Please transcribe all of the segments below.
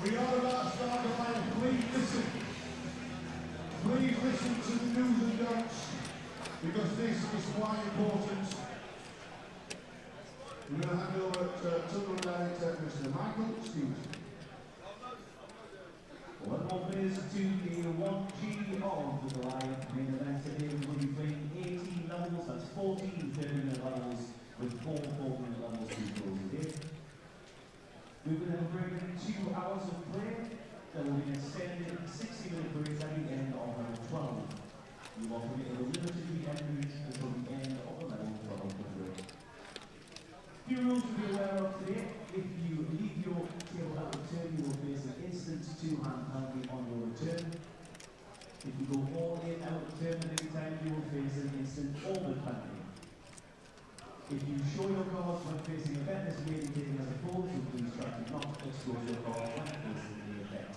We are about to start the fight. Please listen. Please listen to the do's and don'ts, because this is quite important. We're going to hand over to Tunnel Director, Mr. Michael Stevens. One more players to the 1G of the Goliath main event today. We'll be playing 18 levels, that's 14 30-minute levels with 4 4-minute levels to go today. We're going to have a break in 2 hours of play. There will be an extended 60-minute break at the end of level 12. You will be able to limited weekend reach until the end of the level 12 break. Few rules to be aware of today. If you leave your table at return, you will face an instant 2-hand penalty on your return. If you go all in out of return at any time, you will face an instant orbit penalty. If you show your cards when facing a bet, this may be taken as a foul, so please try to not expose your cards when facing the event.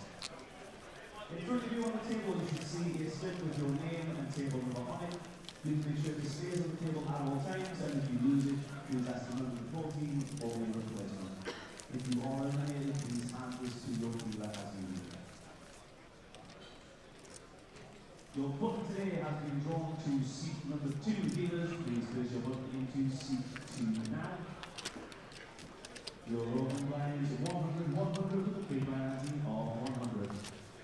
In front of you on the table, you should see a slip with your name and table number on it. Please make sure it stays on the table at all times, and if you lose it, please ask the number 14 or replacement. If you are eliminated, please hand this to your dealer as you leave. Your button today has been drawn to seat number 2. Dealers, please place your button into seat 2 now. Your open line is 100, 100 with a big penalty of 100.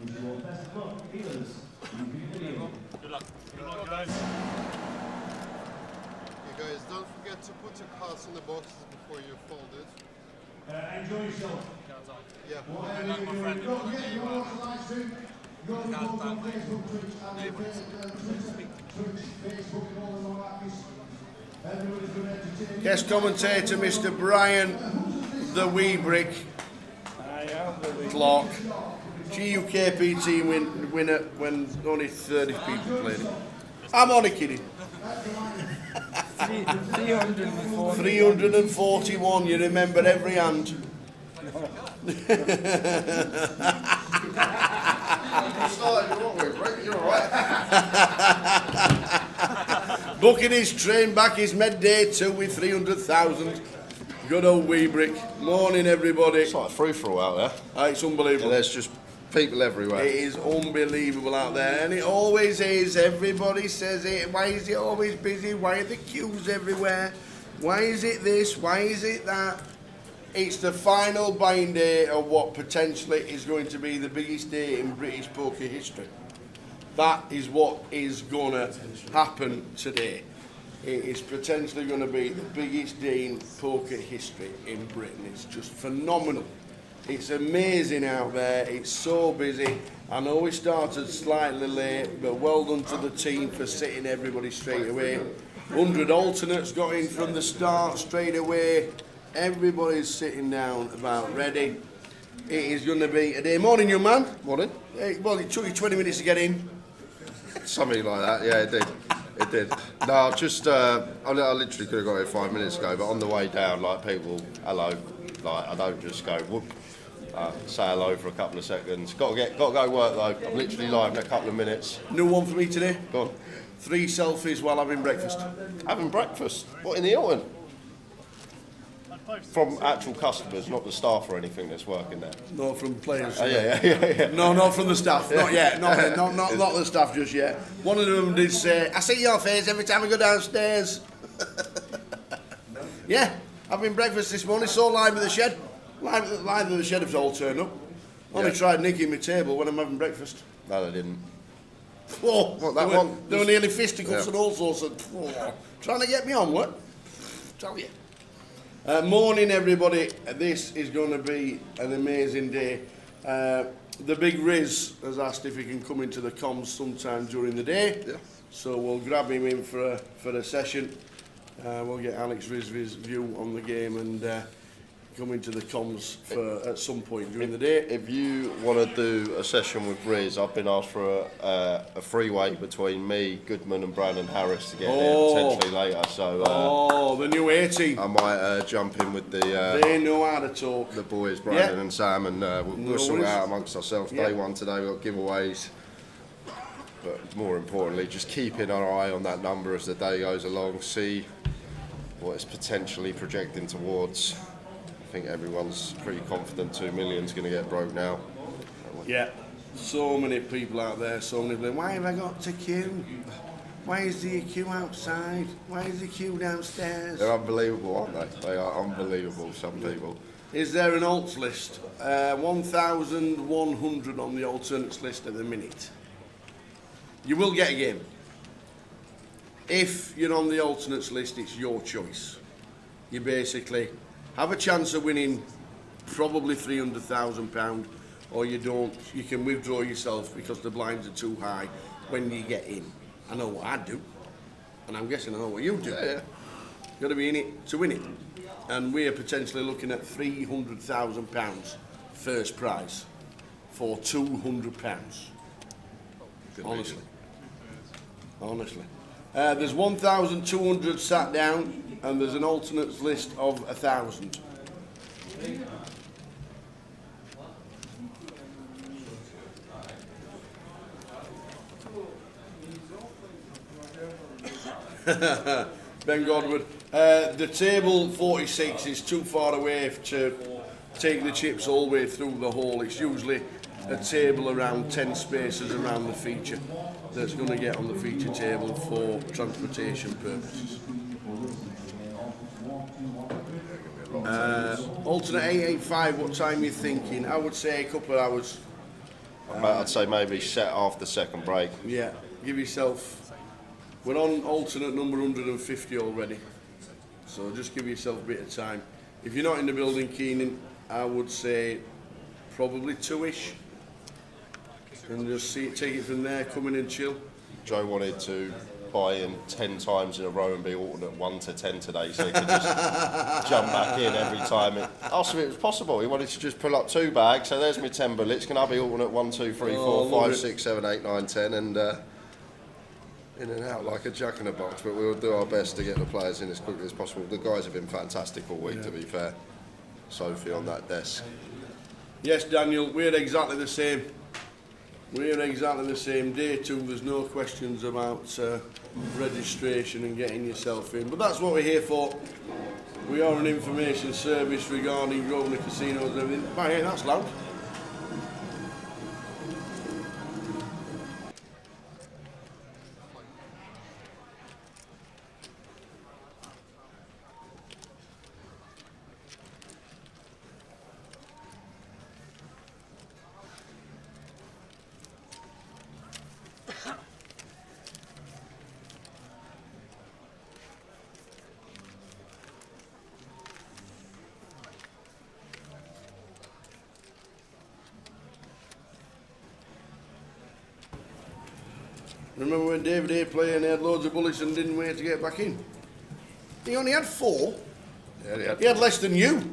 Wish you all best of luck. Dealers, you can begin. Good luck. Good luck, guys. You guys, don't forget to put your cards in the boxes before you fold it. Enjoy yourself. Yeah. Whatever you're doing, don't forget you watch the live stream. Go to both on Facebook, Twitch, and Twitch, Facebook, and all the markets. Everybody's going to entertain you. Guest commentator, Mr. Brian, the Wee Brick Clark. GUKP team winner when only 30 people played it. I'm only kidding. 341, you remember every hand. You're alright. Booking his train back his midday 2 with 300,000. Good old Wee Brick. Morning, everybody. It's like free for all out there. It's unbelievable. There's just people everywhere. It is unbelievable out there, and it always is. Everybody says it. Why is it always busy? Why are the queues everywhere? Why is it this? Why is it that? It's the final buying day of what potentially is going to be the biggest day in British poker history. That is what is going to happen today. It is potentially going to be the biggest day in poker history in Britain. It's just phenomenal. It's amazing out there. It's so busy. I know we started slightly late, but well done to the team for sitting everybody straight away. 100 alternates got in from the start straight away. Everybody's sitting down about ready. It is going to be a day. Morning, young man. Morning. Well, it took you 20 minutes to get in. Something like that, yeah, it did. It did. No, just, I literally could have got here 5 minutes ago, but on the way down, like, people, hello, like, I don't just go, whoop, say hello for a couple of seconds. Got to go work, though. I'm literally live in a couple of minutes. New one for me today. Go on. 3 selfies while having breakfast. Having breakfast? What, in the Hilton? From actual customers, not the staff or anything that's working there. No, from players. Yeah. No, not from the staff. Not yet. Not the staff just yet. One of them did say, "I see your face every time I go downstairs." Yeah, having breakfast this morning. So live at the shed. Live at the shed have all turned up. Only tried nicking my table when I'm having breakfast. No, they didn't. Oh, What, that one? They were nearly fisticuffs Yeah. and all sorts of. Trying to get me on, what? Tell you. Morning, everybody. This is going to be an amazing day. The big Riz has asked if he can come into the comms sometime during the day. Yeah. So we'll grab him in for a session. We'll get Alex Rizvi's view on the game and come into the comms at some point during the day. If you want to do a session with Riz, I've been asked for a freeway between me, Goodman and Brandon Harris to get there potentially later. So the new A team. I might jump in with They know how to talk. the boys, Brandon and Sam, and we'll sort it out amongst ourselves. Yeah. Day one today, we've got giveaways. But more importantly, just keeping our eye on that number as the day goes along, see what it's potentially projecting towards. I think everyone's pretty confident 2 million's going to get broke now. Yeah, so many people out there, so many people. Why have I got to queue? Why is there a queue outside? Why is the queue downstairs? They're unbelievable, aren't they? They are unbelievable, some people. Is there an alts list? 1,100 on the alternates list at the minute. You will get a game. If you're on the alternates list, it's your choice. You basically have a chance of winning probably £300,000, or you don't. You can withdraw yourself because the blinds are too high when you get in. I know what I do, and I'm guessing I know what you do. Yeah. Got to be in it to win it, and we're potentially looking at £300,000 first prize for £200. Honestly. There's 1,200 sat down, and there's an alternates list of 1,000. Ben Godward. The table 46 is too far away to take the chips all the way through the hole. It's usually a table around 10 spaces around the feature that's going to get on the feature table for transportation purposes. Alternate 885, what time are you thinking? I would say a couple of hours. I'd say maybe set after second break. Yeah, give yourself. We're on alternate number 150 already, so just give yourself a bit of time. If you're not in the building, Keenan, I would say probably 2-ish, and just take it from there, come in and chill. Joe wanted to buy in 10 times in a row and be alternate 1 to 10 today, so he could just jump back in every time. Asked if it was possible. He wanted to just pull up 2 bags, so there's my 10 bullets. Can I be alternate 1, 2, 3, 4, 5, 6, 7, 8, 9, 10, and in and out like a jack in a box, but we'll do our best to get the players in as quickly as possible. The guys have been fantastic all week, to be fair. Sophie on that desk. Yes, Daniel, we're exactly the same. We're exactly the same. Day 2, there's no questions about registration and getting yourself in, but that's what we're here for. We are an information service regarding Grosvenor casinos and everything. Oh, yeah, that's loud. Remember when David A played and he had loads of bullets and didn't wait to get back in? He only had 4. Yeah, He had less than you.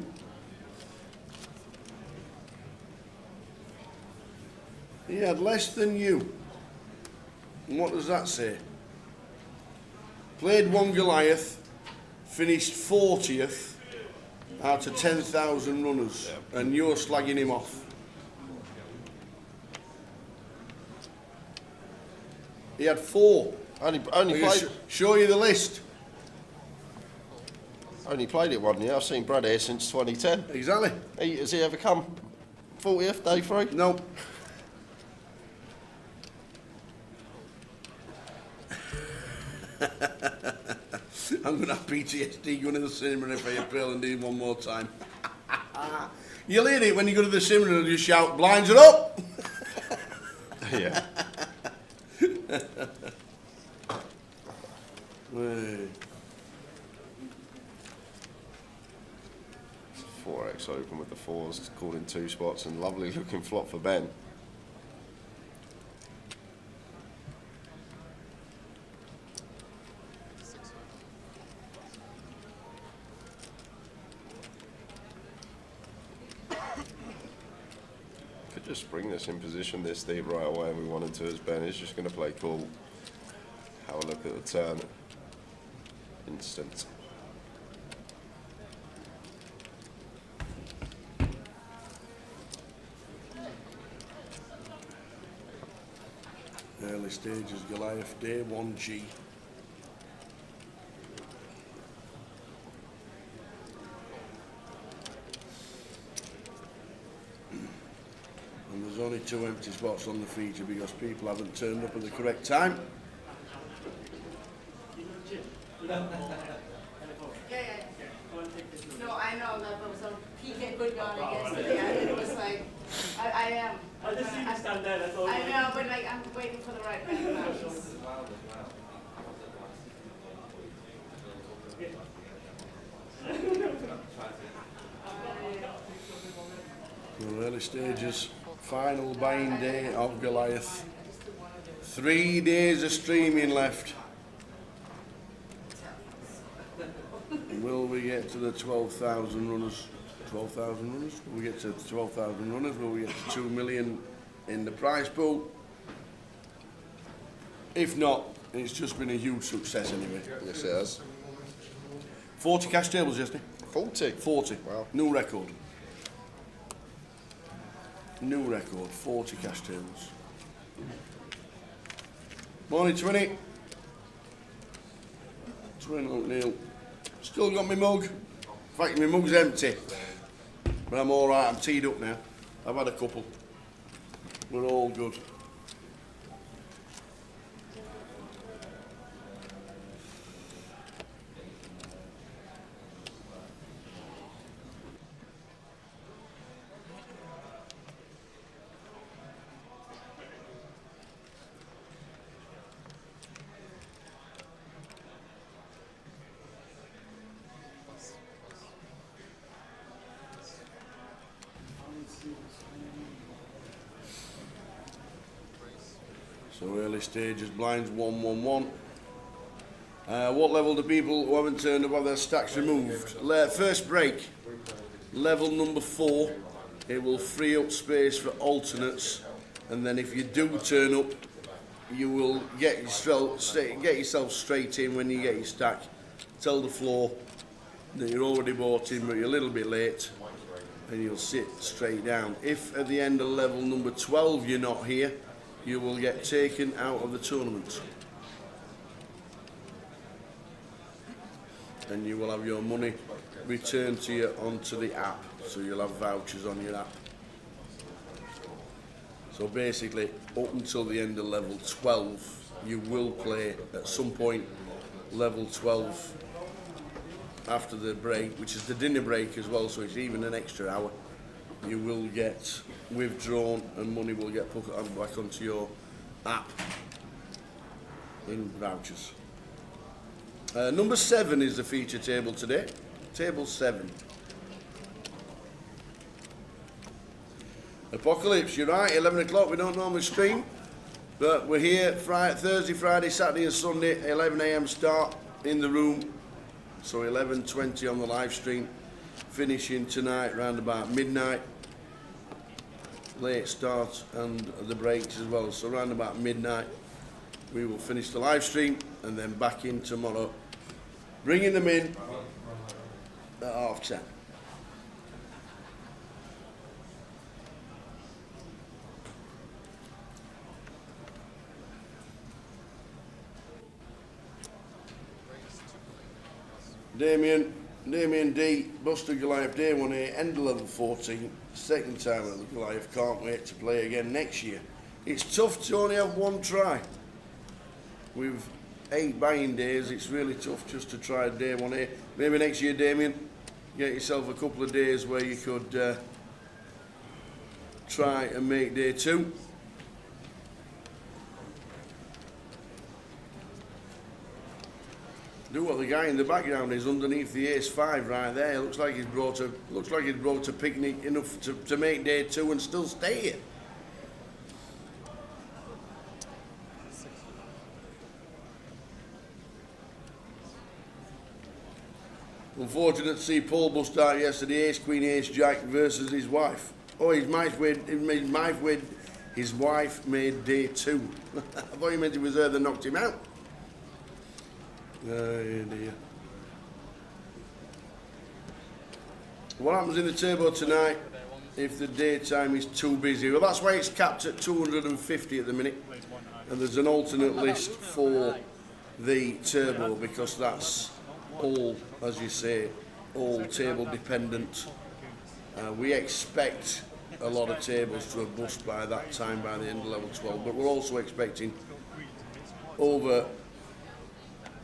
He had less than you. And what does that say? Played 1 Goliath, finished 40th out of 10,000 runners, and you're slagging him off. He had 4. only Played. Show you the list. Only played it 1 year. I've seen Brad here since 2010. Exactly. Has he ever come 40th, day 3? No. I'm going to have PTSD going to the cinema if I appeal and do it one more time. You'll hear it when you go to the cinema and you shout, blinds are up! Yeah. Hey. 4x open with the 4s, called in 2 spots, and lovely looking flop for Ben. Could just bring this in position this deep right away and we wanted to, as Ben is just going to play cool. Have a look at the turn. Instant. Early stages, Goliath Day 1G. And And there's only 2 empty spots on the feature because people haven't turned up at the correct time. No, I know that there was a PK good going yesterday, and it was like, I am. I just see you stand there, that's all. I know, but like, I'm waiting for the right kind of matches. The early stages, final buying day of Goliath. 3 days of streaming left. Will we get to the 12,000 runners? 12,000 runners? Will we get to 12,000 runners? Will we get to 2 million in the prize pool? If not, it's just been a huge success anyway. Yes, it has. 40 cash tables yesterday. 40. 40. Wow. New record. New record. 40 cash tables. Morning, 20. 20, look, Neil. Still got my mug. In fact, my mug's empty. But I'm all right. I'm teed up now. I've had a couple. We're all good. So early stages, blinds 1-1-1. What level do people who haven't turned up have their stacks removed? First break, level number 4. It will free up space for alternates, and then if you do turn up, you will get yourself straight in when you get your stack. Tell the floor that you're already bought in, but you're a little bit late, and you'll sit straight down. If at the end of level number 12 you're not here, you will get taken out of the tournament. And you will have your money returned to you onto the app. So you'll have vouchers on your app. So basically, up until the end of level 12, you will play at some point level 12 after the break, which is the dinner break as well, so it's even an extra hour. You will get withdrawn and money will get put back onto your app in vouchers. Number 7 is the feature table today. Table 7. Apocalypse, you're right, 11 o'clock, we don't normally stream, but we're here Thursday, Friday, Saturday and Sunday, 11 AM start in the room, so 11:20 on the live stream, finishing tonight round about midnight. Late start and the breaks as well, so around about midnight we will finish the live stream and then back in tomorrow, bringing them in at 10:30. Damien D, Buster Goliath, day 1A, end of level 14, second time at the Goliath, can't wait to play again next year. It's tough to only have one try. With 8 buying days, it's really tough just to try day 1A. Maybe next year, Damien, get yourself a couple of days where you could try and make day 2. Do what the guy in the background is underneath the ace-5 right there. Looks like he's brought a picnic enough to make day 2 and still stay here. Unfortunate to see Paul bust out yesterday, ace, queen, ace, jack versus his wife. Oh, his wife made day 2. I thought you meant it was her that knocked him out. Oh dear. What happens in the turbo tonight if the daytime is too busy? Well, that's why it's capped at 250 at the minute, and there's an alternate list for the turbo because that's all, as you say, all table dependent. We expect a lot of tables to have bust by that time, by the end of level 12. But we're also expecting over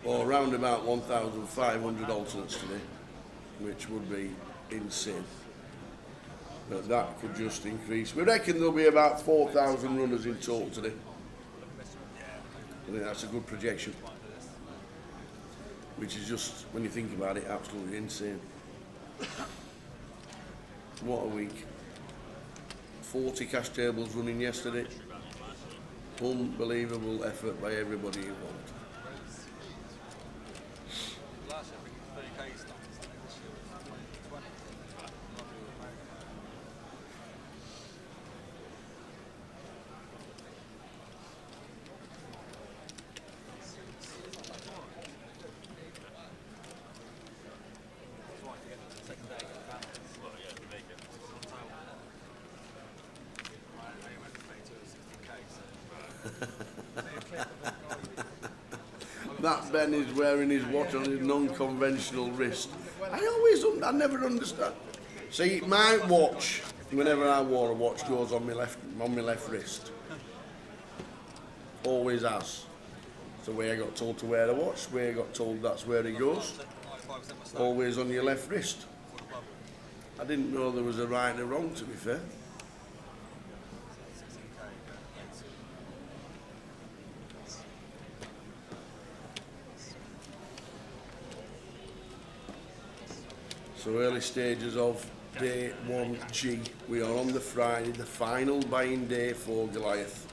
or around about 1,500 alternates today, which would be insane. But that could just increase. We reckon there'll be about 4,000 runners in total today. I think that's a good projection, which is just, when you think about it, absolutely insane. What a week. 40 cash tables running yesterday. Unbelievable effort by everybody involved. That Ben is wearing his watch on his non-conventional wrist. I never understand. See, my watch, whenever I wore a watch, goes on my left wrist. Always has. It's the way I got told to wear a watch, the way I got told that's where it goes. Always on your left wrist. I didn't know there was a right and a wrong, to be fair. So early stages of day 1G. We are on the Friday, the final buying day for Goliath.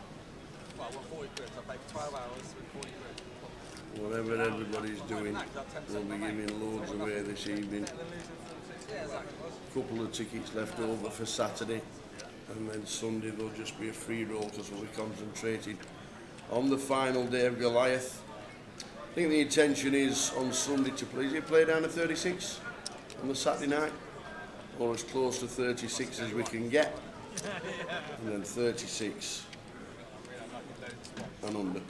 Whatever everybody's doing, we'll be giving loads away this evening. A couple of tickets left over for Saturday, and then Sunday there'll just be a free roll because we'll be concentrating on the final day of Goliath. I think the intention is on Sunday to play down to 36 on the Saturday night, or as close to 36 as we can get, and then 36 and under.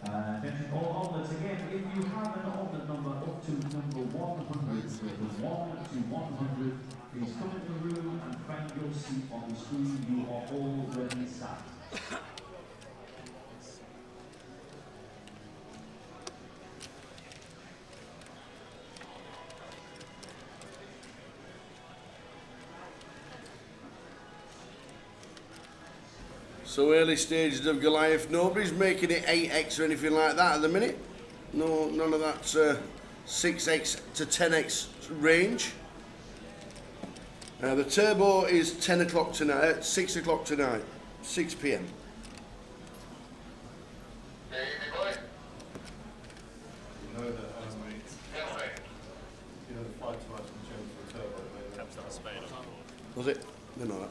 Attention all omelets again, if you have an omelet number up to number 100, so from 1 to 100, please come into the room and find your seat on the screen. You are all ready sat. So early stages of Goliath, nobody's making it 8x or anything like that at the minute. No, none of that 6x to 10x range. The turbo is 10 o'clock tonight, 6 o'clock tonight, 6 p.m. Was it? No, no.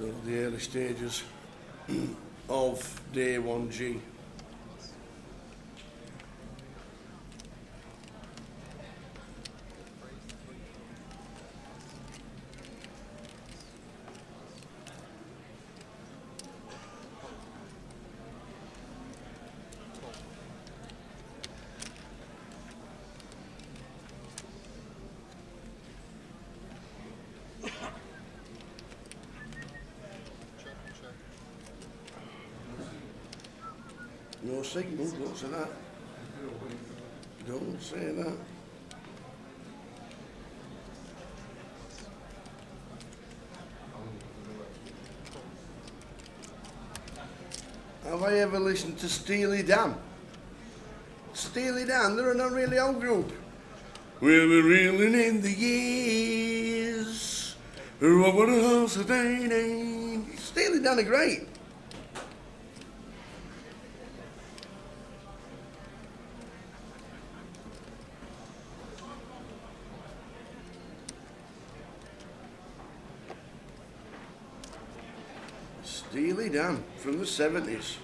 So the early stages of day 1G. No signal, don't say that. Don't say that. Have I ever listened to Steely Dan? Steely Dan, they're a really old group. We'll be reeling in the years. What a house of day. Steely Dan are great. Steely Dan from the 70s.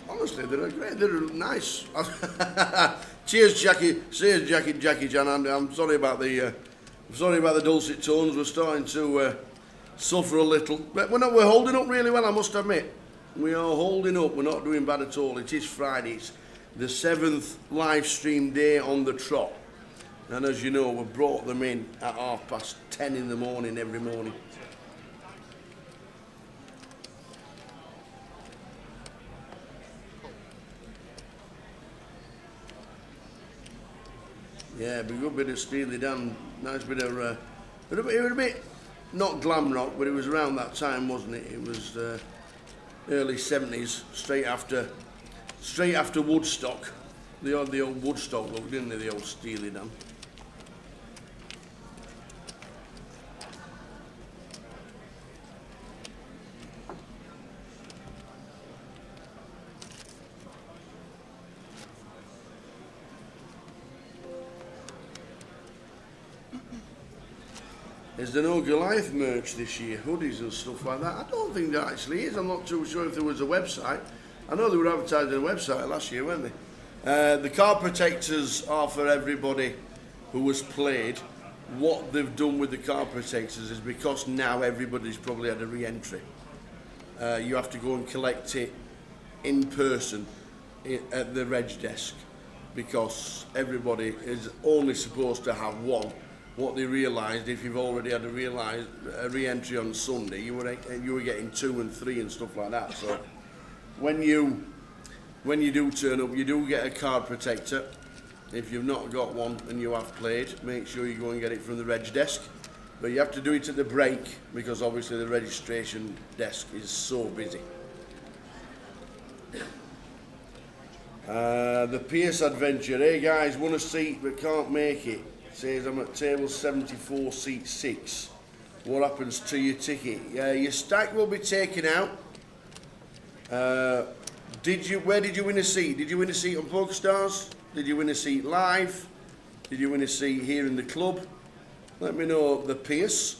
Honestly, they're great. They're nice. Cheers, Jackie. Cheers, Jackie Chan. I'm sorry about the dulcet tones. We're starting to suffer a little, but we're holding up really well. I must admit, we are holding up. We're not doing bad at all. It is Friday. It's the 7th live stream day on the trot, and as you know, we've brought them in at 10:30 in the morning every morning. Yeah, but a good bit of Steely Dan, nice bit of, it was a bit, not glam rock, but it was around that time, wasn't it? It was early 70s, straight after Woodstock. The old Woodstock look, didn't they, the old Steely Dan? Is there no Goliath merch this year, hoodies and stuff like that? I don't think there actually is. I'm not too sure if there was a website. I know they were advertising on a website last year, weren't they? The card protectors are for everybody who has played. What they've done with the card protectors is because now everybody's probably had a re-entry. You have to go and collect it in person at the reg desk because everybody is only supposed to have one. What they realised, if you've already had a re-entry on Sunday, you were getting 2 and 3 and stuff like that. So when you do turn up, you do get a card protector. If you've not got one and you have played, make sure you go and get it from the reg desk. But you have to do it at the break because obviously the registration desk is so busy. The Pierce Adventure. Hey guys, won a seat but can't make it. Says I'm at table 74, seat 6. What happens to your ticket? Your stack will be taken out. Where did you win a seat? Did you win a seat on PokerStars? Did you win a seat live? Did you win a seat here in the club? Let me know, the Pierce.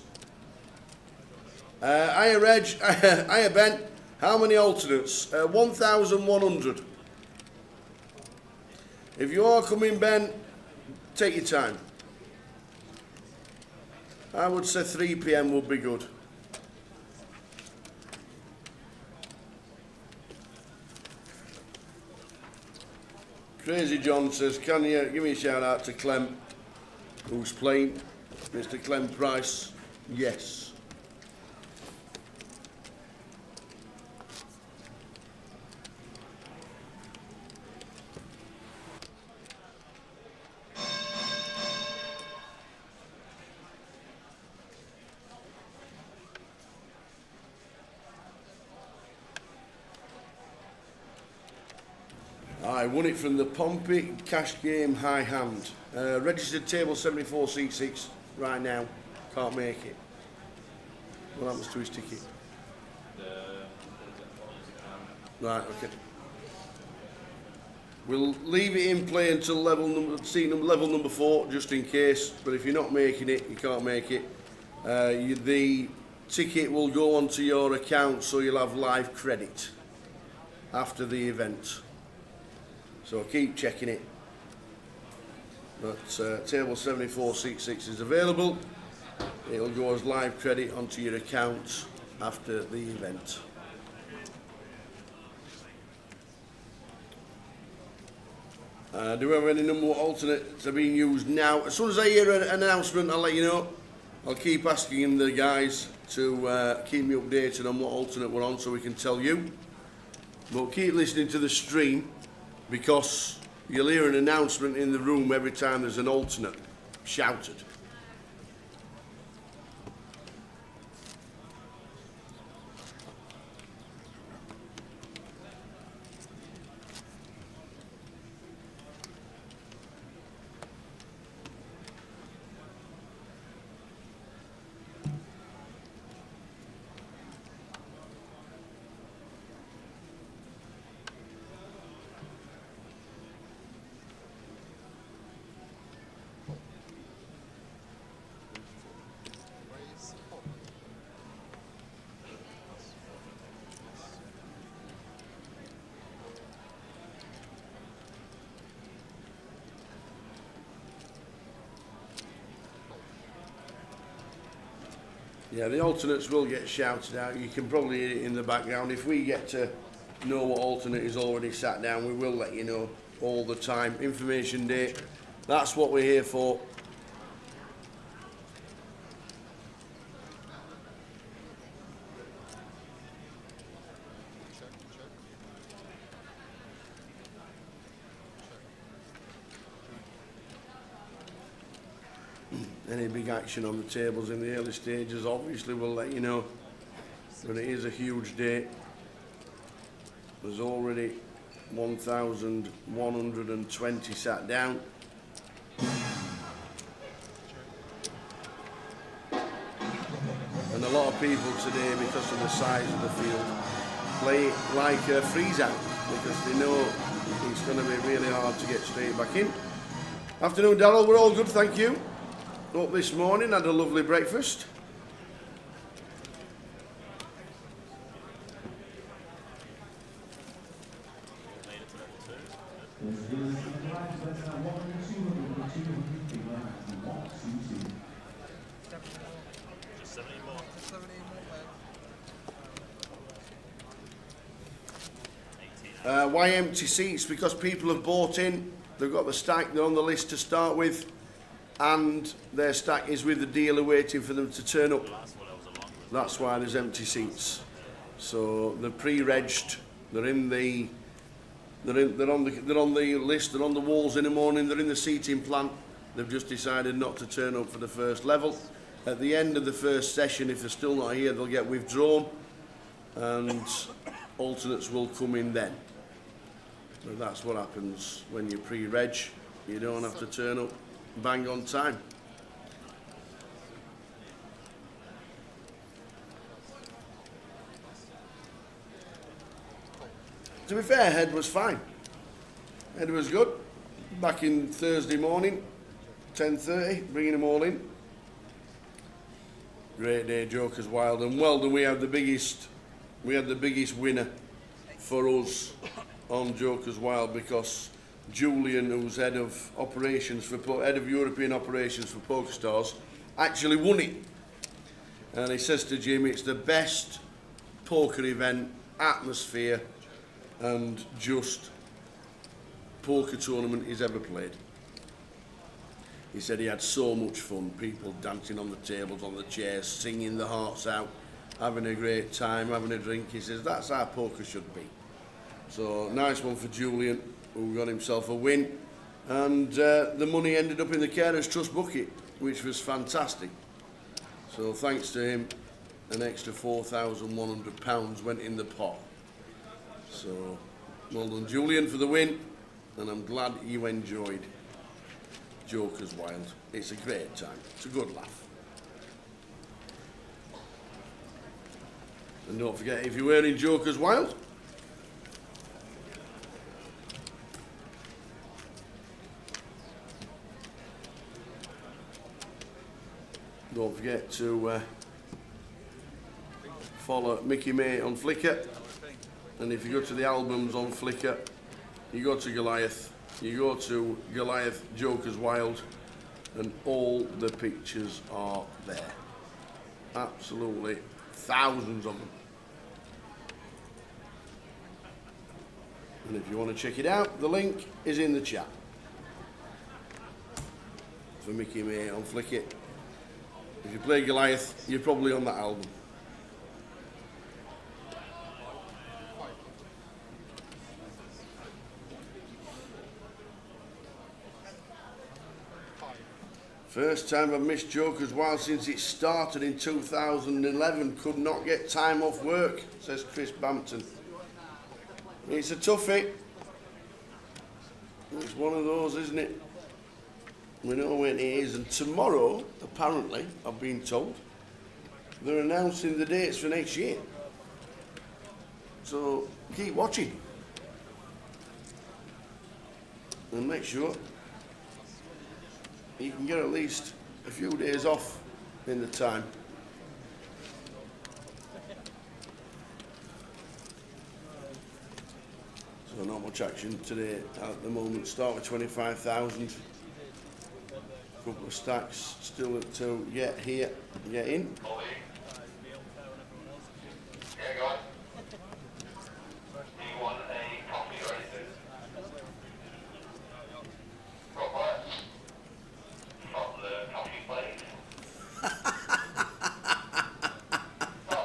Hiya Reg, hiya Ben. How many alternates? 1,100. If you are coming, Ben, take your time. I would say 3 PM would be good. Crazy John says, can you give me a shout out to Clem, who's playing? Mr. Clem Price, yes. I won it from the Pompey Cash Game High Hand. Registered table 74, seat 6 right now. Can't make it. What happens to his ticket? Right, okay. We'll leave it in play until level number 4, just in case. But if you're not making it, you can't make it. The ticket will go onto your account, so you'll have live credit after the event. So keep checking it. But table 7466 is available. It'll go as live credit onto your account after the event. Do we have any number one alternates are being used now? As soon as I hear an announcement, I'll let you know. I'll keep asking the guys to keep me updated on what alternate we're on so we can tell you. But keep listening to the stream, because you'll hear an announcement in the room every time there's an alternate shouted. Yeah, the alternates will get shouted out. You can probably hear it in the background. If we get to know what alternate is already sat down, we will let you know all the time. Information day, that's what we're here for. Any big action on the tables in the early stages, obviously we'll let you know. But it is a huge day. There's already 1,120 sat down. And a lot of people today, because of the size of the field, play it like a freeze out, because they know it's going to be really hard to get straight back in. Afternoon, Darryl, we're all good, thank you. Up this morning, had a lovely breakfast. Why empty seats? Because people have bought in, they've got the stack, they're on the list to start with, and their stack is with the dealer waiting for them to turn up. That's why there's empty seats. So they're pre-regged, they're on the list, they're on the walls in the morning, they're in the seating plan. They've just decided not to turn up for the first level. At the end of the first session, if they're still not here, they'll get withdrawn and alternates will come in then. So that's what happens when you pre-reg. You don't have to turn up bang on time. To be fair, head was fine. Head was good. Back in Thursday morning, 10:30, bringing them all in. Great day, Jokers Wild and Weldon. We had the biggest winner for us on Jokers Wild, because Julian, who's head of European operations for PokerStars, actually won it. And he says to Jim, it's the best poker event, atmosphere, and just poker tournament he's ever played. He said he had so much fun, people dancing on the tables, on the chairs, singing their hearts out, having a great time, having a drink. He says that's how poker should be. So nice one for Julian, who got himself a win, and the money ended up in the Carers Trust bucket, which was fantastic. So thanks to him, an extra £4,100 went in the pot. So well done, Julian, for the win, and I'm glad you enjoyed Jokers Wild. It's a great time, it's a good laugh. And don't forget, if you were in Jokers Wild, don't forget to follow Mickey May on Flickr. And if you go to the albums on Flickr, you go to Goliath, you go to Goliath Jokers Wild, and all the pictures are there. Absolutely thousands of them. And if you want to check it out, the link is in the chat. For Mickey May on Flickr. If you play Goliath, you're probably on that album. First time I've missed Jokers Wild since it started in 2011. Could not get time off work, says Chris Bampton. It's a toughie. It's one of those, isn't it? We know when it is. And tomorrow, apparently, I've been told, they're announcing the dates for next year. So keep watching. And make sure you can get at least a few days off in the time. So not much action today at the moment. Start with 25,000. Couple of stacks still to get here, get in. Yeah, go on. Do you want a coffee or anything? Proper. From the coffee place. No,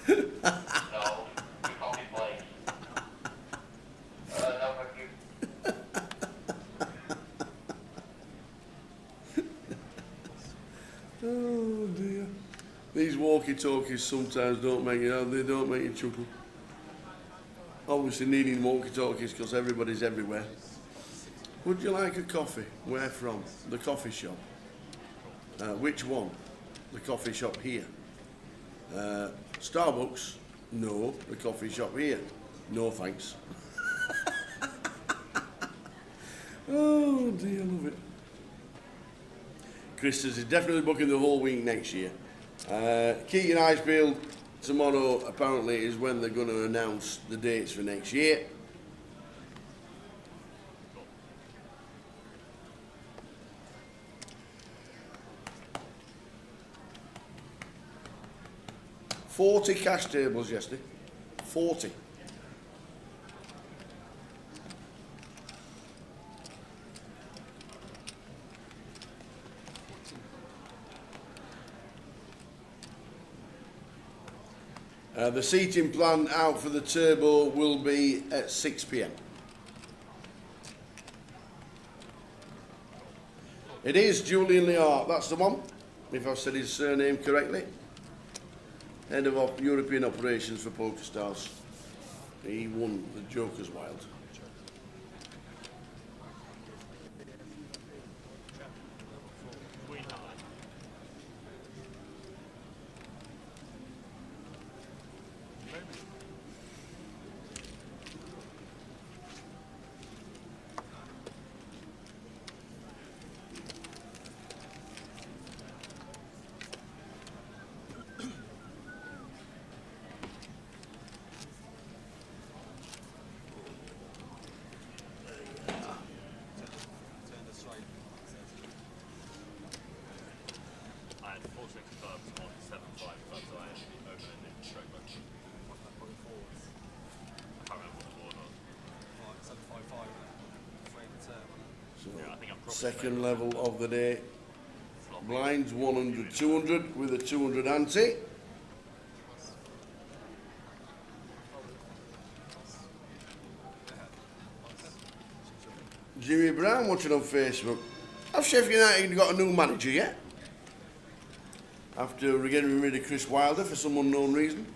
the coffee place. No, thank you. Oh dear. These walkie-talkies sometimes don't make you, they don't make you chuckle. Obviously needing walkie-talkies because everybody's everywhere. Would you like a coffee? Where from? The coffee shop. Which one? The coffee shop here. Starbucks? No. The coffee shop here. No thanks. Oh dear, love it. Chris says he's definitely booking the whole week next year. Keaton Icefield tomorrow apparently is when they're going to announce the dates for next year. $40 cash tables yesterday. 40. The seating plan out for the turbo will be at 6 p.m. It is Julian Liart, that's the one, if I've said his surname correctly. Head of European operations for PokerStars. He won the Jokers Wild. Second level of the day. Blinds 100, 200 with a 200 ante. Jimmy Brown watching on Facebook. Have Sheffield United got a new manager yet? After getting rid of Chris Wilder for some unknown reason.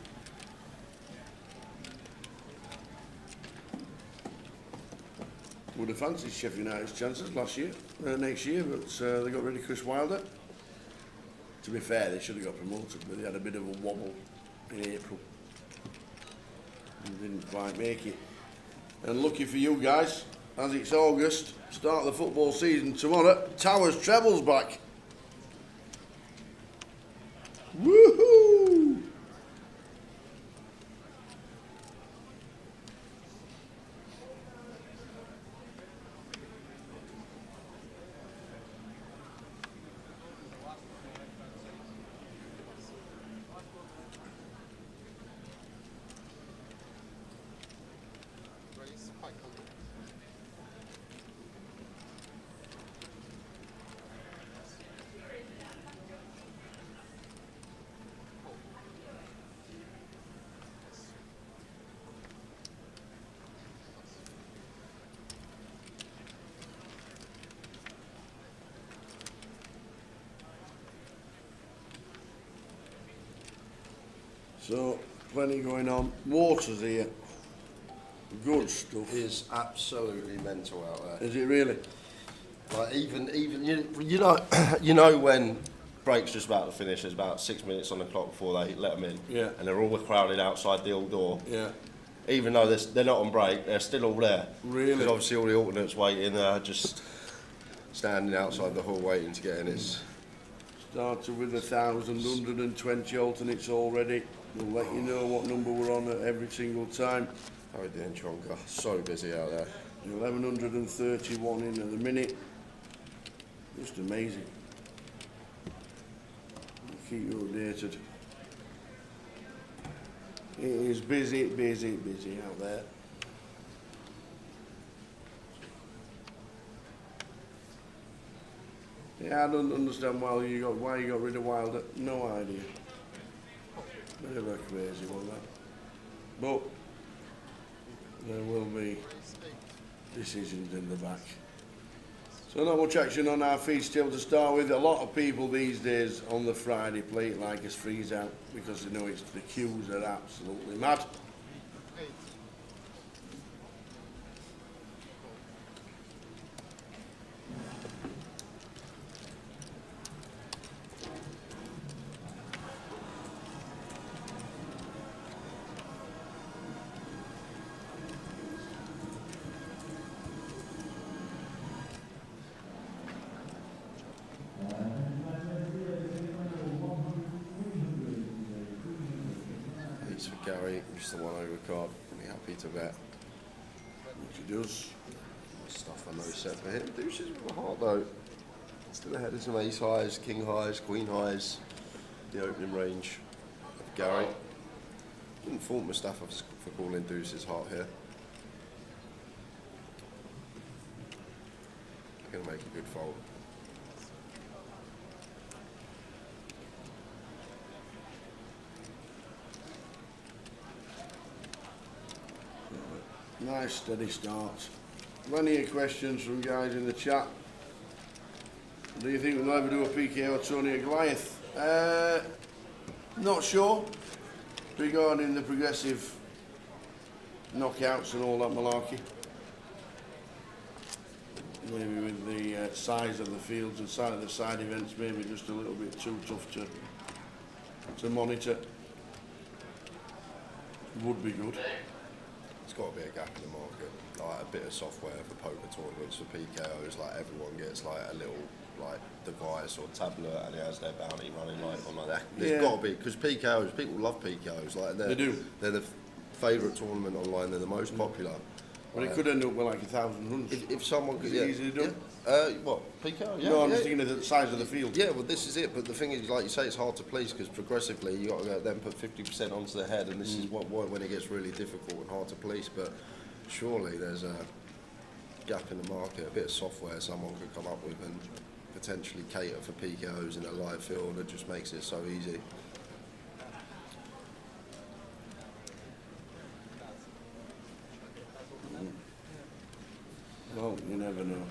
Would have fancied Sheffield United's chances next year, but they got rid of Chris Wilder. To be fair, they should have got promoted, but they had a bit of a wobble in April and didn't quite make it. And lucky for you guys, as it's August, start the football season tomorrow, Towers trebles back. Woohoo! So, plenty going on. Water's here. Good stuff. It is absolutely mental out there. Is it really? Like even you know you know when break's just about to finish. There's about 6 minutes on the clock before they let them in. Yeah. And they're all crowded outside the old door. Yeah. Even though they're not on break, they're still all there. Really? Because obviously all the alternates waiting, just standing outside the hall waiting to get in. It's Started with 1,120 alternates already. We'll let you know what number we're on at every single time. how are you doing, Chonka? So busy out there. 1,131 in at the minute. Just amazing. We'll keep you updated. It is busy, busy, busy out there. Yeah, I don't understand why you got rid of Wilder. No idea. Bit of a crazy one, that. But there will be decisions in the back. So not much action on our feet still to start with. A lot of people these days on the Friday play it like it's freeze out because they know the queues are absolutely mad. He's for Gary, just the one over card. Be happy to bet. Which he does. Stuff I know set for him. Deuces with a heart though. Still ahead of some ace highs, king highs, queen highs. The opening range of Gary. Didn't fault Mustafa for calling deuces heart here. Gonna make a good fold. Nice steady start. Plenty of questions from guys in the chat. Do you think we'll ever do a PKO Tony at Goliath? Not sure. Regarding the progressive knockouts and all that malarkey. Maybe with the size of the fields and size of the side events, maybe just a little bit too tough to monitor. Would be good. There's got to be a gap in the market, like a bit of software for poker tournaments for PKOs. Like everyone gets like a little like device or tablet, and it has their bounty running like on like that. There's got to be, because PKOs, people love PKOs. Like They do. They're the favourite tournament online. They're the most popular. But it could end up with like 1,000 runs. If someone could, Is it easily done? What PKO? Yeah, No, I'm yeah. just thinking of the size of the field. Yeah, well, this is it. But the thing is, like you say, it's hard to police because progressively you got to then put 50% onto the head, and this is what when it gets really difficult and hard to police. But surely there's a gap in the market, a bit of software someone could come up with and potentially cater for PKOs in a live field that just makes it so easy. Well, you never know.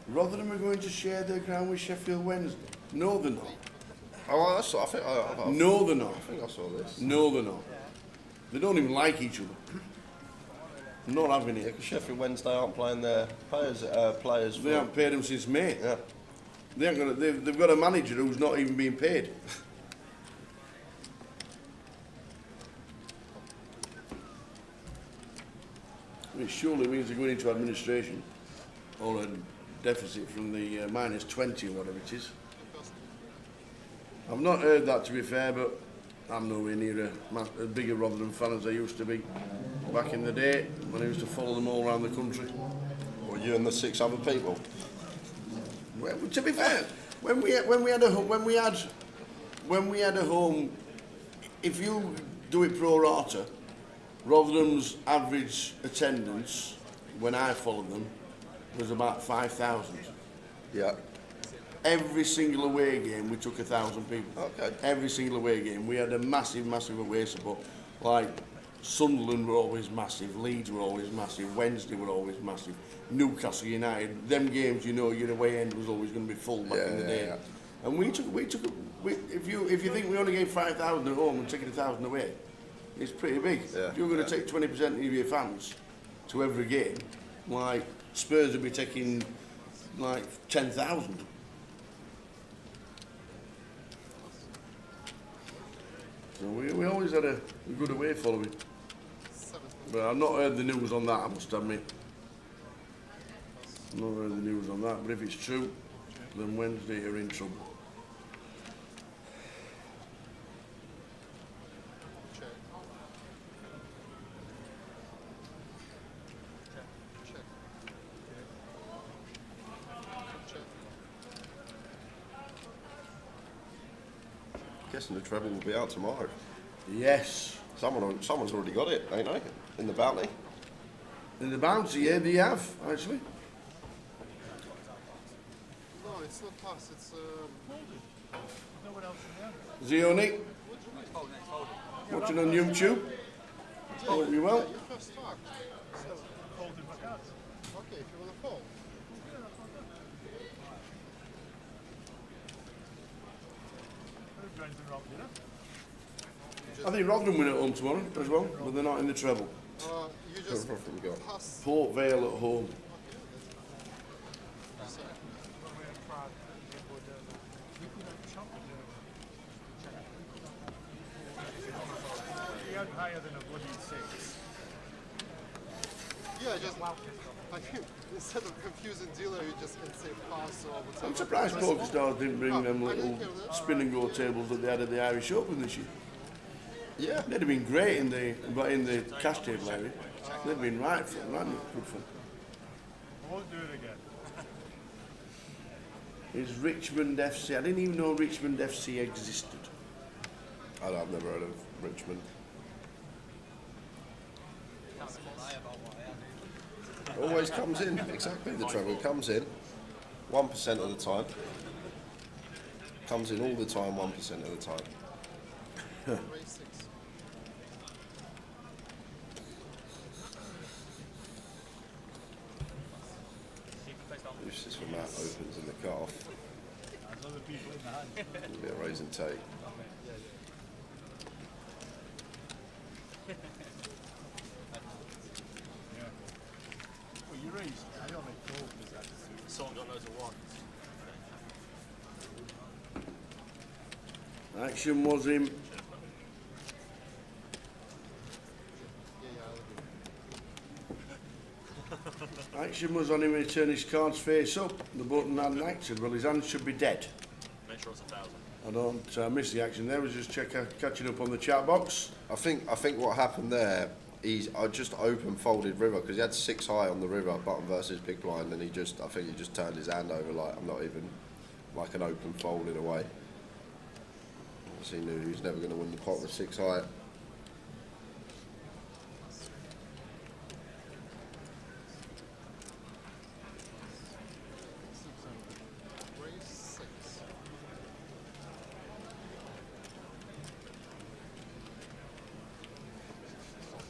Rotherham are going to share their ground with Sheffield Wednesday. No, they're not. Oh, I saw. I think. No, they're not. I think I saw this. No, they're not. They don't even like each other. I'm not having Yeah, it. because Sheffield Wednesday aren't playing their players. Players. They haven't paid them since May. Yeah. They've got a manager who's not even being paid. Which surely means they're going into administration or a deficit from the minus 20 or whatever it is. I've not heard that, to be fair, but I'm nowhere near a bigger Rotherham fan as I used to be back in the day when I used to follow them all around the country. Or you and the 6 other people. Well, to be fair, when we had a home, if you do it pro rata, Rotherham's average attendance when I followed them was about 5,000. Yeah. Every single away game we took 1,000 people. Okay. Every single away game we had a massive away support. Like Sunderland were always massive, Leeds were always massive, Wednesday were always massive, Newcastle United. Them games, you know, your away end was always going to be full back in the day. Yeah. And we took if you think we only gave 5,000 at home and taking 1,000 away, it's pretty big. Yeah, If you're going to take 20% of your fans to every game, like Spurs will be taking like 10,000. So we always had a good away following. But I've not heard the news on that, I must admit. I've not heard the news on that, but if it's true, then Wednesday you're in trouble. Guessing the treble will be out tomorrow. Yes. Someone's already got it, ain't they? In the bounty. In the bounty, yeah, they have, actually. No, it's not us, it's no one else in Zioni, watching on YouTube. Hope you well. there. You first talked. Okay, if you want to fold. I think Rotherham win at home tomorrow as well, but they're not in the treble. You just Rotherham got? pass. Port Vale at home. Higher than a bloody 6. Yeah, just I think instead of confusing dealer, you just can say pass or whatever. I'm surprised PokerStars didn't bring them little spin and go tables that they had at the Irish Open this year. Yeah. They'd have been great in the cash table area. They'd have been right fun, right? Good fun. I won't do it again. It's Richmond FC. I didn't even know Richmond FC existed. I've never heard of Richmond. Always comes in, exactly. The treble comes in 1% of the time. Comes in all the time, 1% of the time. Raise 6. This is for Matt opens in the cut-off. There's other people in the hand. It'll be a raise and take. Well, you raised. I only fold because that's someone got loads of ones. Action was him. Action was on him when he turned his cards face up. The button hadn't acted. Well, his hand should be dead. Make sure it's 1,000. I don't miss the action there. Was just catching up on the chat box. I think what happened there, I just open folded river because he had 6 high on the river button versus big blind, and I think he just turned his hand over like I'm not even like an open fold in a way. He knew he was never going to win the pot with 6 high. Raise 6.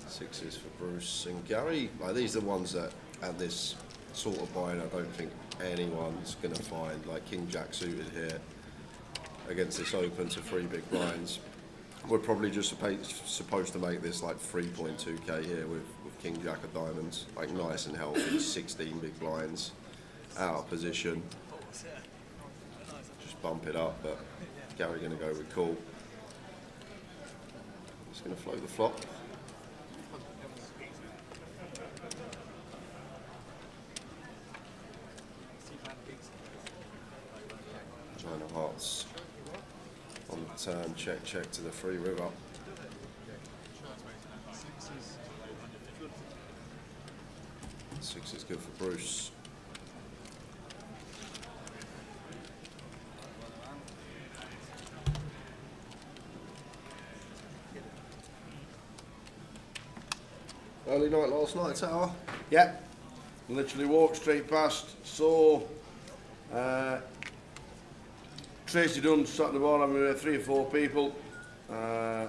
Sixes for Bruce and Gary. Like these are the ones that at this sort of buy-in I don't think anyone's going to find. Like King Jack suited here against this open to 3 big blinds. We're probably just supposed to make this like 3.2k here with King Jack of diamonds. Like nice and healthy, 16 big blinds, out of position. Just bump it up, but Gary going to go with call. Just going to float the flop. China Hearts on the turn, check to the 3 river. 6 is good for Bruce. Early night last night, Tower. Yep. Literally walked straight past. Saw Tracy Dunn sat at the bottom with 3 or 4 people. I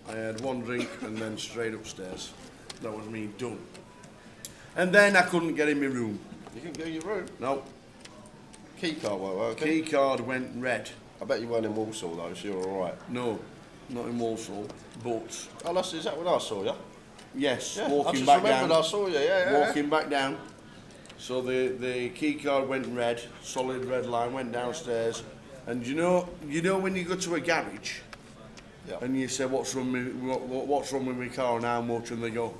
had 1 drink and then straight upstairs. That was me done. And then I couldn't get in my room. You can go in your room. No, Key card won't work. key card went red. I bet you weren't in Walsall though, so you're all right. No, not in Walsall, but Oh, is that when I saw you? yes, Yeah, I walking just back remembered down. I saw you. Yeah. Walking back down. So the key card went red, solid red line, went downstairs. And you know when you go to a garage Yeah. and you say what's wrong with my car and how much, and they go,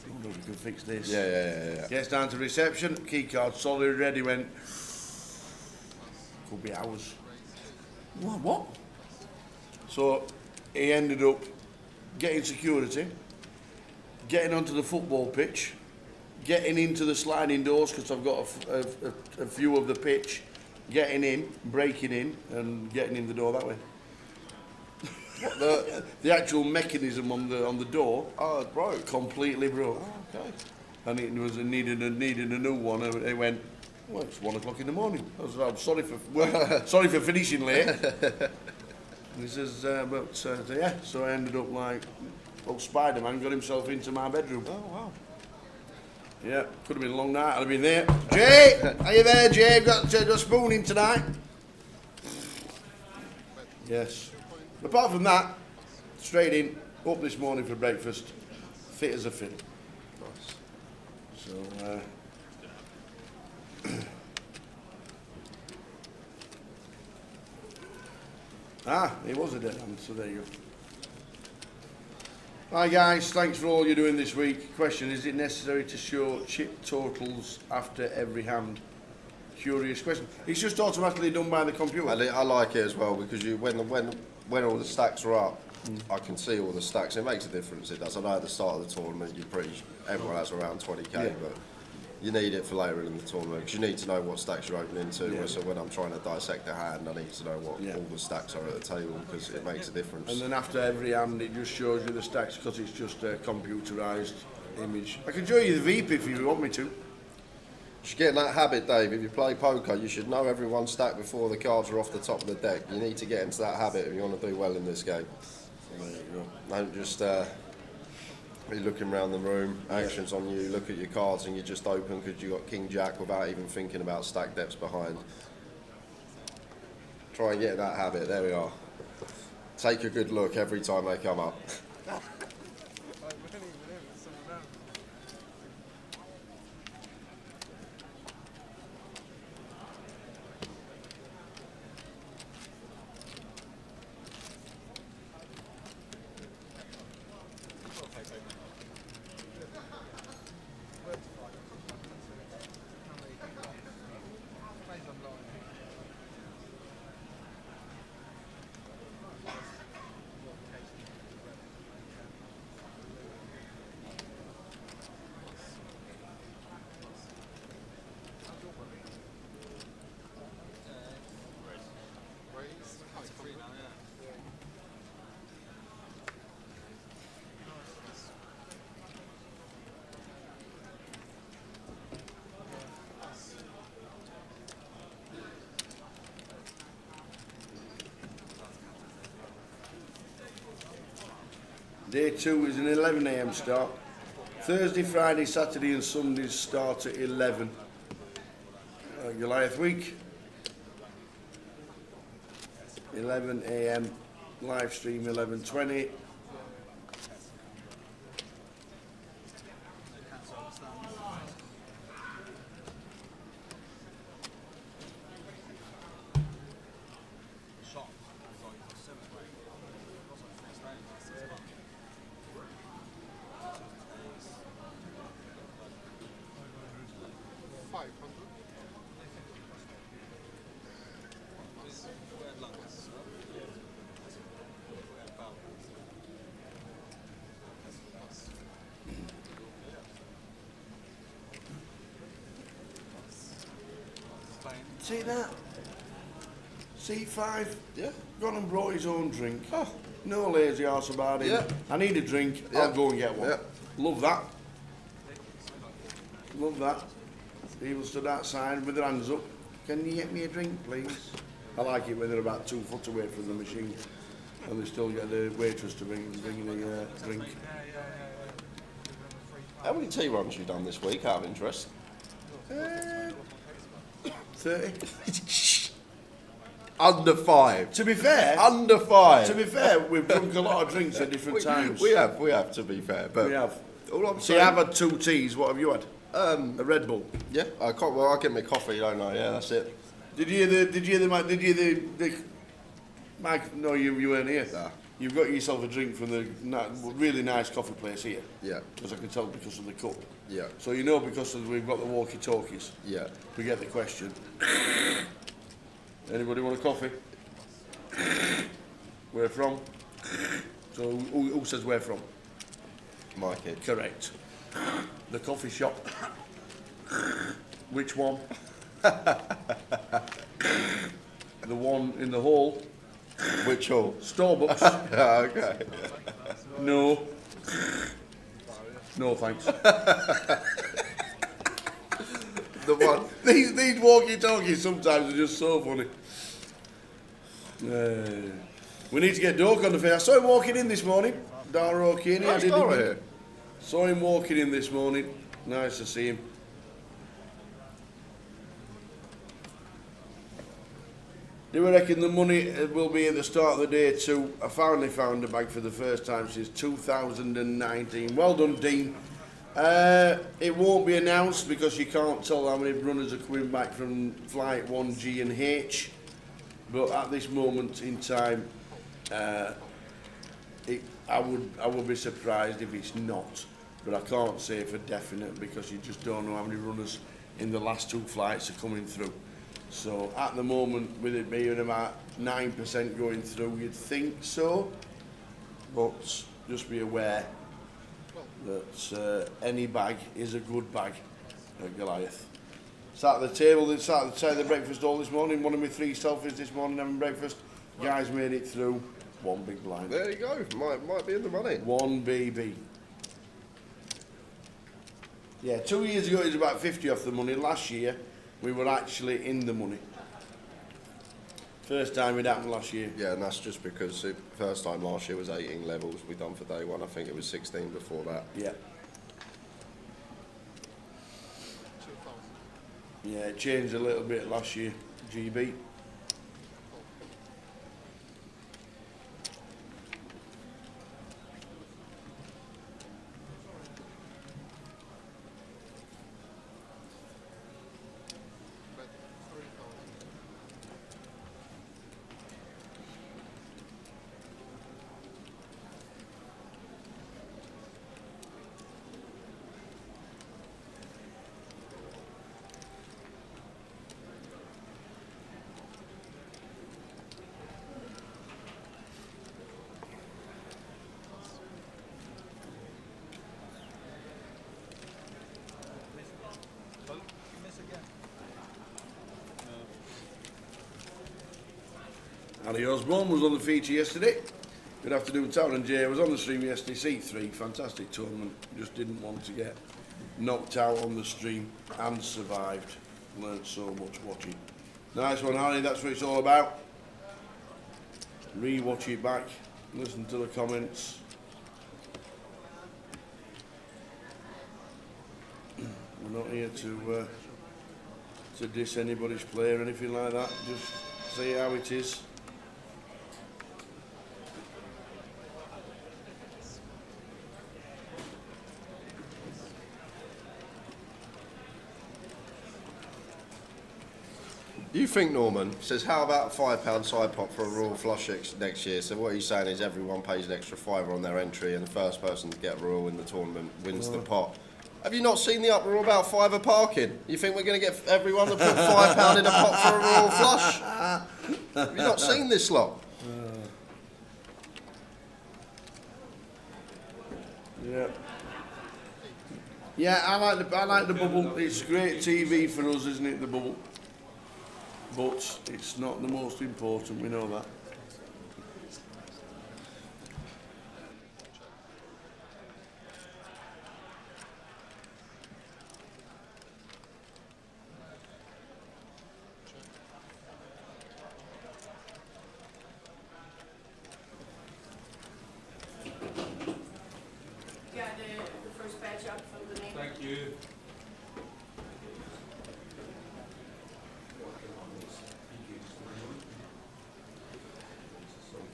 I wonder if we can fix this. Yeah. Gets down to reception, key card solid red. He went, could be hours. What? So he ended up getting security, getting onto the football pitch, getting into the sliding doors because I've got a view of the pitch, getting in, breaking in, and getting in the door that way. The actual mechanism on the door, Oh, it broke. completely broke, Oh, okay. and it was needed a new one. And it went, well, it's 1 o'clock in the morning. I'm sorry for finishing late. He says, yeah. So I ended up like, Spider-Man got himself into my bedroom. Oh, wow. Yeah, could have been a long night. I'd have been there. Jay, are you there, Jay? Got a spoon in tonight? Yes. Apart from that, straight in, up this morning for breakfast, fit as a fiddle. Nice. So, it was a dead hand, so there you go. Hi guys, thanks for all you're doing this week. Question, is it necessary to show chip totals after every hand? Curious question. It's just automatically done by the computer. I like it as well because when all the stacks are up, I can see all the stacks. It makes a difference. It does. I know at the start of the tournament, everyone has around 20k, Yeah. but you need it for later in the tournament because you need to know what stacks you're opening to. Yeah. So when I'm trying to dissect a hand, I need to know what all the stacks are at the table because it makes a difference. And then after every hand, it just shows you the stacks because it's just a computerised image. I can show you the VP if you want me to. You should get in that habit, Dave. If you play poker, you should know everyone's stack before the cards are off the top of the deck. You need to get into that habit if you want to do well in this game. There you go. Don't just be looking around the room, actions on you, look at your cards and you just open because you got King Jack without even thinking about stack depths behind. Try and get in that habit. There we are. Take a good look every time they come up. Day 2 is an 11 AM start. Thursday, Friday, Saturday and Sundays start at 11. Goliath week. 11 AM, live stream 11:20. See that? C5. Yeah. Gone and brought his own drink. Oh, no lazy arse about it. Yeah. I need a drink. Yeah. I'll go and get one. Yeah. Love that. Love that. People stood outside with their hands up. Can you get me a drink, please? I like it when they're about 2 foot away from the machine and they still get the waitress to bring the drink. How many tea runs you done this week out of interest? 30. Under 5. To be fair, Under 5. to be fair, we've drunk a lot of drinks at different times. We have, to be fair. But We have. all I'm See, saying, I've had 2 teas. What have you had? A Red Bull. yeah, I can't. Well, I get my coffee, don't I? Yeah, that's it. Did you hear the Mike? No, you weren't here. Nah. You've got yourself a drink from the really nice coffee place here. Yeah, Because I can tell because of the cup. yeah, So you know because we've got the walkie-talkies. yeah. We get the question. Anybody want a coffee? Where from? So who says where from? My kid. Correct. The coffee shop. Which one? The one in the hall. Which hall? Starbucks. Okay. No. No thanks. The one. These walkie-talkies sometimes are just so funny. We need to get Doak on the face. I saw him walking in this morning. Dara O'Kearney. Nice Dara here. Saw him walking in this morning. Nice to see him. Do we reckon the money will be at the start of the day too? I finally found a bag for the first time since 2019. Well done, Dean. It won't be announced because you can't tell how many runners are coming back from flight 1G and H. But at this moment in time, I would be surprised if it's not. But I can't say for definite because you just don't know how many runners in the last 2 flights are coming through. So at the moment, with it being about 9% going through, you'd think so. But just be aware that any bag is a good bag at Goliath. Sat at the table, sat at the breakfast all this morning. One of my 3 selfies this morning having breakfast. Guys made it through. 1 big blind. There you go. Might be in the money. 1 BB. Yeah, 2 years ago it was about 50 off the money. Last year we were actually in the money. First time it happened last year. Yeah, and that's just because the first time last year was 18 levels we done for day 1. I think it was 16 before that. Yeah. Yeah, it changed a little bit last year. GB. Ali Osborne was on the feature yesterday. Good afternoon, Town and Jay. I was on the stream yesterday. C3, fantastic tournament. Just didn't want to get knocked out on the stream and survived. Learned so much watching. Nice one, Harry. That's what it's all about. Re-watch it back. Listen to the comments. We're not here to diss anybody's play or anything like that. Just see how it is. You think, Norman, says, how about a £5 side pot for a Royal Flush next year? So what he's saying is everyone pays an extra £5 on their entry and the first person to get a Royal in the tournament wins the pot. Have you not seen the uproar about £5 parking? You think we're going to get everyone to put £5 in a pot for a Royal Flush? Have you not seen this lot? Yeah. Yeah, I like the bubble. It's great TV for us, isn't it, the bubble? But it's not the most important, we know that. Got the first batch up from the name. Thank you.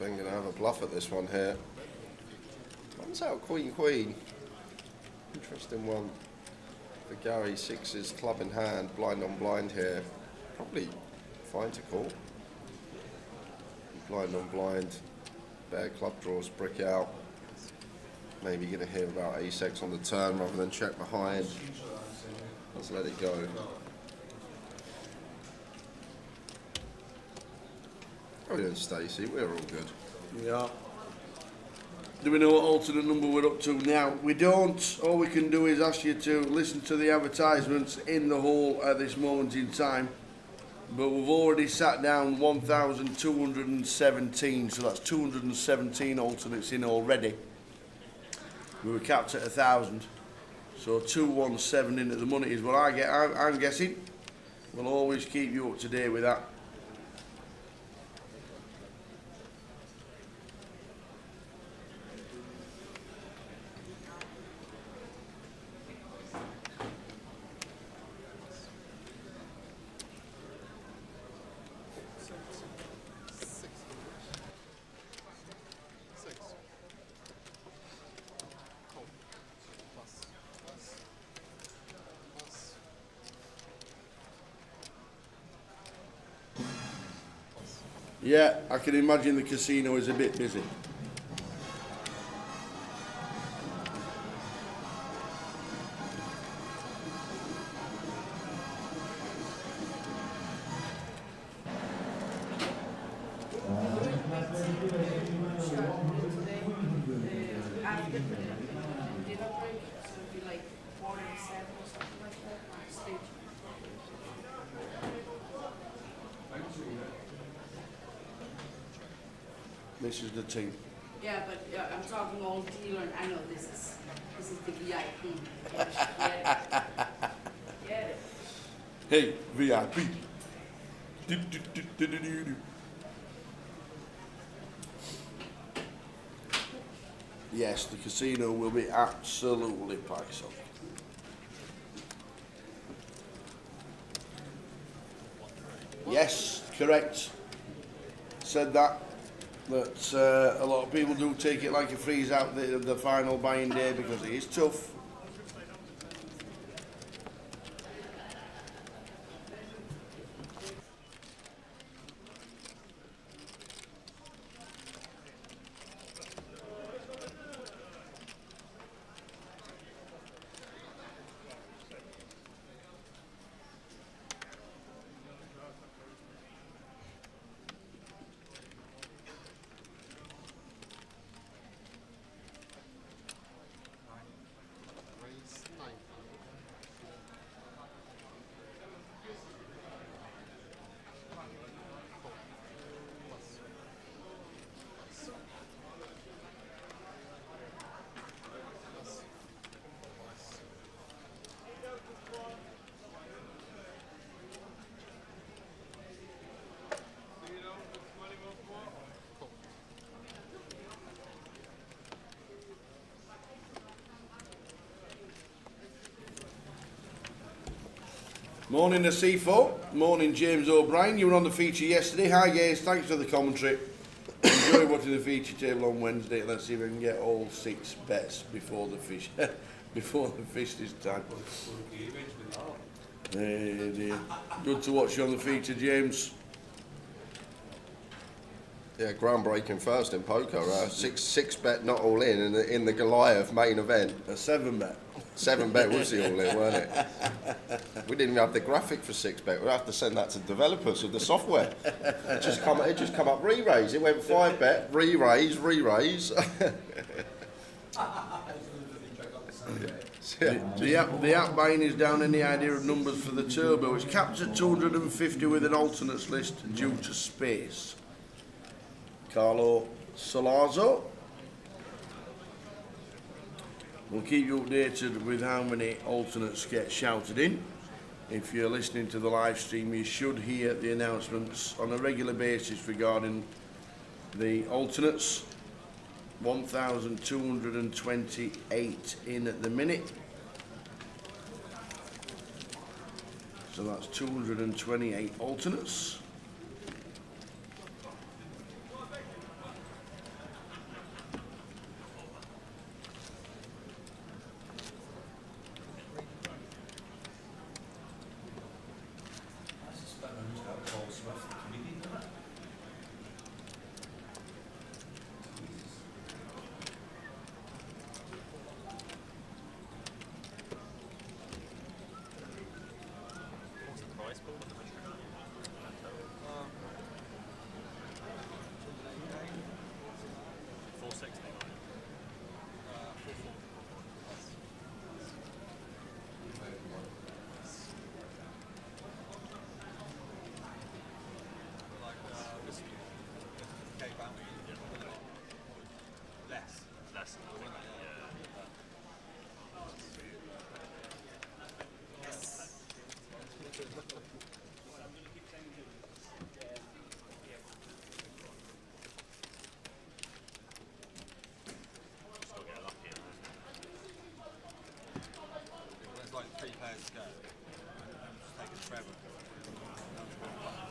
Ben going to have a bluff at this one here. Comes out Queen. Interesting one. For Gary, sixes, club in hand, blind on blind here. Probably fine to call. Blind on blind. Bear club draws, brick out. Maybe going to hear about ace-x on the turn rather than check behind. Let's let it go. How are we doing, Stacey? We're all good. Yeah. Do we know what alternate number we're up to now? We don't. All we can do is ask you to listen to the advertisements in the hall at this moment in time. But we've already sat down 1,217, so that's 217 alternates in already. We were capped at 1,000, so 217 in at the money is what I get. I'm guessing. We'll always keep you up to date with that. Yeah, I can imagine the casino is a bit busy. After the dinner break, so it'd be like 47 or something like that. Stage. This is the team. Yeah, but I'm talking all dealer, and I know this is the VIP. Get it? Get it? Hey, VIP. Yes, the casino will be absolutely packed up. Yes, correct. Said that a lot of people do take it like a freeze out the final buying day because it is tough. Raise 9. Morning to C4, morning James O'Brien, you were on the feature yesterday. Hi guys, thanks for the commentary. Enjoy watching the feature table on Wednesday. Let's see if we can get all 6 bets before the fish before the fish this time. Hey dear. Good to watch you on the feature, James. Yeah, groundbreaking first in poker. Six bet not all in the Goliath main event. A 7 bet. 7 bet was the all in, weren't it? We didn't even have the graphic for 6 bet. We'd have to send that to developers of the software. It just come up re-raise. It went 5 bet, re-raise. The app buying is down. Any idea of numbers for the turbo? It's capped at 250 with an alternates list due to space. Carlo Salazzo. We'll keep you updated with how many alternates get shouted in. If you're listening to the live stream, you should hear the announcements on a regular basis regarding the alternates. 1,228 in at the minute. So that's 228 alternates.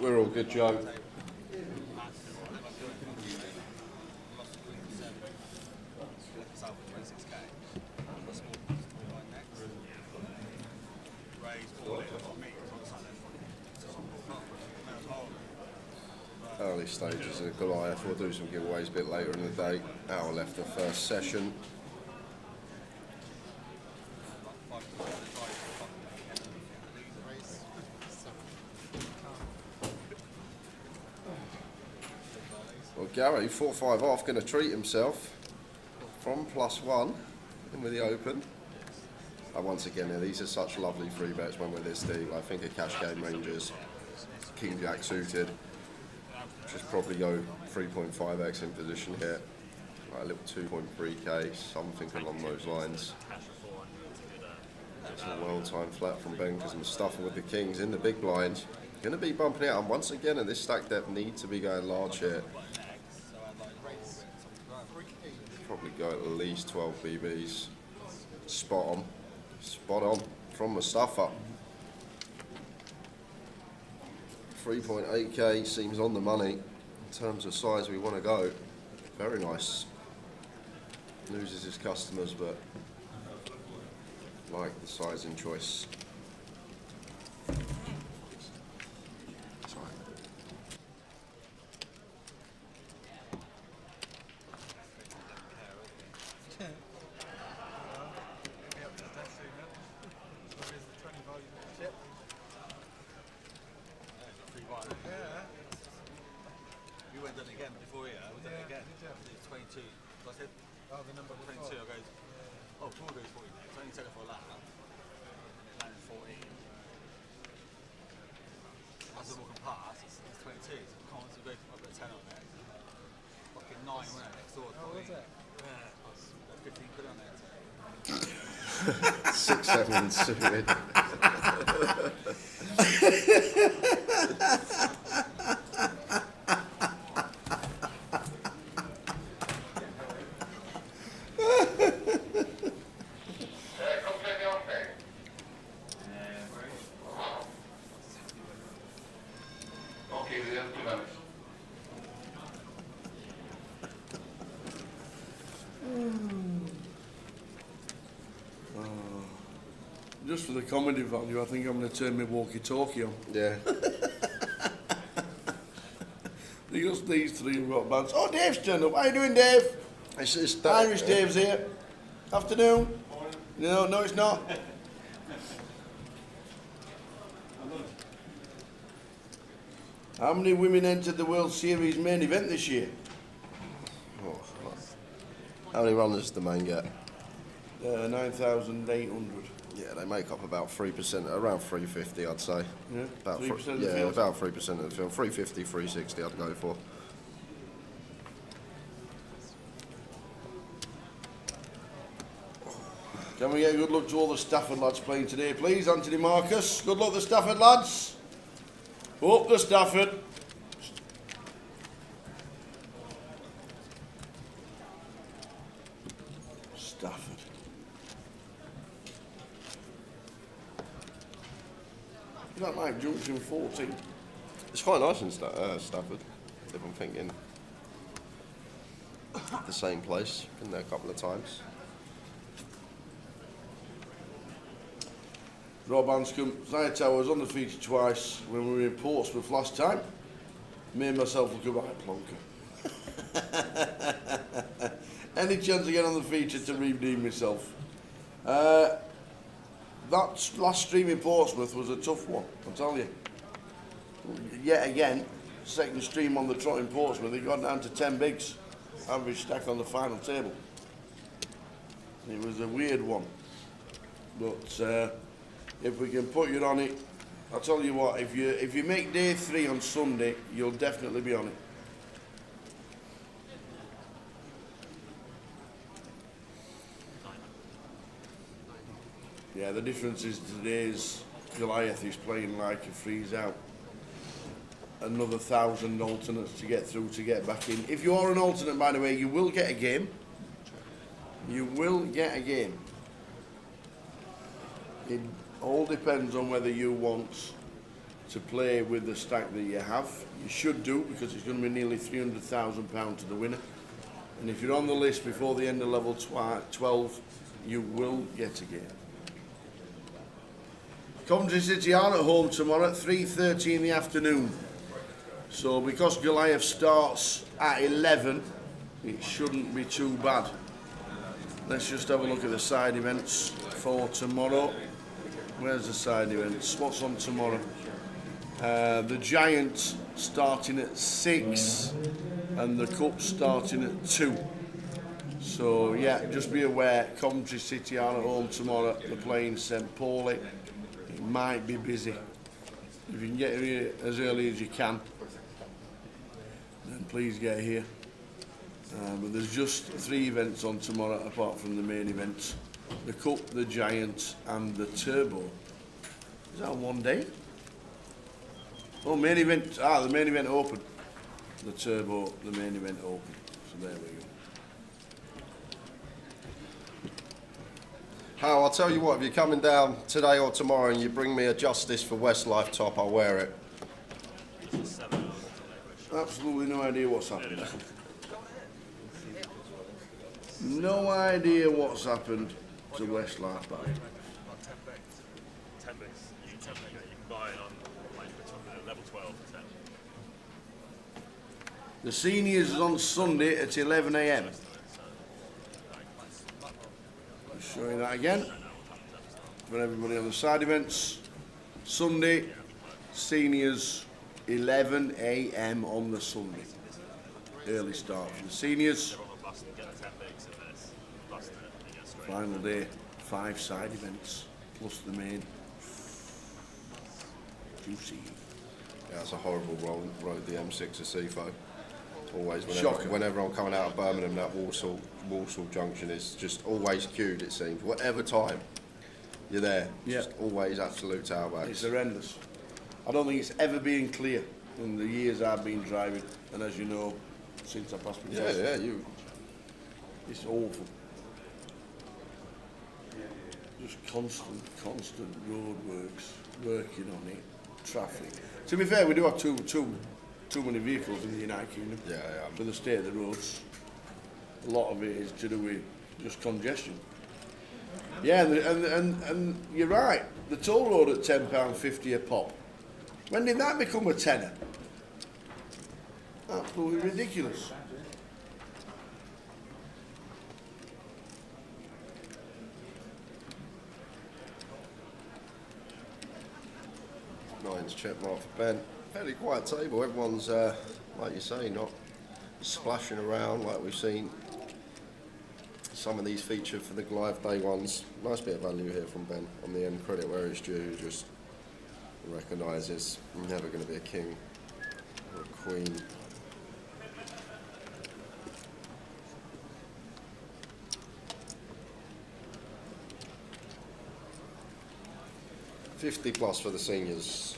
We're all good, Joe. Early stages of Goliath. We'll do some giveaways a bit later in the day. Hour left of first session. Well, Gary, 4-5 off, going to treat himself from +1 in with the open. Once again, these are such lovely free bets when we're this deep. I think a cash game Rangers, King Jack suited. Just probably go 3.5x in position here. Right, a little 2.3k, something along those lines. It's a well-timed flat from Ben because I'm stuffing with the Kings in the big blind. Going to be bumping out, and once again in this stack depth need to be going large here. Probably go at least 12 BBs. Spot on from Mustafa. 3.8k seems on the money in terms of size we want to go. Very nice. Loses his customers, but like the sizing choice. Sorry. You went done again before here. We done it again. It's 22. So I said, oh, the number 22. I goes, oh, Paul goes 40 next. I only took it for a lap. And it's 14. As I'm walking past, it's 22. So I can't go for a 10 on there. Fucking 9 went out next door. Oh, was it? Yeah. I was 15 quid on there. 6-7 suited. Completely on there. Okay, we have 2 minutes. Just for the comedy value, I think I'm going to turn my walkie-talkie on. Yeah. Because these three have got bands. Oh, Dave's turned up. How you doing, Dave? It's that, Irish Dave's here. Afternoon. No, it's not. How many women entered the World Series main event this year? Oh, how many runners does the man get? 9,800. Yeah, they make up about 3%, around 350, I'd say. Yeah, About 3% of the yeah, field. about 3% of the field. 350, 360, I'd go for. Can we get a good luck to all the Stafford lads playing today, please? Anthony Marcus. Good luck, the Stafford lads. Up the Stafford. Stafford. Is that like Junction 14? It's quite nice in Stafford, if I'm thinking the same place. Been there a couple of times. Rob Anscombe, Zaya Towers on the feature twice when we were in Portsmouth last time. Made myself look a right plonker. Any chance to get on the feature to redeem myself? That last stream in Portsmouth was a tough one, I'll tell you. Yet again, second stream on the trot in Portsmouth, it got down to 10 bigs, average stack on the final table. It was a weird one, but if we can put you on it, I'll tell you what, if you make day 3 on Sunday, you'll definitely be on it. Yeah, the difference is today's Goliath is playing like a freeze out. Another 1,000 alternates to get through to get back in. If you are an alternate, by the way, you will get a game. You will get a game. It all depends on whether you want to play with the stack that you have. You should do, because it's going to be nearly £300,000 to the winner. And if you're on the list before the end of level 12, you will get a game. Coventry City are at home tomorrow at 3:30 in the afternoon. So because Goliath starts at 11, it shouldn't be too bad. Let's just have a look at the side events for tomorrow. Where's the side events? What's on tomorrow? The Giants starting at 6 and the Cup starting at 2. So yeah, just be aware, Coventry City are at home tomorrow. They're playing St Pauli. It might be busy. If you can get here as early as you can, then please get here. But there's just 3 events on tomorrow apart from the main events. The Cup, the Giants and the Turbo. Is that on one day? Oh, main event. The main event open. The Turbo, the main event open. So there we go. Hal, I'll tell you what, if you're coming down today or tomorrow and you bring me a Justice for Westlife top, I'll wear it. Absolutely no idea what's happened. No idea what's happened to Westlife. 10 bits. You can buy it on like level 12 for 10. The seniors is on Sunday at 11 AM. I'll show you that again for everybody on the side events. Sunday, seniors, 11 AM on the Sunday. Early start for the seniors. Final day, 5 side events plus the main. Juicy. Yeah, it's a horrible road, the M6 to Seafo. Always, Shocker. whenever I'm coming out of Birmingham, that Walsall junction is just always queued, it seems. Whatever time you're there, just always absolute tailbacks. It's horrendous. I don't think it's ever been clear in the years I've been driving, and as you know, since I passed my test. Yeah, It's awful. Just constant roadworks, working on it, traffic. To be fair, we do have too many vehicles in the United Kingdom. Yeah. For the state of the roads. A lot of it is to do with just congestion. Yeah, and you're right. The toll road at £10.50 a pop. When did that become a tenner? Absolutely ridiculous. Nine's check mark for Ben. Fairly quiet table. Everyone's, like you say, not splashing around like we've seen some of these featured for the Goliath Day ones. Nice bit of value here from Ben on the end. Credit where it's due. Just recognises never going to be a king or a queen. $50 plus for the seniors.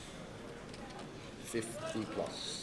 50 plus.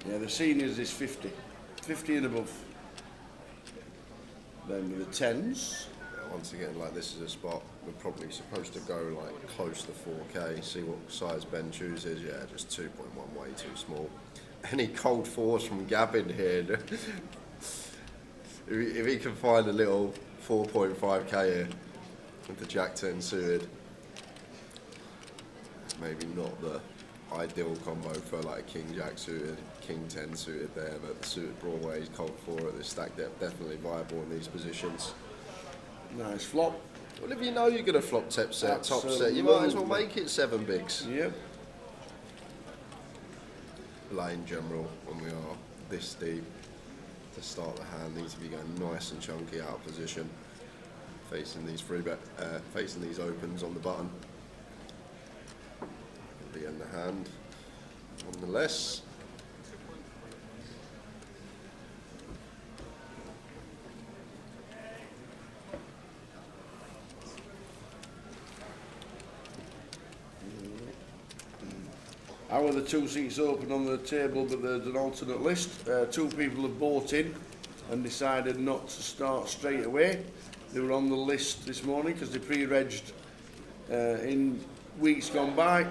Yeah, the seniors is 50. 50 and above. Then with the 10s. Once again, like this is a spot we're probably supposed to go like close to 4K. See what size Ben chooses. Yeah, just 2.1, way too small. Any cold force from Gavin here? if he can find a little 4.5K here with the Jack 10 suited, maybe not the ideal combo for like a king jack suited, king 10 suited there, but the suited Broadway, Colt 4 at this stack depth definitely viable in these positions. Nice flop. Well, if you know you're going to flop top set, you might as well make it 7 bigs. Yep. In general, when we are this deep to start the hand, needs to be going nice and chunky out of position, facing these facing these opens on the button. Be in the hand, nonetheless. How are the 2 seats open on the table, but there's an alternate list? 2 people have bought in and decided not to start straight away. They were on the list this morning because they pre-regged in weeks gone by.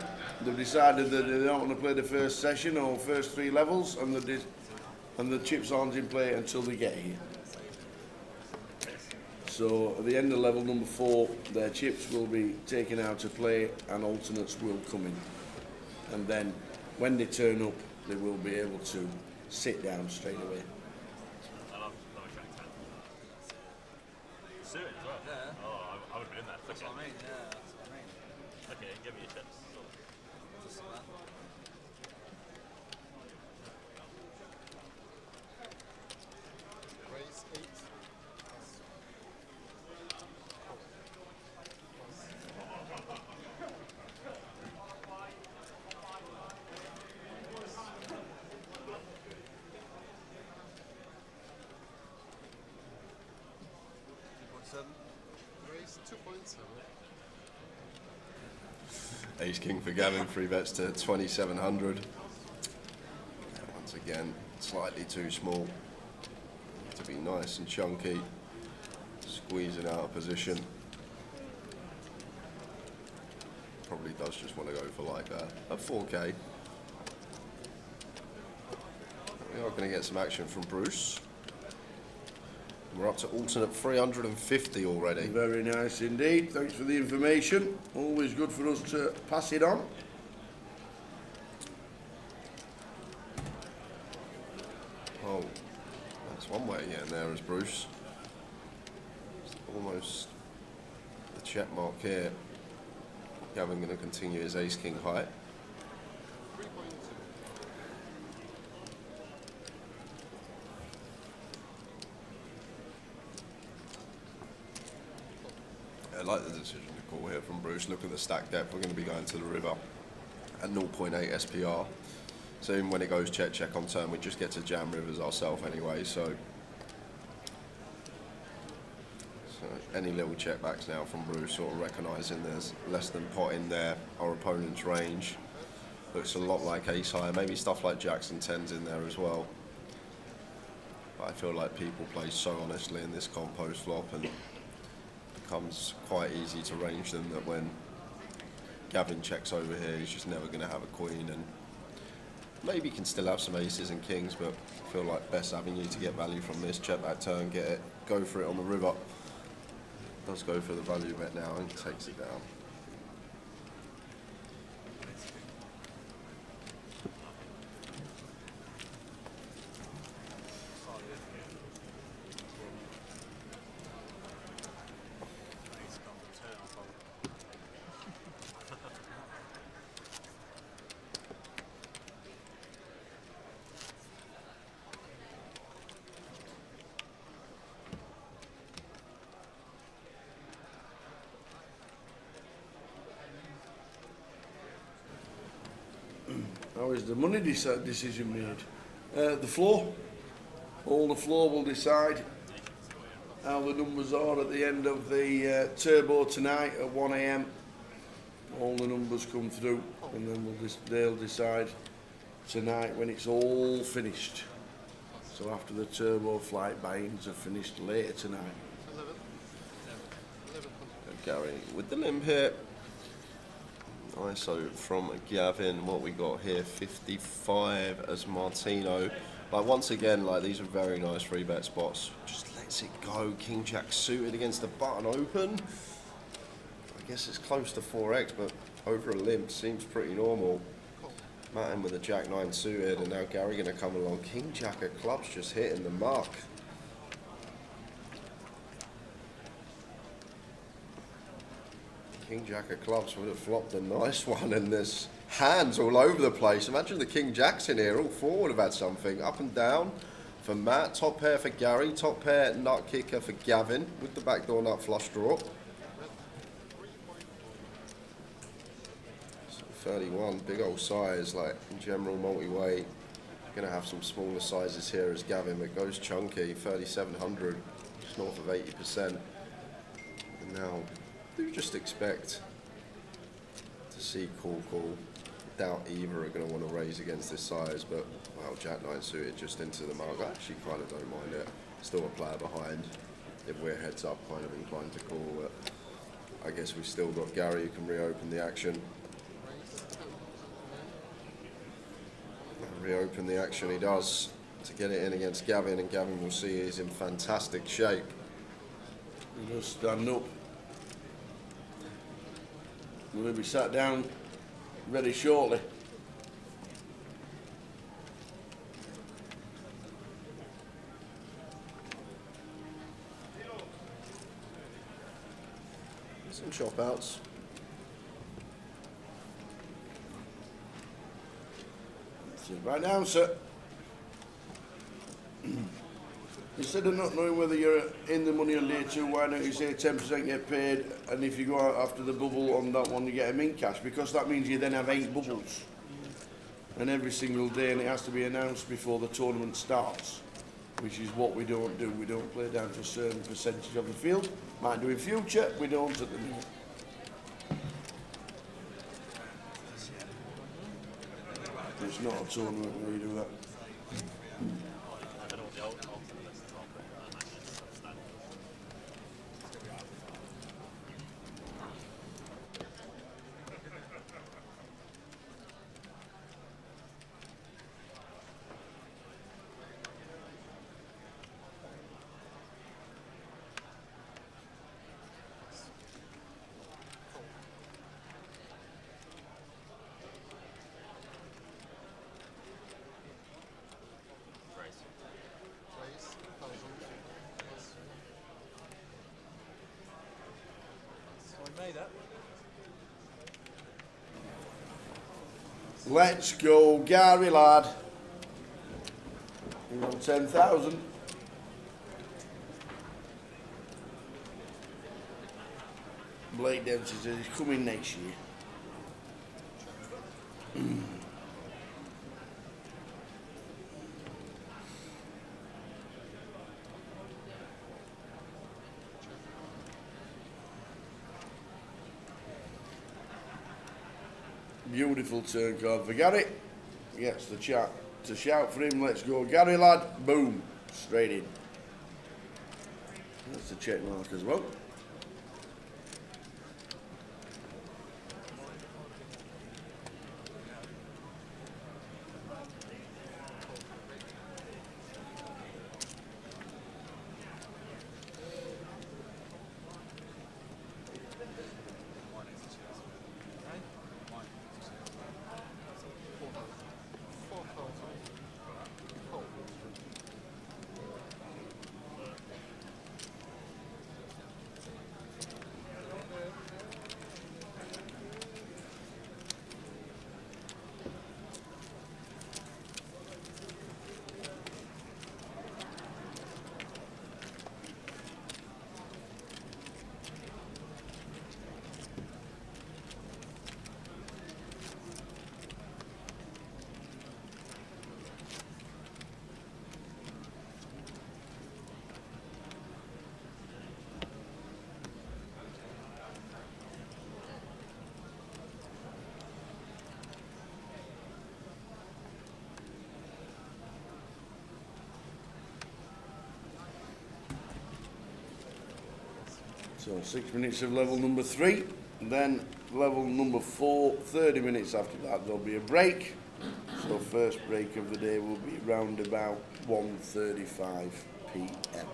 They've decided that they don't want to play the first session or first 3 levels, and the chips aren't in play until they get here. So at the end of level number 4, their chips will be taken out to play and alternates will come in. And then when they turn up, they will be able to sit down straight away. I love a track 10. Suited as well? Yeah. Oh, I would have been in there. That's what I mean, yeah, that's what I mean. Okay, give me your chips. Just like that. Raise 8. Raise 2.7. Ace king for Gavin, 3 bets to 2,700. Once again, slightly too small. To be nice and chunky, squeezing out of position. Probably does just want to go for like a 4K. We are going to get some action from Bruce. We're up to alternate 350 already. Very nice indeed. Thanks for the information. Always good for us to pass it on. Oh, that's one way of getting there as Bruce. It's almost the check mark here. Gavin going to continue his ace king height. 3.2. I like the decision to call here from Bruce. Look at the stack depth. We're going to be going to the river at 0.8 SPR. So even when it goes check on turn, we just get to jam rivers ourselves anyway. So any little check backs now from Bruce, sort of recognising there's less than pot in there. Our opponent's range looks a lot like ace high. Maybe stuff like jacks and tens in there as well. But I feel like people play so honestly in this compost flop, and becomes quite easy to range them that when Gavin checks over here, he's just never going to have a queen, and maybe can still have some aces and kings, but I feel like best avenue to get value from this, check that turn, get it, go for it on the river. Does go for the value bet now and takes it down. How is the money decision made? The floor. All the floor will decide how the numbers are at the end of the turbo tonight at 1 AM. All the numbers come through, and then they'll decide tonight when it's all finished. So after the turbo flight buy-ins are finished later tonight. 11. Gary with the limp here. ISO from Gavin. What we got here, 55 as Martino. Like once again, like these are very nice 3-bet spots. Just lets it go. King Jack suited against the button open. I guess it's close to 4x, but over a limp seems pretty normal. Martin with a Jack 9 suited, and now Gary going to come along. King Jack of clubs just hitting the mark. King Jack of clubs would have flopped a nice one, and there's hands all over the place. Imagine the King Jacks in here, all four would have had something. Up and down for Matt, top pair for Gary, top pair nut kicker for Gavin with the backdoor nut flush draw. 31, big old size, like in general multi-weight. Gonna have some smaller sizes here as Gavin, but goes chunky, 3,700, just north of 80%. And now, do just expect to see Cool. Doubt either are gonna want to raise against this size, but wow, Jack 9 suited just into the mark. I actually kind of don't mind it. Still a player behind. If we're heads up, kind of inclined to call, but I guess we've still got Gary who can reopen the action. Reopen the action he does to get it in against Gavin, and Gavin will see he's in fantastic shape. He'll just stand up. Will be sat down ready shortly. Some chop outs. Sit right down, sir. Instead of not knowing whether you're in the money on day two, why don't you say 10% get paid, and if you go out after the bubble on that one, you get them in cash, because that means you then have 8 bubbles. And every single day, and it has to be announced before the tournament starts, which is what we don't do. We don't play down to a certain percentage of the field. Might do in future, we don't at the minute. It's not a tournament where you do that. Let's go, Gary lad. You're on 10,000. Blake Dempsey says he's coming next year. Beautiful turn card for Gary. Gets the chat to shout for him. Let's go, Gary lad. Boom. Straight in. That's a check mark as well. So 6 minutes of level number 3, then level number 4, 30 minutes after that there'll be a break. So first break of the day will be round about 1:35 p.m.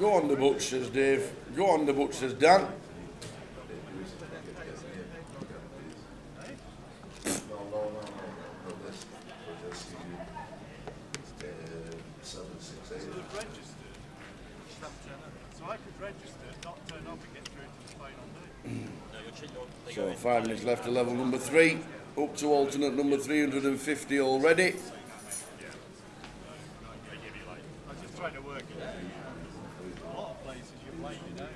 Go on the butch, says Dave. Go on the butch, says Dan. Registered. So I could register, not turn up and get through to the final day. So 5 minutes left to level number 3. Up to alternate number 350 already. I was just trying to work it out. A lot of places you play, you know.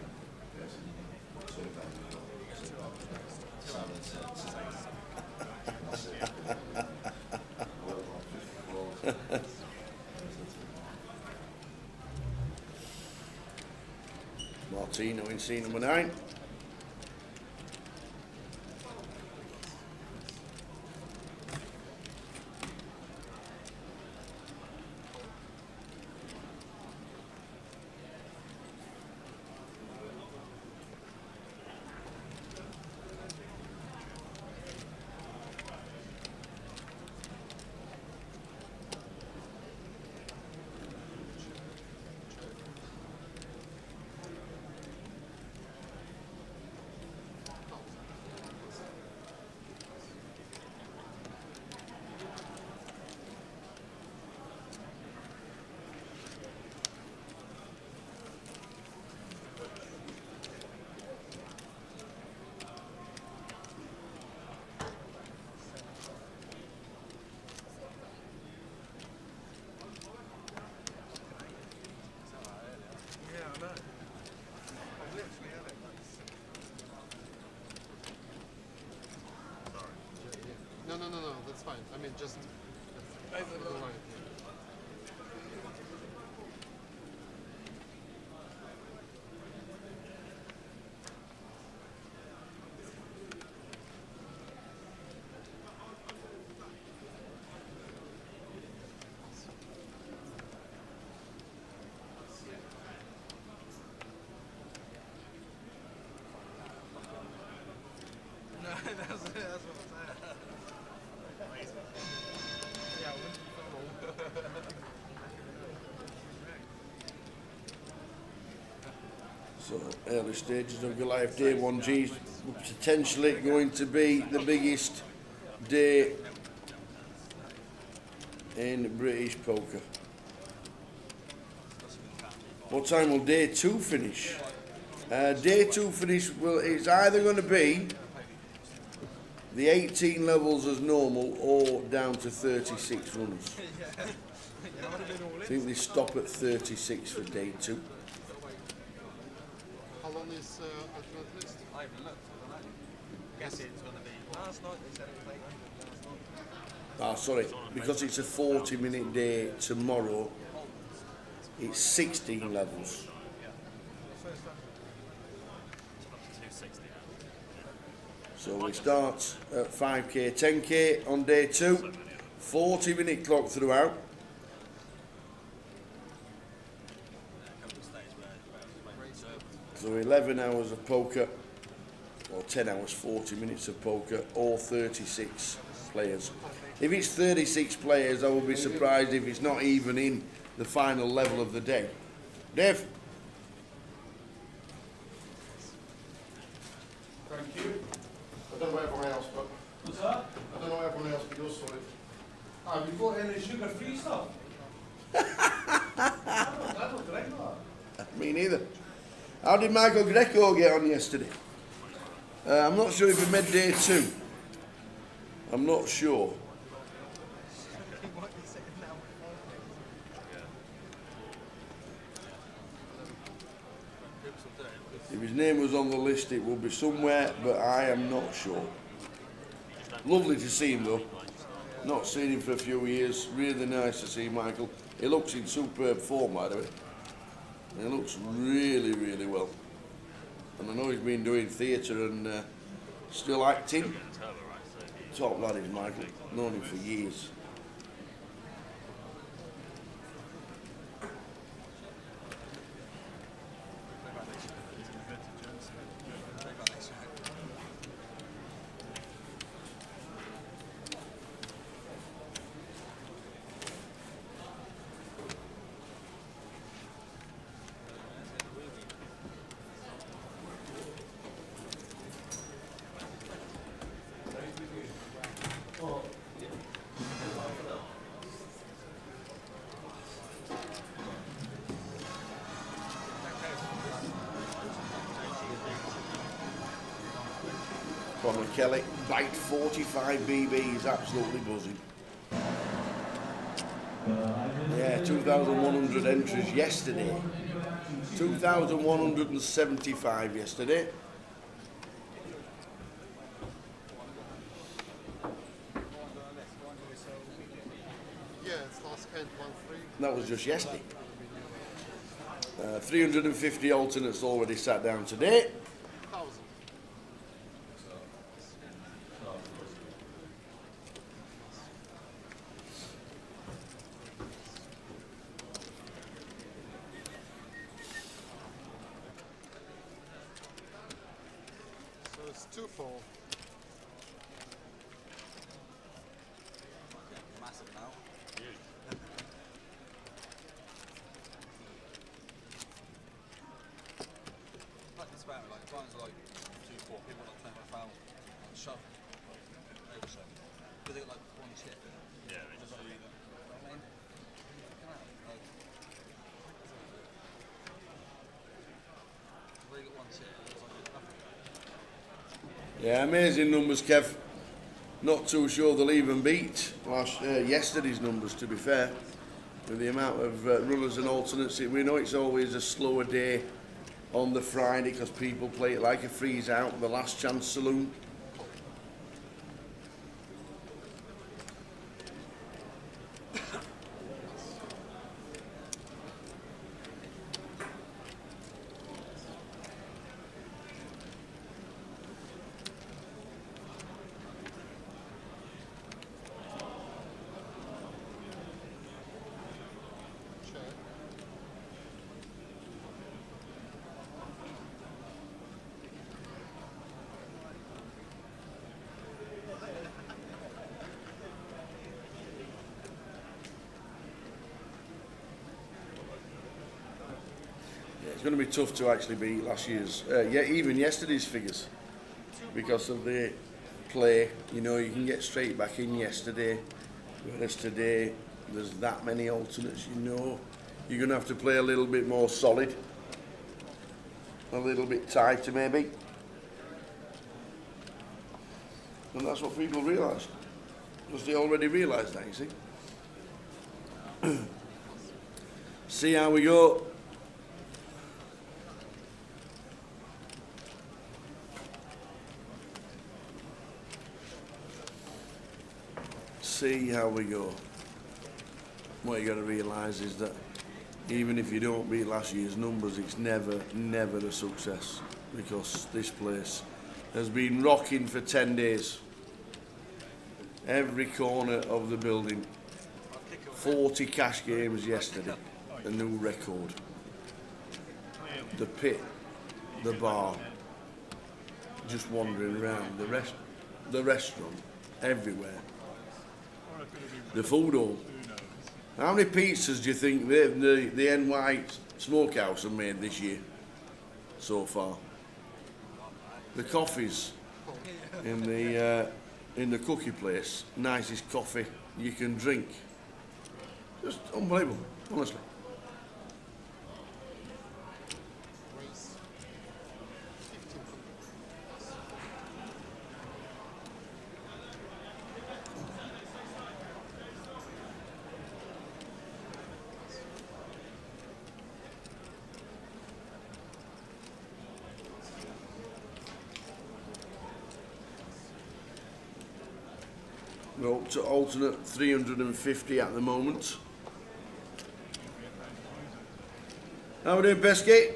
Martino in scene number 9. No, that's fine. I mean, just. So early stages of Goliath Day 1G, potentially going to be the biggest day in British poker. What time will day 2 finish? Day 2 finish, well, it's either going to be the 18 levels as normal or down to 36 runners. I think they stop at 36 for day 2. How long is alternate list? I haven't looked, I don't know. Guess it's going to be last night they said it was 800 last night. Ah, sorry, because it's a 40-minute day tomorrow, it's 16 levels. So we start at 5k, 10k on day 2, 40-minute clock throughout. So 11 hours of poker, or 10 hours, 40 minutes of poker, or 36 players. If it's 36 players, I will be surprised if it's not even in the final level of the day. Dave? Thank you. I don't know everyone else, but What's that? I don't know everyone else, but you're sorted. Have you got any sugar-free stuff? I don't drink that. Me neither. How did Michael Greco get on yesterday? I'm not sure if he made day 2. I'm not sure. If his name was on the list, it will be somewhere, but I am not sure. Lovely to see him though. Not seen him for a few years. Really nice to see Michael. He looks in superb form, by the way. He looks really, really well. And I know he's been doing theatre and still acting. Top lad is Michael. Known him for years. Conor Kelly, bite 45 BBs, absolutely buzzing. Yeah, 2,100 entries yesterday. 2,175 yesterday. Yeah, it's last count 1-3. That was just yesterday. 350 alternates already sat down today. 1,000. So it's 2-4. Massive now. Like this about like clients are like 2-4 people like 25,000 on shove, overshove. Because they got like one chip. Yeah, they Just just like, I mean, come out, like, they got one chip. It's like nothing. Yeah, amazing numbers, Kev. Not too sure they'll even beat yesterday's numbers, to be fair. With the amount of runners and alternates, we know it's always a slower day on the Friday because people play it like a freeze out, the last chance saloon. Check. Yeah, it's going to be tough to actually beat last year's, even yesterday's figures, because of the play. You know, you can get straight back in yesterday, whereas today there's that many alternates. You know, you're going to have to play a little bit more solid, a little bit tighter maybe, and that's what people realise, because they already realised that. You see. See how we go. See how we go. What you got to realise is that even if you don't beat last year's numbers, it's never a success, because this place has been rocking for 10 days. Every corner of the building. 40 cash games yesterday, a new record. The pit, the bar, just wandering around, the restaurant, everywhere. The food hall. How many pizzas do you think the NY Smokehouse have made this year so far? The coffees in the cookie place, nicest coffee you can drink. Just unbelievable, honestly. Race. 1,500. We're up to alternate 350 at the moment. How are we doing, Pesky?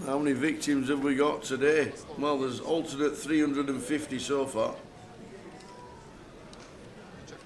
How many victims have we got today? Well, there's alternate 350 so far. Check.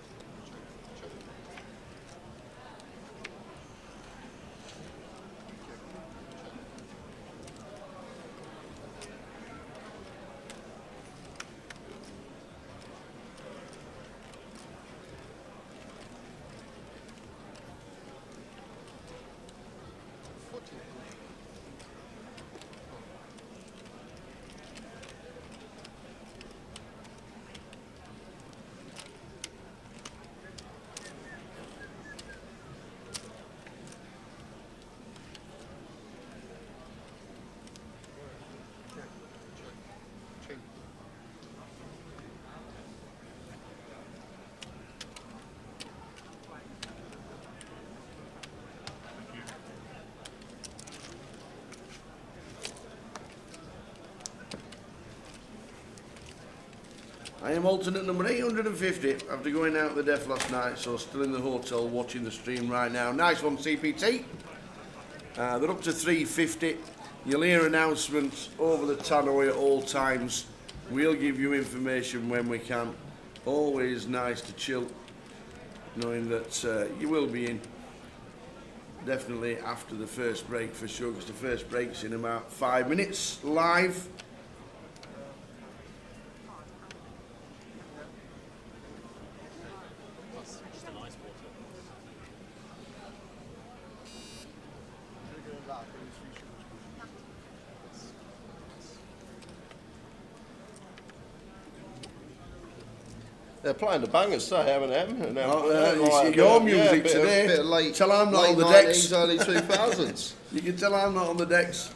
I am alternate number 850 after going out the death last night, so still in the hotel watching the stream right now. Nice one, CPT. They're up to 350. You'll hear announcements over the tannoy at all times. We'll give you information when we can. Always nice to chill, knowing that you will be in definitely after the first break for sure, because the first break's in about 5 minutes live. They're playing the bangers today, M&M. And you see your music today. Bit of late, tell I'm not late on the 90s, decks. early 2000s. You can tell I'm not on the decks.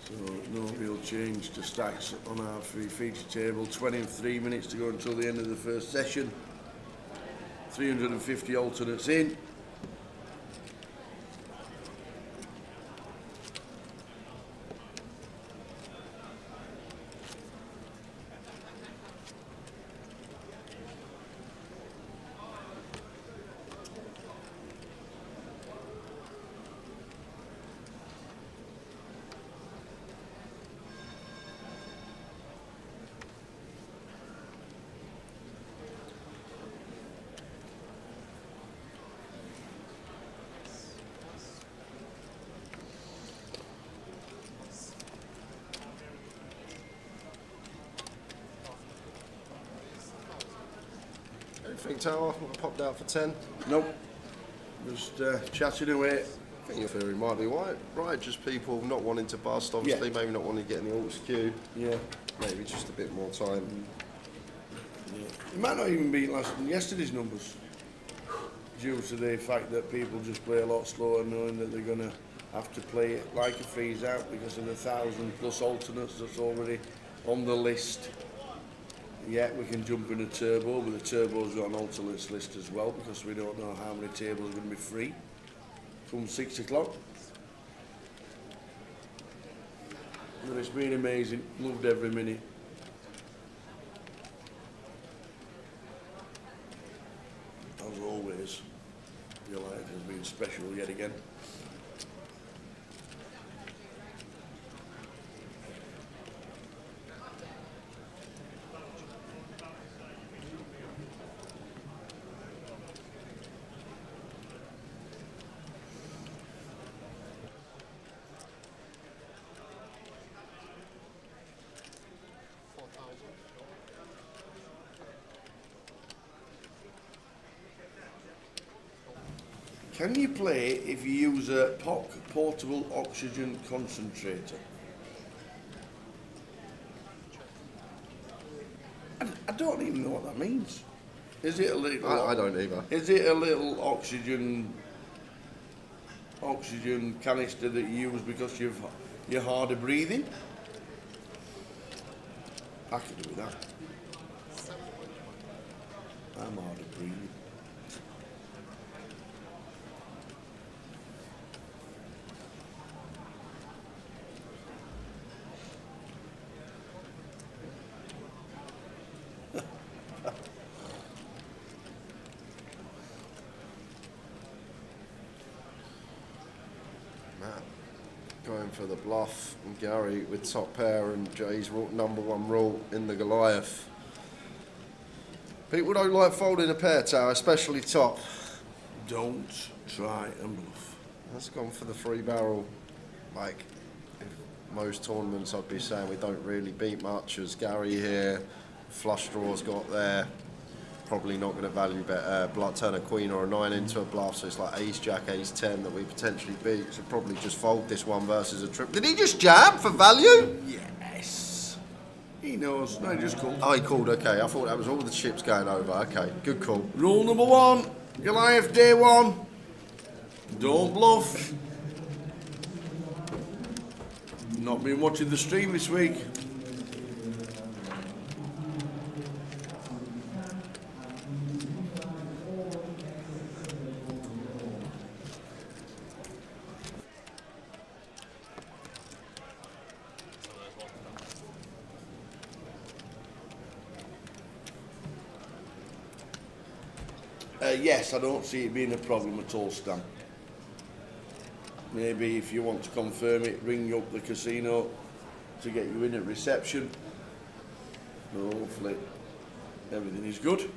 So no real change to stacks on our free feature table. 23 minutes to go until the end of the first session. 350 alternates in. Anything, Tower? Popped out for 10? Nope. Just chatting away. I think your theory might be right. Just people not wanting to bust, obviously, Yeah. maybe not wanting to get in the alts queue. Yeah. Maybe just a bit more time. It might not even be yesterday's numbers, due to the fact that people just play a lot slower, knowing that they're going to have to play it like a freeze out because of the 1,000+ alternates that's already on the list. Yeah, we can jump in a turbo, but the turbo's got an alternates list as well because we don't know how many tables are going to be free from 6 o'clock. But it's been amazing, loved every minute. As always, your life has been special yet again. Can you play if you use a POC, portable oxygen concentrator? I don't even know what that means. Is it a little? I don't either. Is it a little oxygen canister that you use because you're harder breathing? I could do with that. I'm harder breathing. Going for the bluff, and Gary with top pair, and Jay's number one rule in the Goliath. People don't like folding a pair, Tower, especially top. Don't try and bluff. That's gone for the 3-barrel. Like, in most tournaments, I'd be saying we don't really beat much. As Gary here, flush draws got there. Probably not going to value bet, turn a queen or a 9 into a bluff, so it's like ace jack, ace 10 that we potentially beat. So probably just fold this one versus a trip. Did he just jam for value? Yes. He knows. No, he just called. Oh, he called. Okay, I thought that was all the chips going over. Okay, good call. Rule number 1, Goliath day 1. Don't bluff. Not been watching the stream this week. Yes, I don't see it being a problem at all, Stan. Maybe if you want to confirm it, ring up the casino to get you in at reception. Hopefully everything is good.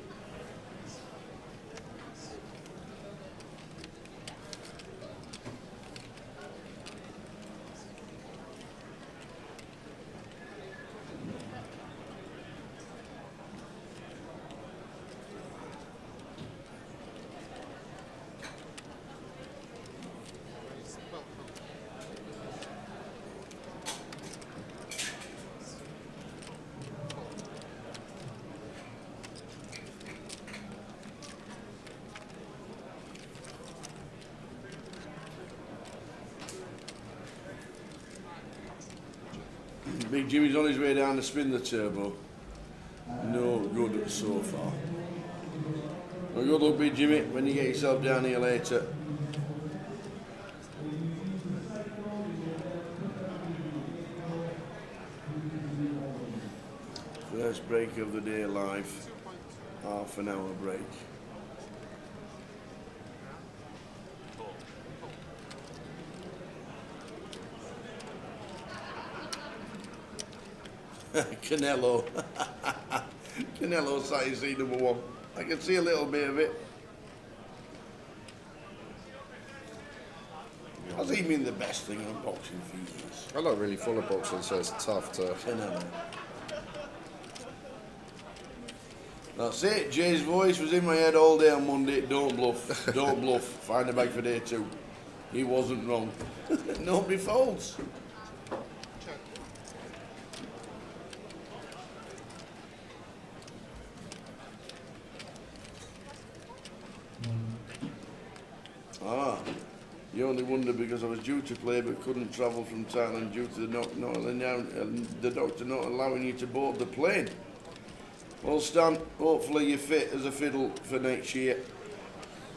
Big Jimmy's on his way down to spin the turbo. No good so far. Well, good luck, Big Jimmy, when you get yourself down here later. First break of the day live. Half an hour break. Canelo. Canelo sat in seat number 1. I can see a little bit of it. Has he been the best thing in boxing for years? I'm not really full of boxing, so it's tough to. Canelo. That's it. Jay's voice was in my head all day on Monday. Don't bluff. Don't bluff. Find a bag for day 2. He wasn't wrong. Nobody folds. You only wonder because I was due to play but couldn't travel from Thailand due to the doctor not allowing you to board the plane. Well, Stan, hopefully you're fit as a fiddle for next year.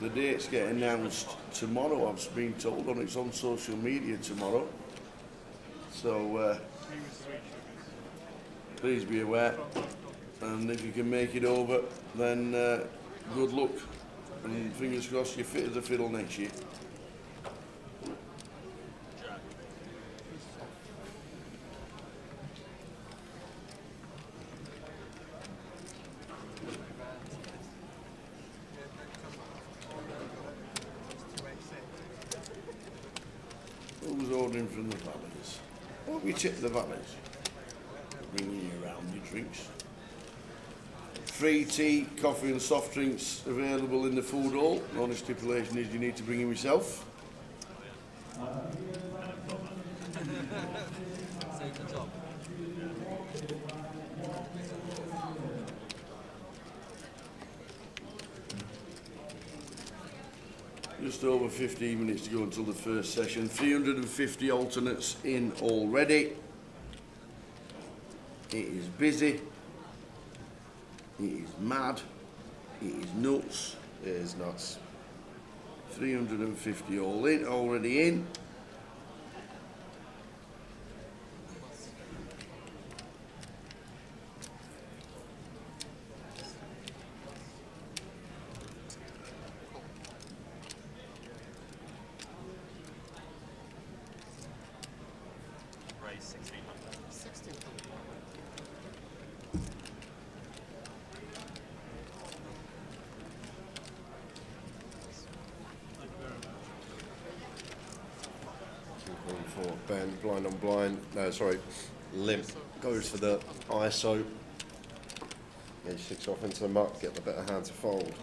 The date's getting announced tomorrow, I've been told, and it's on social media tomorrow. So, please be aware. And if you can make it over, then good luck. And fingers crossed you're fit as a fiddle next year. Who's ordering from the valleys? Well, we tip the valleys. Bringing you around your drinks. Free tea, coffee and soft drinks available in the food hall. The only stipulation is you need to bring them yourself. Just over 15 minutes to go until the first session. 350 alternates in already. It is busy. It is mad. It is nuts. It is nuts. 350 all in, already in. Raise 1600. For Ben, blind on blind. No, sorry, limp. Goes for the ISO. H6 off into the muck, get the better hand to fold.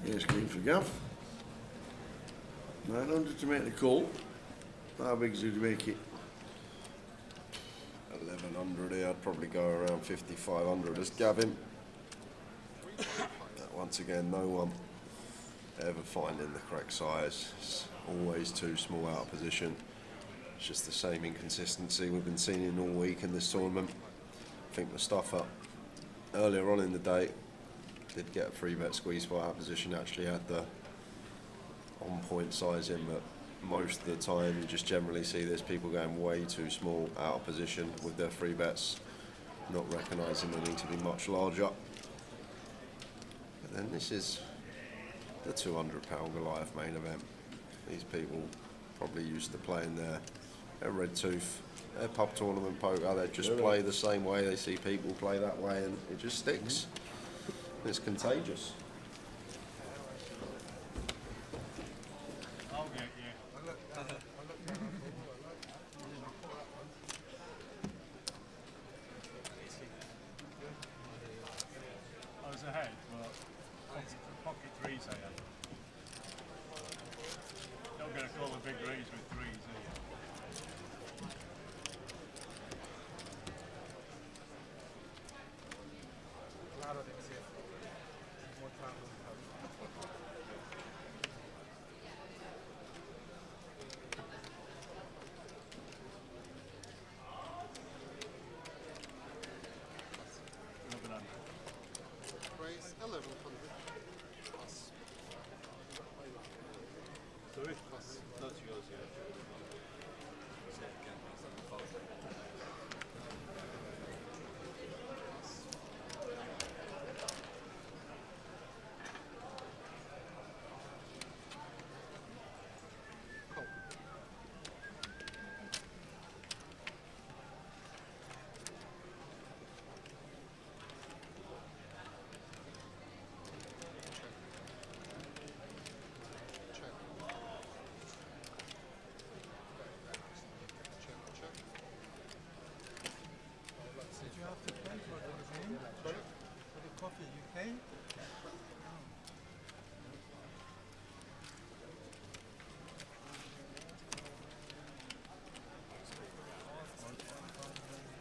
Here's Green for Gav. 900 to make the call. How big do you make it? 1100 here, I'd probably go around 5500 as Gavin. Once again, no one ever finding the correct size. It's always too small out of position. It's just the same inconsistency we've been seeing all week in this tournament. I think the stuff up earlier on in the day did get a 3-bet squeeze spot out of position, actually had the on-point sizing, but most of the time you just generally see this people going way too small out of position with their 3-bets, not recognising they need to be much larger. But then this is the £200 Goliath main event. These people probably used to playing their red tooth, their pub tournament poker. They just play the same way. They see people play that way, and it just sticks. It's contagious. I'll get you. I was ahead, but pocket threes I had. Not going to call a big raise with threes, are you? Raise 1100. Sorry? Plus. That's yours, yeah. Say it again, it's on the phone. Cool. Check. Check, check. Did you have to pay for the game? Sorry? For the coffee, you pay?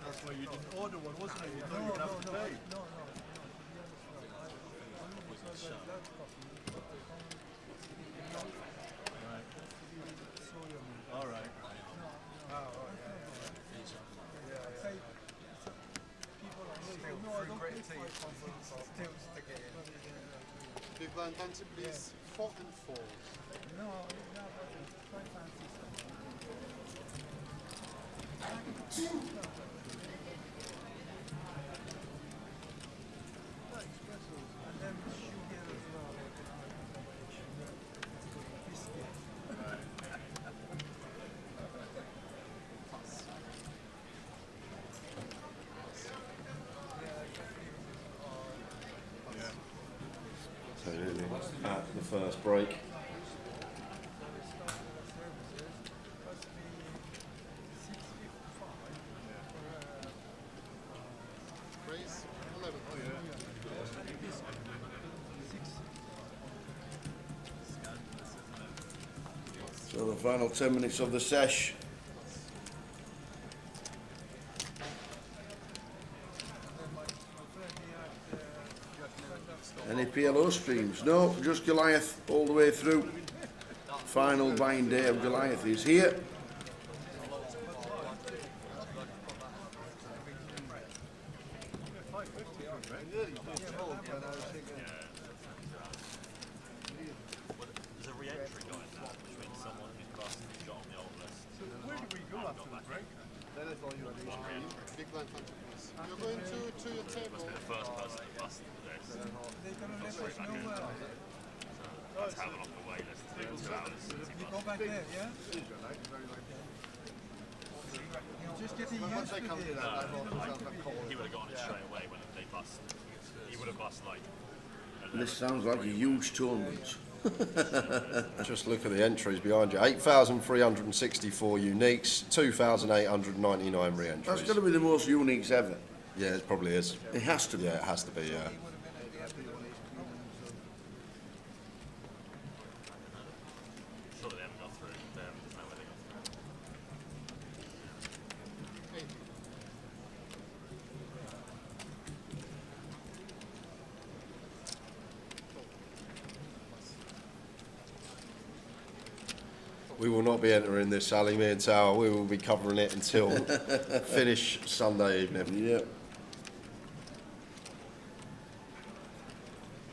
That's why you didn't order one, wasn't it? You thought No, you would no, have to no, pay. no, no. Only because I love coffee. But the Right. soya milk. All right. Say, people are still no, I don't pay for it. Still stick it in. Big blind fancy, please. 4 and 4. No, but it's quite fancy stuff. Espressos, and then sugar as well. Sugar, biscuit. So really, at the first break. Raise 11. So the final 10 minutes of the sesh. Any PLO streams? No, just Goliath all the way through. Final buying day of Goliath is here. There's a re-entry going now, which means someone who's bust has got on the old list. Where did we go after the break? Big blind fancy, please. You're going to your table. Must be the first person who busted this. They're gonna let us know where. Let's have it off the wait list. 2 hours. You go back there, yeah? You're just getting used to this. He would have gotten it straight away when they bust. He would have bust like. This sounds like a huge tournament. Just look at the entries behind you. 8,364 uniques, 2,899 re-entries. That's got to be the most uniques ever. Yeah, it probably is. It has to be. Yeah, it has to be, yeah. We will not be entering this Sally Me and Tower. We will be covering it until finish Sunday evening. Yep.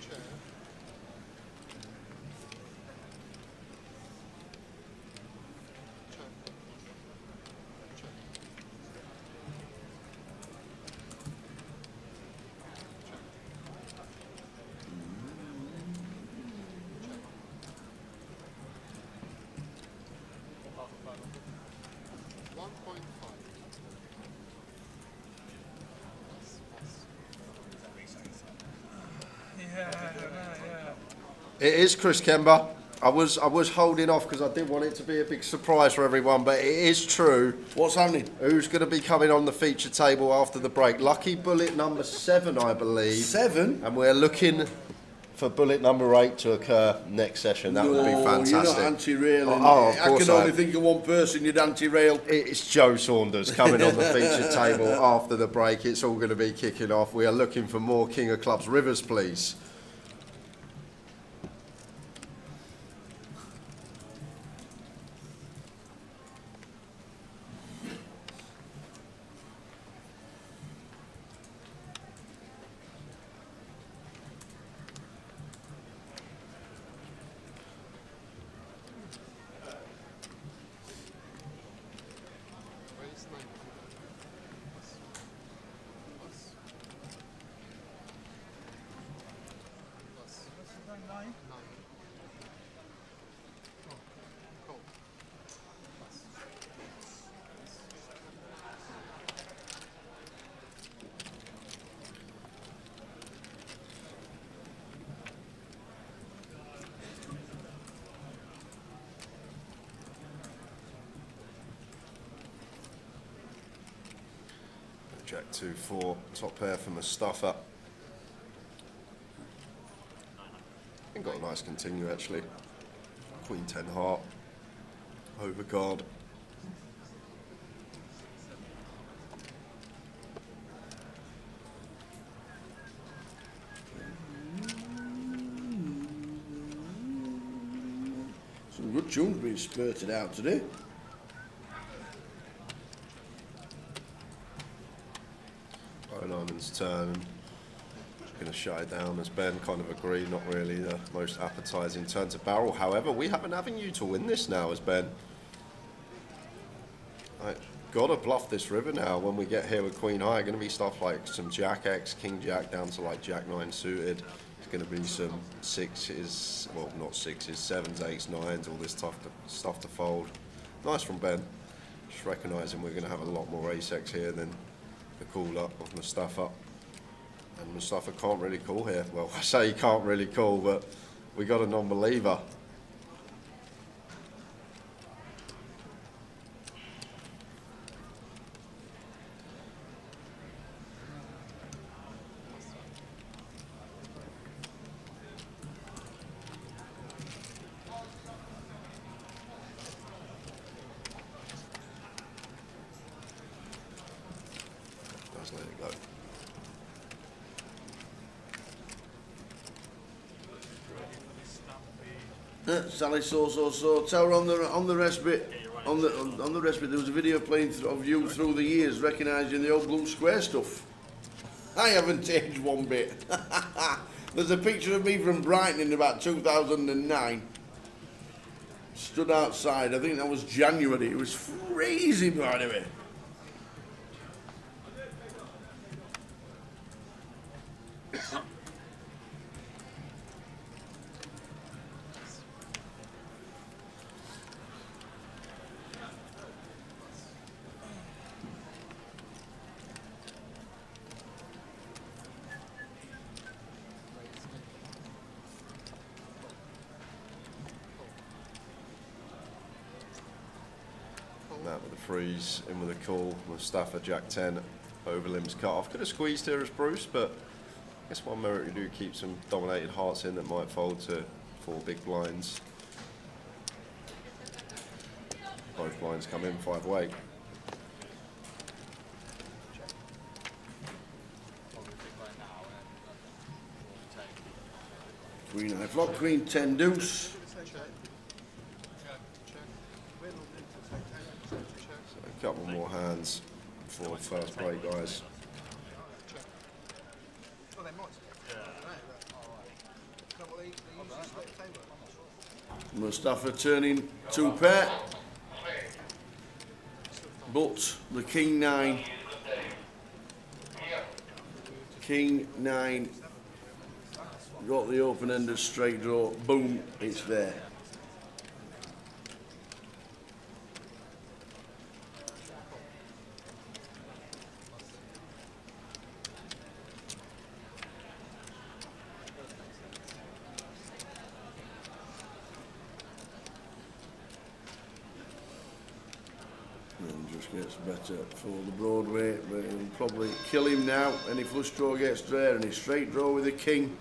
Chair. Chair. Chair. 1.5. It is Chris Kemba. I was holding off because I didn't want it to be a big surprise for everyone, but it is true. What's happening? Who's going to be coming on the feature table after the break? Lucky bullet number 7, I believe. 7? And we're looking for bullet number 8 to occur next session. That would be fantastic. You're not anti-railing. Of I course can only think of one person you'd anti-rail. It's Joe Saunders coming on the feature table after the break. It's all going to be kicking off. We are looking for more King of Clubs. Rivers, please. Raise 9. Plus. What's the time? 9? 9. Call. Plus. Jack 2-4, top pair for Mustafa. And got a nice continue actually. Queen 10 heart, over guard. Some good tunes being spurted out today. Owen's turn. Going to shut it down as Ben kind of agreed, not really the most appetising turn to barrel. However, we have an avenue to win this now as Ben. Right, gotta bluff this river now when we get here with Queen High. Going to be stuff like some Jack X, King Jack down to like Jack 9 suited. It's going to be some 6s, well not 6s, 7s, 8s, 9s, all this stuff to fold. Nice from Ben. Just recognising we're going to have a lot more ace-X here than the call up of Mustafa. And Mustafa can't really call here. Well, I say he can't really call, but we got a non-believer. Let's let it go. Sally, so. Tell her on the respite. On the respite, there was a video playing of you through the years, recognising the old blue square stuff. I haven't changed one bit. There's a picture of me from Brighton in about 2009. Stood outside. I think that was January. It was freezing, by the way. That with a freeze, in with a call. Mustafa Jack 10, overlimbs cut off. Could have squeezed here as Bruce, but I guess one merit we do keep some dominated hearts in that might fold to 4 big blinds. Both blinds come in 5-way. Queen high flop, Queen 10 deuce. Couple more hands for first break, guys. Oh, they might. Yeah. No, well, they usually split the table. Mustafa turning 2 pair. But the King 9. King 9 got the open-ended straight draw. Boom, it's there. And just gets better for the Broadway, but it'll probably kill him now. Any flush draw gets there, and his straight draw with the King.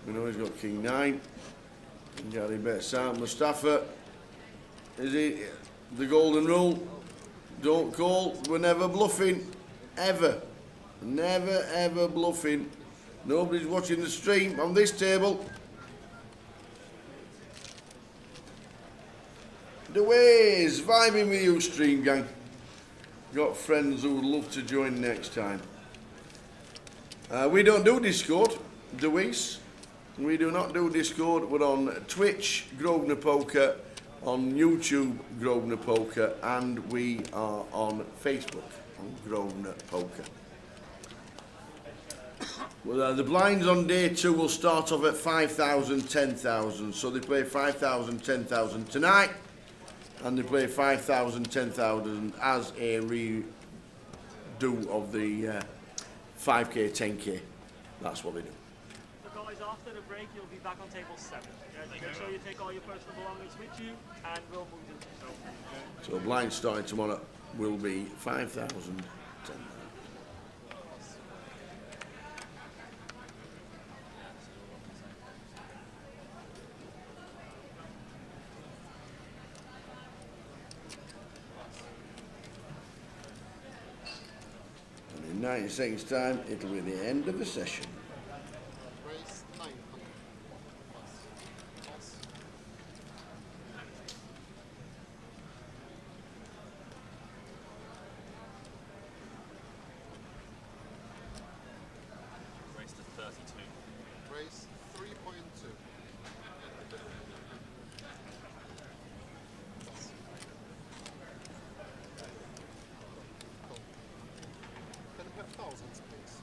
We know he's got King 9. Gary bets out Mustafa. Is it the golden rule? Don't call. We're never bluffing. Ever. Never ever bluffing. Nobody's watching the stream on this table. The ways, vibing with you, stream gang. Got friends who would love to join next time. We don't do Discord, do we? We do not do Discord. We're on Twitch, Grosvenor Poker, on YouTube, Grosvenor Poker, and we are on Facebook, on Grosvenor Poker. Well, the blinds on day 2 will start off at 5,000, 10,000. So they play 5,000, 10,000 tonight. And they play 5,000, 10,000 as a redo of the 5k, 10k. That's what they do. So guys, after the break, you'll be back on table 7. Make sure you take all your personal belongings with you, and we'll move into the show. So blind starting tomorrow will be 5,000, 10,000. In 90 seconds time, it'll be the end of the session. Raise 900. Race to 32. Raise 3.2. Can you have thousands, please?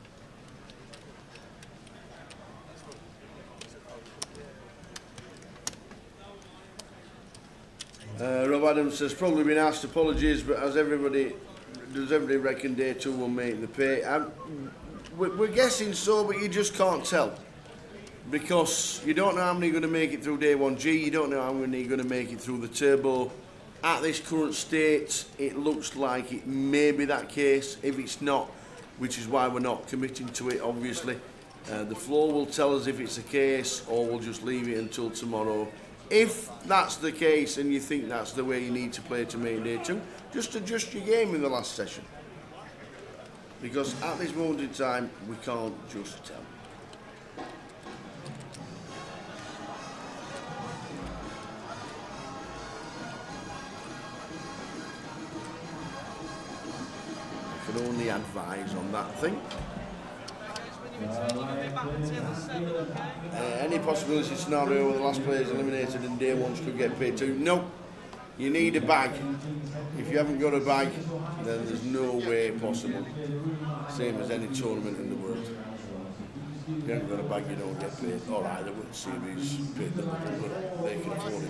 Rob Adams says probably been asked apologies, but does everybody reckon day 2 will make the pay? We're guessing so, but you just can't tell because you don't know how many are going to make it through day 1G. You don't know how many are going to make it through the turbo. At this current state, it looks like it may be that case. If it's not, which is why we're not committing to it, obviously, the floor will tell us if it's a case, or we'll just leave it until tomorrow. If that's the case and you think that's the way you need to play to make day 2, just adjust your game in the last session. Because at this moment in time, we can't just tell. I can only advise on that thing. Any possibility scenario where the last player is eliminated and day 1 could get paid too? No. You need a bag. If you haven't got a bag, then there's no way possible. Same as any tournament in the world. If you haven't got a bag, you don't get paid. Alright, the World Series paid them, but they can afford it.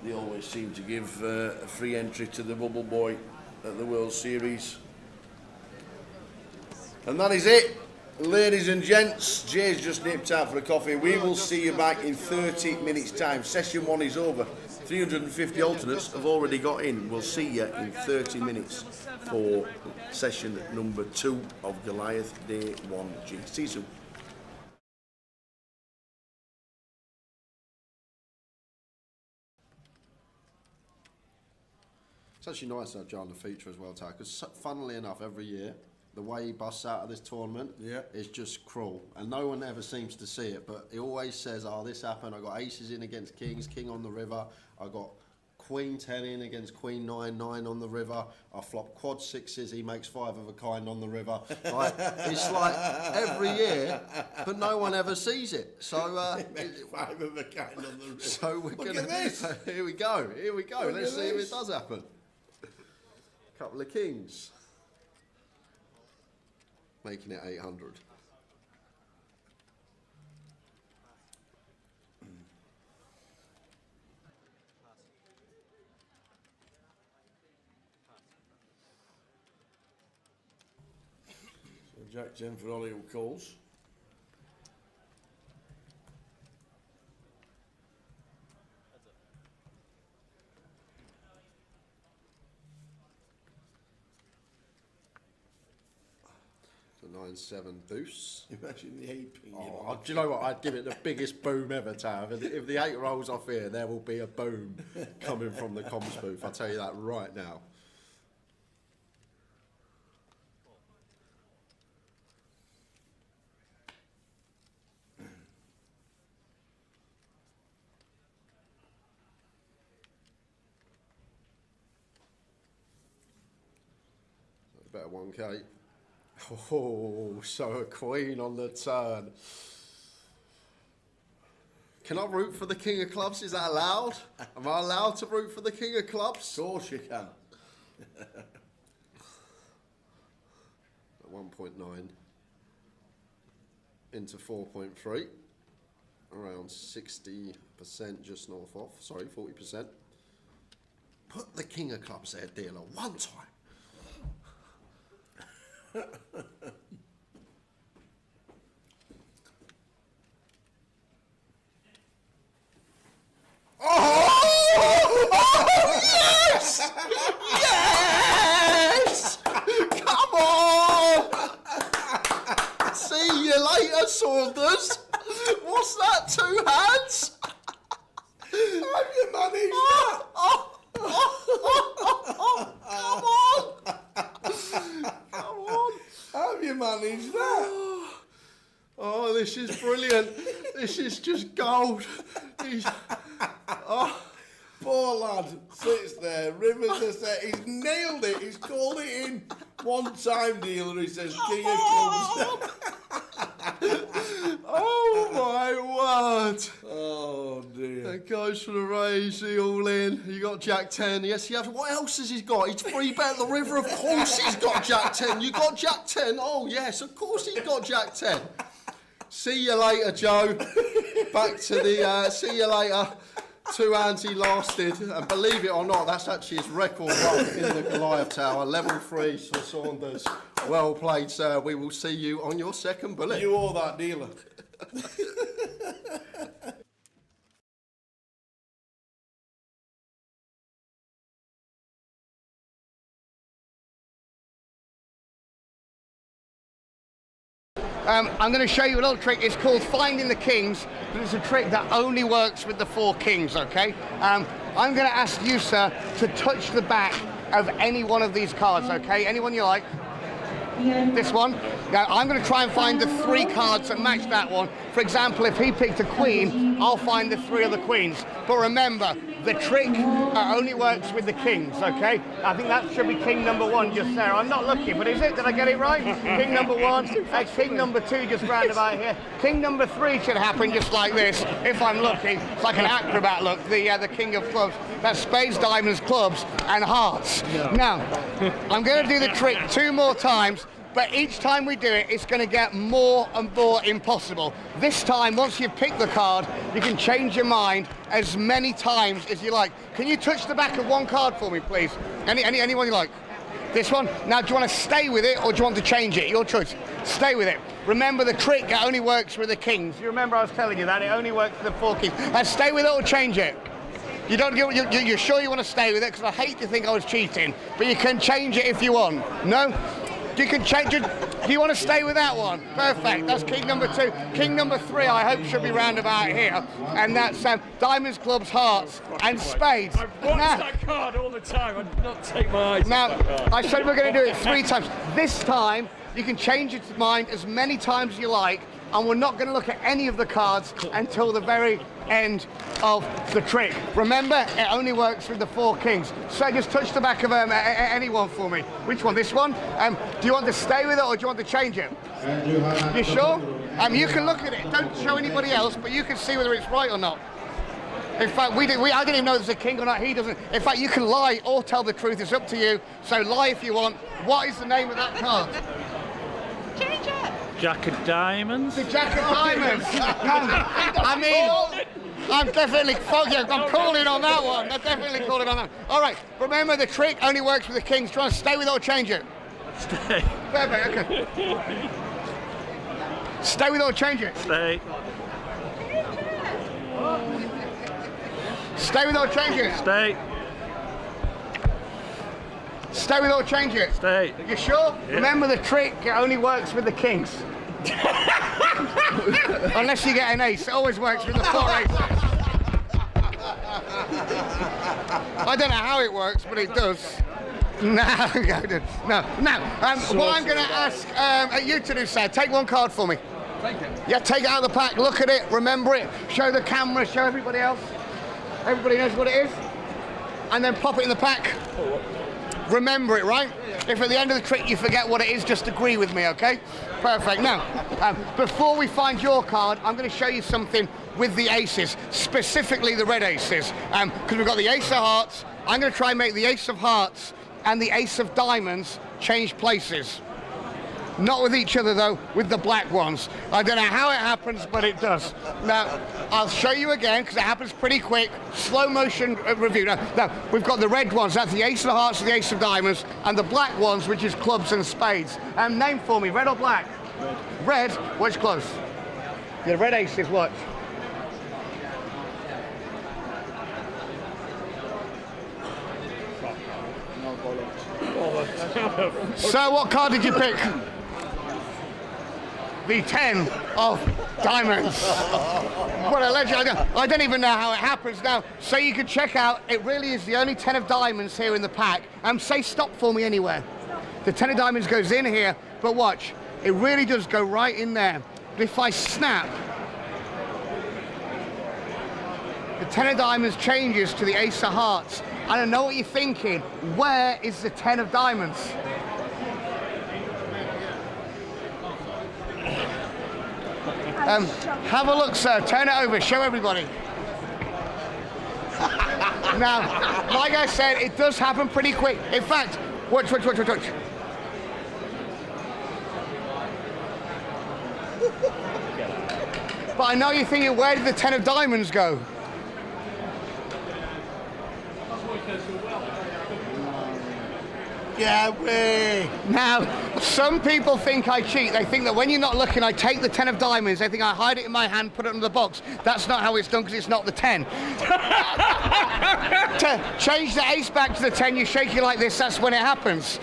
They always seem to give a free entry to the Bubble Boy at the World Series. And that is it. Ladies and gents, Jay's just nipped out for a coffee. We will see you back in 30 minutes time. Session 1 is over. 350 alternates have already got in. We'll see you in 30 minutes for session number 2 of Goliath Day 1G. See you soon. It's actually nice to have John the feature as well, Ty, because funnily enough, every year the way he busts out of this tournament is just cruel, and no one ever seems to see it. But he always says, "Oh, this happened. I got aces in against kings, king on the river. I got queen 10 in against queen 9, 9 on the river. I flop quad sixes. He makes 5 of a kind on the river." Like, it's like every year, but no one ever sees it. So 5 of a kind on the river. So we're Look gonna. at this. Here we go. Here we go. Look Let's at see if this. it does happen. Couple of kings. Making it 800. So Jack 10 for Ollie who calls. So 9-7 deuce. Imagine the 8 ping. Oh, do you know what? I'd give it the biggest boom ever, Tav. If the 8 rolls off here, there will be a boom coming from the comms booth. I'll tell you that right now. Better 1K. Oh, so a queen on the turn. Can I root for the king of clubs? Is that allowed? Am I allowed to root for the king of clubs? Of course you can. At 1.9 into 4.3. Around 60% just north off. Sorry, 40%. Put the king of clubs there, dealer, one time. Oh, yes! Yes! Come on! See you later, Saunders. What's that, 2 hands? Have you managed that? Come on! Have you managed that? Oh, this is brilliant. This is just gold. Poor lad sits there, rivers are set. He's nailed it. He's called it in. One time, dealer, he says, king of clubs. Oh my word! Oh dear. It goes for the raise, the all in. You got Jack 10. Yes, you have. What else has he got? He's 3-bet the river. Of course he's got Jack 10. You got Jack 10. Oh yes, of course he's got Jack 10. See you later, Joe. Back to the. See you later. 2 hands he lasted, and believe it or not, that's actually his record run in the Goliath Tower. Level 3 for Saunders. Well played, sir. We will see you on your second bullet. You owe that dealer. I'm going to show you a little trick. It's called Finding the Kings, but it's a trick that only works with the 4 kings, okay? I'm going to ask you, sir, to touch the back of any one of these cards, okay? Anyone you like. This one. Now, I'm going to try and find the 3 cards that match that one. For example, if he picked a queen, I'll find the 3 of the queens. But remember, the trick only works with the kings, okay? I think that should be king number 1 just there. I'm not lucky, but is it? Did I get it right? King number 1, king number 2 just round about here. King number 3 should happen just like this, if I'm lucky. It's like an acrobat look, the king of clubs. That's spades, diamonds, clubs, and hearts. Now, I'm going to do the trick 2 more times, but each time we do it, it's going to get more and more impossible. This time, once you've picked the card, you can change your mind as many times as you like. Can you touch the back of 1 card for me, please? Anyone you like? This one? Now, do you want to stay with it or do you want to change it? Your choice. Stay with it. Remember, the trick only works with the kings. You remember I was telling you that? It only works with the 4 kings. Now, stay with it or change it. You're sure you want to stay with it? Because I hate to think I was cheating. But you can change it if you want. No? You can change it. Do you want to stay with that one? Perfect. That's king number 2. King number 3, I hope, should be round about here. And that's diamonds, clubs, hearts, and spades. I've watched that card all the time. I did not take my eyes off that card. I said we're going to do it 3 times. This time, You can change your mind as many times as you like, and we're not going to look at any of the cards until the very end of the trick. Remember, it only works with the 4 kings. So just touch the back of anyone for me. Which one? This one? Do you want to stay with it or do you want to change it? You sure? You can look at it. Don't show anybody else, but you can see whether it's right or not. In fact, I didn't even know there's a king or not. He doesn't. In fact, you can lie or tell the truth. It's up to you. So lie if you want. What is the name of that card? Change it. Jack of Diamonds. The Jack of Diamonds. I mean, I'm definitely I'm calling on that one. I'm definitely calling on that. All right. Remember, the trick only works with the kings. Try and stay with it or change it. Stay. Perfect. Okay. Stay with it or change it. Stay. Stay with it or change it. Stay. Stay with it or change it. Stay. You sure? Yeah. Remember, the trick it only works with the kings. Unless you get an ace, it always works with the 4 aces. I don't know how it works, but it does. No. What I'm going to ask you to do, sir, take one card for me. Take it. Yeah, take it out of the pack, look at it, remember it, show the camera, show everybody else. Everybody knows what it is. And then pop it in the pack. Remember it, right? If at the end of the trick you forget what it is, just agree with me, okay? Perfect. Now, before we find your card, I'm going to show you something with the aces, specifically the red aces. Because we've got the ace of hearts. I'm going to try and make the ace of hearts and the ace of diamonds change places. Not with each other though, with the black ones. I don't know how it happens, but it does. Now, I'll show you again, because it happens pretty quick. Slow motion review. Now, we've got the red ones, that's the ace of hearts and the ace of diamonds, and the black ones, which is clubs and spades. Name for me, red or black? Red. Red, watch close. The red aces, watch. So what card did you pick? The 10 of diamonds. What a legend. I don't even know how it happens now. So you can check out, it really is the only 10 of diamonds here in the pack. Say stop for me anywhere. The 10 of diamonds goes in here, but watch, it really does go right in there. But if I snap, the 10 of diamonds changes to the ace of hearts. I don't know what you're thinking. Where is the 10 of diamonds? Have a look, sir. Turn it over. Show everybody. Now, like I said, it does happen pretty quick. In fact, watch. But I know you're thinking, where did the 10 of diamonds go? Yeah, way. Now, some people think I cheat. They think that when you're not looking, I take the 10 of diamonds. They think I hide it in my hand, put it in the box. That's not how it's done, because it's not the 10. To change the ace back to the 10, you shake it like this, that's when it happens.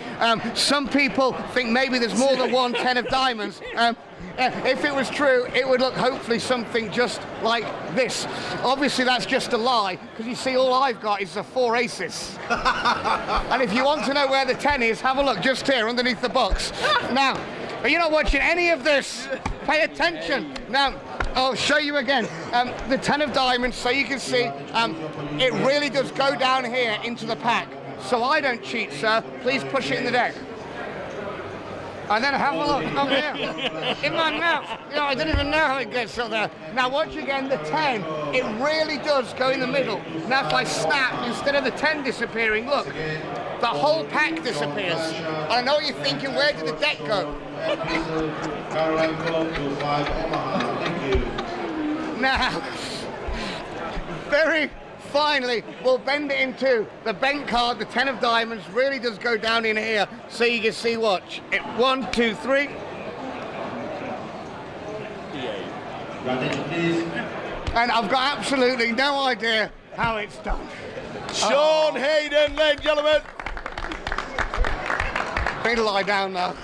Some people think maybe there's more than one 10 of diamonds. If it was true, it would look hopefully something just like this. Obviously, that's just a lie, because you see, all I've got is the 4 aces. And if you want to know where the 10 is, have a look just here underneath the box. Now, are you not watching any of this? Pay attention. Now, I'll show you again. The 10 of diamonds, so you can see, it really does go down here into the pack. So I don't cheat, sir. Please push it in the deck. And then have a look over here. In my mouth. You know, I don't even know how it gets up there. Now watch again, the 10. It really does go in the middle. Now if I snap, instead of the 10 disappearing, look, the whole pack disappears. I know what you're thinking, where did the deck go? Now, very finally, we'll bend it in two. The bent card, the 10 of diamonds, really does go down in here, so you can see, watch. 1, 2, 3. And I've got absolutely no idea how it's done. Sean Hayden, ladies and gentlemen. Need to lie down now.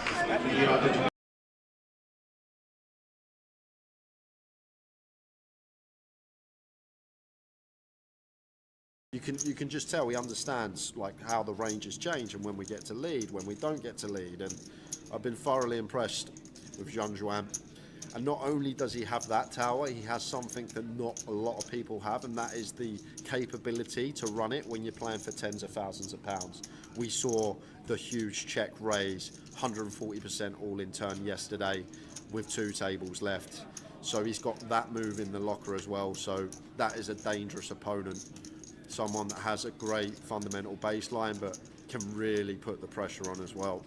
You can just tell he understands like how the ranges change and when we get to lead, when we don't get to lead, and I've been thoroughly impressed with Jean Juan. And not only does he have that tower, he has something that not a lot of people have, and that is the capability to run it when you're playing for tens of thousands of pounds. We saw the huge check raise, 140% all in turn yesterday with 2 tables left. So he's got that move in the locker as well, so that is a dangerous opponent. Someone that has a great fundamental baseline but can really put the pressure on as well.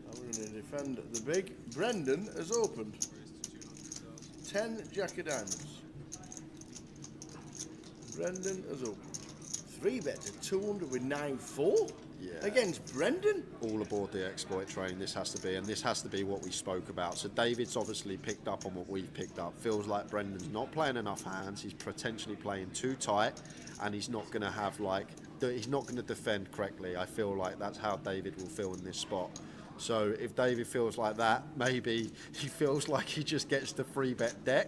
We're going to defend the big. Brendan has opened 10 Jack of Diamonds. Brendan has opened 3-bet to 200 with 9-4 against Brendan. All aboard the exploit train, this has to be, and this has to be what we spoke about. So David's obviously picked up on what we've picked up. Feels like Brendan's not playing enough hands, he's potentially playing too tight, and he's not going to have he's not going to defend correctly. I feel like that's how David will feel in this spot. So if David feels like that, maybe he feels like he just gets the 3-bet deck.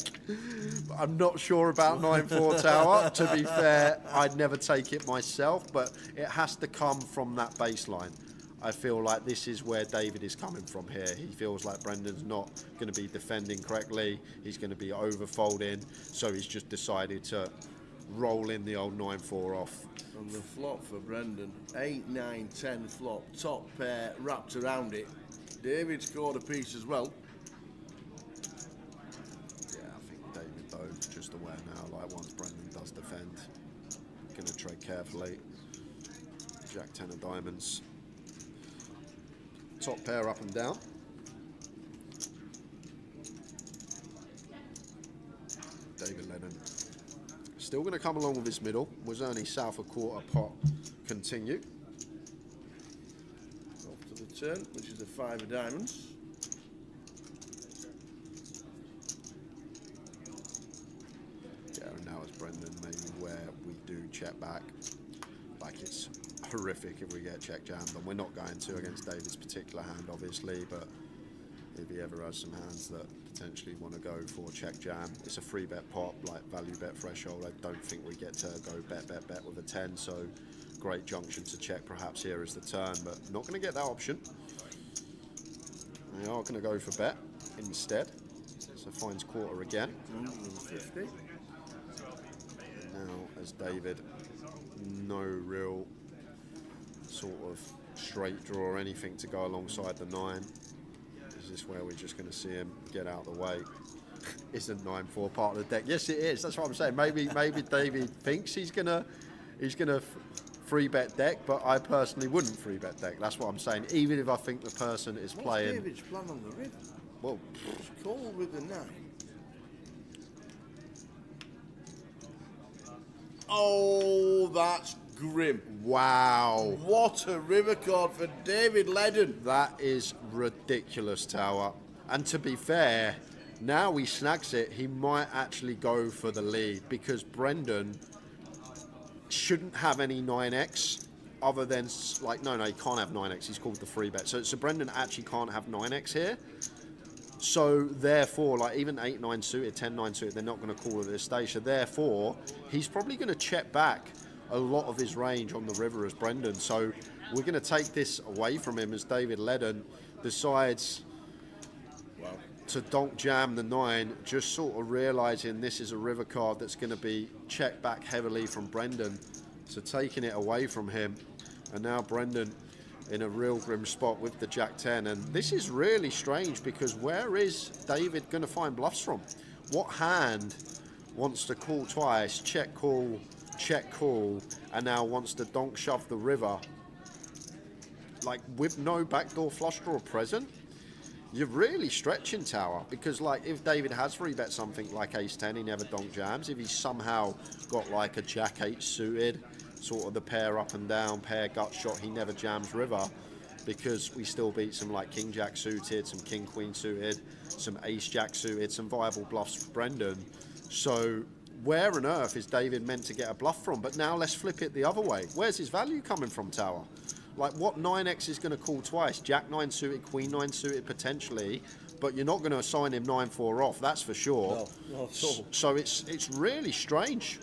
But I'm not sure about 9-4 tower. To be fair, I'd never take it myself, but it has to come from that baseline. I feel like this is where David is coming from here. He feels like Brendan's not going to be defending correctly. He's going to be overfolding. So he's just decided to roll in the old 9-4 off. On the flop for Brendan, 8, 9, 10 flop, top pair wrapped around it. David scored a piece as well. Yeah, I think David though, just aware now, like once Brendan does defend, gonna tread carefully. Jack 10 of diamonds. Top pair up and down. David Lennon. Still going to come along with his middle. Was only south of quarter pot. Continue. Off to the turn, which is a 5 of diamonds. Yeah, and now it's Brendan, maybe where we do check back. Like it's horrific if we get check jammed, and we're not going to against David's particular hand, obviously, but if he ever has some hands that potentially want to go for check jam, it's a 3-bet pot, like value bet threshold. I don't think we get to go bet with a 10, so great junction to check perhaps here is the turn, but not going to get that option. We are going to go for bet instead, so finds quarter again. 150. Now as David, no real sort of straight draw or anything to go alongside the 9. Is this where we're just going to see him get out of the way? Isn't 9-4 part of the deck? Yes, it is. That's what I'm saying. Maybe David thinks he's gonna 3-bet deck, but I personally wouldn't 3-bet deck. That's what I'm saying. Even if I think the person is playing. What's David's plan on the river? Well, it's called with the 9. Oh, that's grim. Wow. What a river card for David Ledden. That is ridiculous, Tower. And to be fair, now he snags it, he might actually go for the lead, because Brendan shouldn't have any 9x other than, like, no, he can't have 9x. He's called the 3-bet. So Brendan actually can't have 9x here. So therefore, like even 8-9 suited, 10-9 suited, they're not going to call it at this stage. So therefore, he's probably going to check back a lot of his range on the river as Brendan. So we're going to take this away from him as David Ledden decides to donk jam the 9, just sort of realising this is a river card that's going to be checked back heavily from Brendan. So taking it away from him. And now Brendan in a real grim spot with the Jack 10. And this is really strange, because where is David going to find bluffs from? What hand wants to call twice, check call, and now wants to donk shove the river? Like, with no backdoor flush draw present? You're really stretching, Tower, because like if David has 3-bet something like ace 10, he never donk jams. If he's somehow got like a Jack 8 suited, sort of the pair up and down, pair gut shot, he never jams river, because we still beat some like King Jack suited, some King Queen suited, some Ace Jack suited, some viable bluffs for Brendan. So where on earth is David meant to get a bluff from? But now let's flip it the other way. Where's his value coming from, Tower? Like, what 9x is going to call twice? Jack 9 suited, Queen 9 suited potentially, but you're not going to assign him 9-4 off, that's for sure. No, not at all. So it's really strange.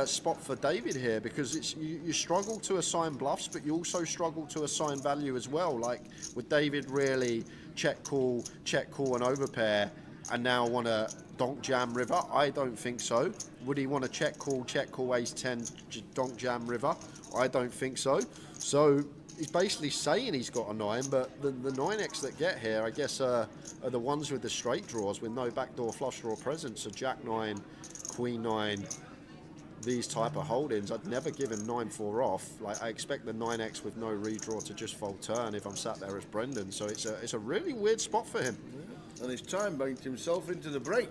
spot for David here, because it's you struggle to assign bluffs, but you also struggle to assign value as well. Like, would David really check call, and overpair, and now want to donk jam river? I don't think so. Would he want to check call, ace 10, donk jam river? I don't think so. So he's basically saying he's got a 9, but the 9x that get here, I guess, are the ones with the straight draws with no backdoor flush draw present. So Jack 9, Queen 9, these type of holdings. I'd never give him 9-4 off. Like, I expect the 9x with no redraw to just fold turn if I'm sat there as Brendan. So it's a really weird spot for him. Yeah. And he's time banked himself into the break.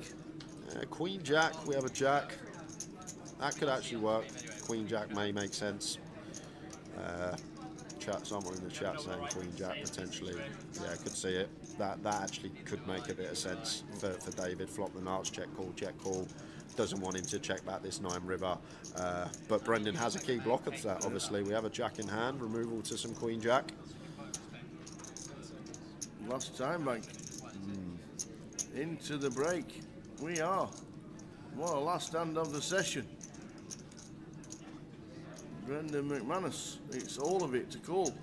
Queen Jack, we have a Jack. That could actually work. Queen Jack may make sense. Someone in the chat saying Queen Jack potentially. Yeah, I could see it. That actually could make a bit of sense for David. Flop the nuts, check call. Doesn't want him to check back this 9 river. But Brendan has a key blocker to that, obviously. We have a Jack in hand, removal to some Queen Jack. Last time bank. Into the break. We are. What a last hand of the session. Brendan McManus, it's all of it to call.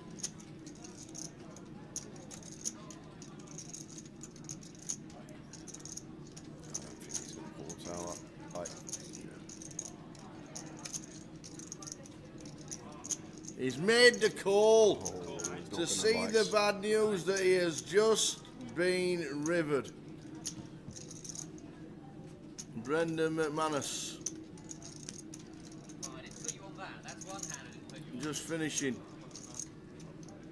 He's made the call to see the bad news that he has just been rivered. Brendan McManus. Just finishing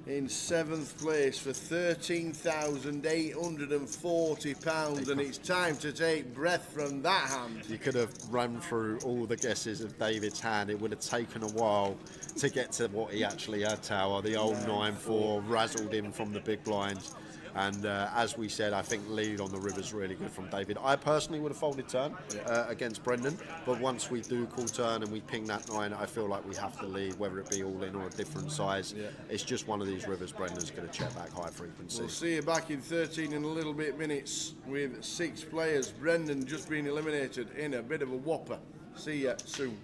in 7th place for £13,840, and it's time to take breath from that hand. You could have run through all the guesses of David's hand. It would have taken a while to get to what he actually had, Tower. The old 9-4 razzled him from the big blinds. And as we said, I think lead on the river's really good from David. I personally would have folded turn against Brendan, but once we do call turn and we ping that 9, I feel like we have to lead, whether it be all in or a different size. It's just one of these rivers Brendan's going to check back high frequency. We'll see you back in 13 in a little bit minutes with 6 players. Brendan just being eliminated in a bit of a whopper. See ya soon.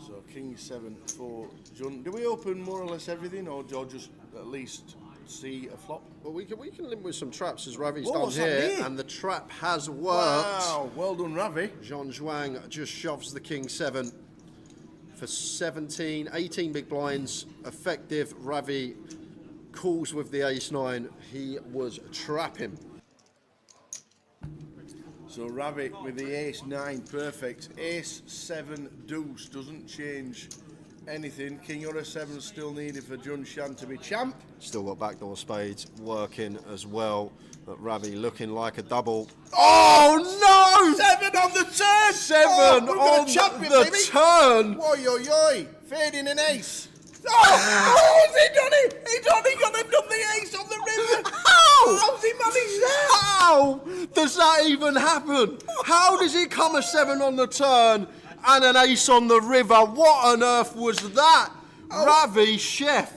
So King 7 for John. Do we open more or less everything, or just at least see a flop? Well, we can limp with some traps as Ravi's done here, and the trap has worked. Wow, well done, Ravi. Jean Zhuang just shoves the King 7 for 18 big blinds. Effective. Ravi calls with the ace 9. He was trapping. So Ravi with the ace 9, perfect. Ace 7 deuce doesn't change anything. King or a 7 still needed for Jun Shan to be champ. Still got backdoor spades working as well. But Ravi looking like a double. Oh no! 7 on the turn! 7 on the turn! Oi, oi, oi! Fading an ace. Oh, has he done it? He's only gone and done the ace on the river. How? How's he managed that? How does that even happen? How does he come a 7 on the turn and an ace on the river? What on earth was that? Ravi Chef.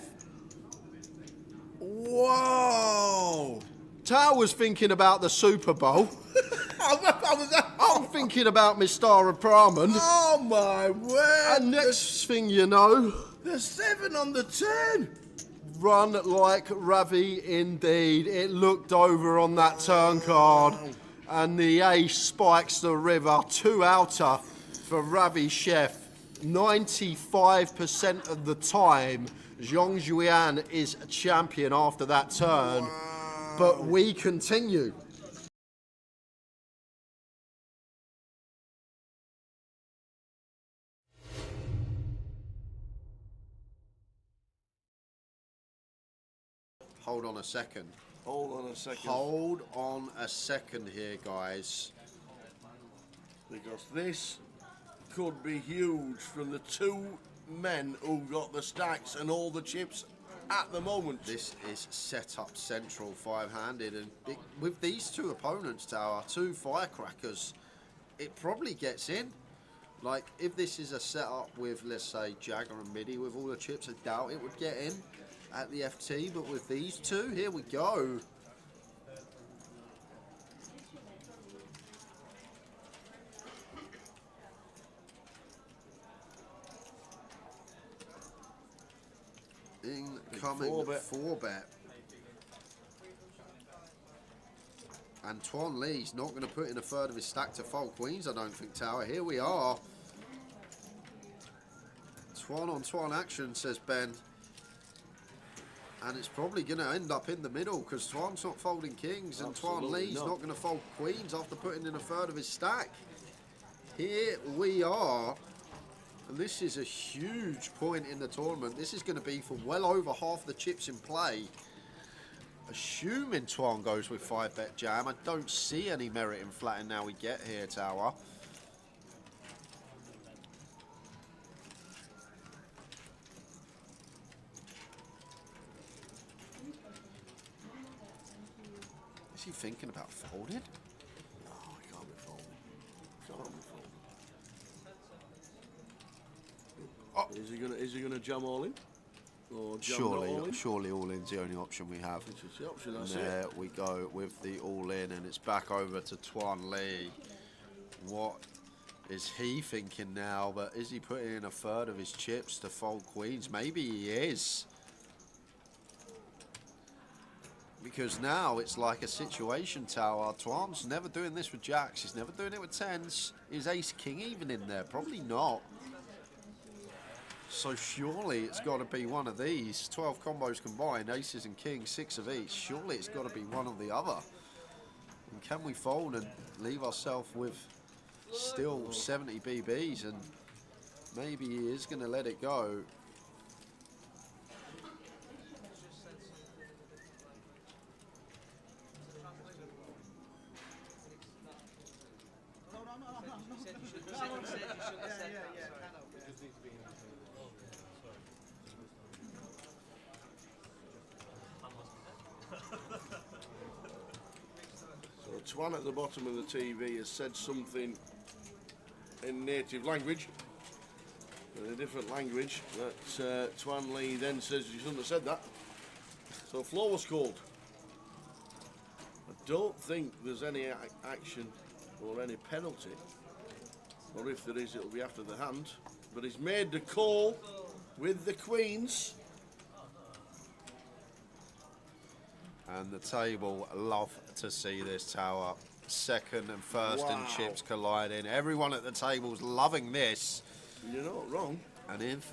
Whoa. Tao was thinking about the Super Bowl. I'm thinking about Mr. Brahman. Oh my word. And next thing you know, the 7 on the turn. Run like Ravi indeed. It looked over on that turn card. And the ace spikes the river. 2 outer for Ravi Chef. 95% of the time, Zhong Juan is a champion after that turn. Wow. But we continue. Hold on a second. Hold on a second. Hold on a second here, guys. Because this could be huge from the 2 men who got the stacks and all the chips at the moment. This is set up central 5-handed, and with ththese 2 opponents, Tower, 2 firecrackers, it probably gets in. Like, if this is a setup with, let's say, Jagger and Midi with all the chips, I doubt it would get in at the FT, but with these two, here we go. Incoming 4-bet. And Tuan Lee's not going to put in a third of his stack to fold queens, I don't think, Tower. Here we are. Tuan on Tuan action, says Ben. And it's probably going to end up in the middle because Tuan's not folding kings and Tuan Lee's not going to fold queens after putting in a third of his stack. Here we are. And this is a huge point in the tournament. This is going to be for well over half the chips in play. Assuming Tuan goes with 5-bet jam, I don't see any merit in flatting now we get here, Tower. Is he thinking about folding? No, he can't be folding. Can't be folding. Oh. Is he gonna jam all in? Or jam not all in? Surely all in's the only option we have. It's just the option, that's there it. we go with the all in, and it's back over to Tuan Lee. What is he thinking now? But is he putting in a third of his chips to fold queens? Maybe he is. Because now it's like a situation, Tower. Tuan's never doing this with jacks. He's never doing it with tens. Is ace king even in there? Probably not. So surely it's got to be one of these. 12 combos combined, aces and kings, 6 of each. Surely it's got to be one or the other. And can we fold and leave ourselves with still 70 BBs? And maybe he is going to let it go. So Tuan at the bottom of the TV has said something in native language, in a different language, that Tuan Lee then says you shouldn't have said that. So floor was called. I don't think there's any action or any penalty, or if there is, it'll be after the hand. But he's made the call with the queens. And the table love to see this, Tower. Second and first in chips colliding. Everyone at the table's loving this. You're not wrong. And if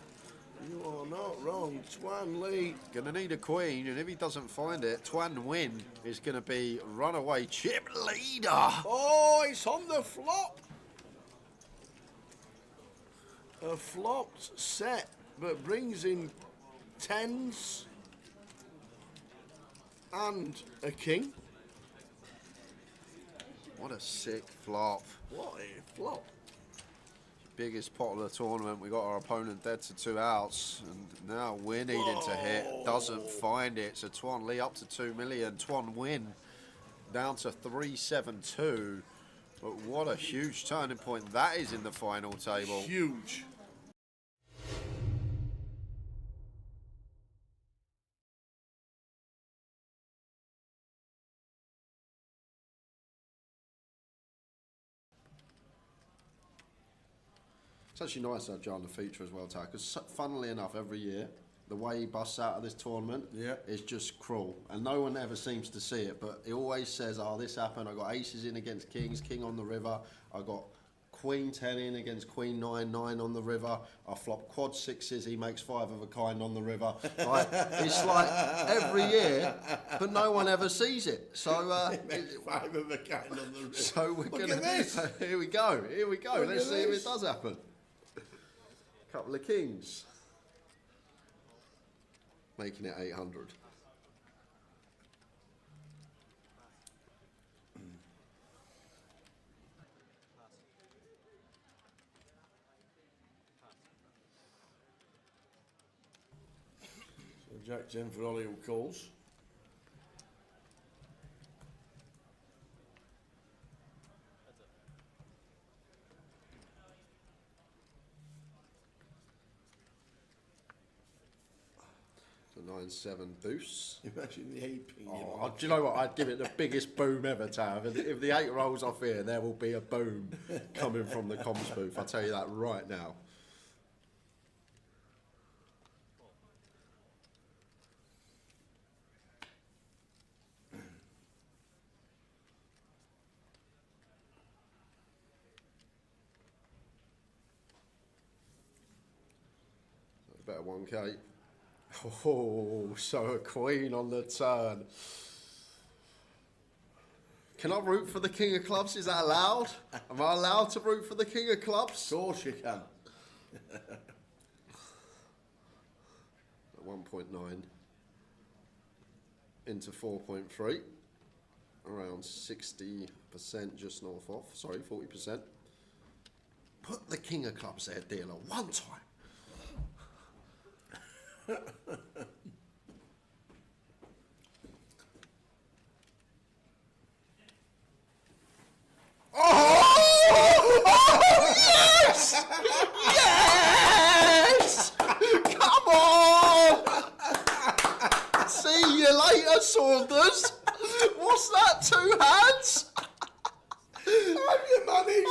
you are not wrong, Tuan Lee gonna need a queen, and if he doesn't find it, Tuan Win is gonna be runaway chip leader. Oh, it's on the flop. A flopped set, but brings in tens and a king. What a sick flop. What a flop. Biggest pot of the tournament. We got our opponent dead to 2 outs, and now we're needing to hit. Doesn't find it. So Tuan Lee up to 2 million. Tuan Win down to 372. But what a huge turning point that is in the final table. Huge. It's actually nice to have John the feature as well, Ty, because funnily enough, every year, the way he busts out of this tournament is just cruel. And no one ever seems to see it, but he always says, oh, this happened, I got aces in against kings, king on the river, I got queen 10 in against queen 9, 9 on the river, I flop quad 6s, he makes 5 of a kind on the river. Like, it's like every year, but no one ever sees it. So, 5 of a kind on the river. So we're Look gonna. at this. Here we go. Here we go. Look Let's at see if this. it does happen. Couple of kings. Making it 800. So Jack 10 for Ollie who calls. 9-7 boost. Imagine the 8 ping. Oh, do you know what? I'd give it the biggest boom ever, Tav. If the 8 rolls off here, there will be a boom coming from the comms booth. I'll tell you that right now. Better 1K. Oh, so a queen on the turn. Can I root for the king of clubs? Is that allowed? Am I allowed to root for the king of clubs? Of course you can. 1.9 into 4.3. Around 60%, just north off. Sorry, 40%. Put the king of clubs there, dealer, one time. Oh, yes! Yes! Come on! See you later, Saunders. What's that, 2 hands? Have you managed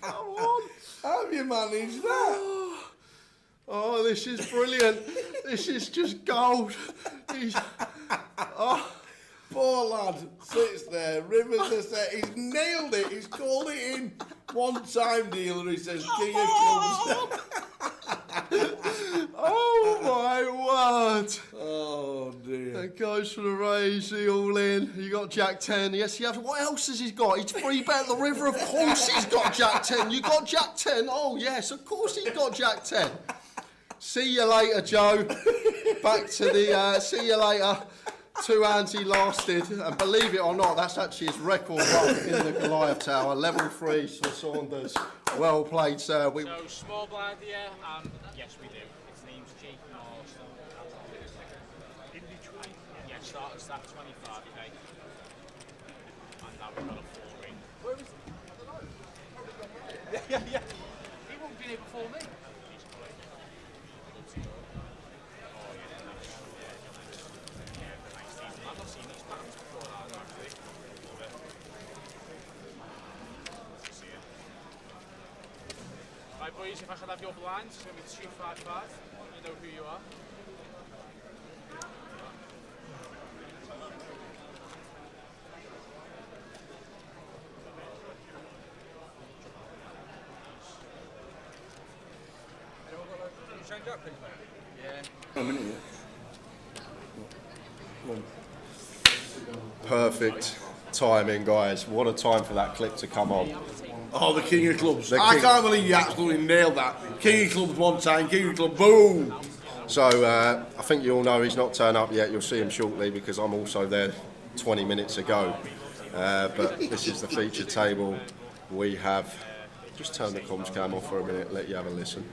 Come on! Have you managed that? Oh, this is brilliant. This is just gold. Poor lad sits there, rivers are set, he's nailed it, he's called it in. One time, dealer, he says, king of clubs. Oh my word. Oh dear. There goes for the raise, the all in. You got Jack 10. Yes, you have. What else has he got? He's free bet the river. Of course he's got Jack 10. You got Jack 10. Oh yes, of course he's got Jack 10. See you later, Joe. Back to the, see you later. 2 hands he lasted, and believe it or not, that's actually his record run in the Goliath Tower. Level 3 for Saunders. Well played, sir. So, small blind here, and yes, we do. His name's Jake Marston. Yeah, start at 25k. And now we've got a 4 ring. Where is he? I don't know. Yeah. He won't be here before me. Right boys, if I could have your blinds, it's going to be 255. You know who you are. Anyone got a change up, please, mate? Yeah. A minute. Perfect timing, guys. What a time for that clip to come on. Oh, the king of clubs. I can't believe you absolutely nailed that. King of clubs one time, king of clubs, boom. So I think you all know he's not turned up yet. You'll see him shortly because I'm also there 20 minutes ago. But this is the feature table. We have, just turn the comms cam off for a minute, let you have a listen.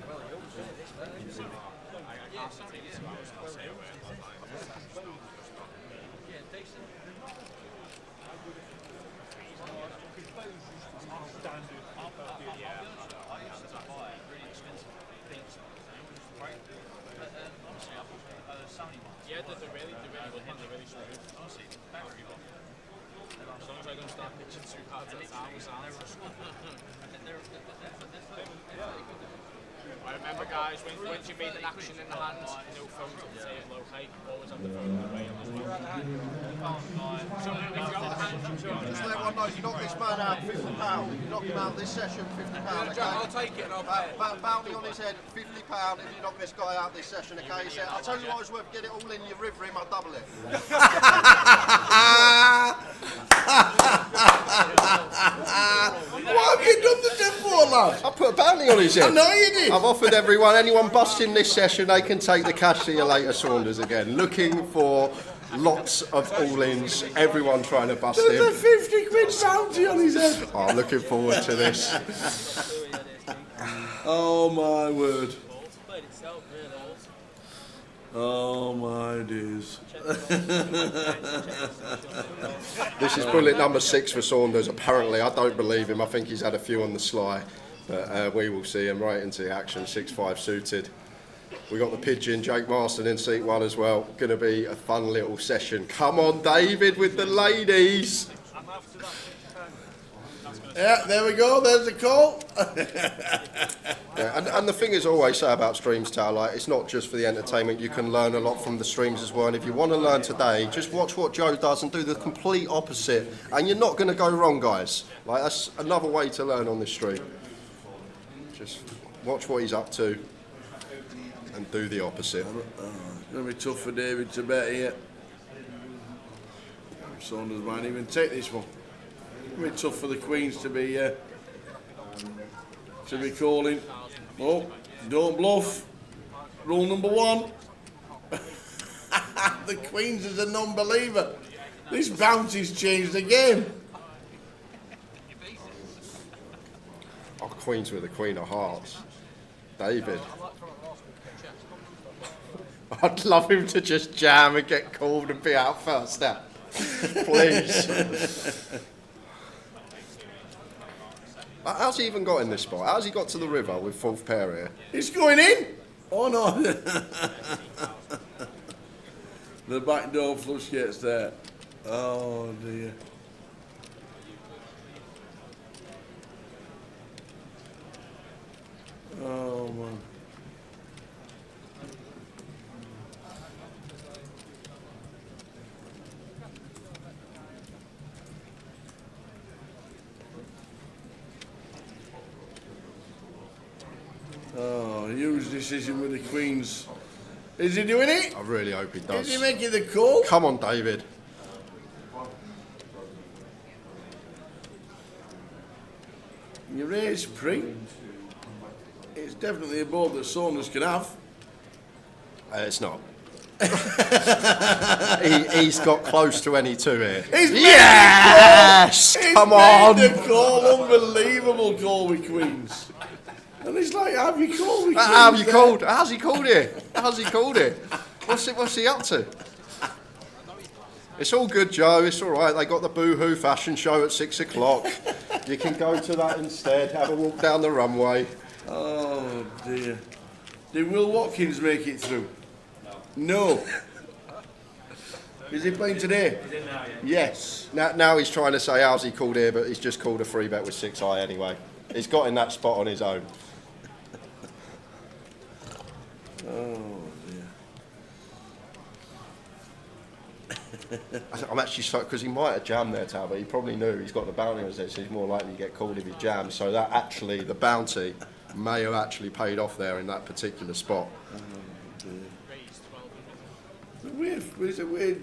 Yeah, they're really smooth. Honestly, battery one. As long as I don't start pitching too hard at the time, I remember, guys, when you made an action in the hand, no phones on the table, okay? Always have the phone away. So if you're on the hand, Just let everyone know, you knock this man out £50. You knock him out this session, £50. Okay? I'll take it and I'll pay it. Bounty on his head, £50 if you knock this guy out this session, okay? He said, I'll tell you what it's worth, get it all in your river him, I'll double it. What have you done the dead for, lad? I put a bounty on his head. I know you did. I've offered anyone busting this session, they can take the cash. See you later, Saunders again. Looking for lots of all-ins, everyone trying to bust There's a him. 50 quid bounty on his head. Oh, I'm looking forward to this. Oh my word. Oh my days. This is bullet number 6 for Saunders. Apparently, I don't believe him. I think he's had a few on the sly. But we will see him right into the action, 6-5 suited. We got the pigeon, Jake Marston in seat 1 as well. Going to be a fun little session. Come on, David, with the ladies. Yeah, there we go. There's the call. Yeah, and the thing is, I always say about streams, Tal, like, it's not just for the entertainment. You can learn a lot from the streams as well. And if you want to learn today, just watch what Joe does and do the complete opposite. And you're not going to go wrong, guys. Like, that's another way to learn on this stream. Just watch what he's up to and do the opposite. It's going to be tough for David to bet here. Saunders might even take this one. It's going to be tough for the Queens to be calling. Oh, don't bluff. Rule number 1. The Queens is a non-believer. This bounty's changed the game. Oh, Queens with the Queen of Hearts. David. I'd love him to just jam and get called and be out first now. Please. How's he even got in this spot? How's he got to the river with 4th pair here? It's going in. Oh no. The back door flush gets there. Oh dear. Oh man. Oh, huge decision with the Queens. Is he doing it? I really hope he does. Is he making the call? Come on, David. You raise pre. It's definitely a board that Saunders can have. It's not. He's got close to any 2 here. He's yes! Come on! Made the call, unbelievable call with Queens. And it's like, how have you called with Queens? How have you called? How's he called here? How's he called here? What's he up to? It's all good, Joe. It's all right. They got the Boohoo fashion show at 6 o'clock. You can go to that instead. Have a walk down the runway. Oh dear. Did Will Watkins make it through? No. Is he playing today? Yes. Now he's trying to say how's he called here, but he's just called a free bet with 6i anyway. He's got in that spot on his own. Oh dear. I'm actually sorry because he might have jammed there, Tal, but he probably knew he's got the bounty on there, so he's more likely to get called if he jams. So that actually, the bounty may have actually paid off there in that particular spot. We're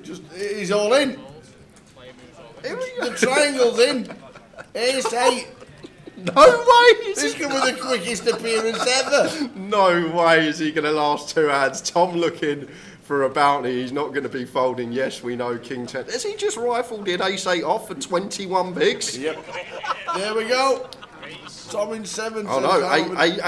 just, he's all in. The triangle's in. Ace 8. No way! He's come with the quickest appearance ever. No way is he going to last 2 hands. Tom looking for a bounty. He's not going to be folding. Yes, we know King 10. Has he just rifled in Ace 8 off for 21 bigs? Yep. There we go. Tom in 7. Oh no!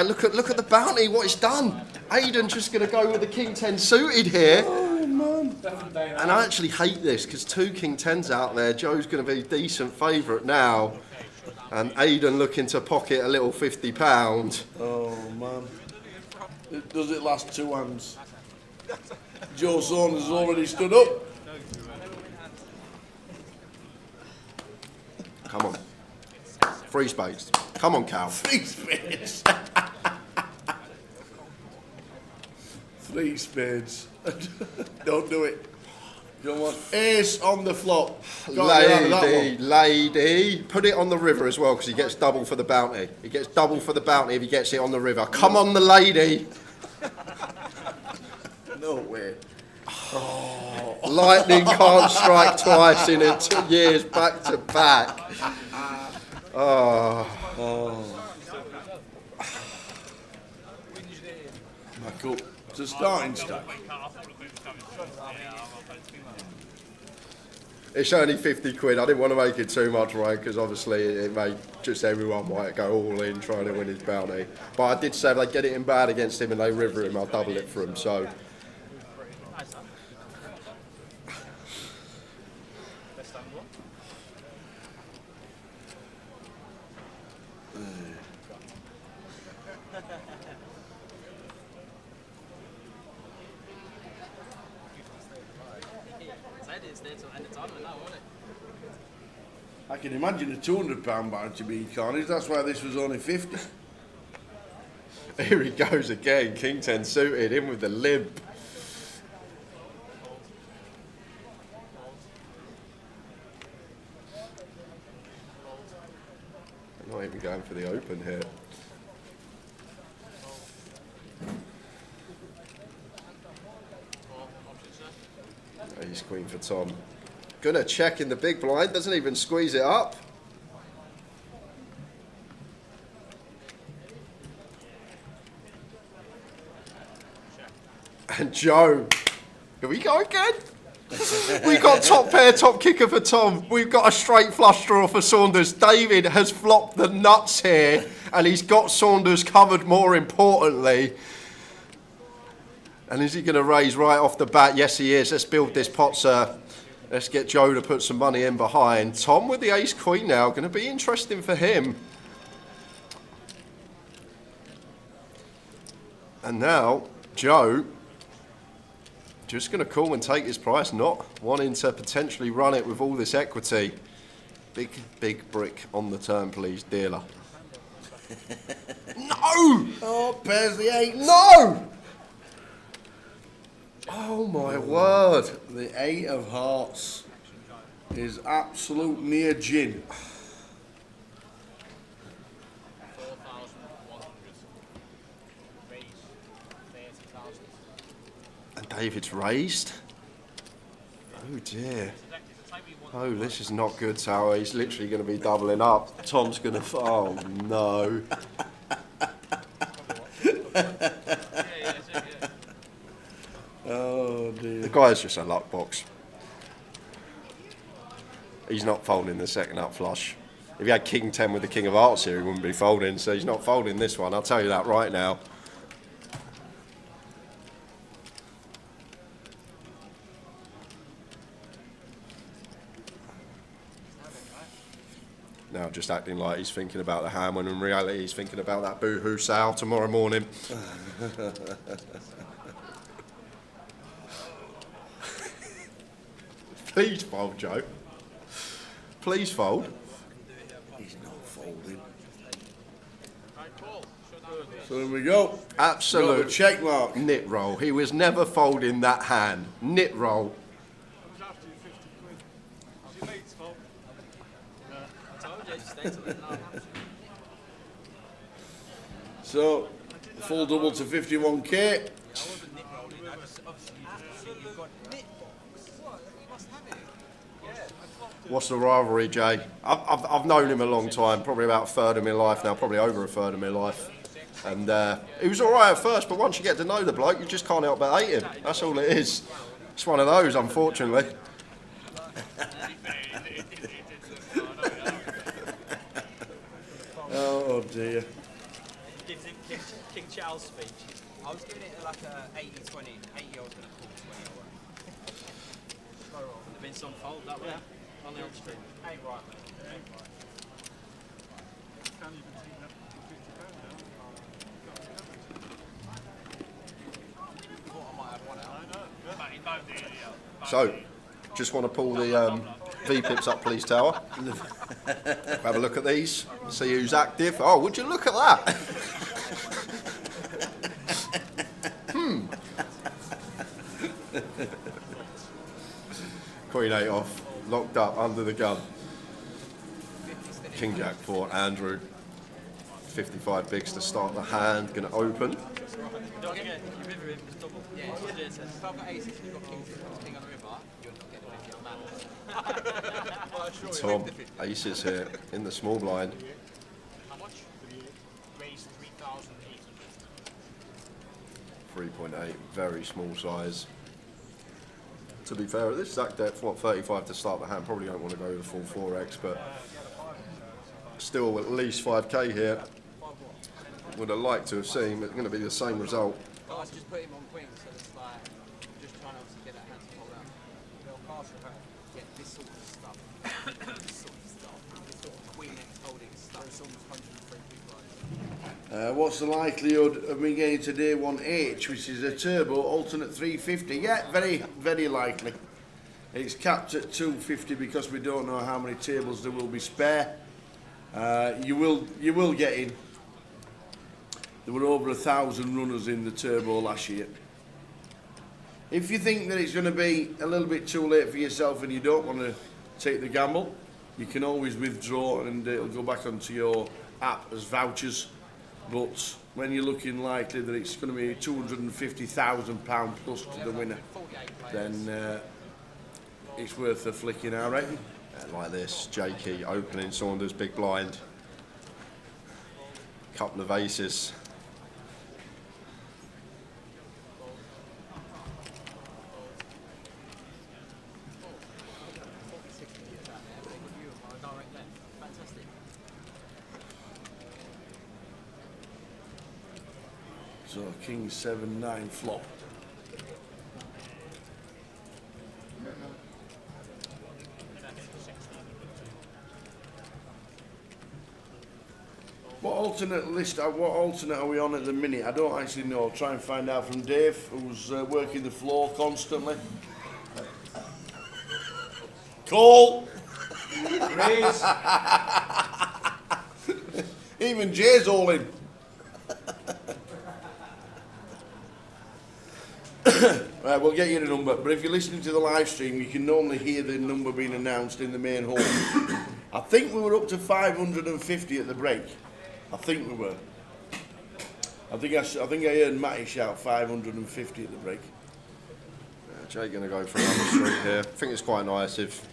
Look at the bounty. What it's done. Aiden's just going to go with the King 10 suited here. Oh man! And I actually hate this because 2 King 10s out there. Joe's going to be a decent favourite now. And Aiden looking to pocket a little £50. Oh man. Does it last 2 hands? Joe Saunders has already stood up. Come on. 3 spades. Come on, Cal. 3 spades. 3 spades. Don't do it. Come on. Ace on the flop. Lady. Put it on the river as well because he gets double for the bounty. He gets double for the bounty if he gets it on the river. Come on, the lady. No way. Oh. Lightning can't strike twice in 2 years back to back. Oh. Back up to starting stack. It's only 50 quid. I didn't want to make it too much, right? Because obviously it made just everyone might go all in trying to win his bounty. But I did say if they get it in bad against him and they river him, I'll double it for him. So. Said it's there till the end of tournament now, wasn't it? I can imagine a £200 bounty being carnage. That's why this was only 50. Here he goes again. King 10 suited in with the limp. I'm not even going for the open here. Ace queen for Tom. Gonna check in the big blind, doesn't even squeeze it up. And Joe, here we go again. We got top pair, top kicker for Tom. We've got a straight flush draw for Saunders. David has flopped the nuts here, and he's got Saunders covered more importantly. And is he going to raise right off the bat? Yes, he is. Let's build this pot, sir. Let's get Joe to put some money in behind. Tom with the ace queen now. Going to be interesting for him. And now, Joe, just going to call and take his price, not wanting to potentially run it with all this equity. Big, big brick on the turn, please, dealer. No! Oh, pairs the 8. No! Oh my word. The 8 of hearts is absolute near gin. 4,100. Raise 30,000. And David's raised. Oh dear. Oh, this is not good, Tower. He's literally going to be doubling up. Tom's going to... Oh, no. Oh, dear. The guy's just a luck box. He's not folding the second up flush. If he had King 10 with the King of Hearts here, he wouldn't be folding. So he's not folding this one. I'll tell you that right now. Now just acting like he's thinking about the hand when in reality he's thinking about that boo-hoo sale tomorrow morning. Please fold, Joe. Please fold. He's not folding. So here we go. Absolute check mark. Nit roll. He was never folding that hand. Nit roll. So, full double to 51k. What's the rivalry, Jay? I've known him a long time, probably about a third of my life now, probably over a third of my life. And he was all right at first, but once you get to know the bloke, you just can't help but hate him. That's all it is. It's one of those, unfortunately. Oh dear. Gives him King Charles speech. I was giving it like a 80-20. 80 I was going to call 20 or whatever. There've been some fold that way on the upstream. Ain't right, mate. Ain't right. Can't even team up for £50 now. Thought I might have one out. So, just want to pull the V-pips up, please, Tower. Have a look at these, see who's active. Oh, would you look at that? Queen 8 off, locked up under the gun. King Jack for Andrew. 55 bigs to start the hand, going to open. Don't forget, if you river him, it's double. Yeah, if I've got aces and you've got king on the river, you're not getting 50 on that. Tom, aces here in the small blind. How much? Raise 3,800. 3.8, very small size. To be fair, at this stack depth, what, 35 to start the hand, probably don't want to go the full 4x, but still at least 5k here. Would have liked to have seen, but it's going to be the same result. Guys, just put him on queen, so it's like, just trying to obviously get that hand to hold out. They'll pass your hand. Get this sort of stuff. This sort of stuff. This sort of queen X holding stuff. There's almost 103 people like this. What's the likelihood of me getting to day 1H, which is a turbo alternate 350? Yeah, very, very likely. It's capped at 250 because we don't know how many tables there will be spare. You will get in. There were over 1,000 runners in the turbo last year. If you think that it's going to be a little bit too late for yourself and you don't want to take the gamble, you can always withdraw and it'll go back onto your app as vouchers. But when you're looking likely that it's going to be £250,000 plus to the winner, then it's worth a flicking, I reckon. Like this, Jakey opening Saunders big blind. Couple of aces. So King 7-9 flop. What alternate are we on at the minute? I don't actually know. I'll try and find out from Dave, who's working the floor constantly. Call! Raise. Even Jay's all in. Right, we'll get you the number, but if you're listening to the live stream, you can normally hear the number being announced in the main hall. I think we were up to 550 at the break. I think we were. I think I heard Matty shout 550 at the break. Jay going to go for another street here. I think it's quite nice if,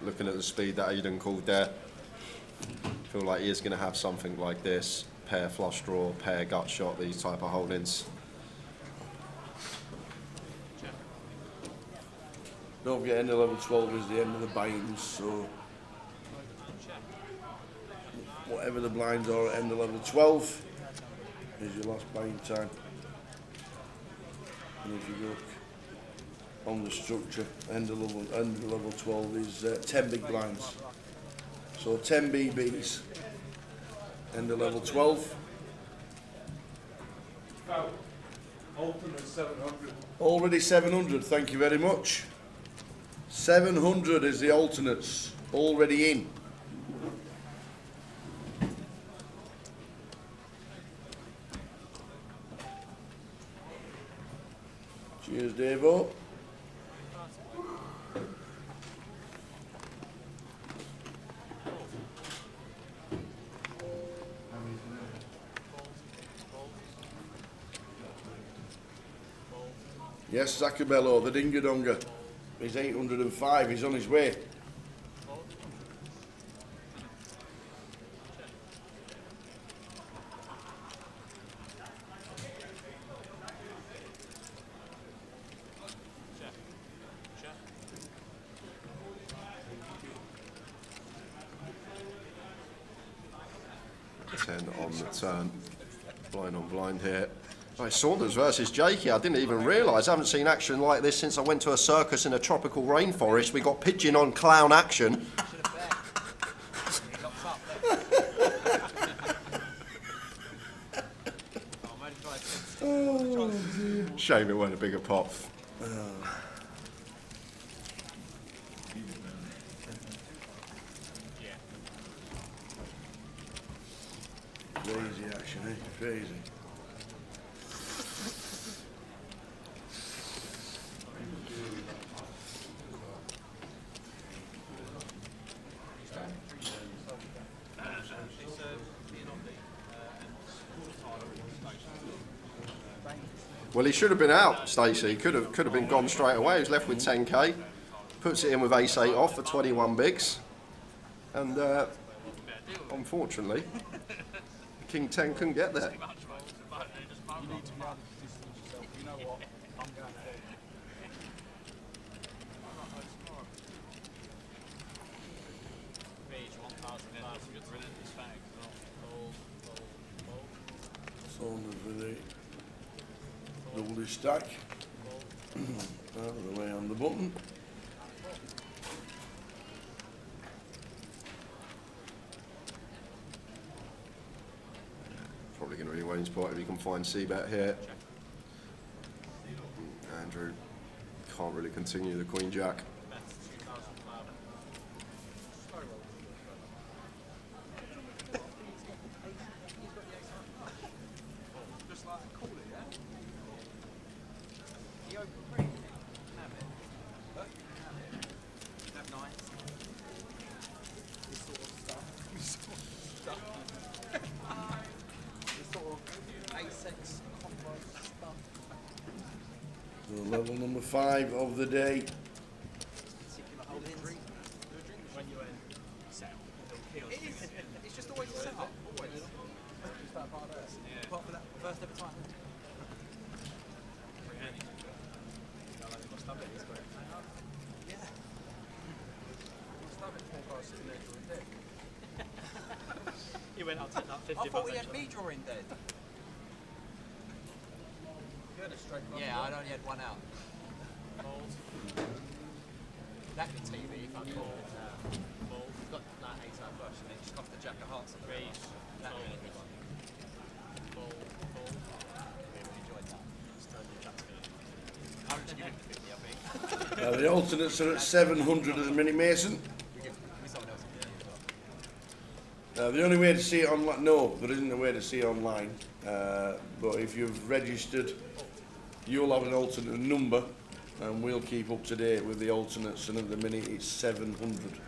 looking at the speed that Aidan called there, I feel like he is going to have something like this. Pair flush draw, pair gut shot, these type of holdings. Don't forget, end of level 12 is the end of the binds, so whatever the blinds are at end of level 12 is your last bind time. And if you look on the structure, end of level 12 is 10 big blinds. So 10 BBs, end of level 12. Alternate 700. Already 700, thank you very much. 700 is the alternates, already in. Cheers, Davo. Yes, Zacabello, the Dingadonga. He's 805, he's on his way. On the turn, blind on blind here. Oh, Saunders versus Jakey. I didn't even realise. I haven't seen action like this since I went to a circus in a tropical rainforest. We got pigeon on clown action. Oh, shame it weren't a bigger pot. Crazy action, eh? Crazy. Well, he should have been out, Stacey. Could have been gone straight away. He was left with 10k. Puts it in with ace-8 off for 21 bigs. And unfortunately, King 10 couldn't get there. You need to be able to distance yourself. You know what? I'm going to Saunders with a double stack. Out of the way on the button. Probably going to be Queen's pot if you can find C-bet here. Andrew can't really continue the Queen Jack. Just like a cooler, yeah? You open pretty. Have it. Look. Have it. Have nice. This sort of stuff. This sort of stuff. This sort of A6 combo stuff. So level number 5 of the day. When you set up. It is. It's just always a set up. Always. Just that part of it. Yeah. Apart from that first ever time. Yeah. He went up to that 50. I thought he had me drawing dead. Yeah, I'd only had one out. That could TV if I call. Got that 8 out flush and then just off the jack of hearts. That really good one. Really enjoyed that. I would just give it 50, I think. The alternates are at 700 at the minute, Mason. The only way to see it online, no, there isn't a way to see it online, but if you've registered, you'll have an alternate number, and we'll keep up to date with the alternates, and at the minute it's 700.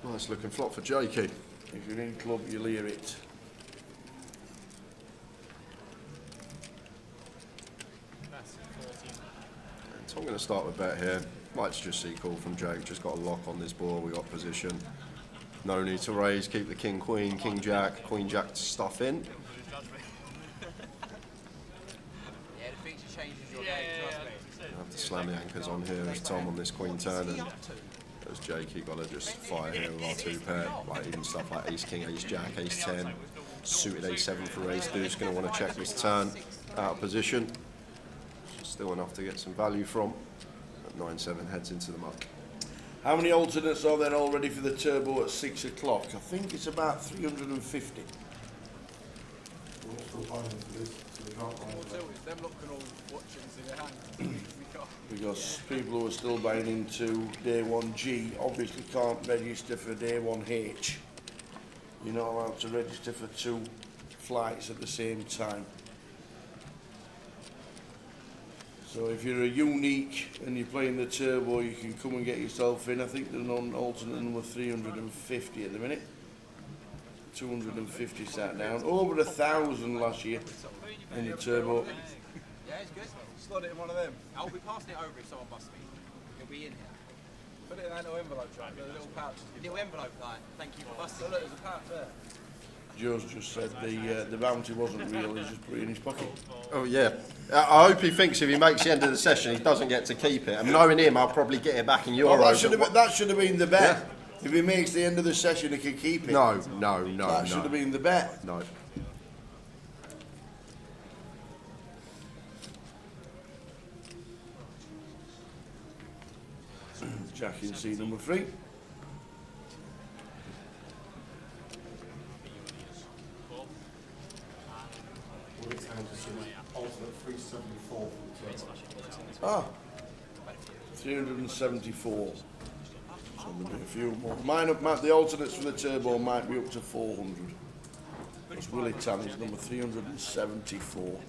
Nice looking flop for Jakey. If you're in club, you'll hear it. So I'm going to start with bet here. Might just see call from Jake. Just got a lock on this board. We got position. No need to raise. Keep the king, queen, king, jack, queen, jack stuff in. Yeah, the feature changes your game, trust me. I have to slam the anchors on here as Tom on this queen turn, and as Jake, he got to just fire here with our 2 pair, like even stuff like ace king, ace jack, ace 10, suited a7 for ace deuce. Going to want to check this turn out of position. Still enough to get some value from. At 9-7 heads into the muck. How many alternates are there already for the turbo at 6 o'clock? I think it's about 350. Because people who are still buying into day 1G obviously can't register for day 1H. You're not allowed to register for 2 flights at the same time. So if you're a unique and you're playing the turbo, you can come and get yourself in. I think they're on alternate number 350 at the minute. 250 sat down. Over 1,000 last year in the turbo. Yeah, it's good. Slot it in one of them. I'll be passing it over if someone busts me. It'll be in here. Put it in that little envelope, right? The little pouch. Little envelope, like, thank you for busting. So look, there's a pouch there. Joe's just said the bounty wasn't real, he's just put it in his pocket. Oh yeah, I hope he thinks if he makes the end of the session he doesn't get to keep it. And knowing him, I'll probably get it back in euros. Well, that should have been the bet. Yeah. If he makes the end of the session, he can keep it. No. That should have been the bet. No. Jack in seat number 3. Alternate 374. Ah, 374. So maybe a few more. The alternates for the turbo might be up to 400. Because Willie Tan is number 374.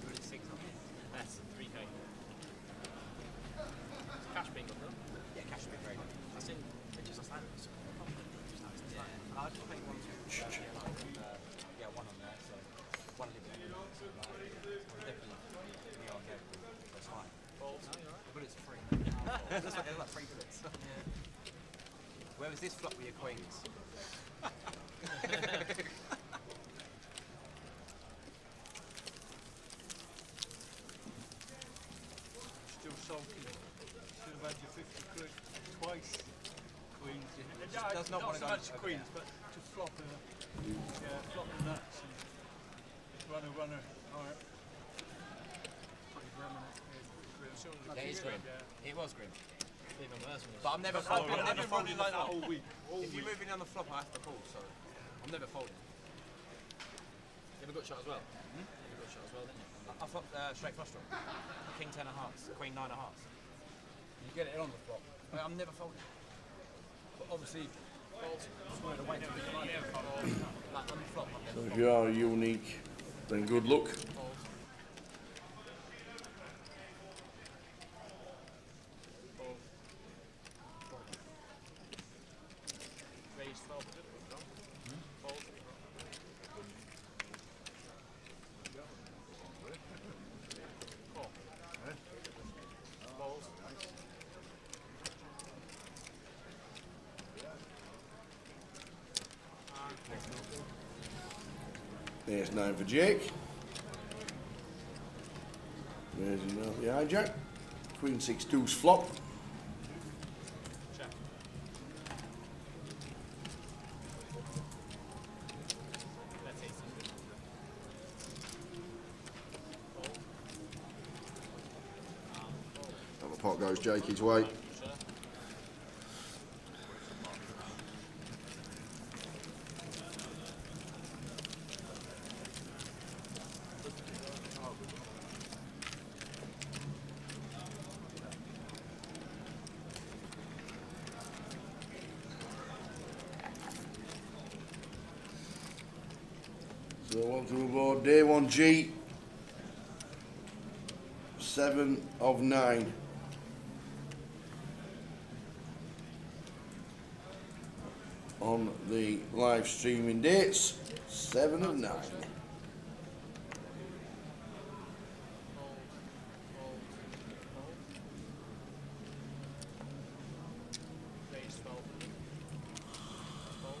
Where was this flop with your queens? Still sulky. Should have had your 50 quid twice. Queens. Yeah, does not not want to so go much over queens, there. but to flop the nuts and runner. Alright. Pretty grim, isn't it? Yeah, it is grim. It was grim. Even worse when But I'm never I've folding. been I'm never folding folding like that the all flop. week. If you're moving on the flop, I have to call, so I'm never folding. You have a good shot as well. You have a good shot as well, didn't you? I flopped straight flush draw. King 10 of hearts, Queen 9 of hearts. You get it on the flop. I'm never folding. But obviously, just wanted to wait till we can Like unflop. So if you are unique, then good luck. Raise 12. Fold. Call. Balls. There's 9 for Jake. There's another hijack. Queen 6 deuce flop. Check. That's ace. Another pot goes Jakey's way. So welcome aboard day 1G. 7 of 9. On the live streaming dates, 7 of 9. Raise 12. Fold.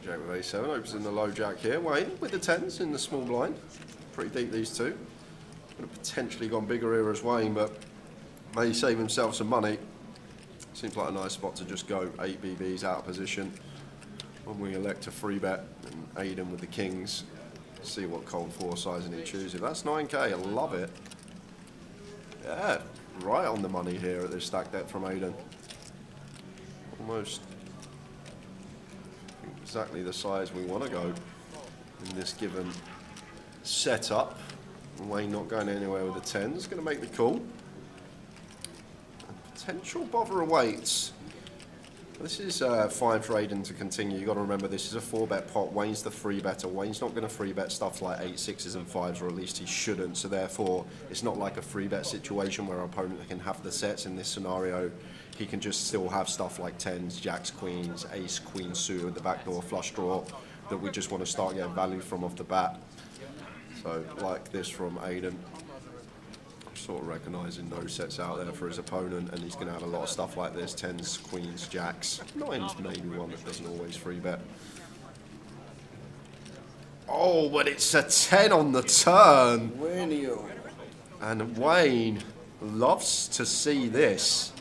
Jack with A7 opens in the low jack here. Wayne with the 10s in the small blind. Pretty deep, these two. Could have potentially gone bigger here as Wayne, but may save himself some money. Seems like a nice spot to just go 8 BBs out of position. When we elect to free bet and Aidan with the kings. See what cold 4 sizing he chooses. That's 9k, I love it. Yeah, right on the money here at this stack depth from Aidan. Almost exactly the size we want to go in this given setup. Wayne not going anywhere with the 10s, going to make the call. And potential bother awaits. This is fine for Aidan to continue. You've got to remember this is a 4-bet pot. Wayne's the 3-better. Wayne's not going to 3-bet stuff like 8, 6s and 5s, or at least he shouldn't. So therefore, it's not like a 3-bet situation where our opponent can have the sets in this scenario. He can just still have stuff like 10s, jacks, queens, ace, queen suited, the backdoor flush draw that we just want to start getting value from off the bat. So like this from Aidan. Sort of recognising those sets out there for his opponent, and he's going to have a lot of stuff like this: 10s, queens, jacks, 9s, maybe one that doesn't always free bet. Oh, but it's a 10 on the turn. And Wayne loves to see this.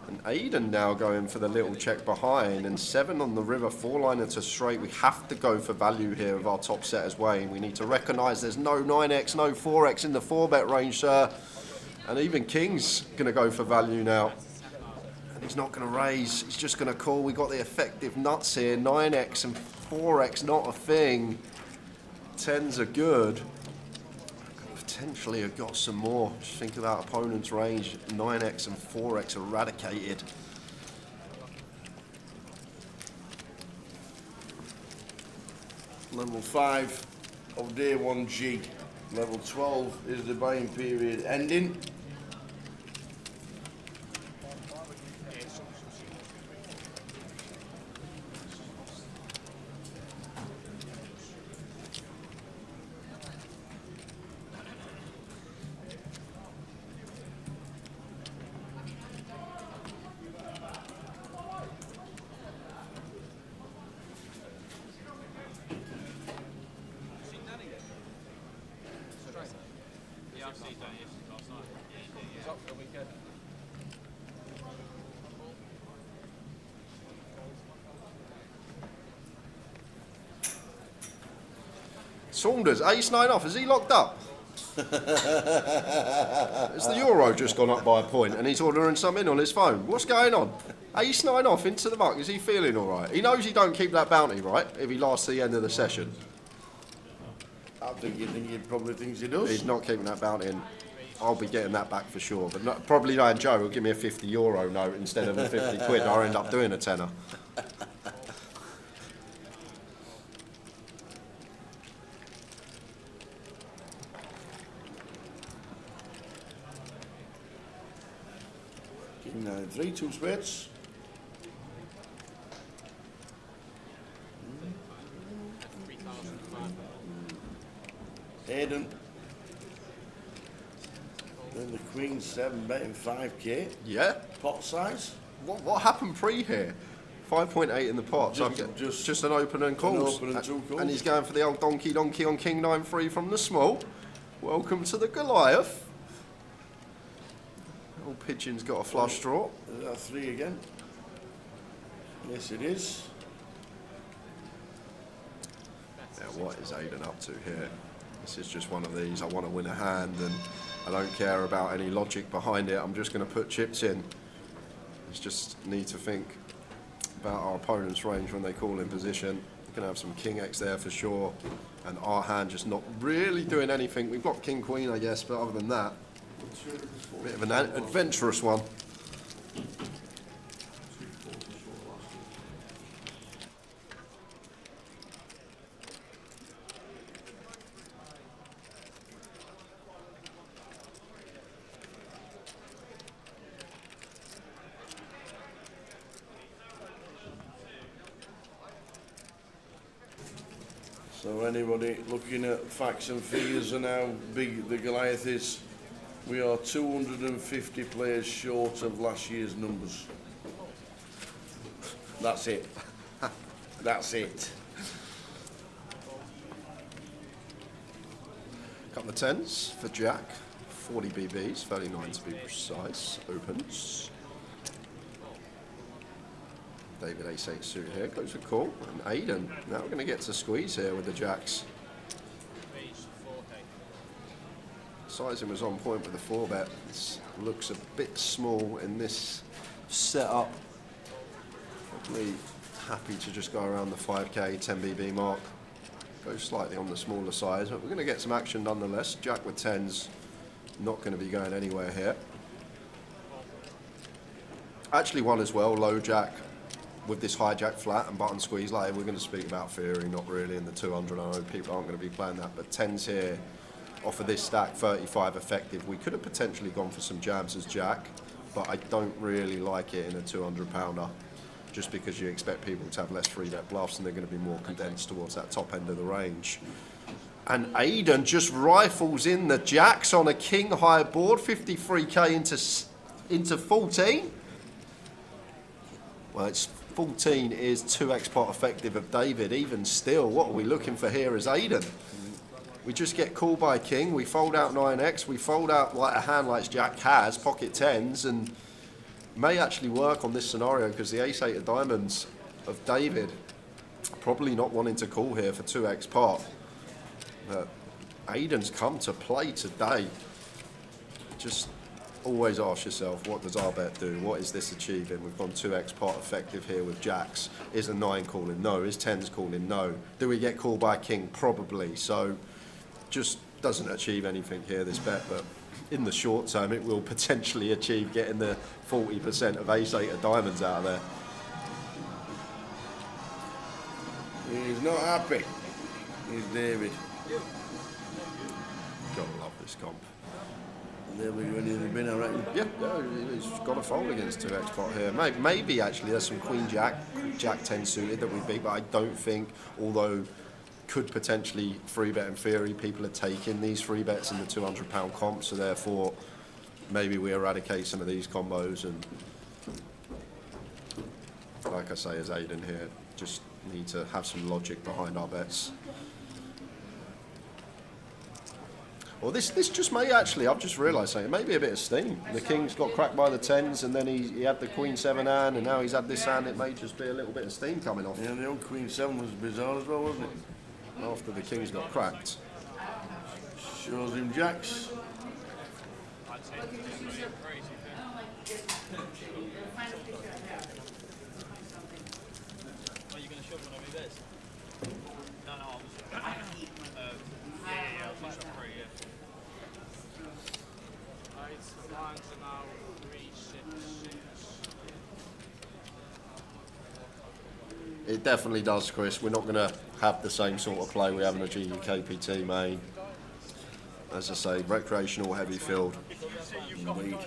And Aidan now going for the little check behind, and 7 on the river, 4-liner to straight. We have to go for value here with our top set as Wayne. We need to recognise there's no 9x, no 4x in the 4-bet range, sir. And even King's going to go for value now. And he's not going to raise, he's just going to call. We got the effective nuts here. 9x and 4x, not a thing. 10s are good. Potentially have got some more. Just think about opponent's range. 9x and 4x eradicated. Level 5 of day 1G. Level 12 is the buying period ending. Yeah, I've seen that last night. He's up for the weekend. Saunders, ace 9 off. Is he locked up? Has the euro just gone up by a point and he's ordering something on his phone? What's going on? Ace 9 off into the muck. Is he feeling all right? He knows he don't keep that bounty, right? If he lasts to the end of the session. I think he probably thinks he does. He's not keeping that bounty in. I'll be getting that back for sure. But not, probably knowing Joe will give me a 50 euro note instead of a 50 quid. I'll end up doing a tenner. King 9 3, 2 spades. Aiden. Then the Queen 7 betting 5k. Yeah. Pot size. What happened pre here? 5.8 in the pot. Just an open and calls. An open and 2 calls. And he's going for the old donkey on King 9-3 from the small. Welcome to the Goliath. Old Pigeon's got a flush draw. Is that a 3 again? Yes, it is. Yeah, what is Aiden up to here? This is just one of these. I want to win a hand and I don't care about any logic behind it. I'm just going to put chips in. It's just need to think about our opponent's range when they call in position. We're going to have some King X there for sure. And our hand just not really doing anything. We've got King Queen, I guess, but other than that, a bit of an adventurous one. So anybody looking at facts and figures and how big the Goliath is, we are 250 players short of last year's numbers. That's it. That's it. Couple of tens for Jack. 40 BBs, 39 to be precise. Opens. David Ace-8 suit here, goes for call. And Aiden, now we're going to get to squeeze here with the jacks. Sizing was on point with the 4-bet. This looks a bit small in this setup. Probably happy to just go around the 5k, 10 BB mark. Go slightly on the smaller size, but we're going to get some action nonetheless. Jack with 10s, not going to be going anywhere here. Actually one as well, low jack. With this hijack flat and button squeeze later, we're going to speak about theory, not really in the 200. I know people aren't going to be playing that, but 10s here off of this stack, 35 effective. We could have potentially gone for some jams as jack, but I don't really like it in a 200 pounder, just because you expect people to have less free bet bluffs and they're going to be more condensed towards that top end of the range. And Aiden just rifles in the jacks on a king high board, 53k into 14. Well, it's 14 is 2x pot effective of David. Even still, what are we looking for here as Aiden? We just get called by king, we fold out 9x, we fold out like a hand like Jack has, pocket 10s, and may actually work on this scenario because the ace-8 of diamonds of David probably not wanting to call here for 2x pot. But Aiden's come to play today. Just always ask yourself, what does our bet do? What is this achieving? We've gone 2x pot effective here with jacks. Is a 9 calling? No. Is 10s calling? No. Do we get called by a king? Probably. So just doesn't achieve anything here, this bet, but in the short term it will potentially achieve getting the 40% of ace-8 of diamonds out of there. He's not happy. He's David. Gotta love this comp. There we go, nearly been, I reckon. Yeah, he's got a fold against 2x pot here. Maybe actually there's some Queen Jack, Jack 10 suited that we beat, but I don't think, although could potentially free bet in theory, people are taking these free bets in the £200 comp, so therefore maybe we eradicate some of these combos. And like I say, as Aiden here, just need to have some logic behind our bets. Well, this just may actually, I've just realised something, it may be a bit of steam. The king's got cracked by the 10s and then he had the Queen 7 hand and now he's had this hand. It may just be a little bit of steam coming off. Yeah, the old Queen 7 was bizarre as well, wasn't it? After the king's got cracked. Shows him jacks. Are you going to shove one of your best? No, I was. Yeah, I was just free, yeah. It's lines are now 366. It definitely does, Chris. We're not going to have the same sort of play we have in a GUKPT main. As I say, recreational heavy field. Indeed.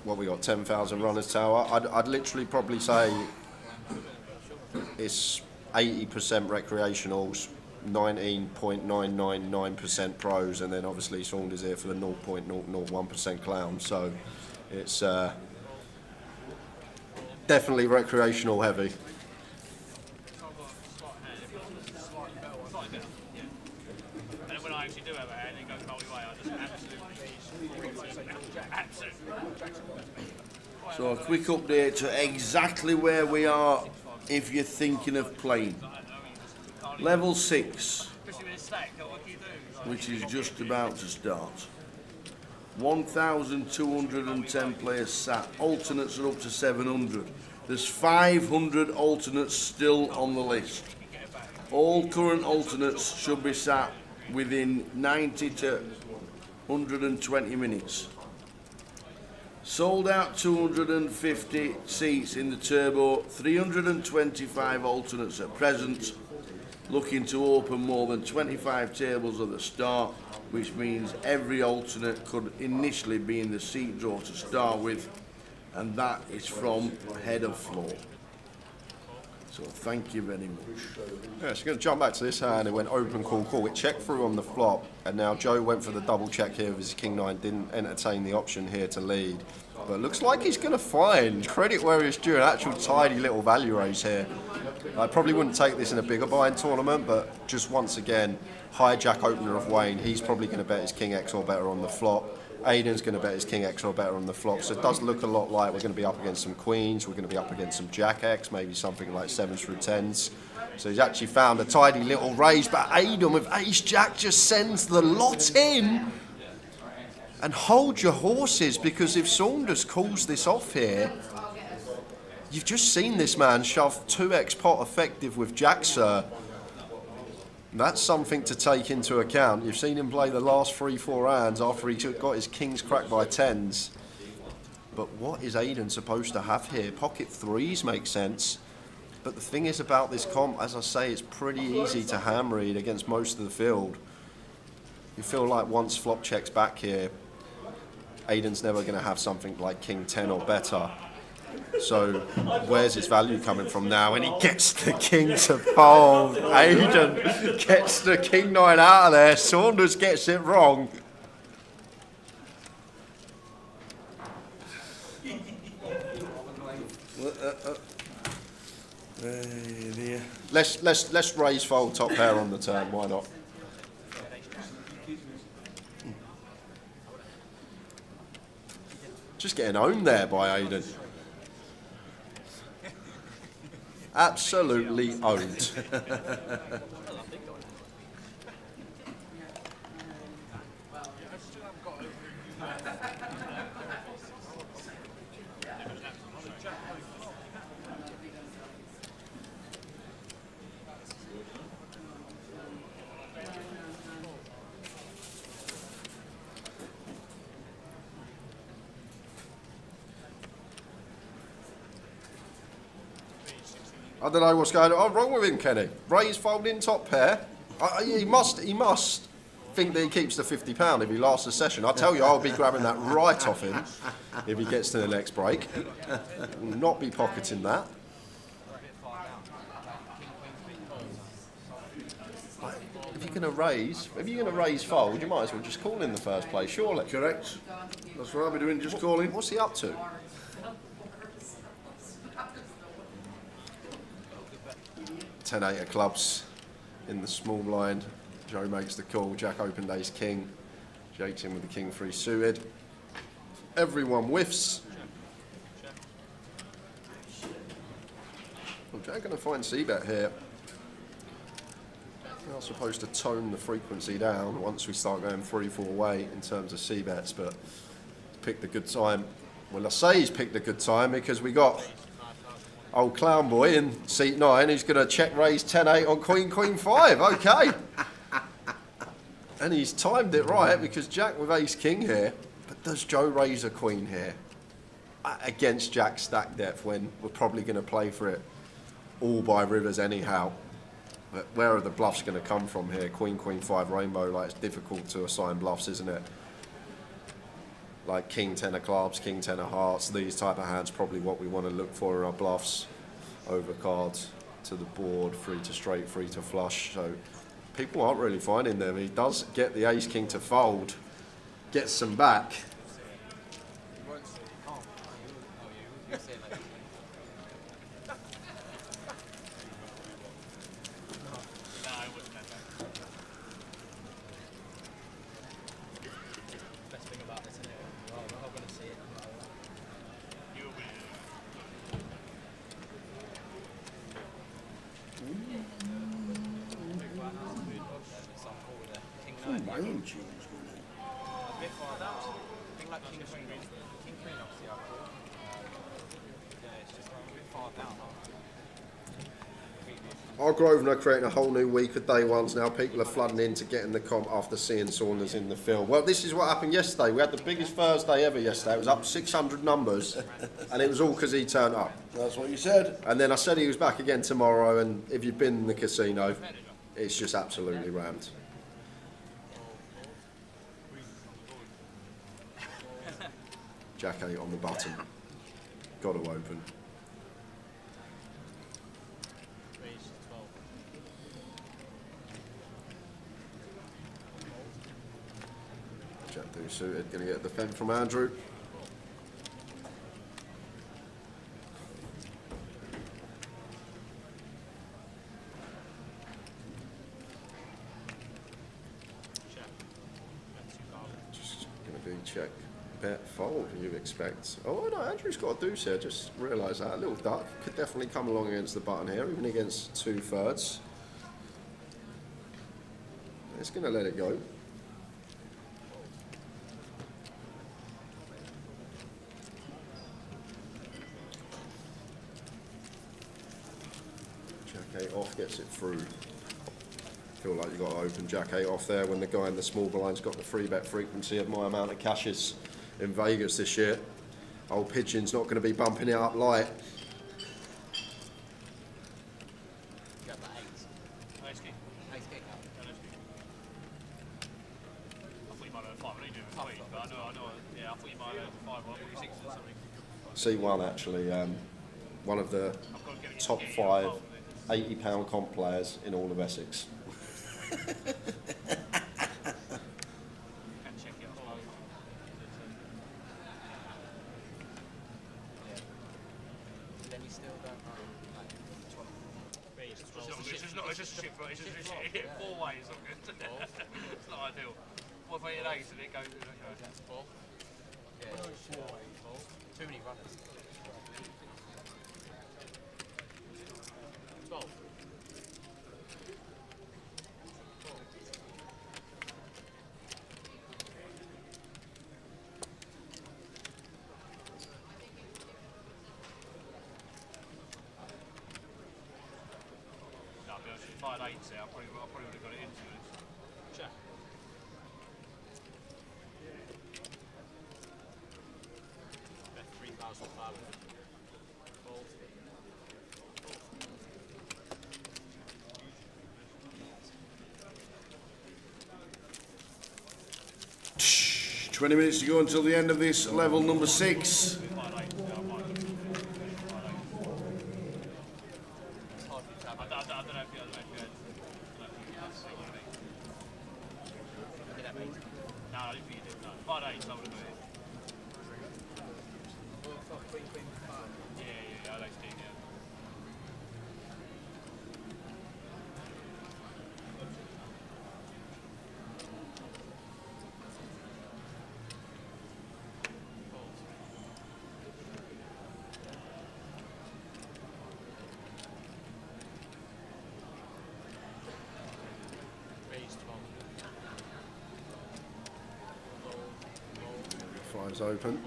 What we got, 10,000 runners tower. I'd literally probably say it's 80% recreationals, 19.999% pros, and then obviously Saunders here for the 0.001% clowns. So it's definitely recreational heavy. And when I actually do have a hand, it goes the whole way. I just absolutely. So a quick update to exactly where we are if you're thinking of playing. Level 6, which is just about to start. 1,210 players sat. Alternates are up to 700. There's 500 alternates still on the list. All current alternates should be sat within 90 to 120 minutes. Sold out 250 seats in the turbo, 325 alternates at present, looking to open more than 25 tables at the start, which means every alternate could initially be in the seat draw to start with, and that is from head of floor. So thank you very much. Yeah, so going to jump back to this hand. It went open, call. It checked through on the flop, and now Joe went for the double check here with his king nine. Didn't entertain the option here to lead, but looks like he's going to find credit where it's due. An actual tidy little value raise here. I probably wouldn't take this in a bigger buy-in tournament, but just once again, hijack opener of Wayne. He's probably going to bet his king X or better on the flop. Aidan's going to bet his king X or better on the flop, so it does look a lot like we're going to be up against some queens, we're going to be up against some jack X, maybe something like 7s through 10s. So he's actually found a tidy little raise, but Aidan with ace jack just sends the lot in. And hold your horses, because if Saunders calls this off here, you've just seen this man shove 2x pot effective with jack, sir. That's something to take into account. You've seen him play the last 3-4 hands after he got his kings cracked by 10s. But what is Aidan supposed to have here? Pocket 3s make sense. But the thing is about this comp, as I say, it's pretty easy to ham read against most of the field. You feel like once flop checks back here, Aidan's never going to have something like king 10 or better. So where's his value coming from now? And he gets the king to fold. Aidan gets the king 9 out of there. Saunders gets it wrong. Let's raise fold top pair on the turn. Why not? Just getting owned there by Aidan. Absolutely owned. I don't know what's going on. Wrong with him, Kenny. Raise folding top pair. He must think that he keeps the £50 if he lasts the session. I tell you, I'll be grabbing that right off him if he gets to the next break. Will not be pocketing that. If you're going to raise fold, you might as well just call in the first place, surely. Correct. That's what I'll be doing. Just calling. What's he up to? 10-8 of clubs in the small blind. Joe makes the call. Jack opened ace king. Jake's in with the king 3 suited. Everyone whiffs. Well, Jack going to find c-bet here. are supposed to tone the frequency down once we start going 3-4 way in terms of C-bets, but he's picked a good time. Well, I say he's picked a good time because we got old clown boy in seat 9 who's going to check raise 10-8 on Queen, Queen 5. Okay. And he's timed it right because Jack with Ace King here. But does Joe raise a Queen here? Against Jack's stack depth when we're probably going to play for it all by rivers anyhow. But where are the bluffs going to come from here? Queen, Queen 5 rainbow, like it's difficult to assign bluffs, isn't it? Like King 10 of clubs, King 10 of hearts, these type of hands probably what we want to look for in our bluffs. Over cards to the board, free to straight, free to flush. So people aren't really finding them. He does get the Ace King to fold, gets some back. Our Grosvenor creating a whole new week of day ones now. People are flooding in to get in the comp after seeing Saunders in the field. Well, this is what happened yesterday. We had the biggest Thursday ever yesterday. It was up 600 numbers, and it was all because he turned up. That's what you said. And then I said he was back again tomorrow, and if you've been in the casino, it's just absolutely rammed. Jack 8 on the button. Got to open. Jack 2 suited, going to get the pen from Andrew. Just going to be check, bet, fold, you expect. Oh no, Andrew's got a deuce here, just realised that. A little duck, could definitely come along against the button here, even against 2/3. It's going to let it go. Jack 8 off gets it through. Feel like you've got to open Jack 8 off there when the guy in the small blind's got the free bet frequency of my amount of cashes in Vegas this year. Old Pigeon's not going to be bumping it up light. C1 actually, one of the top 5 £80 comp players in all of Essex. It's just shit, but it's just shit. 4 ways, it's not ideal. What if I hit ace and it goes? That's 4. Yeah, 4. Too many runners. 12. No, but if I had 8s there, I probably would have got it into it. Check. Bet 3,500. Fold. 20 minutes to go until the end of this level number 6. It's open.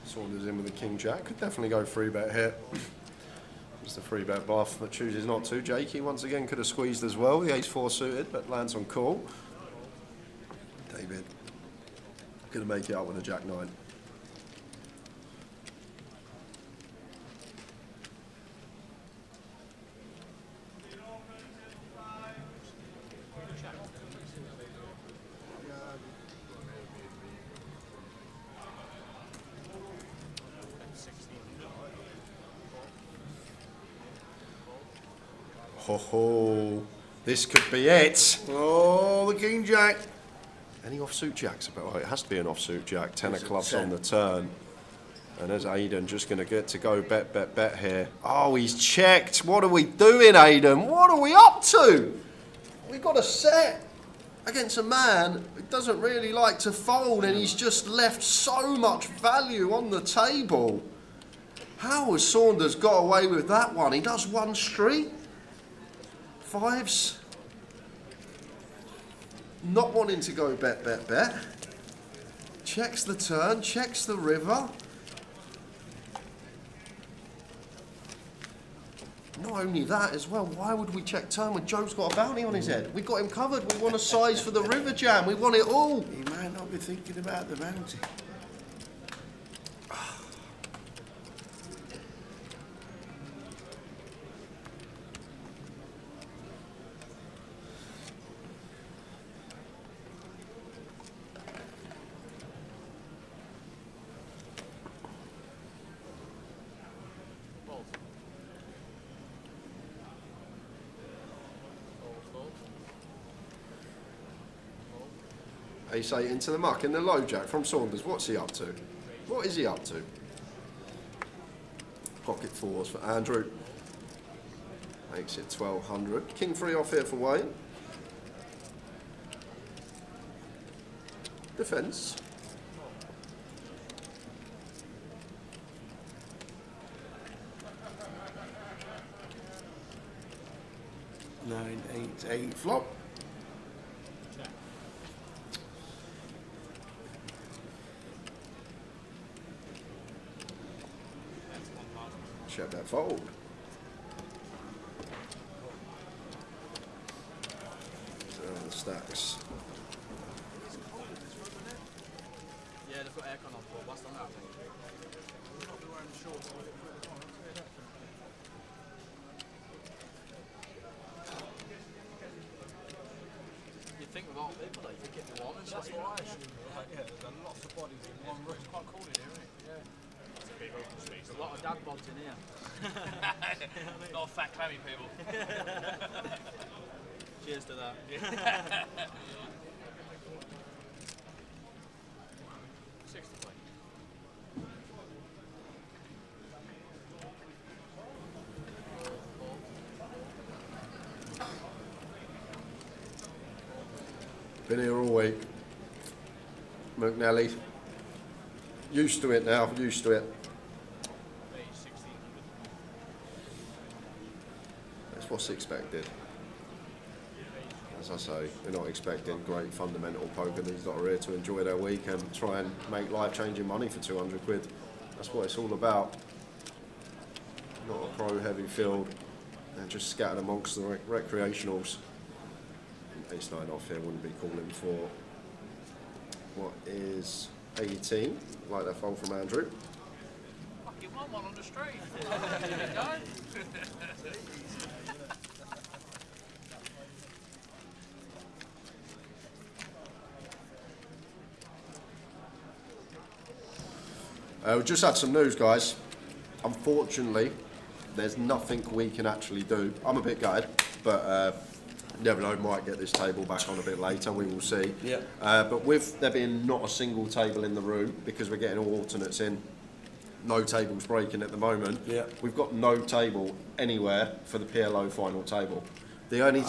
Saunders in with the king jack. Could definitely go 3-bet here. Just a 3-bet bluff, but chooses not to. Jakey once again could have squeezed as well. The ace-4 suited, but lands on call. David gonna make it up with a jack-9. Ho ho, this could be it. Oh, the king jack. Any offsuit jacks about? Oh, it has to be an offsuit jack. 10 of It's a clubs 10. on the turn. And there's Aidan just going to get to go bet here. Oh, he's checked. What are we doing, Aidan? What are we up to? We've got a set against a man who doesn't really like to fold, and he's just left so much value on the table. How has Saunders got away with that one? He does one street. Fives. Not wanting to go bet. Checks the turn, checks the river. Not only that as well, why would we check turn when Joe's got a bounty on his head? We got him covered. We want a size for the river jam. We want it all. He might not be thinking about the bounty. Ace 8 into the muck in the low jack from Saunders. What's he up to? What is he up to? Pocket 4s for Andrew. Makes it 1200. King 3 off here for Wayne. Defence. Nine, eight, flop. Check that fold. The stacks. Yeah, they've got aircon on board. What's on that? You'd think with all people that you could get the warm and that's all right. Yeah, there's lots of bodies in one room. It's quite cool in here, isn't it? Yeah. It's a big open space. There's a lot of dad bods in here. Not fat, clammy people. Cheers to that. Been here all week. McNally. Used to it now, used to it. That's what's expected. As I say, we're not expecting great fundamental poker. These lot are here to enjoy their week and try and make life-changing money for 200 quid. That's what it's all about. Not a pro-heavy field. They're just scattered amongst the recreationals. Ace 9 off here wouldn't be calling for what is 18, like that fold from Andrew. Fuck, you won one on the street. There you go. We just had some news, guys. Unfortunately, there's nothing we can actually do. I'm a bit gutted, but never know, might get this table back on a bit later, we will see. Yeah. But with there being not a single table in the room, because we're getting all alternates in, no tables breaking at the moment, Yeah. we've got no table anywhere for the PLO final table. The only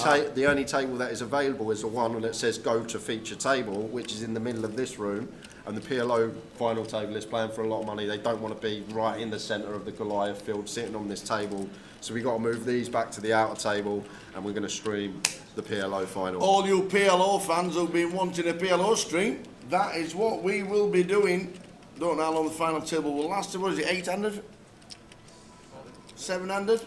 table that is available is the one that says go to feature table, which is in the middle of this room, and the PLO final table is playing for a lot of money. They don't want to be right in the centre of the Goliath field sitting on this table. So we've got to move these back to the outer table, and we're going to stream the PLO final. All you PLO fans who've been wanting a PLO stream, that is what we will be doing Don't know how long the final table will last. What is it, 800? 700?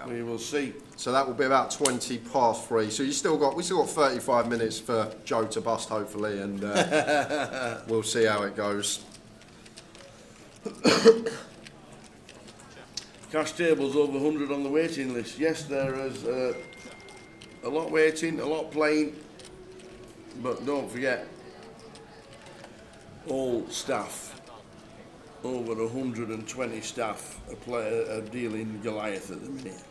We will see. So that will be about 20 past 3. So we still got 35 minutes for Joe to bust, hopefully, and we'll see how it goes. Cash tables over 100 on the waiting list. Yes, there is a lot waiting, a lot playing, but don't forget, all staff, over 120 staff are dealing Goliath at the minute.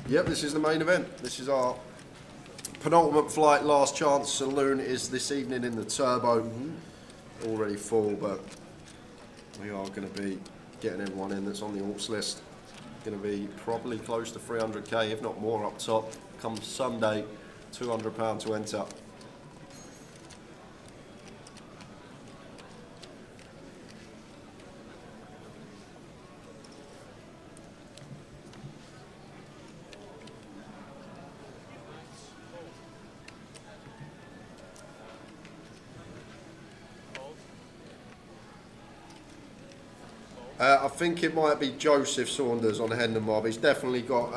Yep, this is the main event. This is our penultimate flight, last chance. Saloon is this evening in the Turbo. Already full, but we are going to be getting everyone in that's on the alts list. Going to be probably close to 300k, if not more, up top. Come Sunday, £200 to enter. I think it might be Joseph Saunders on Hendon Mob. He's definitely got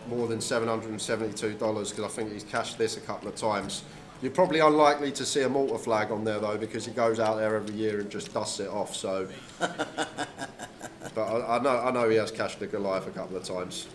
more than $772 because I think he's cashed this a couple of times. You're probably unlikely to see a Malta flag on there though, because he goes out there every year and just dusts it off. So, but I know he has cashed the Goliath a couple of times.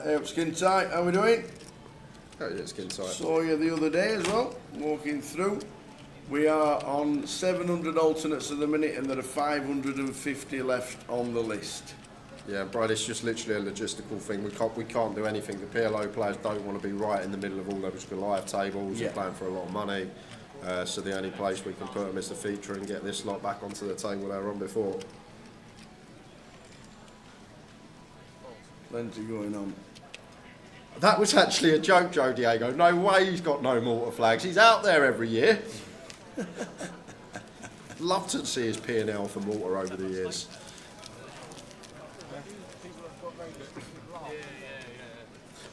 There are skin tight. How are we doing? Oh yeah, skin tight. Saw you the other day as well, walking through. We are on 700 alternates at the minute, and there are 550 left on the list. Yeah, Brad, it's just literally a logistical thing. We can't do anything. The PLO players don't want to be right in the middle of all those Goliath tables. They're playing for a lot of money. So the only place we can put them is the feature and get this lot back onto the table they were on before. Plenty going on. That was actually a joke, Joe Diego. No way he's got no Malta flags. He's out there every year. Love to see his P&L for Malta over the years.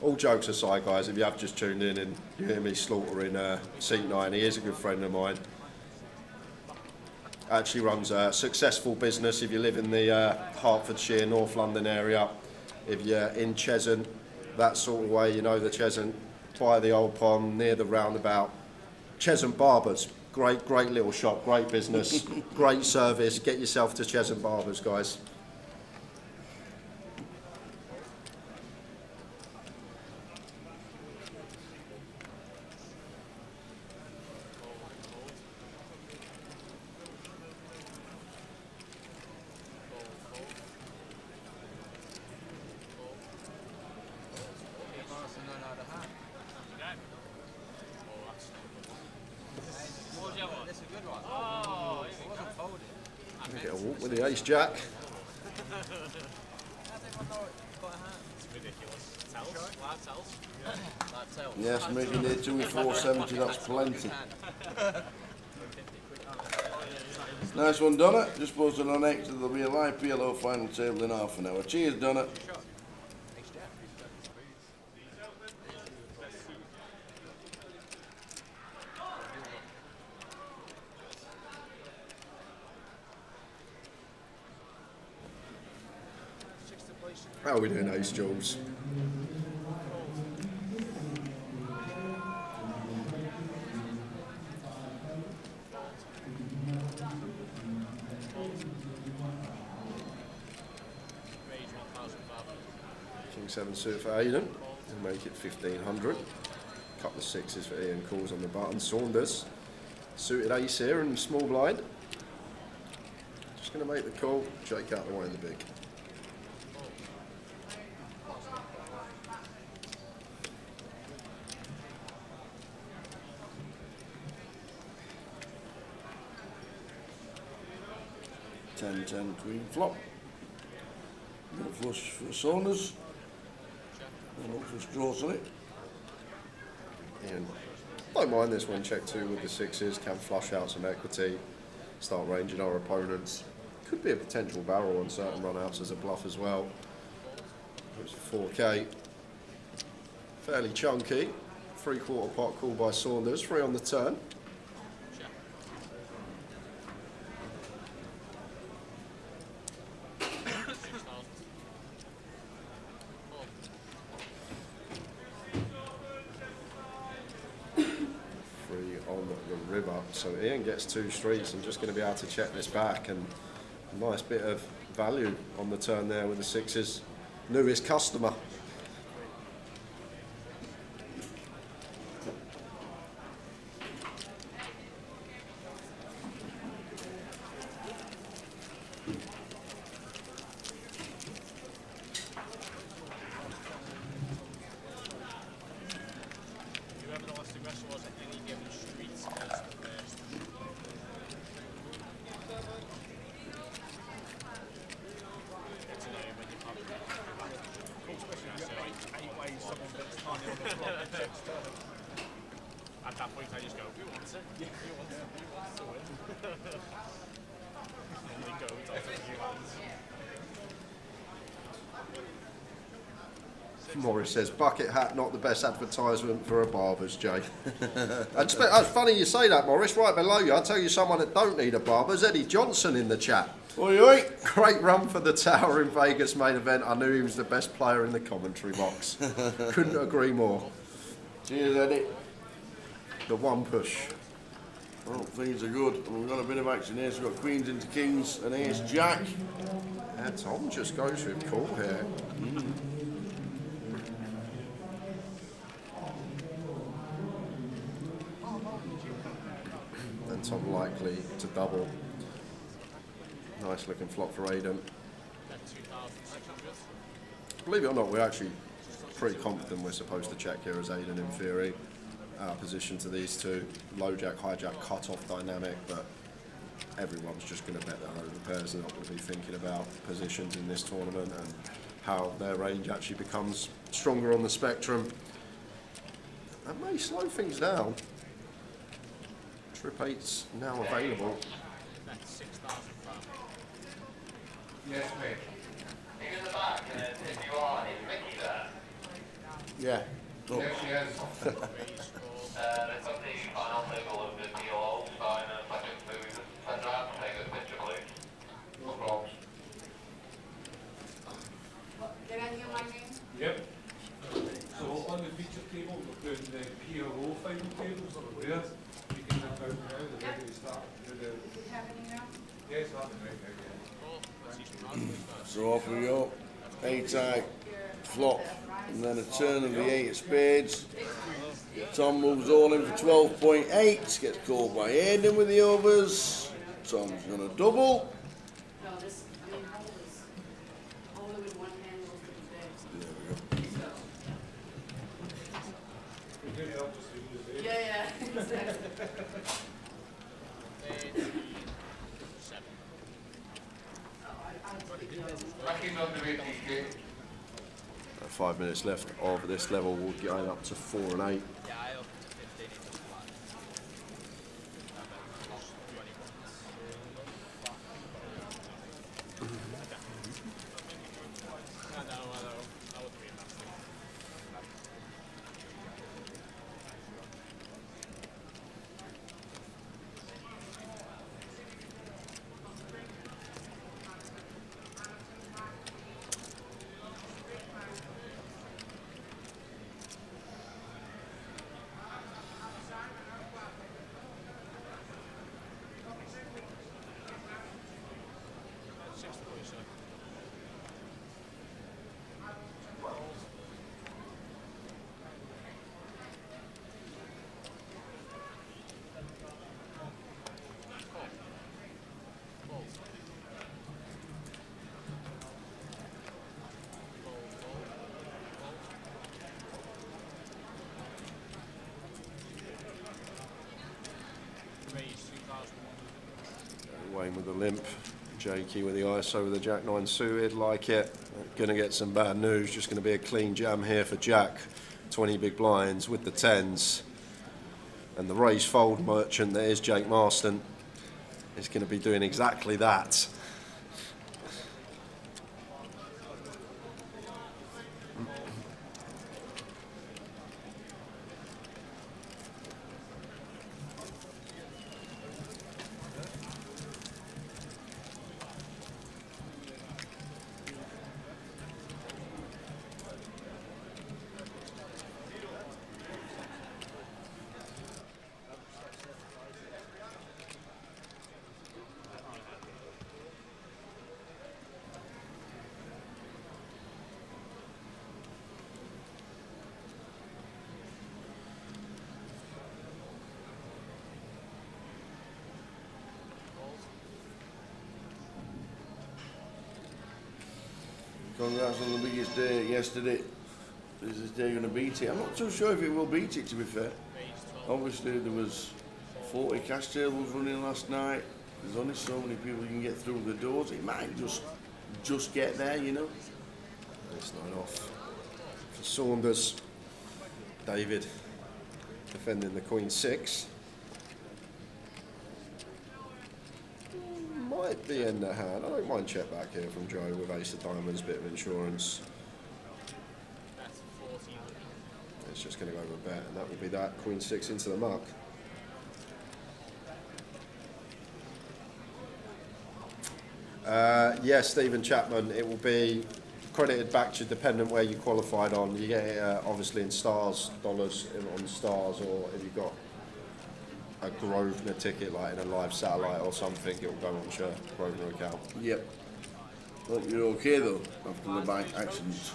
All jokes aside, guys, if you have just tuned in and you hear me slaughtering Seat 9, he is a good friend of mine. Actually runs a successful business if you live in the Hertfordshire, North London area. If you're in Cheshunt, that sort of way, you know the Cheshunt, by the old pond, near the roundabout. Cheshunt Barbers, great little shop, great business, great service. Get yourself to Cheshunt Barbers, guys. Get a walk with the ace jack. Yes, making it 2,470, that's plenty. Nice one, Donna. Just posted on X that there'll be a live PLO final table in half an hour. Cheers, Donna. How are we doing, Ace Jules? King 7 suit for Aiden. We'll make it 1,500. Couple of sixes for Ian Calls on the button. Saunders. Suited ace here and small blind. Just going to make the call. Jake out the way in the big. 10-10 queen flop. No flush for Saunders. No flush draws on it. Ian, don't mind this one. Check 2 with the 6s. Can flush out some equity. Start ranging our opponents. Could be a potential barrel on certain runouts as a bluff as well. It's 4k. Fairly chunky. 3/4 pot call by Saunders. 3 on the turn. So Ian gets 2 streets. I'm just going to be able to check this back, and a nice bit of value on the turn there with the 6s. Newest customer. Whoever the last aggressor was at any given streets goes first. Get to know him when you pump it. Cool, especially if you've got 8 ways someone that's tiny on the floor and takes turn. At that point I just go, who wants it? Yeah, who wants it? Who wants to win? And they go, it's after a few hands. Morris says, bucket hat, not the best advertisement for a barber's, Jay. It's funny you say that, Morris. Right below you, I'll tell you someone that don't need a barber's Eddie Johnson in the chat. Oi, oi. Great run for the Tower in Vegas main event. I knew he was the best player in the commentary box. Couldn't agree more. Cheers, Eddie. The one push. Well, things are good. We've got a bit of action here. So we've got queens into kings and ace jack. Yeah, Tom just goes with call here. And Tom likely to double. Nice looking flop for Aidan. Believe it or not, we're actually pretty confident we're supposed to check here as Aidan in theory. Our position to these two, low jack, high jack, cut off dynamic, but everyone's just going to bet their over pairs. They're not going to be thinking about positions in this tournament and how their range actually becomes stronger on the spectrum. That may slow things down. Trip 8's now available. That's 6,000 pounds. Yes, mate. In the back, and then if you are, is Mickey there? Yeah. Look. Yes, yes. They've got the final table of the PLO, starting in a second to send around to take a picture, please. No problems. Did I hear my name? Yep. So on the feature table, we're doing the PLO final tables that are there. You can have out now, they're ready to start. Did you have any now? Yes, that's right now, So off we go. 8-eye, flop, and then a turn of the 8 of spades. Tom moves all in for 12.8, gets called by Aidan with the overs. Tom's going to double. No, this, I mean, holder with one hand goes to the bed. There we go. Yeah, yeah, exactly. Racking on the way, TK. 5 minutes left of this level. We'll get up to 4 and 8. Yeah, I opened to 15 in the flat. Wayne with a limp. Jakey with the ISO with the Jack 9 suited, like it. Gonna get some bad news, just gonna be a clean jam here for Jack. 20 big blinds with the 10s. And the raise fold merchant that is Jake Marston is gonna be doing exactly that. Congrats on the biggest day yesterday. Is this day going to beat it? I'm not too sure if it will beat it, to be fair. Obviously, there was 40 cash tables running last night. There's only so many people you can get through the doors. It might just get there, you know. It's not off for Saunders. David defending the Queen 6. Might be in the hand. I don't mind check back here from Joe with Ace of Diamonds, bit of insurance. It's just going to go over a bet, and that will be that. Queen 6 into the muck. Yes, Stephen Chapman, it will be credited back to dependent where you qualified on. You get it obviously in stars, dollars on stars, or if you've got a Grosvenor ticket like in a live satellite or something, it will go on your Grosvenor account. Yep. Hope you're okay though after the bike accident.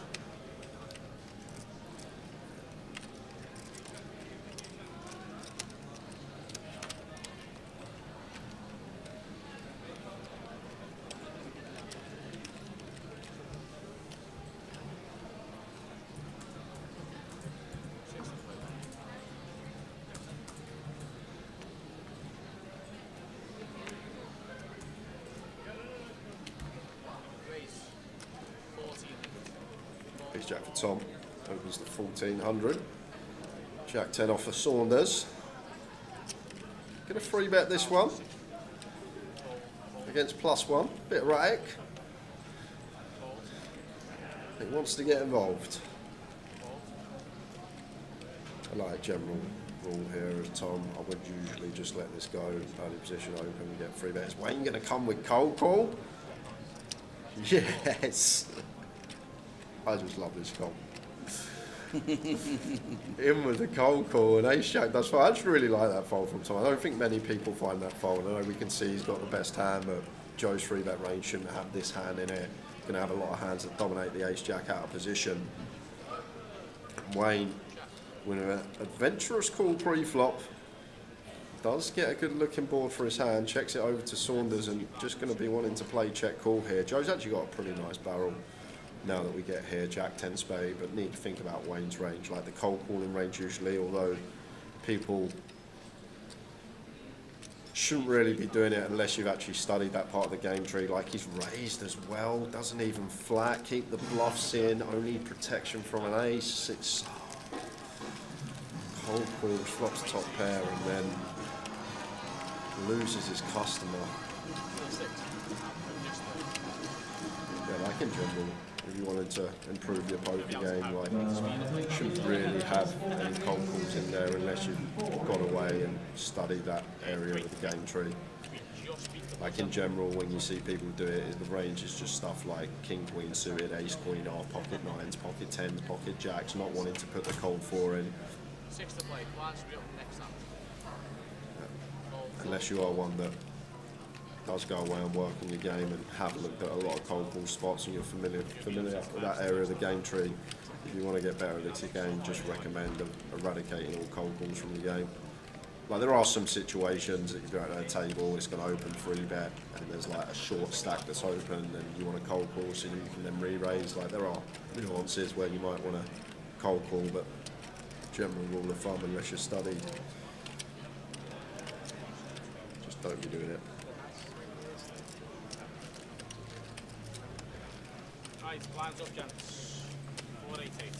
Ace Jack for Tom, opens the 1400. Jack 10 off for Saunders. Gonna free bet this one against +1, bit erratic. He wants to get involved. I like a general rule here as Tom. I would usually just let this go, early position open and get free bet. Is Wayne gonna come with cold call? Yes. I just love this comp. In with the cold call and Ace Jack does fine. I just really like that fold from Tom. I don't think many people find that fold. I know we can see he's got the best hand, but Joe's free bet range shouldn't have this hand in it. Going to have a lot of hands that dominate the Ace Jack out of position. Wayne, with an adventurous call pre-flop, does get a good looking board for his hand, checks it over to Saunders and just going to be wanting to play check call here. Joe's actually got a pretty nice barrel now that we get here, Jack 10 spade, but need to think about Wayne's range, like the cold calling range usually, although people shouldn't really be doing it unless you've actually studied that part of the game tree. Like he's raised as well, doesn't even flat, keep the bluffs in, only protection from an ace. It's cold calls, flops top pair and then loses his customer. Yeah, like in general, if you wanted to improve your poker game, like you shouldn't really have any cold calls in there unless you've gone away and studied that area of the game tree. Like in general, when you see people do it, the range is just stuff like king, queen suited, ace, queen, off, pocket nines, pocket tens, pocket jacks, not wanting to put the cold four in. Six to play, blinds real next up. Unless you are one that does go away and work on your game and have looked at a lot of cold ball spots and you're familiar with that area of the game tree. If you want to get better at this game, just recommend eradicating all cold balls from the game. Like there are some situations that you go out at a table, it's going to open free bet, and there's like a short stack that's open, and you want a cold call so you can then re-raise. Like there are nuances where you might want to cold call, but general rule of thumb, unless you're studied, just don't be doing it. Right, lines up, gents. 488.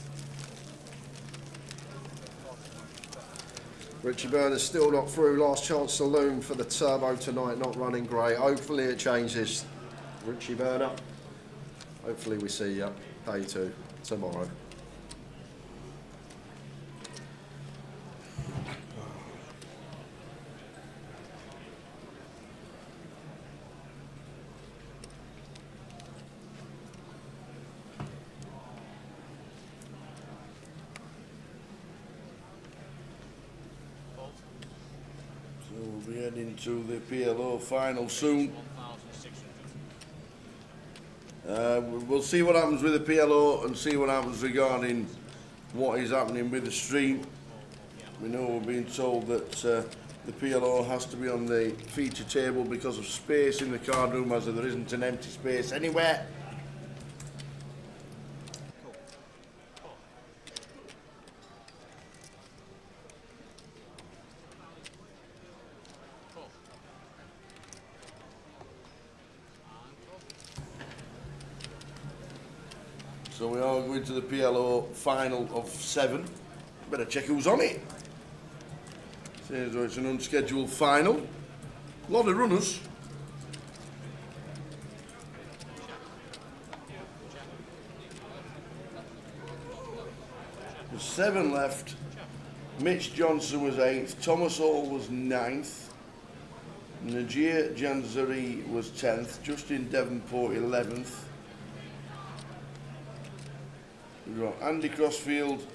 Richie Burner's still not through. Last chance saloon for the turbo tonight, not running great. Hopefully it changes. Richie Burner. Hopefully we see you day 2 tomorrow. So we'll be heading to the PLO final soon. We'll see what happens with the PLO and see what happens regarding what is happening with the stream. We know we're being told that the PLO has to be on the feature table because of space in the card room, as there isn't an empty space anywhere. So we are going to the PLO final of 7. Better check who's on it. Seems though it's an unscheduled final. A lot of runners. There's 7 left. Mitch Johnson was 8th. Thomas Hall was 9th. Najir Janzari was 10th. Justin Devonport 11th. We've got Andy Crossfield,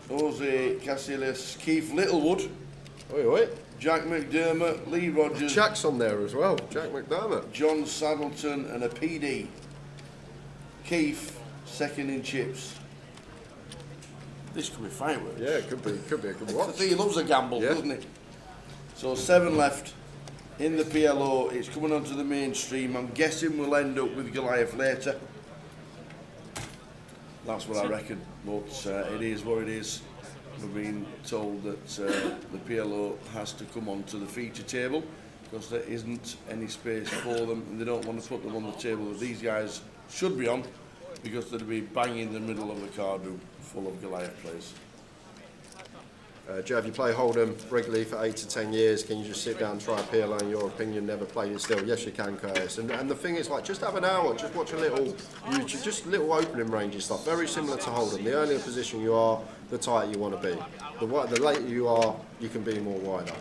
Jose Casillas, Keith Littlewood, Jack McDermott, Lee Rogers. Jack's on there as well, Jack McDermott. John Saddleton and a PD. Keith, second in chips. This could be fireworks. Yeah, it could be a good watch. He loves a gamble, doesn't he? So 7 left in the PLO. It's coming onto the mainstream. I'm guessing we'll end up with Goliath later. That's what I reckon, but it is what it is. We've been told that the PLO has to come onto the feature table because there isn't any space for them, and they don't want to put them on the table that these guys should be on because they'd be bang in the middle of the card room full of Goliath players. Joe, you play Hold'em regularly for 8 to 10 years. Can you just sit down and try a PLO in your opinion? Never played it still? Yes, you can, Curtis. And the thing is, like, just have an hour, just watch a little YouTube, just little opening range stuff. Very similar to Hold'em. The earlier position you are, the tighter you want to be. The later you are, you can be more wider.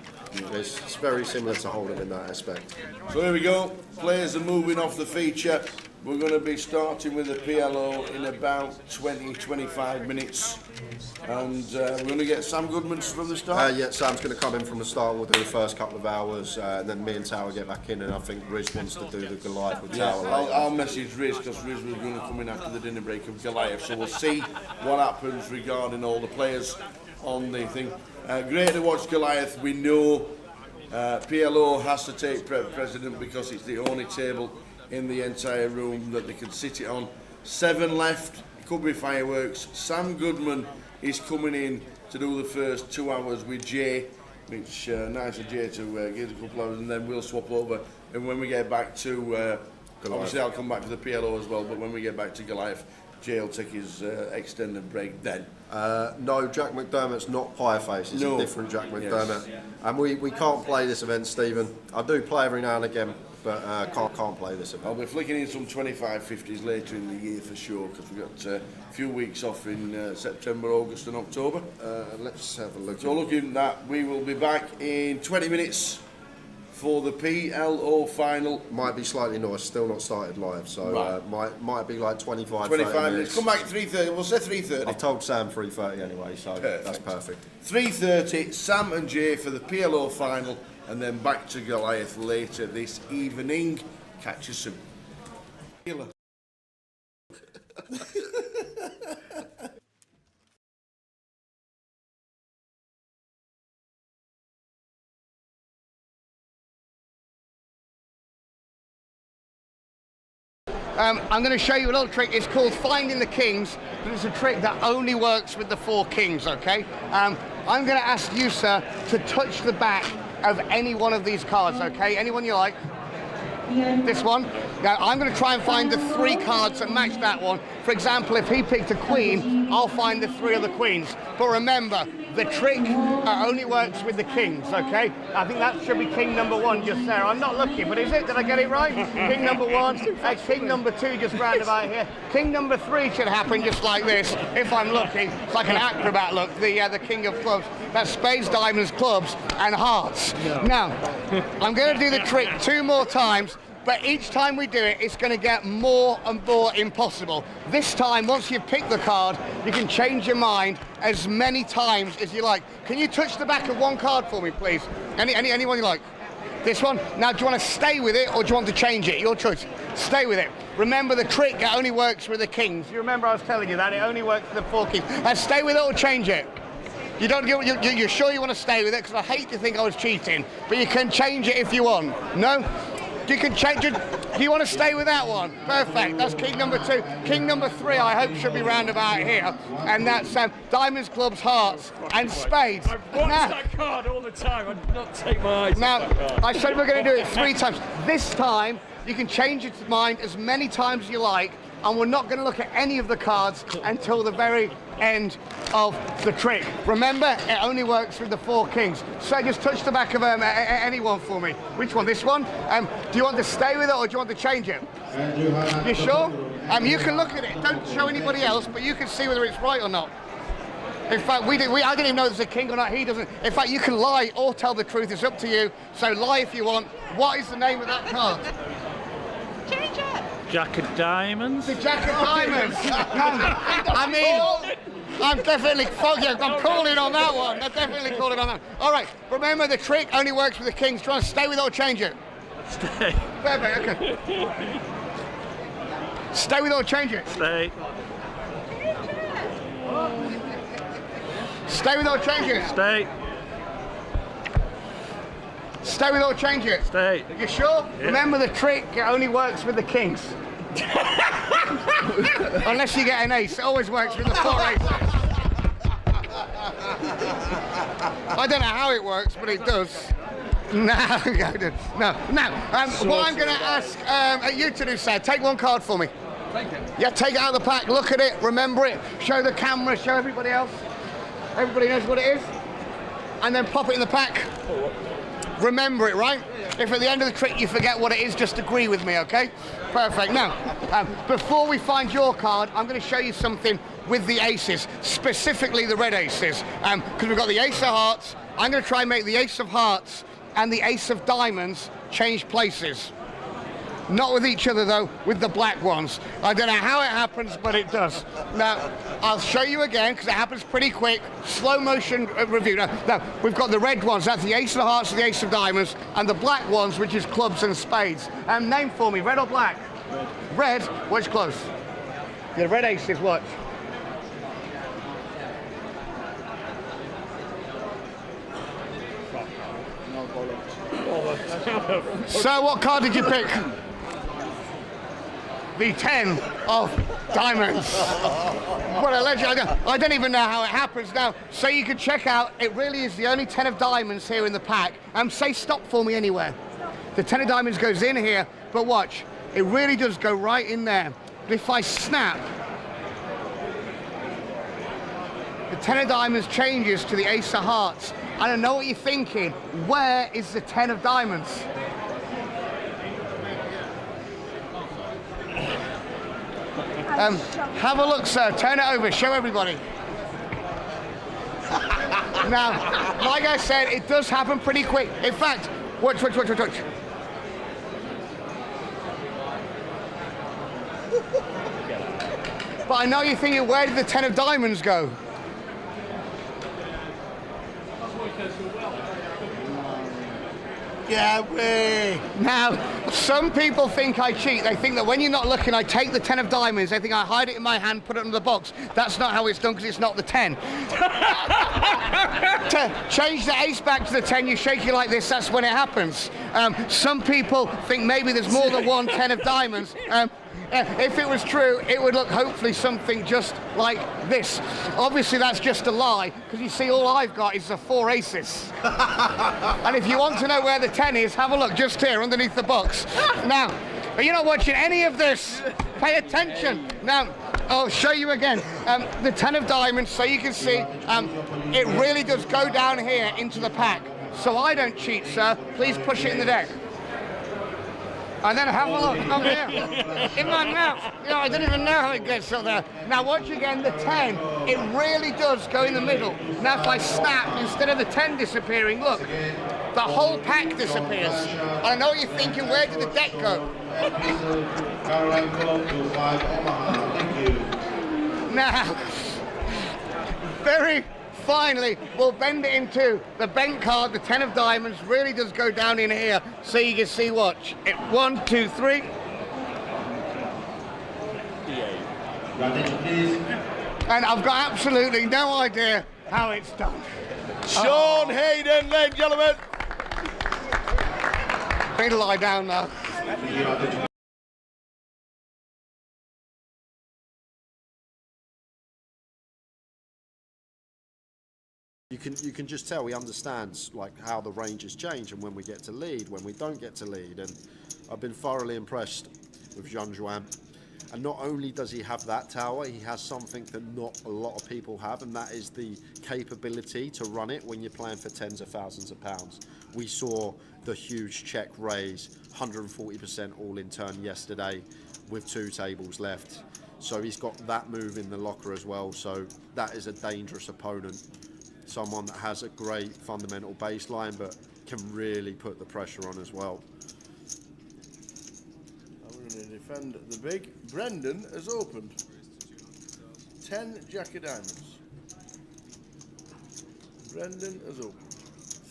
It's very similar to Hold'em in that aspect. So here we go. Players are moving off the feature. We're going to be starting with the PLO in about 20-25 minutes. And we're going to get Sam Goodman from the start. Yeah, Sam's going to come in from the start. We'll do the first couple of hours, and then me and Tower get back in, and I think Riz wants to do the Goliath with Tower. I'll message Riz because Riz was going to come in after the dinner break of Goliath. So we'll see what happens regarding all the players on the thing. Great to watch Goliath. We know PLO has to take precedent because it's the only table in the entire room that they can sit it on. 7 left, could be fireworks. Sam Goodman is coming in to do the first 2 hours with Jay, which nice of Jay to give a couple hours, and then we'll swap over. And when we get back to, obviously I'll come back to the PLO as well, but when we get back to Goliath, Jay will take his extended break then. No, Jack McDermott's not Pireface, it's a different Jack McDermott. Yes. And we can't play this event, Stephen. I do play every now and again, but can't play this event. I'll be flicking in some 25-50s later in the year for sure, because we've got a few weeks off in September, August and October. Let's have a look. So looking at that, we will be back in 20 minutes for the PLO final. Might be slightly noise, still not started live, so might be like 25 minutes. Come back at 3:30, we'll say 3:30. I've told Sam 3:30 anyway, so that's perfect. 3:30, Sam and Jay for the PLO final, and then back to Goliath later this evening. Catch you soon. I'm going to show you a little trick. It's called Finding the Kings, but it's a trick that only works with the 4 kings, okay? I'm going to ask you, sir, to touch the back of any one of these cards, okay? Anyone you like. This one. Now, I'm going to try and find the 3 cards that match that one. For example, if he picked a queen, I'll find the 3 other queens. But remember, the trick only works with the kings, okay? I think that should be king number 1 just there. I'm not looking, but is it? Did I get it right? King number 1, king number 2 just round about here. King number 3 should happen just like this, if I'm looking. It's like an acrobat look, the king of clubs. That's spades, diamonds, clubs, and hearts. Now, I'm going to do the trick 2 more times, but each time we do it, it's going to get more and more impossible. This time, once you've picked the card, you can change your mind as many times as you like. Can you touch the back of 1 card for me, please? Anyone you like? This one? Now, do you want to stay with it or do you want to change it? Your choice. Stay with it. Remember, the trick only works with the kings. You remember I was telling you that? It only works with the 4 kings. Stay with it or change it? You don't. You're sure you want to stay with it? Because I hate to think I was cheating. But you can change it if you want. No? You can change it. Do you want to stay with that one? Perfect. That's king number 2. King number 3, I hope, should be round about here. And that's diamonds, clubs, hearts, and spades. I watch that card all the time. I do not take my eyes Now, off that card. I said we're going to do it 3 times. This time, you can change your mind as many times as you like, and we're not going to look at any of the cards until the very end of the trick. Remember, it only works with the 4 kings. So just touch the back of anyone for me. Which one? This one? Do you want to stay with it or do you want to change it? You sure? You can look at it. Don't show anybody else, but you can see whether it's right or not. In fact, I didn't even know there's a king or not. He doesn't. In fact, you can lie or tell the truth. It's up to you. So lie if you want. What is the name of that card? Change it. Jack of diamonds. The Jack of diamonds. I mean, I'm definitely I'm calling on that one. I'm definitely calling on that. All right. Remember, the trick only works with the kings. Try and stay with it or change it. Stay. Perfect. Okay. Stay with it or change it. Stay. Stay with it or change it. Stay. Stay with it or change it. Stay. You sure? Yeah. Remember, the trick only works with the kings. Unless you get an ace, it always works with the 4 aces. I don't know how it works, but it does. No. What I'm going to ask you to do, sir, take 1 card for me. Take it. Yeah, take it out of the pack, look at it, remember it, show the camera, show everybody else. Everybody knows what it is. And then pop it in the pack. Remember it, right? If at the end of the trick you forget what it is, just agree with me, okay? Perfect. Now, before we find your card, I'm going to show you something with the aces, specifically the red aces. Because we've got the ace of hearts. I'm going to try and make the ace of hearts and the ace of diamonds change places. Not with each other, though, with the black ones. I don't know how it happens, but it does. Now, I'll show you again, because it happens pretty quick. Slow motion review. Now, we've got the red ones. That's the ace of hearts and the ace of diamonds. And the black ones, which is clubs and spades. Name for me, red or black? Red. Which close? The red aces, watch. So, what card did you pick? The 10 of diamonds. What a legend. I don't even know how it happens now. So you can check out, it really is the only 10 of diamonds here in the pack. Say stop for me anywhere. The 10 of diamonds goes in here, but watch, it really does go right in there. But if I snap, the 10 of diamonds changes to the ace of hearts. I don't know what you're thinking. Where is the 10 of diamonds? Have a look, sir. Turn it over. Show everybody. Now, like I said, it does happen pretty quick. In fact, watch. But I know you're thinking, where did the 10 of diamonds go? Yeah, way. Now, some people think I cheat. They think that when you're not looking, I take the 10 of diamonds. They think I hide it in my hand, put it in the box. That's not how it's done, because it's not the 10. To change the ace back to the 10, you shake it like this, that's when it happens. Some people think maybe there's more than one 10 of diamonds. If it was true, it would look hopefully something just like this. Obviously, that's just a lie, because you see, all I've got is the 4 aces. And if you want to know where the 10 is, have a look just here underneath the box. Now, Are you not watching any of this? Pay attention. Now, I'll show you again. The 10 of diamonds, so you can see, it really does go down here into the pack. So I don't cheat, sir. Please push it in the deck. And then have a look over here. In my mouth. You know, I don't even know how it gets up there. Now watch again the 10. It really does go in the middle. Now if I snap, instead of the 10 disappearing, look, the whole pack disappears. I know you're thinking, where did the deck go? Now, very finally, we'll bend it in two. The bent card, the 10 of diamonds, really does go down in here, so you can see, watch. 1, 2, 3. And I've got absolutely no idea how it's done. Sean Hayden, ladies and gentlemen. Need to lie down now. You can just tell he understands like how the ranges change and when we get to lead, when we don't get to lead, and I've been thoroughly impressed with Jean Juan. And not only does he have that tower, he has something that not a lot of people have, and that is the capability to run it when you're playing for tens of thousands of pounds. We saw the huge check raise, 140% all in turn yesterday with 2 tables left. So he's got that move in the locker as well, so that is a dangerous opponent. Someone that has a great fundamental baseline but can really put the pressure on as well. I'm going to defend the big. Brendan has opened 10 jack of diamonds. Brendan has opened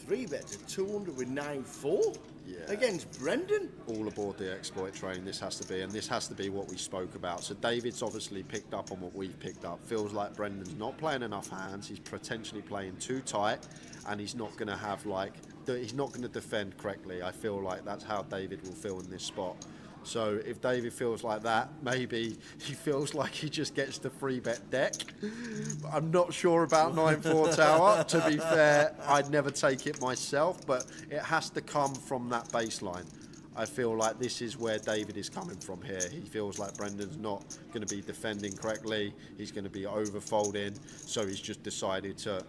3 bets at 200 with 9-4 against Brendan. All aboard the exploit train, this has to be, and this has to be what we spoke about. So David's obviously picked up on what we've picked up. Feels like Brendan's not playing enough hands, he's potentially playing too tight, and he's not going to have he's not going to defend correctly. I feel like that's how David will feel in this spot. So if David feels like that, maybe he feels like he just gets the free bet deck. I'm not sure about 9-4 tower. To be fair, I'd never take it myself, but it has to come from that baseline. I feel like this is where David is coming from here. He feels like Brendan's not going to be defending correctly. He's going to be overfolding, so he's just decided to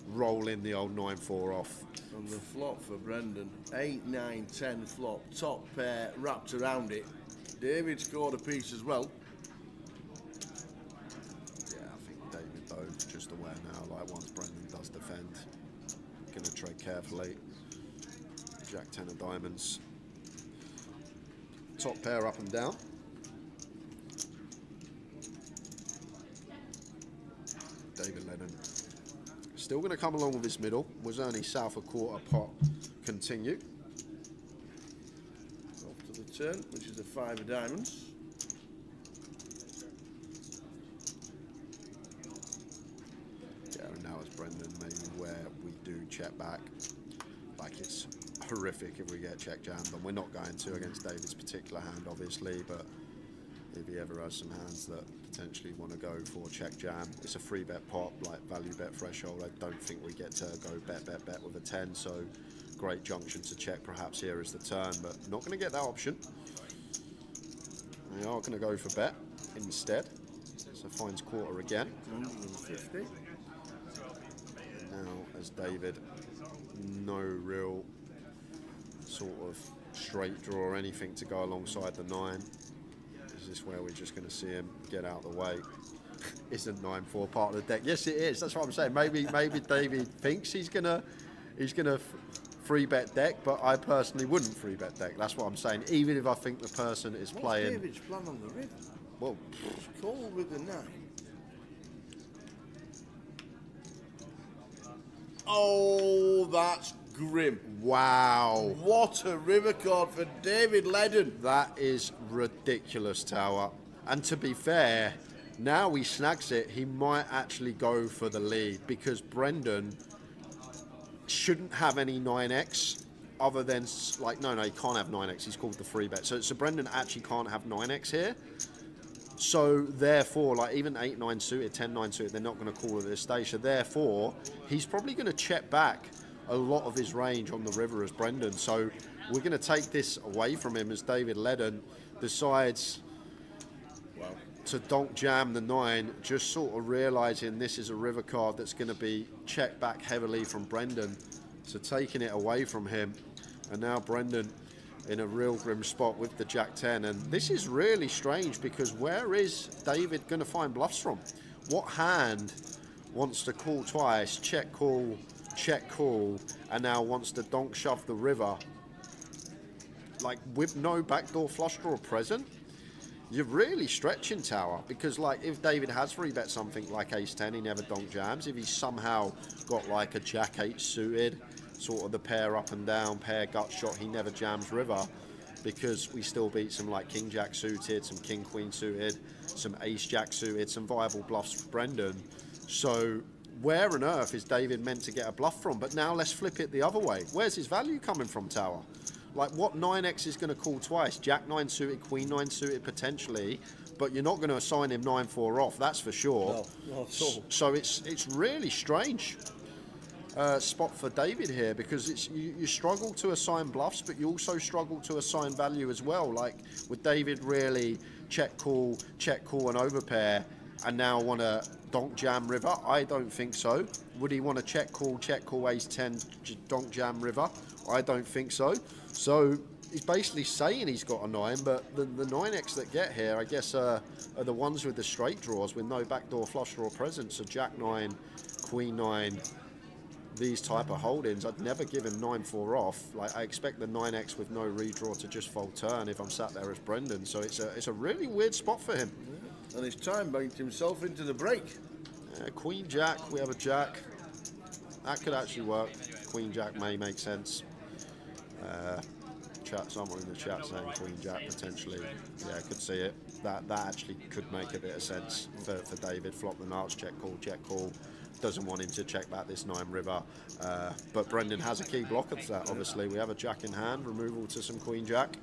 roll in the old 9-4 off. On the flop for Brendan, 8, 9, 10 flop, top pair wrapped around it. David scored a piece as well. Yeah, I think David though, just aware now, like once Brendan does defend, gonna tread carefully. Jack 10 of diamonds. Top pair up and down. David Lennon. Still going to come along with his middle. Was only south a quarter pot. Continue. Off to the turn, which is a 5 of diamonds. Yeah, and now as Brendan, maybe where we do check back. Like it's horrific if we get check jammed, and we're not going to against David's particular hand, obviously, but if he ever has some hands that potentially want to go for check jam, it's a free bet pot, like value bet threshold. I don't think we get to go bet with a 10, so great junction to check perhaps here is the turn, but not going to get that option. We are going to go for bet instead, so finds quarter again. 150. Now as David, no real sort of straight draw or anything to go alongside the 9. Is this where we're just going to see him get out of the way? Isn't 9-4 part of the deck? Yes, it is. That's what I'm saying. Maybe David thinks he's gonna free bet deck, but I personally wouldn't free bet deck. That's what I'm saying. Even if I think the person is playing. What's David's plan on the river? Well, call with the 9. Oh, that's grim. Wow. What a river card for David Ledden. That is ridiculous, Tower. And to be fair, now he snags it, he might actually go for the lead, because Brendan shouldn't have any 9x other than, like, no, he can't have 9x. He's called the free bet. So Brendan actually can't have 9x here. So therefore, like even 8-9 suited, 10-9 suited, they're not going to call it at this stage. So therefore, he's probably going to check back a lot of his range on the river as Brendan. So We're going to take this away from him as David Ledden decides to donk jam the 9, just sort of realising this is a river card that's going to be checked back heavily from Brendan. So taking it away from him, and now Brendan in a real grim spot with the Jack 10. And this is really strange because where is David going to find bluffs from? What hand wants to call twice, check call, and now wants to donk shove the river? Like, with no backdoor flush draw present? You're really stretching, Tower, because like if David has 3-bet something like ace-10, he never donk jams. If he's somehow got like a jack-8 suited, sort of the pair up and down, pair gut shot, he never jams river, because we still beat some like king-jack suited, some king-queen suited, some ace-jack suited, some viable bluffs for Brendan. So where on earth is David meant to get a bluff from? But now let's flip it the other way. Where's his value coming from, Tower? Like, what 9x is going to call twice? Jack 9 suited, queen 9 suited potentially, but you're not going to assign him 9-4 off, that's for sure. No, not at all. So it's really strange spot for David here, because it's you struggle to assign bluffs, but you also struggle to assign value as well. Like, would David really check call, and overpair, and now want to donk jam river? I don't think so. Would he want to check call, ace-10, donk jam river? I don't think so. So he's basically saying he's got a 9, but the 9x that get here, I guess, are the ones with the straight draws with no backdoor flush draw present. So Jack 9, Queen 9, these type of holdings. I'd never give him 9-4 off. Like, I expect the 9x with no redraw to just fold turn if I'm sat there as Brendan. So it's a really weird spot for him. And it's time banked himself into the break. Queen Jack, we have a Jack. That could actually work. Queen Jack may make sense. Someone in the chat saying Queen Jack potentially. Yeah, I could see it. That actually could make a bit of sense for David. Flop the nuts, check call. Doesn't want him to check back this 9 river. But Brendan has a key blocker to that, obviously. We have a Jack in hand, removal to some Queen Jack.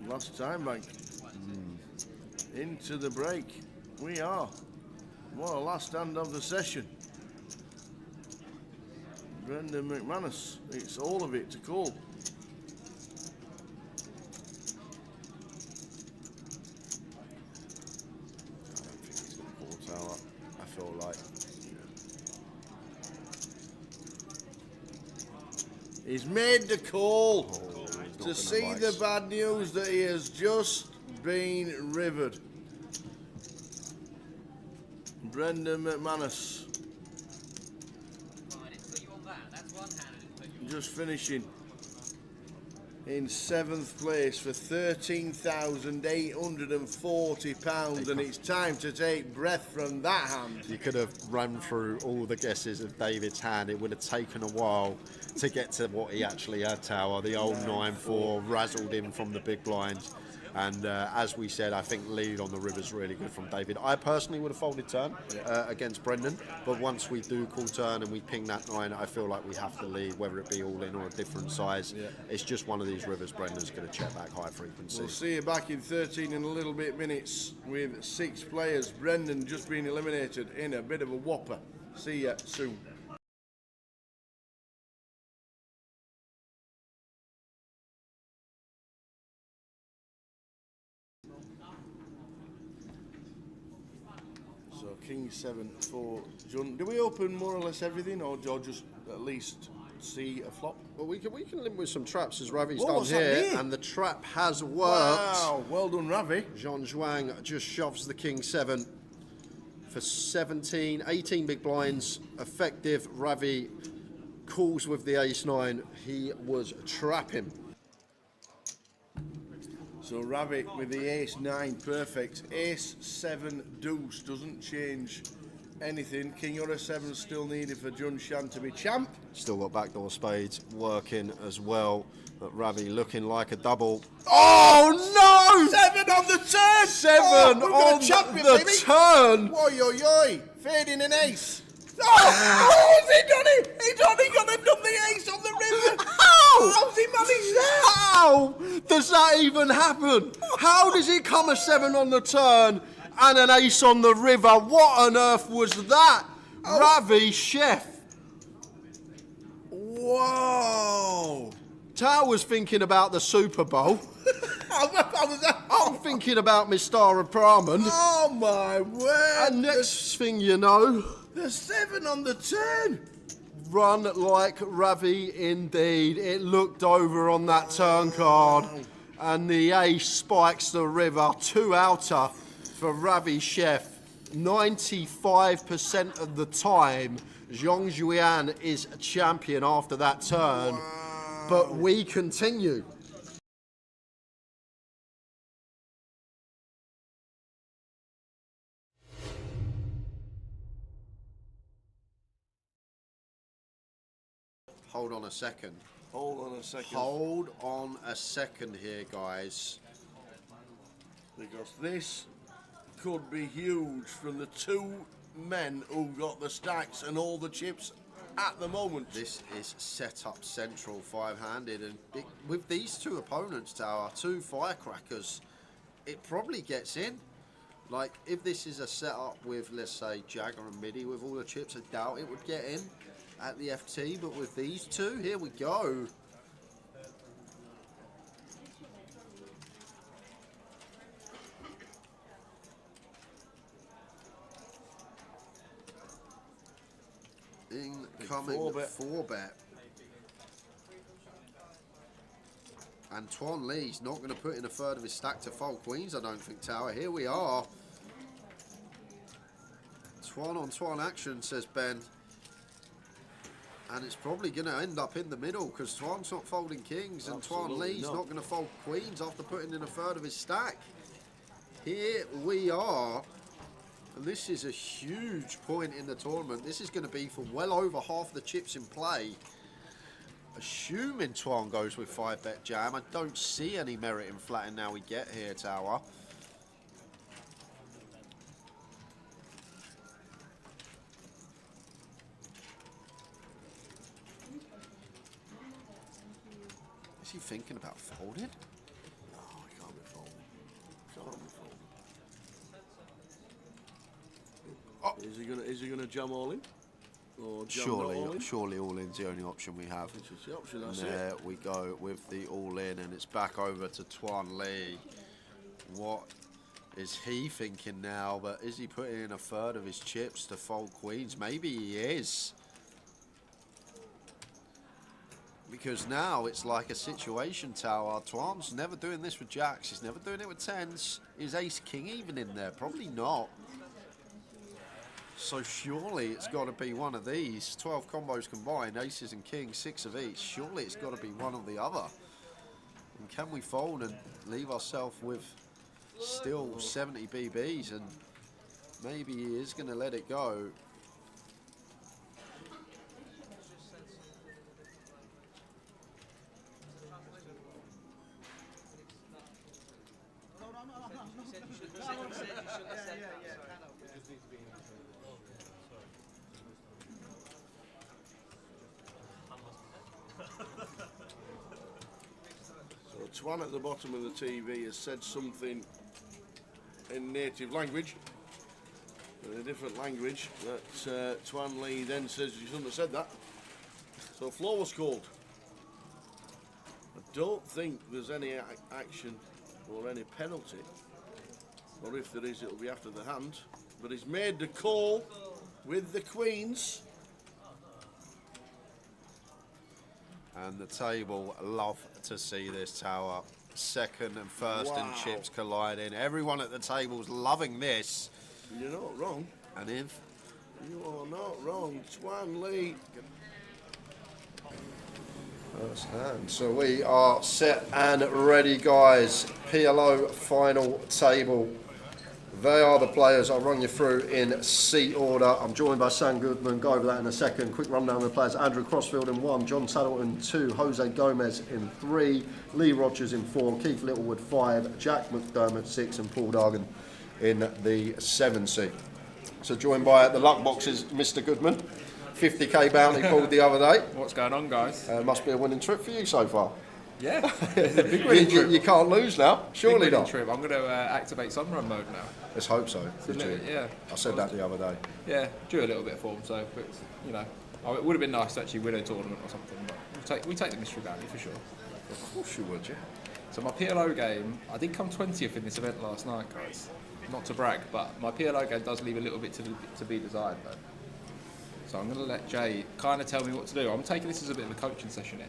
Last time bank. Into the break. We are. What a last hand of the session. Brendan McManus, it's all of it to call. I don't think he's going to call Tower. I feel like. He's made the call to see advise. the bad news that he has just been rivered. Brendan McManus. Just finishing in 7th place for £13,840, and it's time to take breath from that hand. You could have run through all the guesses of David's hand. It would have taken a while to get to what he actually had, Tower. The old 9-4 razzled him from the big blinds. And as we said, I think lead on the river's really good from David. I personally would have folded turn against Brendan, but once we do call turn and we ping that 9, I feel like we have to lead, whether it be all in or a different size. It's just one of these rivers Brendan's going to check back high frequency. We'll see you back in 13 in a little bit minutes with 6 players. Brendan just being eliminated in a bit of a whopper. See ya soon. So King 7 for John. Do we open more or less everything, or just at least see a flop? Well, we can limp with some traps as Ravi's Oh, done what's happening here, here? and the trap has worked. Wow, well done, Ravi. Jean Zhuang just shoves the King 7 for 18 big blinds. Effective. Ravi calls with the ace 9. He was trapping. So Ravi with the ace 9, perfect. Ace 7 deuce doesn't change anything. King or a 7 still needed for Jun Shan to be champ. Still got backdoor spades working as well. But Ravi looking like a double. Oh no! 7 on the turn! 7 on the turn! Oi, oi, oi! Fading an ace. Oh, has he done it? He's only gone and done the ace on the river. How? How's he managed that? How does that even happen? How does he come a 7 on the turn and an ace on the river? What on earth was that? Ravi Chef. Whoa! Tower's thinking about the Super Bowl. I'm thinking about my Star of Brahman. Oh my word! And next thing you know, the 7 on the 10. Run like Ravi indeed. It looked over on that turn card. And the ace spikes the river. 2 outer for Ravi Chef. 95% of the time, Zhong Juan is a champion after that turn. Wow. But we continue. Hold on a second. Hold on a second. Hold on a second here, guys. Because this could be huge from the 2 men who got the stacks and all the chips at the moment. This is set up central 5-handed, and with these 2 opponents, Tower, 2 firecrackers, it probably gets in. Like, if this is a setup with, let's say, Jagger and Midi with all the chips, I doubt it would get in at the FT, but with these 2, here we go. Incoming 4-bet. And Tuan Lee's not going to put in a third of his stack to fold queens, I don't think, Tower. Here we are. Tuan on Tuan action, says Ben. And it's probably going to end up in the middle because Tuan's not folding kings and Tuan Lee's not going to fold queens after putting in a third of his stack. Here we are. And this is a huge point in the tournament. This is going to be for well over half the chips in play. Assuming Tuan goes with 5-bet jam, I don't see any merit in flatting now we get here, Tower. Is he thinking about folding? No, he can't be folding. Can't be folding. Oh. Is he gonna jam all in? Or jam not all in? Surely all in's the only option we have. Which is the option, that's there it. we go with the all in, and it's back over to Tuan Lee. What is he thinking now? But is he putting in a third of his chips to fold queens? Maybe he is. Because now it's like a situation, Tower. Tuan's never doing this with jacks. He's never doing it with tens. Is ace king even in there? Probably not. So surely it's got to be one of these. 12 combos combined, aces and kings, 6 of each. Surely it's got to be one or the other. And can we fold and leave ourselves with still 70 BBs? And maybe he is going to let it go. So Tuan at the bottom of the TV has said something in native language, in a different language, that Tuan Lee then says you shouldn't have said that. So floor was called. I don't think there's any action or any penalty, or if there is, it'll be after the hand. But he's made the call with the queens. And the table love to see this, Tower. Second and first in chips colliding. Everyone at the table's loving this. You're not wrong. And if you are not wrong, Tuan Lee. First hand. So we are set and ready, guys. PLO final table. They are the players. I'll run you through in seat order. I'm joined by Sam Goodman. Go over that in a second. Quick rundown of the players. Andrew Crossfield in 1, John Saddle in 2, Jose Gomez in 3, Lee Rogers in 4, Keith Littlewood 5, Jack McDermott 6, and Paul Dargan in the 7 seat. So joined by the luck boxes, Mr. Goodman. 50k bounty pulled the other day. What's going on, guys? Must be a winning trip for you so far. Yeah, it's a big winning trip. You can't lose now, surely big not. Trip. I'm going to activate Sunrun mode now. Let's hope so. Yeah. I said that the other day. Yeah, drew a little bit of form, so but, you know, Oh, it would have been nice to actually win a tournament or something, but we take the mystery value for sure. Of course you would, yeah. So my PLO game, I did come 20th in this event last night, guys. Not to brag, but my PLO game does leave a little bit to be desired, though. So I'm going to let Jay kind of tell me what to do. I'm taking this as a bit of a coaching session here.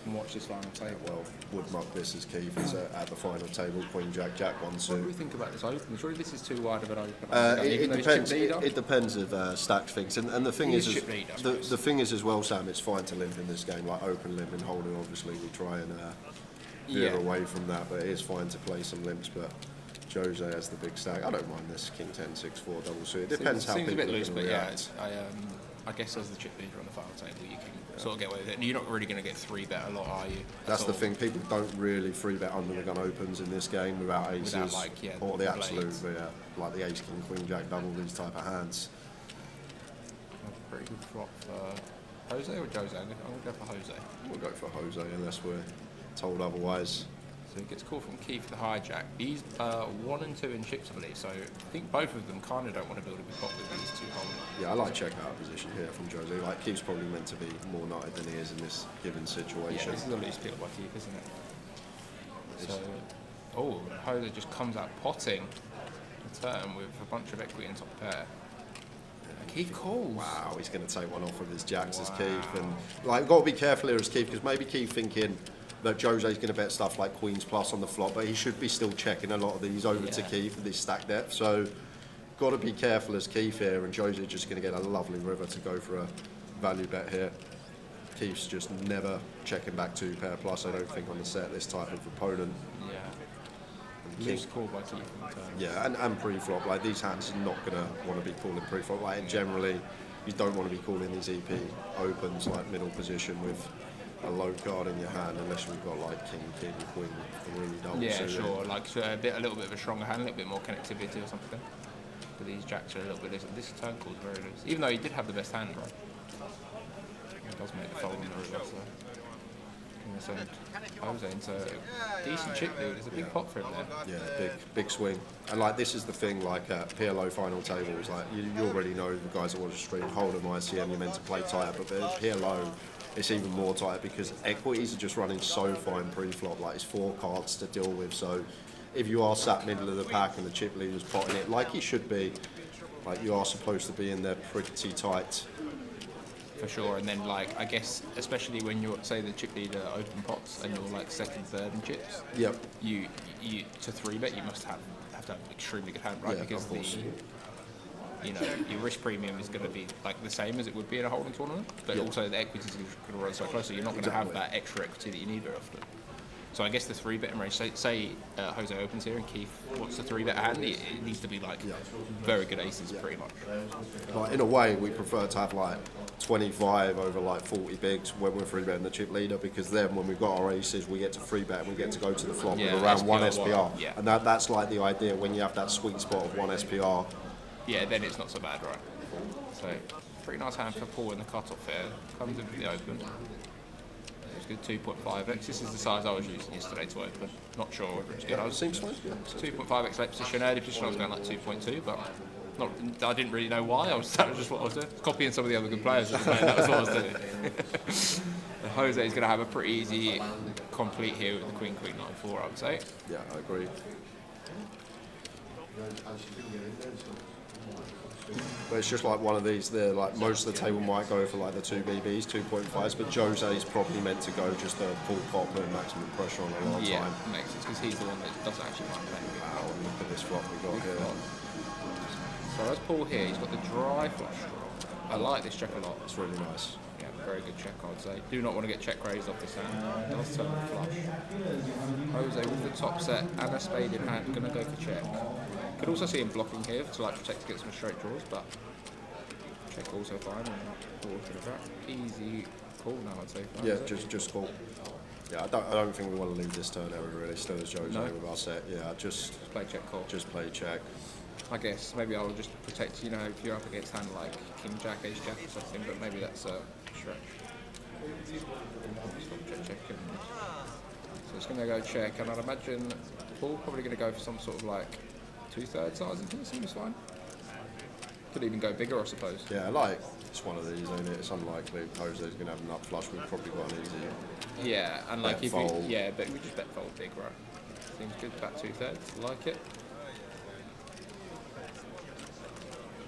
And watch this final table. Well, would mark this as Keith is at the final table, Queen Jack, Jack 1 2. What do we think about this open? Surely this is too wide of an open. It depends. It depends of stacked things, and the thing is the thing is as well, Sam. It's fine to limp in this game, like open limp and holding. Obviously, we try and veer away from that, but it is fine to play some limps. But Jose has the big stack. I don't mind this King 10 6-4 double suit. It depends how people seems a bit loose, can but react. yeah, I guess as the chip leader on the final table, you can sort of get away with it. And you're not really going to get 3-bet a lot, are you? That's the thing. People don't really 3-bet under the gun opens in this game without aces or the absolute, like the ace, king, queen, jack, double, these type of hands. Pretty good flop for Jose or Jose? I'm going to go for Jose. We'll go for Jose unless we're told otherwise. So he gets called from Keith the hijack. He's 1 and 2 in chips, I believe. So I think both of them kind of don't want to build a big pot with these two holders. Yeah, I like check out position here from Jose. Like Keith's probably meant to be more nutted than he is in this given situation. Yeah, this is a loose pick by Keith, isn't it? So, Jose just comes out potting the turn with a bunch of equity in top pair. Keith calls. Wow, he's going to take one off with his jacks as Keith, and like got to be careful here as Keith because maybe Keith thinking that Jose's going to bet stuff like Queens Plus on the flop, but he should be still checking a lot of these over to Keith with his stack depth. So, got to be careful as Keith here, and Jose's just going to get a lovely river to go for a value bet here. Keith's just never checking back 2 pair plus, I don't think, on the set, this type of opponent. Yeah. Loose call by Keith on the turn. Yeah, and pre-flop, like these hands are not going to want to be calling pre-flop. Like generally, you don't want to be calling these EP opens like middle position with a low card in your hand unless we've got like king, queen, 3 double. Yeah, sure. Like a little bit of a stronger hand, a little bit more connectivity or something. But these jacks are a little bit loose. This turn call is very loose. Even though he did have the best hand, right? It does make the fold in the river, so. So Jose into a decent chip lead. There's a big pot for him there. Yeah, big swing. And like this is the thing, like PLO final tables, like you already know the guys that watch the stream, Hold'em, ICM, you're meant to play tighter, but PLO, it's even more tight because equities are just running so fine pre-flop, like it's 4 cards to deal with. So if you are sat middle of the pack and the chip leader's potting it like he should be, like you are supposed to be in there pretty tight. For sure, and then like I guess especially when you're say the chip leader open pots and you're like second, third in chips. Yep. You to 3-bet you must have to have an extremely good hand, right? Yeah, because your risk premium is going to be like the same as it would be in a holding tournament, but also the equities are going to run so close, so you're not going to have that extra equity that you need very often. So I guess the 3-bet range, say Jose opens here and Keith wants the 3-bet hand, it needs to be like very good aces pretty much. Like in a way, we prefer to have like 25 over like 40 bigs when we're 3-betting the chip leader, because then when we've got our aces, we get to 3-bet and we get to go to the flop with around 1 SPR. Yeah. And that's like the idea when you have that sweet spot of 1 SPR. Yeah, then it's not so bad, right? So pretty nice hand for Paul in the cutoff here. Comes in for the open. It's good 2.5x. This is the size I was using yesterday to open. Not sure whether it's good. I was 2.5x late position. Early position I was going like 2.2, but I didn't really know why. That was just what I was doing. Copying some of the other good players. That was what I was doing. Jose is going to have a pretty easy complete here with the Queen 9-4, I would say. Yeah, I agree. But it's just like one of these there, like most of the table might go for like the 2 BBs, 2.5s, but Jose's probably meant to go just a full pot, put maximum pressure on a lot of time. Yeah, makes sense, because he's the one that doesn't actually mind playing. Wow, and look at this flop we got here. So as Paul here, he's got the dry flush draw. I like this check a lot. It's really nice. Yeah, very good check, I'd say. Do not want to get check raised off this hand. It does turn the flush. Jose with the top set and a spade in hand, going to go for check. Could also see him blocking here to like protect against some straight draws, but check also fine. Easy call now, I'd say. Yeah, just call. Yeah, I don't think we want to leave this turn ever really. Still as Jose with our set. Yeah, just play check call. Just play check. I guess maybe I'll just protect. If you're up against hand like King Jack, Ace Jack or something, but maybe that's a stretch. Check. So it's going to go check, and I'd imagine Paul probably going to go for some sort of like 2/3 size. I think it seems fine. Could even go bigger, I suppose. Yeah, like, it's one of these, ain't it? It's unlikely Jose's going to have a nut flush. We've probably got an easy. Yeah, and like bet if fold. we, yeah, but we just bet fold big, right? Seems good, about 2/3, like it.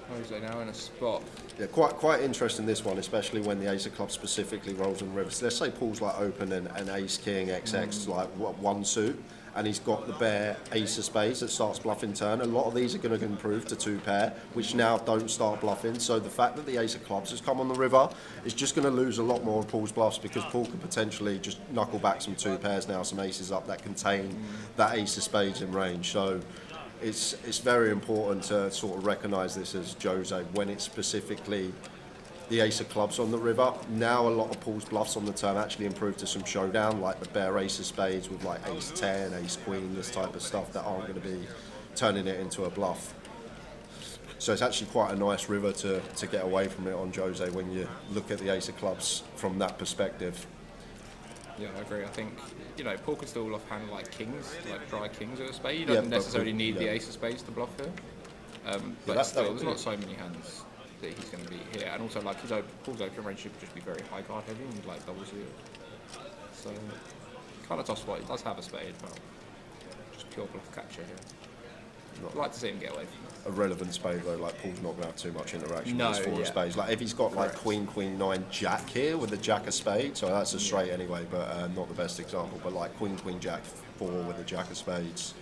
Jose now in a spot. Yeah, quite interesting this one, especially when the ace of clubs specifically rolls on rivers. Let's say Paul's like open and ace king XX like one suit, and he's got the bare ace of spades that starts bluffing turn. A lot of these are going to improve to 2 pair, which now don't start bluffing. So the fact that the ace of clubs has come on the river is just going to lose a lot more of Paul's bluffs, because Paul could potentially just knuckle back some 2 pairs now, some aces up that contain that ace of spades in range. So it's very important to sort of recognise this as Jose when it's specifically the ace of clubs on the river. Now a lot of Paul's bluffs on the turn actually improve to some showdown, like the bare ace of spades with like ace 10, ace queen, this type of stuff that aren't going to be turning it into a bluff. So it's actually quite a nice river to get away from it on Jose when you look at the ace of clubs from that perspective. Yeah, I agree. I think, you know, Paul can still offhand like kings, like dry kings with a spade. You don't necessarily need the ace of spades to bluff here. But still, there's not so many hands that he's going to beat here. And also, like, Paul's open range should just be very high card heavy and like double suited. So, kind of tough spot. He does have a spade, but just pure bluff catcher here. I'd like to see him get away from it. A relevant spade though, like Paul's not going to have too much interaction No, with his 4 of spades. Like if he's got like queen, 9, jack here with a jack of spades, so that's a straight anyway, but not the best example. But like queen, jack 4 with a jack of spades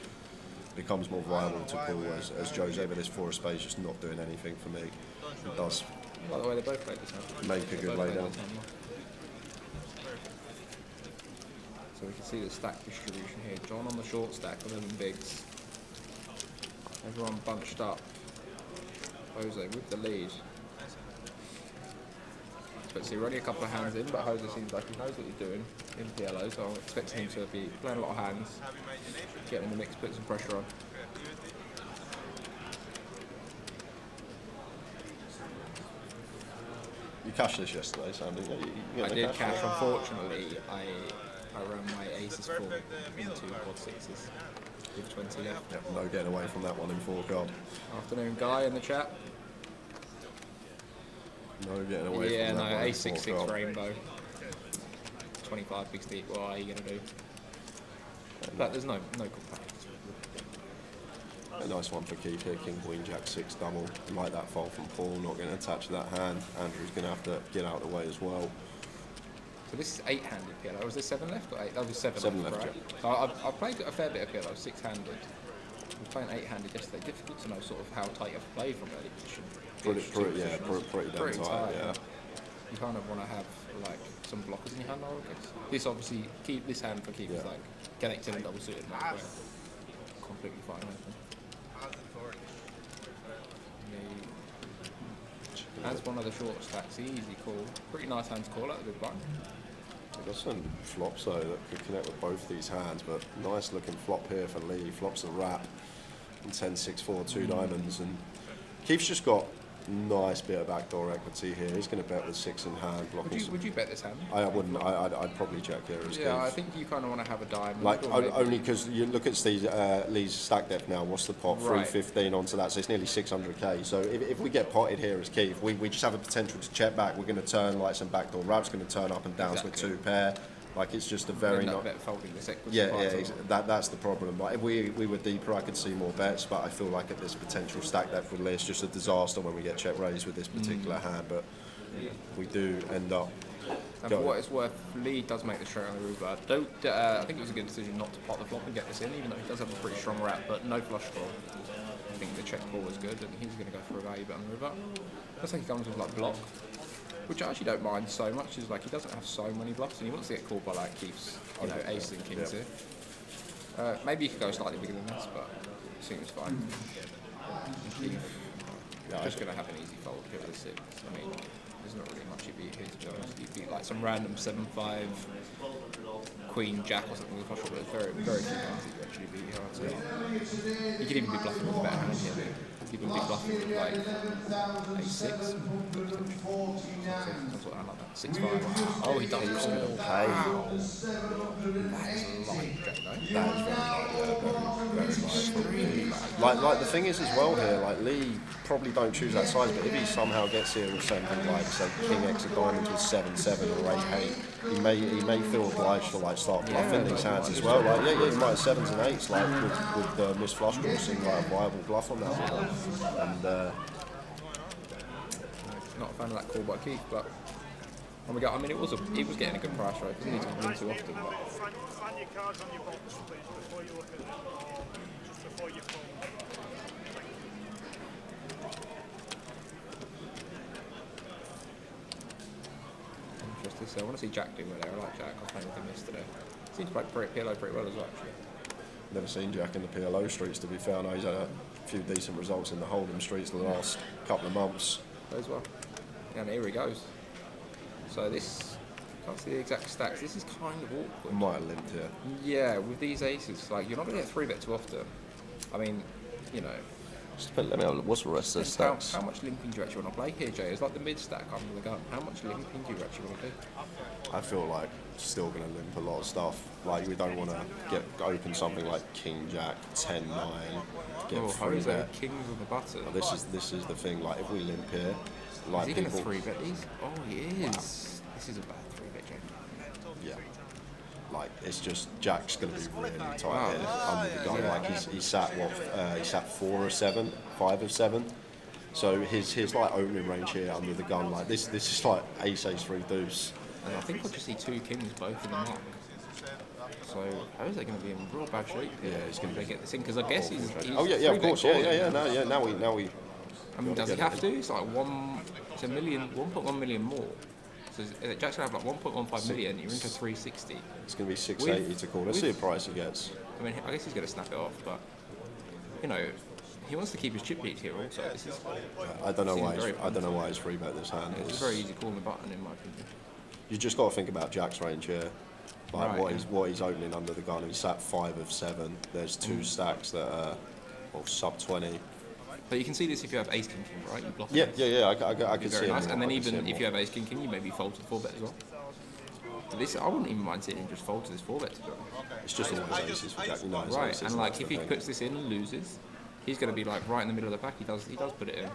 becomes more viable to Paul as Jose, but this 4 of spades just not doing anything for me. It does. By the way, they both played this hand. Make a good lay down. So we can see the stack distribution here. John on the short stack, 11 bigs. Everyone bunched up. Jose with the lead. But see, we're only a couple of hands in, but Jose seems like he knows what he's doing in PLO, so I'm expecting him to be playing a lot of hands, getting in the mix, put some pressure on. You cashed this yesterday, Sandy. I did cash. Unfortunately, I ran my aces full into quad sixes with 20 left. Yep, no getting away from that one in 4 card. Afternoon, Guy in the chat. No getting away from that one. Yeah, no, in 6 4 card. rainbow. 25 big steep. What are you gonna do? But there's no complaints. A nice one for Keith here, king, queen, jack, 6 double. Like that fold from Paul, not getting attached to that hand. Andrew's going to have to get out of the way as well. So this is 8-handed PLO. Was there 7 left or 8? That was 7 left, right? yeah. So I've played a fair bit of PLO, 6-handed. We were playing 8-handed yesterday. Difficult to know sort of how tight you've played from early position. Pretty damn tight, yeah. You kind of want to have like some blockers in your hand, I guess. This obviously, this hand for Keith is like connected and double suited. Completely fine. That's one of the short stacks, easy call. Pretty nice hand to call out, a good blind. We've got some flops though that could connect with both these hands, but nice looking flop here for Lee. Flops the wrap and 10-6-4, 2 diamonds. And Keith's just got nice bit of backdoor equity here. He's going to bet with 6 in hand. Would you bet this hand? I wouldn't. I'd probably check here as Yeah, Keith. I think you kind of want to have a diamond. Like only because you look at Lee's stack depth now. What's the pot? 315 onto that, so it's nearly 600k. So if we get potted here as Keith, we just have a potential to check back. We're going to turn like some backdoor wraps. Going to turn up and downs with 2 pair. Like it's just a very not. Folding this equity. That's the problem. Like if we were deeper, I could see more bets, but I feel like at this potential stack depth with Lee, it's just a disaster when we get check raised with this particular hand. But we do end up. And for what it's worth, Lee does make the straight on the river. I think it was a good decision not to pot the flop and get this in, even though he does have a pretty strong wrap, but no flush draw. I think the check call was good, and he's going to go for a value bet on the river. Looks like he comes with like block, which I actually don't mind so much. Is like he doesn't have so many bluffs, and he wants to get called by like Keith's, aces and kings here. Maybe you could go slightly bigger than this, but it seems fine. Keith, just going to have an easy fold here with a 6. I mean, there's not really much you beat here, to be honest. You beat like some random 7-5 queen jack or something with flush draw, but very, very few hands that you actually beat here, I'd say. You could even be bluffing with a better hand here. You could even be bluffing with like a 6. That's what I like that. 6-5. Oh, he does. Wow. That is light, jack, no? That is very light, yeah. That's extremely light. Like the thing is as well here, like Lee probably don't choose that size, but if he somehow gets here with something like say King X of Diamonds with 7-7 or 8-8, he may feel obliged to like start bluffing these hands as well. Like he might have 7s and 8s like with Miss Flush Draw seem like a viable bluff on that one. And not a fan of that call by Keith, but I mean he was getting a good price right because he needs to win too often. But. Sign your cards on your box, please, before you look at it. Just before you pull. Interesting. So I want to see Jack do well there. I like Jack. I was playing with him yesterday. Seems to play PLO pretty well as well, actually. Never seen Jack in the PLO streets, to be fair. I know he's had a few decent results in the Hold'em streets the last couple of months. As well. And here he goes. So this, can't see the exact stacks. This is kind of awkward. Might have limped here. Yeah, with these aces, like you're not going to get 3-bet too often. I mean, you know. Let me have a look. What's the rest of the stacks? How much limping do you actually want to play here, Jay? It's like the mid stack under the gun. How much limping do you actually want to do? I feel like still going to limp a lot of stuff. Like we don't want to open something like King Jack 10-9. Get Jose Kings on the button. Oh, this is the thing. Like if we limp here, like is he going to 3-bet these? Oh, he is. Wow. This is a bad 3-bet, Jay. Yeah. Like it's just Jack's going to be really tight here under the gun. Like he sat 4 of 7, 5 of 7. So his like opening range here under the gun, like this is like ace 3 deuce. And I think we'll just see 2 kings both in the mark. So how is they going to be in real bad shape? Yeah, he's going to get this in because I guess he's oh yeah, of course, yeah. Now we. I mean, does he have to? It's like 1.1 million more. So Jack's going to have like 1.15 million. You're into 360. It's going to be 680 to call. Let's see the price he gets. I mean, I guess he's going to snap it off, but you know, he wants to keep his chip lead here. Also, this is. I don't know why he's 3-bet this hand. It's a very easy call on the button, in my opinion. You just got to think about Jack's range here. Like what he's opening under the gun. He's sat 5 of 7. There's 2 stacks that are sub 20. But you can see this if you have ace king king, right? You block yeah. I can see nice. it. And then even if you have ace king king, you maybe fold to 4-bet as well. But this, I wouldn't even mind sitting and just fold to this 4-bet to be honest. It's just always aces for Jack. You know, right, and like if he puts this in and loses, he's going to be like right in the middle of the pack. He does put it in.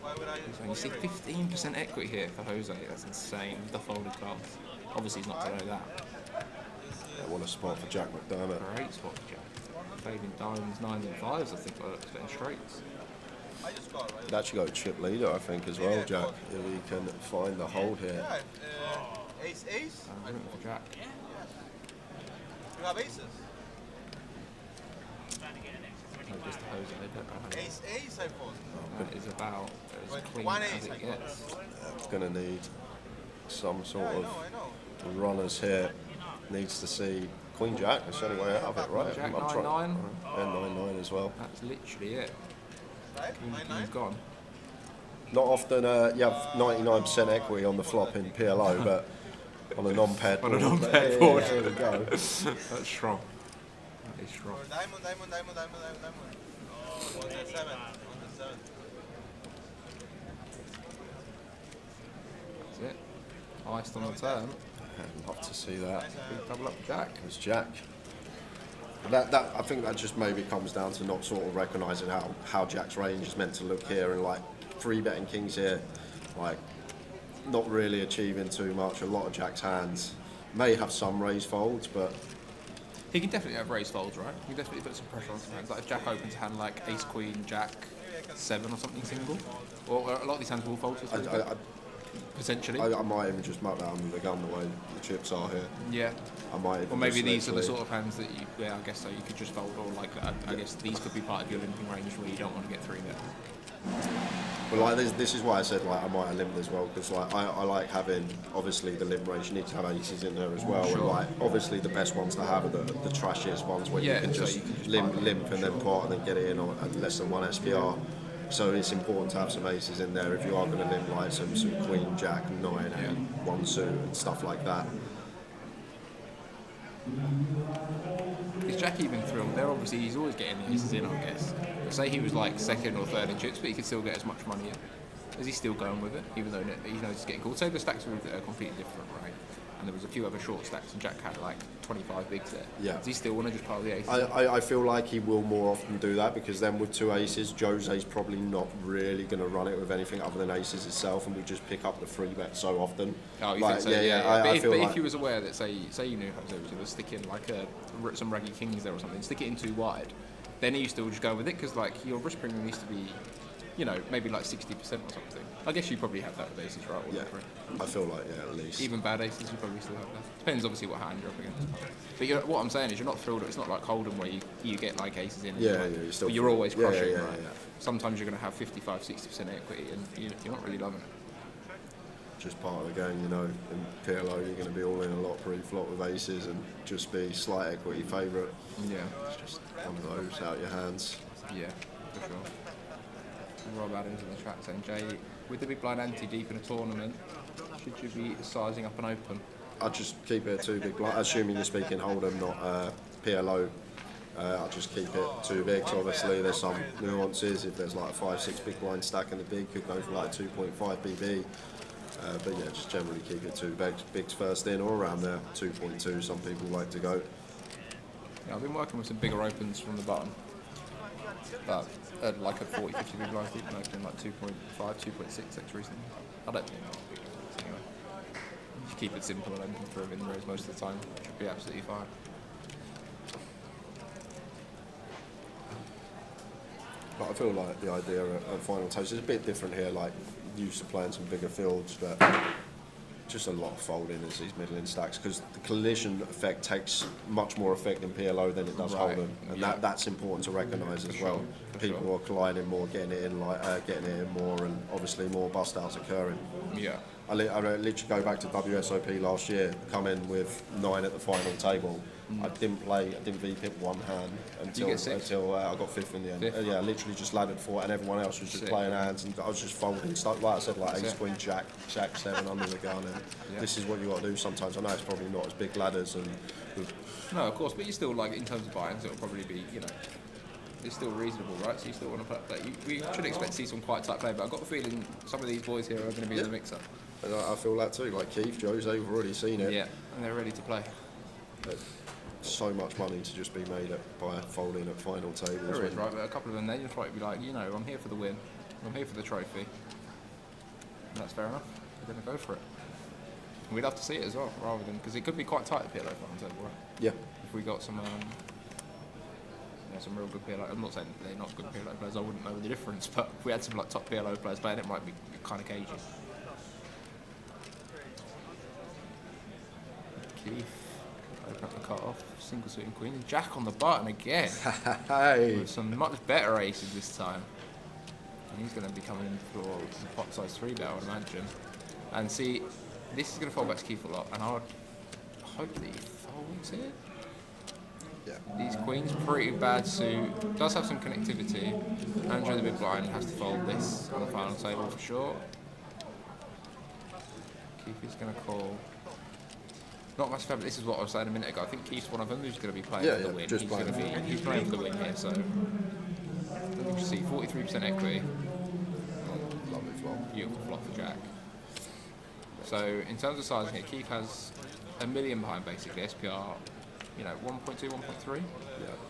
So you see 15% equity here for Jose. That's insane with the folded cards. Obviously, he's not to know that. Yeah, what a spot for Jack McDermott. Great spot for Jack. Fading diamonds, 9s and 5s, I think, by looks in straights. He'd actually go chip leader, I think, as well, Jack, if he can find the hold here. Ace? I'm rooting for Jack. You have aces? No, just Jose, they don't know. Ace, I thought. That is about as clean as it gets. It's going to need some sort of runners here. Needs to see Queen Jack. That's the only way out of it, right? Jack 9-9. And 9-9 as well. That's literally it. Queen's gone. Not often you have 99% equity on the flop in PLO, but on a non-paired board. On a non-paired board. There we go. That's strong. That is strong. Diamond. 7. That's it. Iced on the turn. I'd love to see that. Big double up Jack. It's Jack. That I think that just maybe comes down to not sort of recognising how Jack's range is meant to look here, and like 3-betting kings here, like not really achieving too much. A lot of Jack's hands may have some raise folds, but he can definitely have raise folds, right? He can definitely put some pressure on some hands. Like if Jack opens a hand like Ace Queen Jack 7 or something single, or a lot of these hands will fold to 3-bet. Potentially. I might even just mark that under the gun the way the chips are here. Yeah. I might even or maybe these are the sort of hands that you, I guess so, you could just fold, or like, I guess these could be part of your limping range where you don't want to get 3-bet. But like this is why I said like I might have limped as well, because like I like having obviously the limp range. You need to have aces in there as well, and like obviously the best ones to have are the trashiest ones where you can just limp and then pot and then get it in on less than 1 SPR. So it's important to have some aces in there if you are going to limp like some Queen, Jack, 9, and 1 suit and stuff like that. Is Jack even thrilled? There obviously he's always getting the aces in, I guess. Say he was like 2nd or 3rd in chips, but he could still get as much money in. Is he still going with it, even though he knows he's getting called? Say the stacks are completely different, right? and there was a few other short stacks, and Jack had like 25 bigs there. Yeah. Does he still want to just pile the aces? I feel like he will more often do that, because then with 2 aces, Jose's probably not really going to run it with anything other than aces itself, and we just pick up the 3-bet so often. Oh, you like, think so? Yeah. I But feel if like, you was aware that, say you knew Jose was going to stick in like some raggy kings there or something, stick it in too wide, then you still just go with it, because like your risk premium needs to be, you know, maybe like 60% or something. I guess you probably have that with aces, right? yeah, I feel like, yeah, at least. Even bad aces, you probably still have that. Depends obviously what hand you're up against. But what I'm saying is you're not thrilled. It's not like Hold'em where you get like aces in. Yeah, you're still. But you're always crushing, yeah, right? Sometimes you're going to have 55-60% equity, and you're not really loving it. Just part of the game, you know. In PLO, you're going to be all in a lot pre-flop with aces and just be slight equity favourite. Yeah. It's just one of those out your hands. Yeah, for sure. Rob Adams in the chat saying, Jay, with the big blind ante deep in a tournament, should you be sizing up an open? I'd just keep it 2 big blind, assuming you're speaking Hold'em, not PLO. I'll just keep it 2 bigs. Obviously, there's some nuances. If there's like a 5-6 big blind stack in the big, could go for like 2.5 BB. But yeah, just generally keep it 2 bigs first in, or around there. 2.2, some people like to go. Yeah, I've been working with some bigger opens from the bottom. But like a 40-50 big blinds deep, and opening like 2.5, 2.6x recently. I don't think that's big difference anyway. Just keep it simple and open for him in raise most of the time. Should be absolutely fine. But I feel like the idea of final taste is a bit different here. Like, used to playing some bigger fields, but just a lot of folding as these middling stacks, because the collision effect takes much more effect in PLO than it does Hold'em, and that's important to recognise as well. People are colliding more, getting it in more, and obviously more bust outs occurring. Yeah. I literally go back to WSOP last year, come in with 9 at the final table. I didn't VPip one hand until I got 5th in the end. Yeah, I literally just laddered 4, and everyone else was just playing hands, and I was just folding stuff. Like I said, like ace, queen, jack, 7 under the gun, and this is what you got to do sometimes. I know it's probably not as big ladders, and no, of course, but you still, like, in terms of buy-ins, it'll probably be, you know, it's still reasonable, right? So you still want to play. We should expect to see some quite tight play, but I've got the feeling some of these boys here are going to be in the mix-up. And I feel that too. Like Keith, Jose, we've already seen it. Yeah, and they're ready to play. But so much money to just be made by folding at final tables. There is, right? But a couple of them, they just might be like, you know, I'm here for the win. I'm here for the trophy. And that's fair enough. We're going to go for it. And we'd love to see it as well, rather than, because it could be quite tight at PLO final table, right? Yeah. If we got some real good PLO. I'm not saying they're not good PLO players. I wouldn't know the difference, but if we had some like top PLO players playing, it might be kind of cagey. Keith, open up the cut off, single suiting queen, Jack on the button again. Hey. With some much better aces this time. And he's going to be coming in for the pot size 3-bet, I would imagine. And see, this is going to fall back to Keith a lot, and I would hope that he folds here. Yeah. These queens, pretty bad suit. Does have some connectivity. Andrew the big blind has to fold this on the final table for sure. Keith is going to call. Not much fair, but this is what I was saying a minute ago. I think Keith's one of them who's going to be playing for the win. He's playing for the win here, so you see 43% equity. Lovely flop. Beautiful flop for Jack. So in terms of sizing it, Keith has $1 million behind basically. SPR, you know, 1.2, 1.3. Yeah,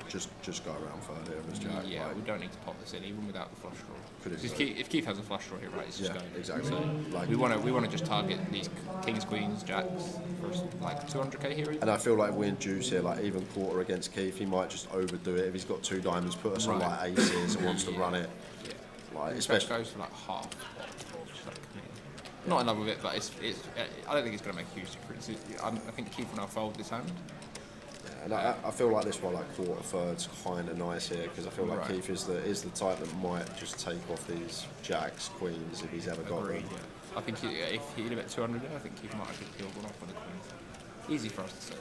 just go around third here as Jack. Yeah, like, we don't need to pop this in even without the flush draw. Could If Keith has a flush draw here, right, it's just going. Exactly. So like, we want to just target these kings, queens, jacks for like 200k here. Even. And I feel like we're in juice here. Like even quarter against Keith, he might just overdo it. If he's got 2 diamonds, put us on like aces and wants to run it. Yeah. Like especially goes for like half. Not in love with it, but it's. I don't think it's going to make a huge difference. I think Keith will now fold this hand. And I feel like this one, like quarter third's kind of nice here, because I feel like Keith is the type that might just take off these jacks, queens if he's ever got them. Yeah. I think if he hit him at 200, I think Keith might have killed one off on the queens. Easy for us to say.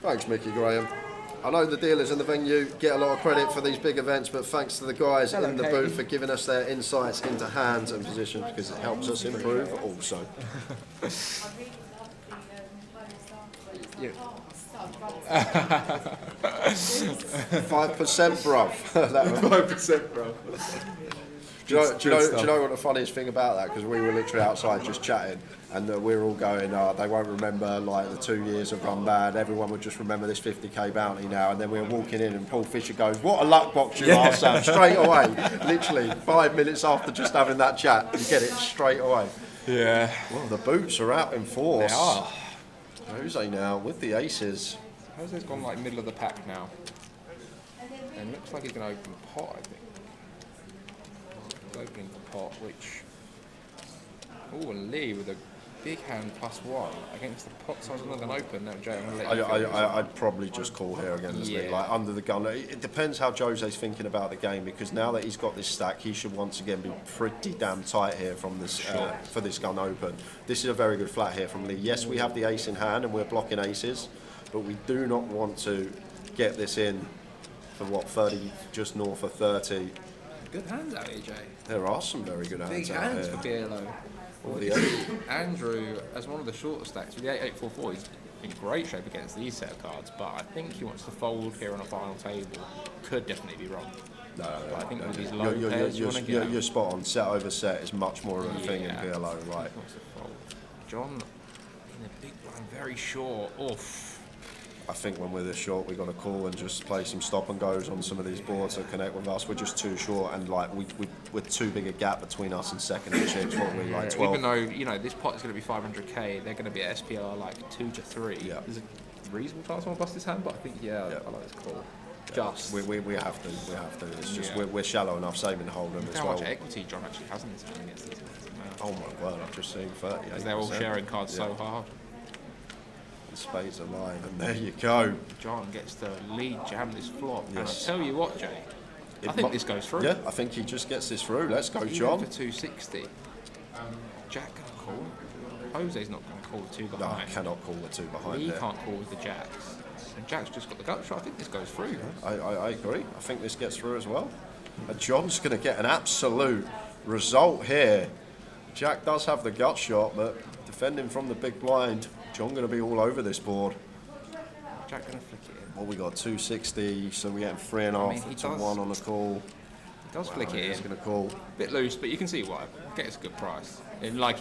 Thanks, Mickey Graham. I know the dealers in the venue get a lot of credit for these big events, but thanks to the guys in the booth for giving us their insights into hands and positions, because it helps us improve also. Yeah. 5%, bruv. 5%, bruv. Do you know what the funniest thing about that? Because we were literally outside just chatting, and we were all going, they won't remember like the 2 years have gone bad. Everyone would just remember this 50k bounty now. And then we were walking in, and Paul Fisher goes, "What a luck box you are, Sam!" Straight away, literally 5 minutes after just having that chat, you get it straight away. Yeah. Well, the boots are out in force. They are. Jose now with the aces. Jose's gone like middle of the pack now. And looks like he's going to open pot, I think. He's opening the pot, which... Oh, and Lee with a big hand +1 against the pot size other than open. Now, Jay, I'm going to let you I'd probably just call here against Lee, like under the gun. It depends how Jose's thinking about the game, because now that he's got this stack, he should once again be pretty damn tight here from this for this gun open. This is a very good flat here from Lee. Yes, we have the ace in hand and we're blocking aces, but we do not want to get this in for what, 30, just north of 30. Good hands out here, Jay. There are some very good hands Big out hands here. for PLO. Andrew, as one of the shorter stacks with the 8844, he's in great shape against these set of cards, but I think he wants to fold here on a final table. Could definitely be wrong. No, but I think with these low pairs, you're spot on. Set over set is much more of a thing in PLO, right? Wants to fold. John in a big blind, very short. Oof. I think when we're this short, we've got to call and just play some stop and goes on some of these boards that connect with us. We're just too short, and like we're too big a gap between us and second and chips. What we like 12. Even though, you know, this pot is going to be 500k, they're going to be at SPR like 2 to 3. Yeah. There's a reasonable chance someone bust his hand, but I think I like this call. Just we have to. It's just we're shallow enough, saving the hold'em as how well. much equity John actually has in his hand against these guys. Oh my word! I've just seen 30. Because they're all sharing cards so hard. The spades are lying, and there you go. John gets the lead jam this flop. Yes. And I tell you what, Jay, I think this goes through. Yeah, I think he just gets this through. Let's go, Even John. for 260. Jack can't call. Jose's not going to call the 2 behind. No, I cannot call the 2 behind. He there. can't call with the jacks. And Jack's just got the gut shot. I think this goes through. I agree. I think this gets through as well. And John's going to get an absolute result here. Jack does have the gut shot, but defending from the big blind, John going to be all over this board. Jack going to flick it in. Well, we got 260, so we get 3.5 to 1 on the call. He does flick it in. He's going to call. Bit loose, but you can see why. Gets a good price. And like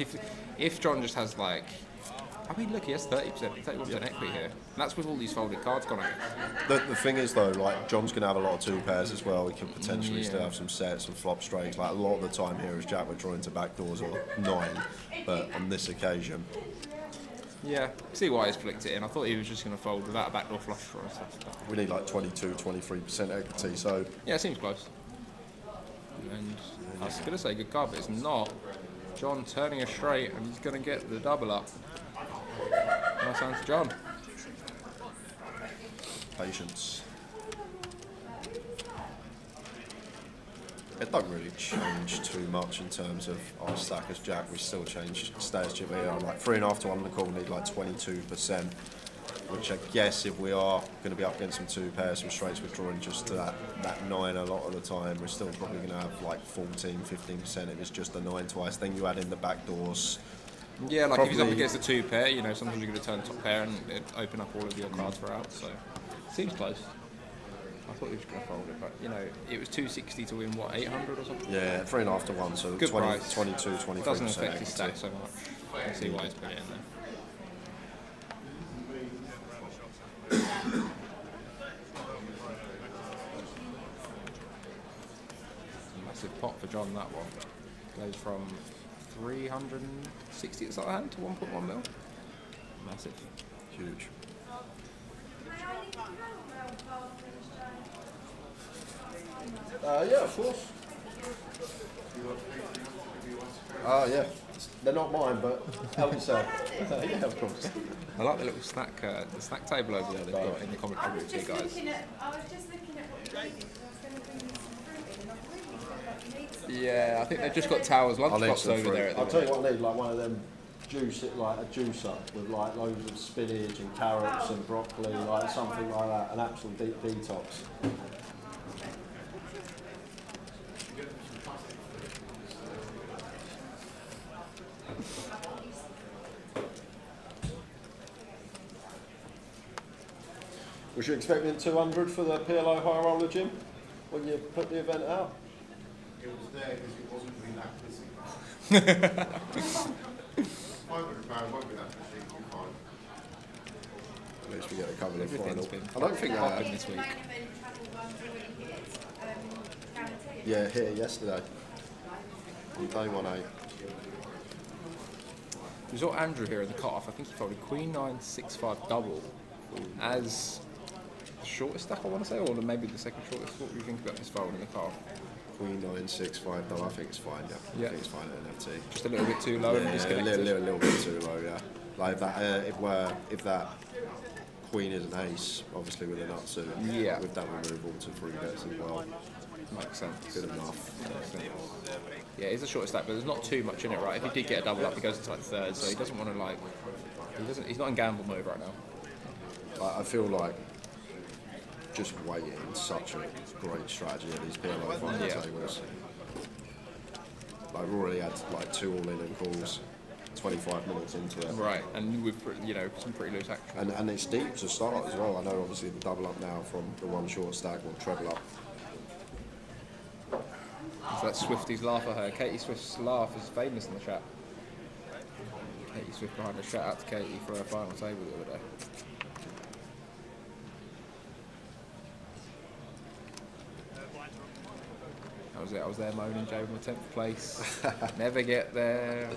if John just has like, I mean, look, he has 30%, 31% equity here. And that's with all these folded cards gone out. The thing is though, like John's going to have a lot of 2 pairs as well. He can potentially still have some sets and flop straights. Like a lot of the time here is Jack we're drawing to backdoors or 9, but on this occasion. Yeah, see why he's flicked it in. I thought he was just going to fold without a backdoor flush draw and stuff. We need like 22, 23% equity, so... Yeah, it seems close. And I was going to say good card, but it's not. John turning a straight, and he's going to get the double up. Nice hand to John. Patience. It don't really change too much in terms of our stack as Jack. We still change stairs chip here. Like 3.5 to 1 on the call, we need like 22%. Which I guess if we are going to be up against some 2 pairs, some straights, we're drawing just to that 9 a lot of the time. We're still probably going to have like 14, 15% if it's just the 9 twice. Then you add in the back doors. Yeah, like if he's up against a 2 pair, you know, sometimes you're going to turn top pair and open up all of your cards for out. So seems close. I thought he was going to fold it, but you know, it was 260 to win what, 800 or something? Yeah, 3.5 to 1, so good 20, price. 22, 23%. Doesn't affect his stack so much. I see why he's put it in there. Massive pot for John, that one. Goes from 360 at start hand to 1.1 mil. Massive. Huge. Yeah, of course. Yeah. They're not mine, but help yourself. Yeah, of course. I like the little snack, the snack table over there they've got in the commentary group here, guys. I was just looking at what you needed, because I was going to bring you some fruit in, and I really feel like you need some. Yeah, I think they've just got Towers lunchbox over there at the I'll tell you what I need, like one of them like a juicer with like loads of spinach and carrots and broccoli, like something like that, an absolute deep detox. Was you expecting 200 for the PLO high roller, Jim, when you put the event out? It was there because it wasn't At least we get a couple of final. Everything's been I don't think popping this week. Main event channel one's already hit, guaranteed. Yeah, here yesterday. On day 1-8. We saw Andrew here in the cut-off. I think he folded Queen 9-6-5 double as the shortest stack, I want to say, or maybe the second shortest. What do you think about this fold in the cut-off? Queen 9-6-5 though, I think it's fine, yeah. I think it's fine at NFT. Just a little bit too low and Yeah, a disconnected. little bit too low, yeah. Like if that, if that Queen is an ace, obviously with a nut suit, Yeah. with that removal to 3 bets as well. Makes sense. Good enough. Yeah, it's a short stack, but there's not too much in it, right? If he did get a double up, he goes into like third, so he doesn't want to like. He's not in gamble mode right now. I feel like just waiting such a great strategy at these PLO final tables. Like we've already had like 2 all-in and calls, 25 minutes into it. Right, and with some pretty loose action. And it's deep to start as well. I know obviously the double up now from the one short stack or treble up. So that's Swifty's laugh at her. Katie Swift's laugh is famous in the chat. Katie Swift behind us. Shout out to Katie for her final table the other day. That was it. I was there moaning, Joe, in 10th place. Never get there.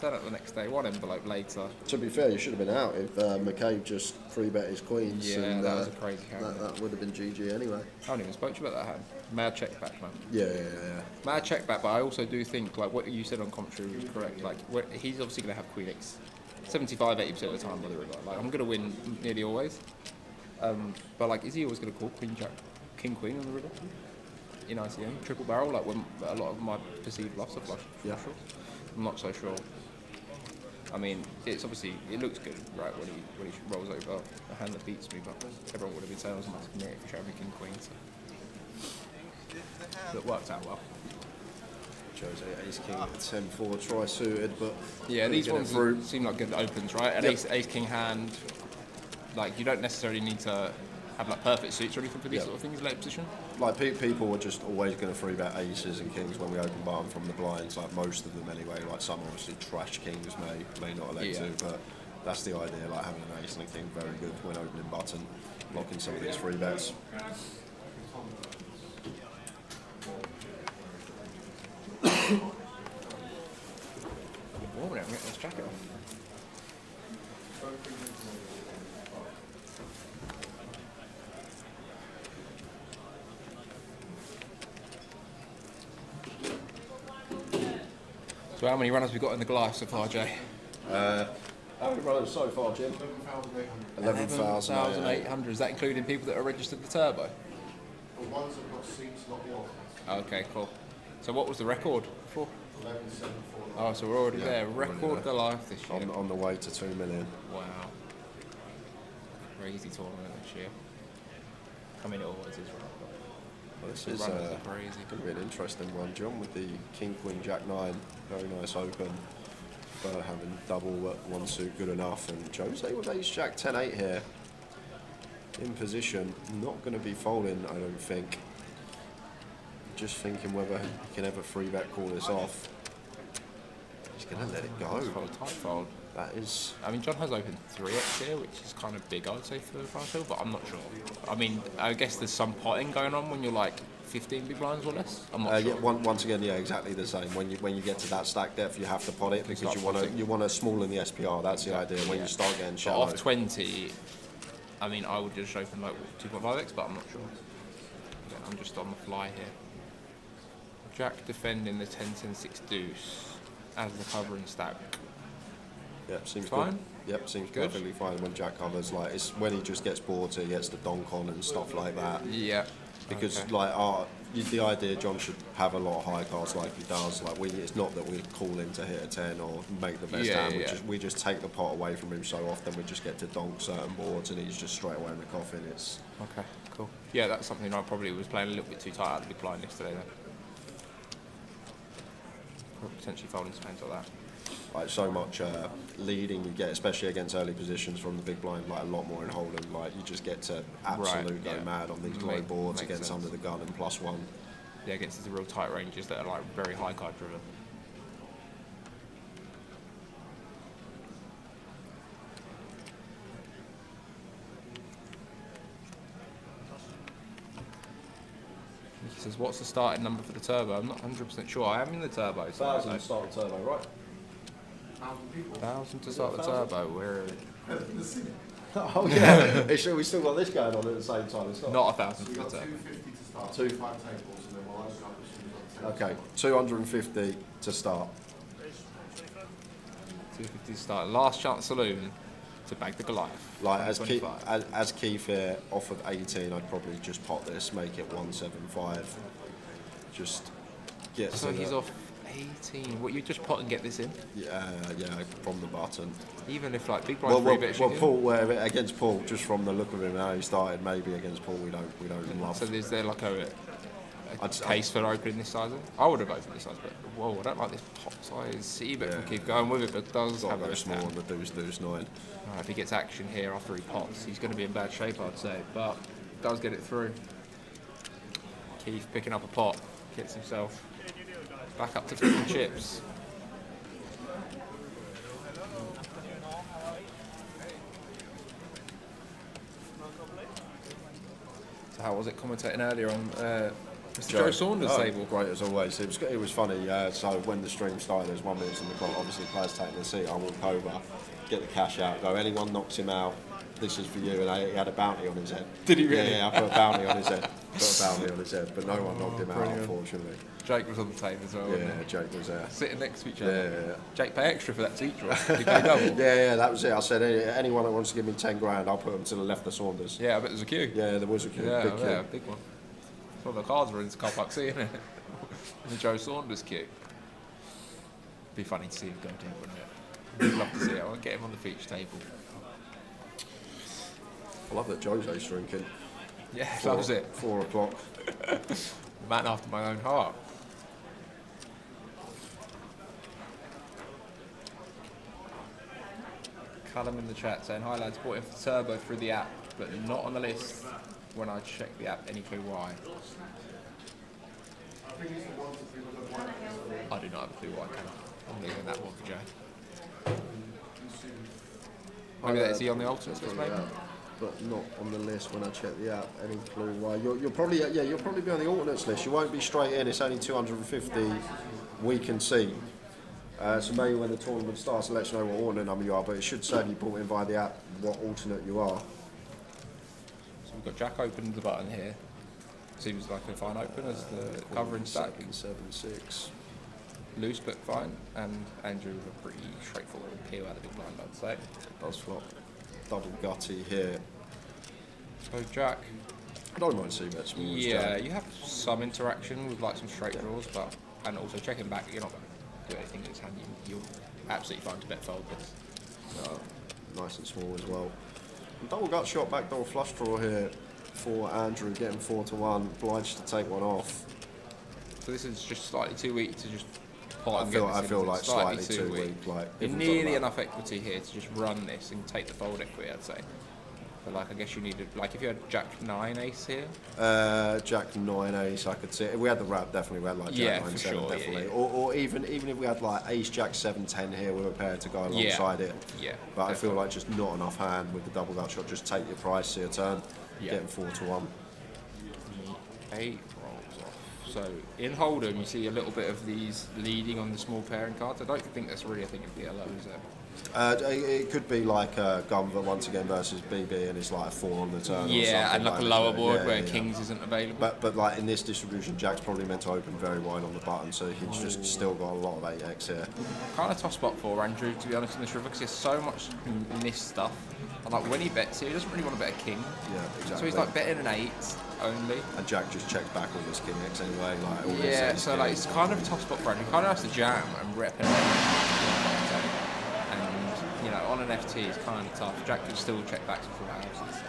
Turn up the next day. 1 envelope later. To be fair, you should have been out if McCabe just 3-bet his queens. Yeah, and, that was a crazy hand. That would have been GG anyway. I haven't even spoke to you about that hand. Mad check back, man. Yeah. Mad check back, but I also do think like what you said on commentary was correct. Like he's obviously going to have Queen X 75-80% of the time, whether it's like I'm going to win nearly always. But like, is he always going to call Queen Jack, King Queen on the river? In ICM, triple barrel, like when a lot of my perceived bluffs are flush. Yeah. I'm not so sure. I mean, it's obviously, it looks good, right, when he rolls over a hand that beats me, but everyone would have been saying I was a massive merit for showing me King Queen, so it worked out well. Jose Ace King at 10-4 tri-suited, but yeah, these ones seem like good opens, right? An Ace King hand, like you don't necessarily need to have like perfect suits or anything for these sort of things, late position. Like people are just always going to 3-bet aces and kings when we open bottom from the blinds, like most of them anyway. Like some obviously trash kings may not elect to, but that's the idea. Like having an ace and a king very good when opening button, blocking some of these 3-bets. Warm it, I'm getting this jacket off. So how many runners have we got in the Goliath so far, Jay? How many runners so far, Jim? 11,800. Is that including people that are registered the turbo? The ones that got seats, not the offense. Okay, cool. So what was the record for? 11,749. Oh, so we're already there. Record Goliath this year. On the way to 2 million. Wow. Crazy tournament this year. I mean, it always is, right? Well, this is going to be an interesting one, John, with the King, Queen, Jack 9. Very nice open. But having double one suit good enough. And Jose with Ace Jack 10-8 here. In position. Not going to be folding, I don't think. Just thinking whether he can ever 3-bet call this off. He's going to let it go. Tight fold. That is... I mean, John has opened 3x here, which is kind of big, I would say, for the final table, but I'm not sure. I mean, I guess there's some potting going on when you're like 15 big blinds or less. I'm not sure. Yeah, once again, yeah, exactly the same. When you get to that stack depth, you have to pot it because you want to smaller the SPR. That's the idea. When you start getting shallow. Off 20, I mean, I would just open like 2.5x, but I'm not sure. Again, I'm just on the fly here. Jack defending the 10-10-6 deuce as the covering stack. Yep, seems fine. Good. Yep, seems perfectly fine when Jack covers. Like it's when he just gets bored, so he gets the donk on and stuff like that. Yeah. Because like the idea, John should have a lot of high cards like he does. Like it's not that we call him to hit a 10 or make the best hand. We just take the pot away from him so often. We just get to donk certain boards, and he's just straight away in the coffin. It's okay, cool. Yeah, that's something I probably was playing a little bit too tight out of the big blind yesterday. Then potentially folding some hands like that. Like so much leading you get, especially against early positions from the big blind, like a lot more in hold'em. Like you just get to absolute go mad on these low boards against under the gun and +1. yeah, against the real tight ranges that are like very high card driven. He says, what's the starting number for the turbo? I'm not 100% sure. I am in the turbo. So 1,000 to start the turbo, right? 1,000 to start the turbo. Where? Oh yeah. We still got this going on at the same time. It's Not 1,000 for the turbo. 250 to start. 5 tables, and then we'll open up as soon as Okay, 250 to start. 250 to start. Last chance saloon to bag the Goliath. Like as 25. as Keith here offered 18, I'd probably just pot this, make it 175. Just get. So to he's the, off 18. What, you just pot and get this in? Yeah, from the button. Even if like big blind 3 bets. Well, Paul against Paul, just from the look of him how he started, maybe against Paul we don't love. So is there like a case for opening this size? I would have opened this size, but whoa, I don't like this pot size. See, but can keep going with it, but does have a small on the deuce 9. If he gets action here after he pots, he's going to be in bad shape, I'd say, but does get it through. Keith picking up a pot, gets himself back up to 50 chips. So how was it commentating earlier on Mr. Joe Saunders' table? Great as always. It was funny. So when the stream started, there's 1 minute on the clock. Obviously, players taking the seat. I walk over, get the cash out, go. Anyone knocks him out, this is for you. And he had a bounty on his head. Did he really? Yeah, I put a bounty on his head. But no one knocked him out, unfortunately. Jake was on the table as well. Yeah, Jake was there. Sitting next to each other. Yeah. Jake pay extra for that seat draw. Did he pay double? Yeah, that was it. I said, anyone that wants to give me 10 grand, I'll put them to the left of Saunders. Yeah, I bet there's a queue. Yeah, there was a queue. Yeah, Big queue. yeah, big one. Well, the cards were in the car park, seeing it. The Joe Saunders queue. Be funny to see him go down, wouldn't it? We'd love to see it. I want to get him on the feature table. I love that Jose's drinking. Yeah, loves it. 4 o'clock. Man after my own heart. Callum in the chat saying, hi lads, bought in for turbo through the app, but not on the list when I check the app. Any clue why? I do not have a clue why, Callum. I'm leaving that one for Jay. Maybe that's he on the alternates list, maybe? But not on the list when I check the app. Any clue why? You'll probably be on the alternates list. You won't be straight in. It's only 250 we can see. So maybe when the tournament starts, it lets you know what alternate number you are. But it should say if you bought in via the app what alternate you are. So we've got Jack opened the button here. Seems like a fine open as the covering stack. 7-6. Loose but fine, and Andrew with a pretty straightforward peel out of the big blind, I'd say. Does flop. Double gutty here. So Jack. I don't mind seeing that small. Yeah, you have some interaction with like some straight draws, but and also checking back, you're not going to do anything that's handy. You're absolutely fine to bet fold this. Nice and small as well. Double gut shot, backdoor flush draw here for Andrew, getting 4-1, obliged to take one off. So this is just slightly too weak to just pot and I feel like slightly too weak. Like you're nearly enough equity here to just run this and take the fold equity, I'd say. But like I guess you needed, like if you had Jack 9 ace here. Jack 9 ace, I could see. If we had the wrap, definitely we had like Jack 9 7, sure, definitely. Yeah. Or even if we had like ace Jack 7 10 here, we were prepared to go alongside it. Yeah. But definitely. I feel like just not enough hand with the double gut shot. Just take your price, see a turn, getting 4-1. 8 rolls off. So in Hold'em, you see a little bit of these leading on the small pairing cards. I don't think that's really a thing in PLO, is it? It could be like Gunva once again versus BB, and it's like a 4 on the turn. Yeah, and like a lower board where yeah. Kings isn't available. But like in this distribution, Jack's probably meant to open very wide on the button, so he's just still got a lot of 8x here. Kind of tough spot for Andrew, to be honest, in this river, because he has so much missed stuff. And like when he bets here, he doesn't really want to bet a king. Yeah, exactly. So he's like betting an 8 only. And Jack just checks back all his king X anyway. Like all yeah, so like it's kind of a tough spot for Andrew. He kind of has to jam and rep an 8. You know, on an FT it's kind of tough. Jack can still check back some full houses.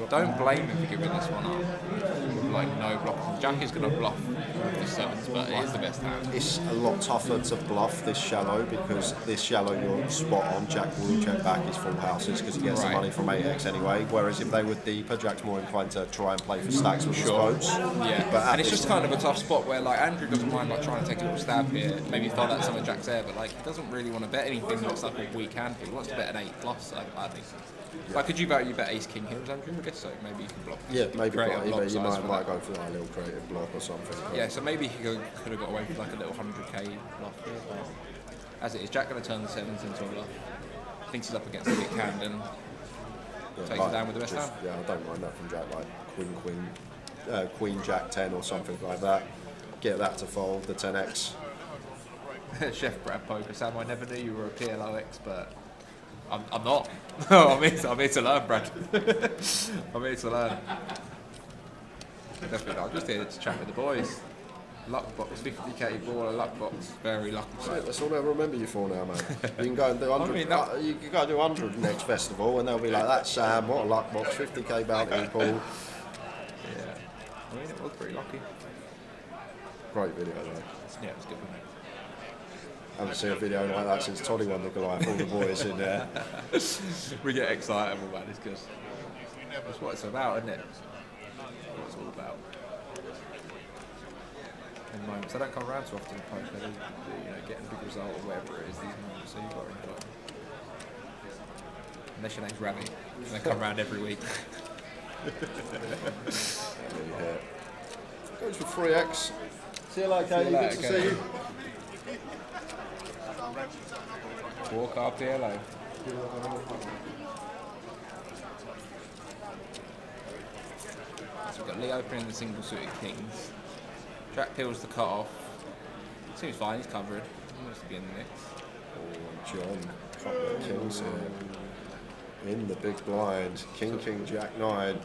Don't blame him for giving this one up with like no blocks. Jack is going to bluff with the sevens, but it is the best hand. It's a lot tougher to bluff this shallow because this shallow you're spot on. Jack will check back his full houses because he gets the money from 8x anyway. Whereas if they were deeper, Jack's more inclined to try and play for stacks with his boats. Yeah, but and it's just kind of a tough spot where like Andrew doesn't mind like trying to take a little stab here, maybe throw that some of Jack's there, but like he doesn't really want to bet anything that's like a weak hand. He wants to bet an 8+. I think. Like, could you bet ace king here, Andrew? I guess so. Maybe you can block. Yeah, maybe you might go for like a little creative block or something. Yeah, so maybe he could have got away with like a little 100k bluff here. But as it is, Jack going to turn the sevens into a bluff. Thinks he's up against a big hand and takes it down with the best hand. Yeah, I don't mind that from Jack. Like queen jack 10 or something like that. Get that to fold the 10x. Chef Brad Poker, Sam, I never knew you were a PLO expert. I'm not. I'm here to learn, Brad. I'm here to learn. Definitely not. I'm just here to chat with the boys. Luck box, 50k ball, a luck box, very lucky. That's all I remember you for now, man. You can go and do 100. You can go and do 100 next festival, and they'll be like, "That's Sam. What a luck box, 50k bounty pool." Yeah, I mean it was pretty lucky. Great video though. Yeah, it was good. I haven't seen a video like that since Toddy won the Goliath. All the boys in there. We get excited about this because that's what it's about, isn't it? That's what it's all about. In moments, they don't come around too often in poker. They getting a big result or whatever it is. These moments, so you've got to enjoy them. Unless your name's Ravi, and they come around every week. Goes for 3x. See you later, Katie. Good to see you. Walk up PLO. So we've got Lee opening the single suited kings. Jack peels the cut off. Seems fine, he's covered. He wants to be in the mix. Oh, John, couple of kings here. In the big blind. King, jack 9.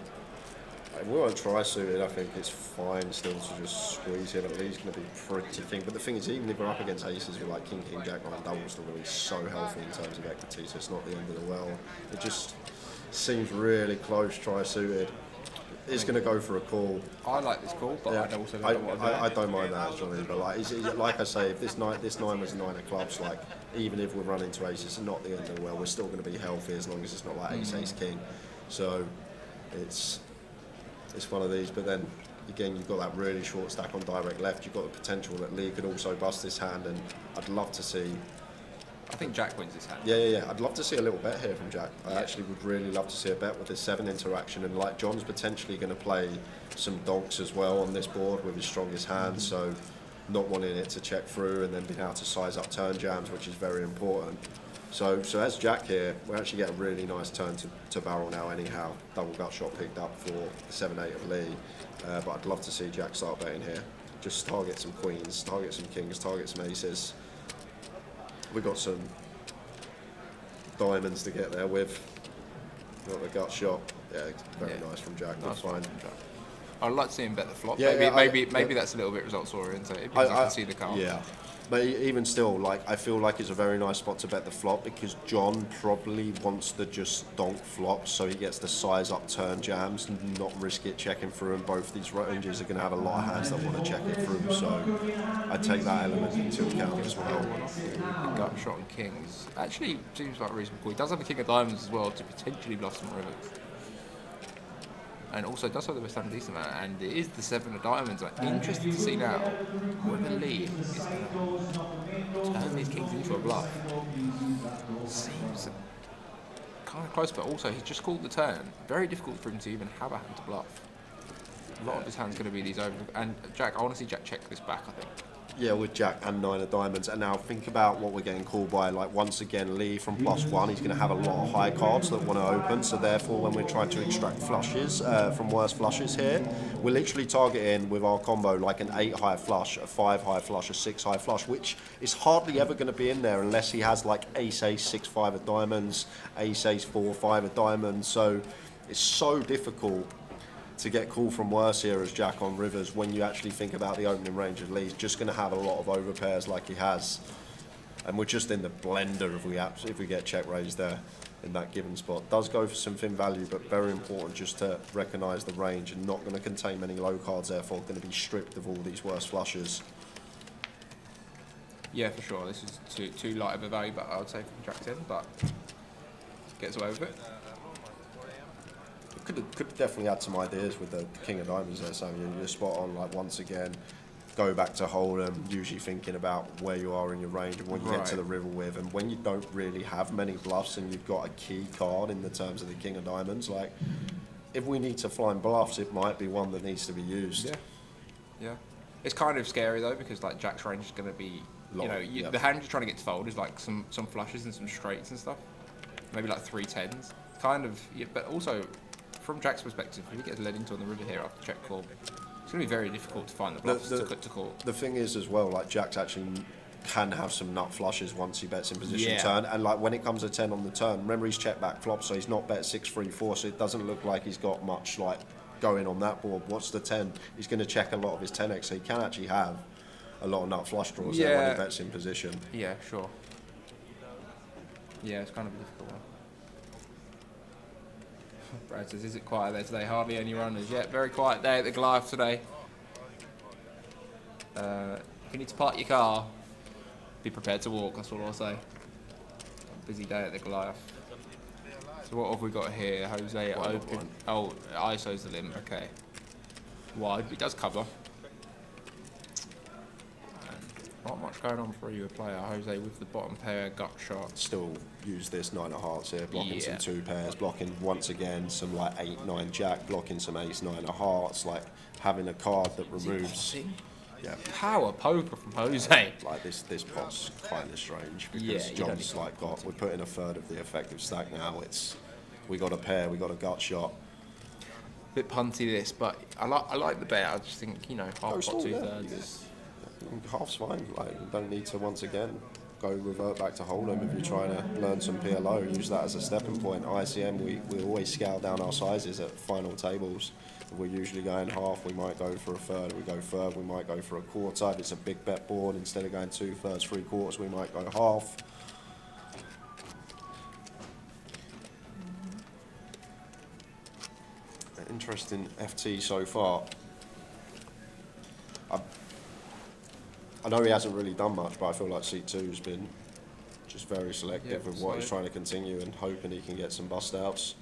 We won't try suited. I think it's fine still to just squeeze him. At least going to be pretty thin. But the thing is, even if we're up against aces with like king, jack 9 double, still going to be so healthy in terms of equity. So it's not the end of the world. It just seems really close. Try suited. It's going to go for a call. I like this call, but I also don't want to I don't mind that, Johnny. But like I say, if this nine was a 9 of clubs, like even if we're running to aces, it's not the end of the world. We're still going to be healthy as long as it's not like ace king. So it's one of these. But then again, you've got that really short stack on direct left. You've got the potential that Lee could also bust this hand, and I'd love to see. I think Jack wins this hand. Yeah. I'd love to see a little bet here from Jack. I actually would really love to see a bet with this 7 interaction, and like John's potentially going to play some donks as well on this board with his strongest hand, so not wanting it to check through and then being able to size up turn jams, which is very important. So as Jack here, we actually get a really nice turn to barrel now anyhow. Double gut shot picked up for the 7-8 of Lee, but I'd love to see Jack start betting here. Just target some queens, target some kings, target some aces. We've got some diamonds to get there with. Got the gut shot. Yeah, very nice from Jack. That's fine. I'd like to see him bet the flop. Yeah, maybe that's a little bit results oriented because you can see the card. Yeah, but even still, like I feel like it's a very nice spot to bet the flop because John probably wants to just donk flops, so he gets the size up turn jams, and not risk it checking through. And both these ranges are going to have a lot of hands that want to check it through. So I take that element into account as well. Gut shot and kings actually seems like a reasonable call. He does have a king of diamonds as well to potentially bluff some rivers. And also does have the best hand decent amount, and it is the 7 of diamonds. I'm interested to see now whether Lee is going to turn these kings into a bluff. Seems kind of close, but also he's just called the turn. Very difficult for him to even have a hand to bluff. A lot of his hand's going to be these over. And Jack, I want to see Jack check this back, I think. Yeah, with Jack and 9 of diamonds. And now think about what we're getting called by. Like once again, Lee from +1, he's going to have a lot of high cards that want to open. So therefore, when we're trying to extract flushes from worse flushes here, we're literally targeting with our combo like an 8 high flush, a 5 high flush, a 6 high flush, which is hardly ever going to be in there unless he has like ace 6 5 of diamonds, ace 4 5 of diamonds. So it's so difficult to get called from worse here as Jack on rivers when you actually think about the opening range of Lee. He's just going to have a lot of overpairs like he has, and we're just in the blender if we get check raised there. in that given spot. Does go for some thin value, but very important just to recognise the range and not going to contain many low cards, therefore going to be stripped of all these worse flushes. Yeah, for sure. This is too light of a value, but I would say from Jack 10, but gets away with it. Could definitely add some ideas with the King of Diamonds there, Sam. You're spot on. Like, once again, go back to Hold'em, usually thinking about where you are in your range and when you get to the river with, and when you don't really have many bluffs and you've got a key card in the terms of the King of Diamonds, like, if we need to find bluffs, it might be one that needs to be used. Yeah. Yeah. It's kind of scary though, because like Jack's range is going to be, the hand you're trying to get to fold is like some flushes and some straights and stuff. Maybe like 3 10s. Kind of, yeah, but also from Jack's perspective, if he gets led into on the river here after check call, it's going to be very difficult to find the bluffs to call. The thing is as well, like Jack's actually can have some nut flushes once he bets in position Yeah. turn, and like when it comes to 10 on the turn, remember he's check back flop, so he's not bet 6-3-4, so it doesn't look like he's got much like going on that board. What's the 10? He's going to check a lot of his 10x, so he can actually have a lot of nut flush draws there when he bets in position. Yeah, sure. Yeah, it's kind of a difficult one. Brad says, is it quiet there today? Hardly any runners yet. Very quiet day at the Goliath today. If you need to park your car, be prepared to walk, that's all I'll say. Busy day at the Goliath. So what have we got here? Jose open. Oh, ISO's the limit, okay. Wide, but he does cover. Not much going on for you, a player. Jose with the bottom pair, gut shot. Still use this 9 of hearts here, blocking some 2 pairs, blocking once again some like 8-9 jack, blocking some ace 9 of hearts, like having a card that removes. Yeah. Power poker from Jose. Like this pot's kind of strange because John's like we're putting a third of the effective stack now. We got a pair, we got a gut shot. Bit punty this, but I like the bet. I just think half pot 2/3 is. Half's fine. Like, you don't need to once again revert back to Hold'em if you're trying to learn some PLO. Use that as a stepping point. ICM, we always scale down our sizes at final tables. If we're usually going half, we might go for a third. If we go third, we might go for a quarter. If it's a big bet board, instead of going 2/3, 3/4, we might go half. Interesting FT so far. I know he hasn't really done much, but I feel like Seat 2's been just very selective with what he's trying to continue and hoping he can get some bust outs.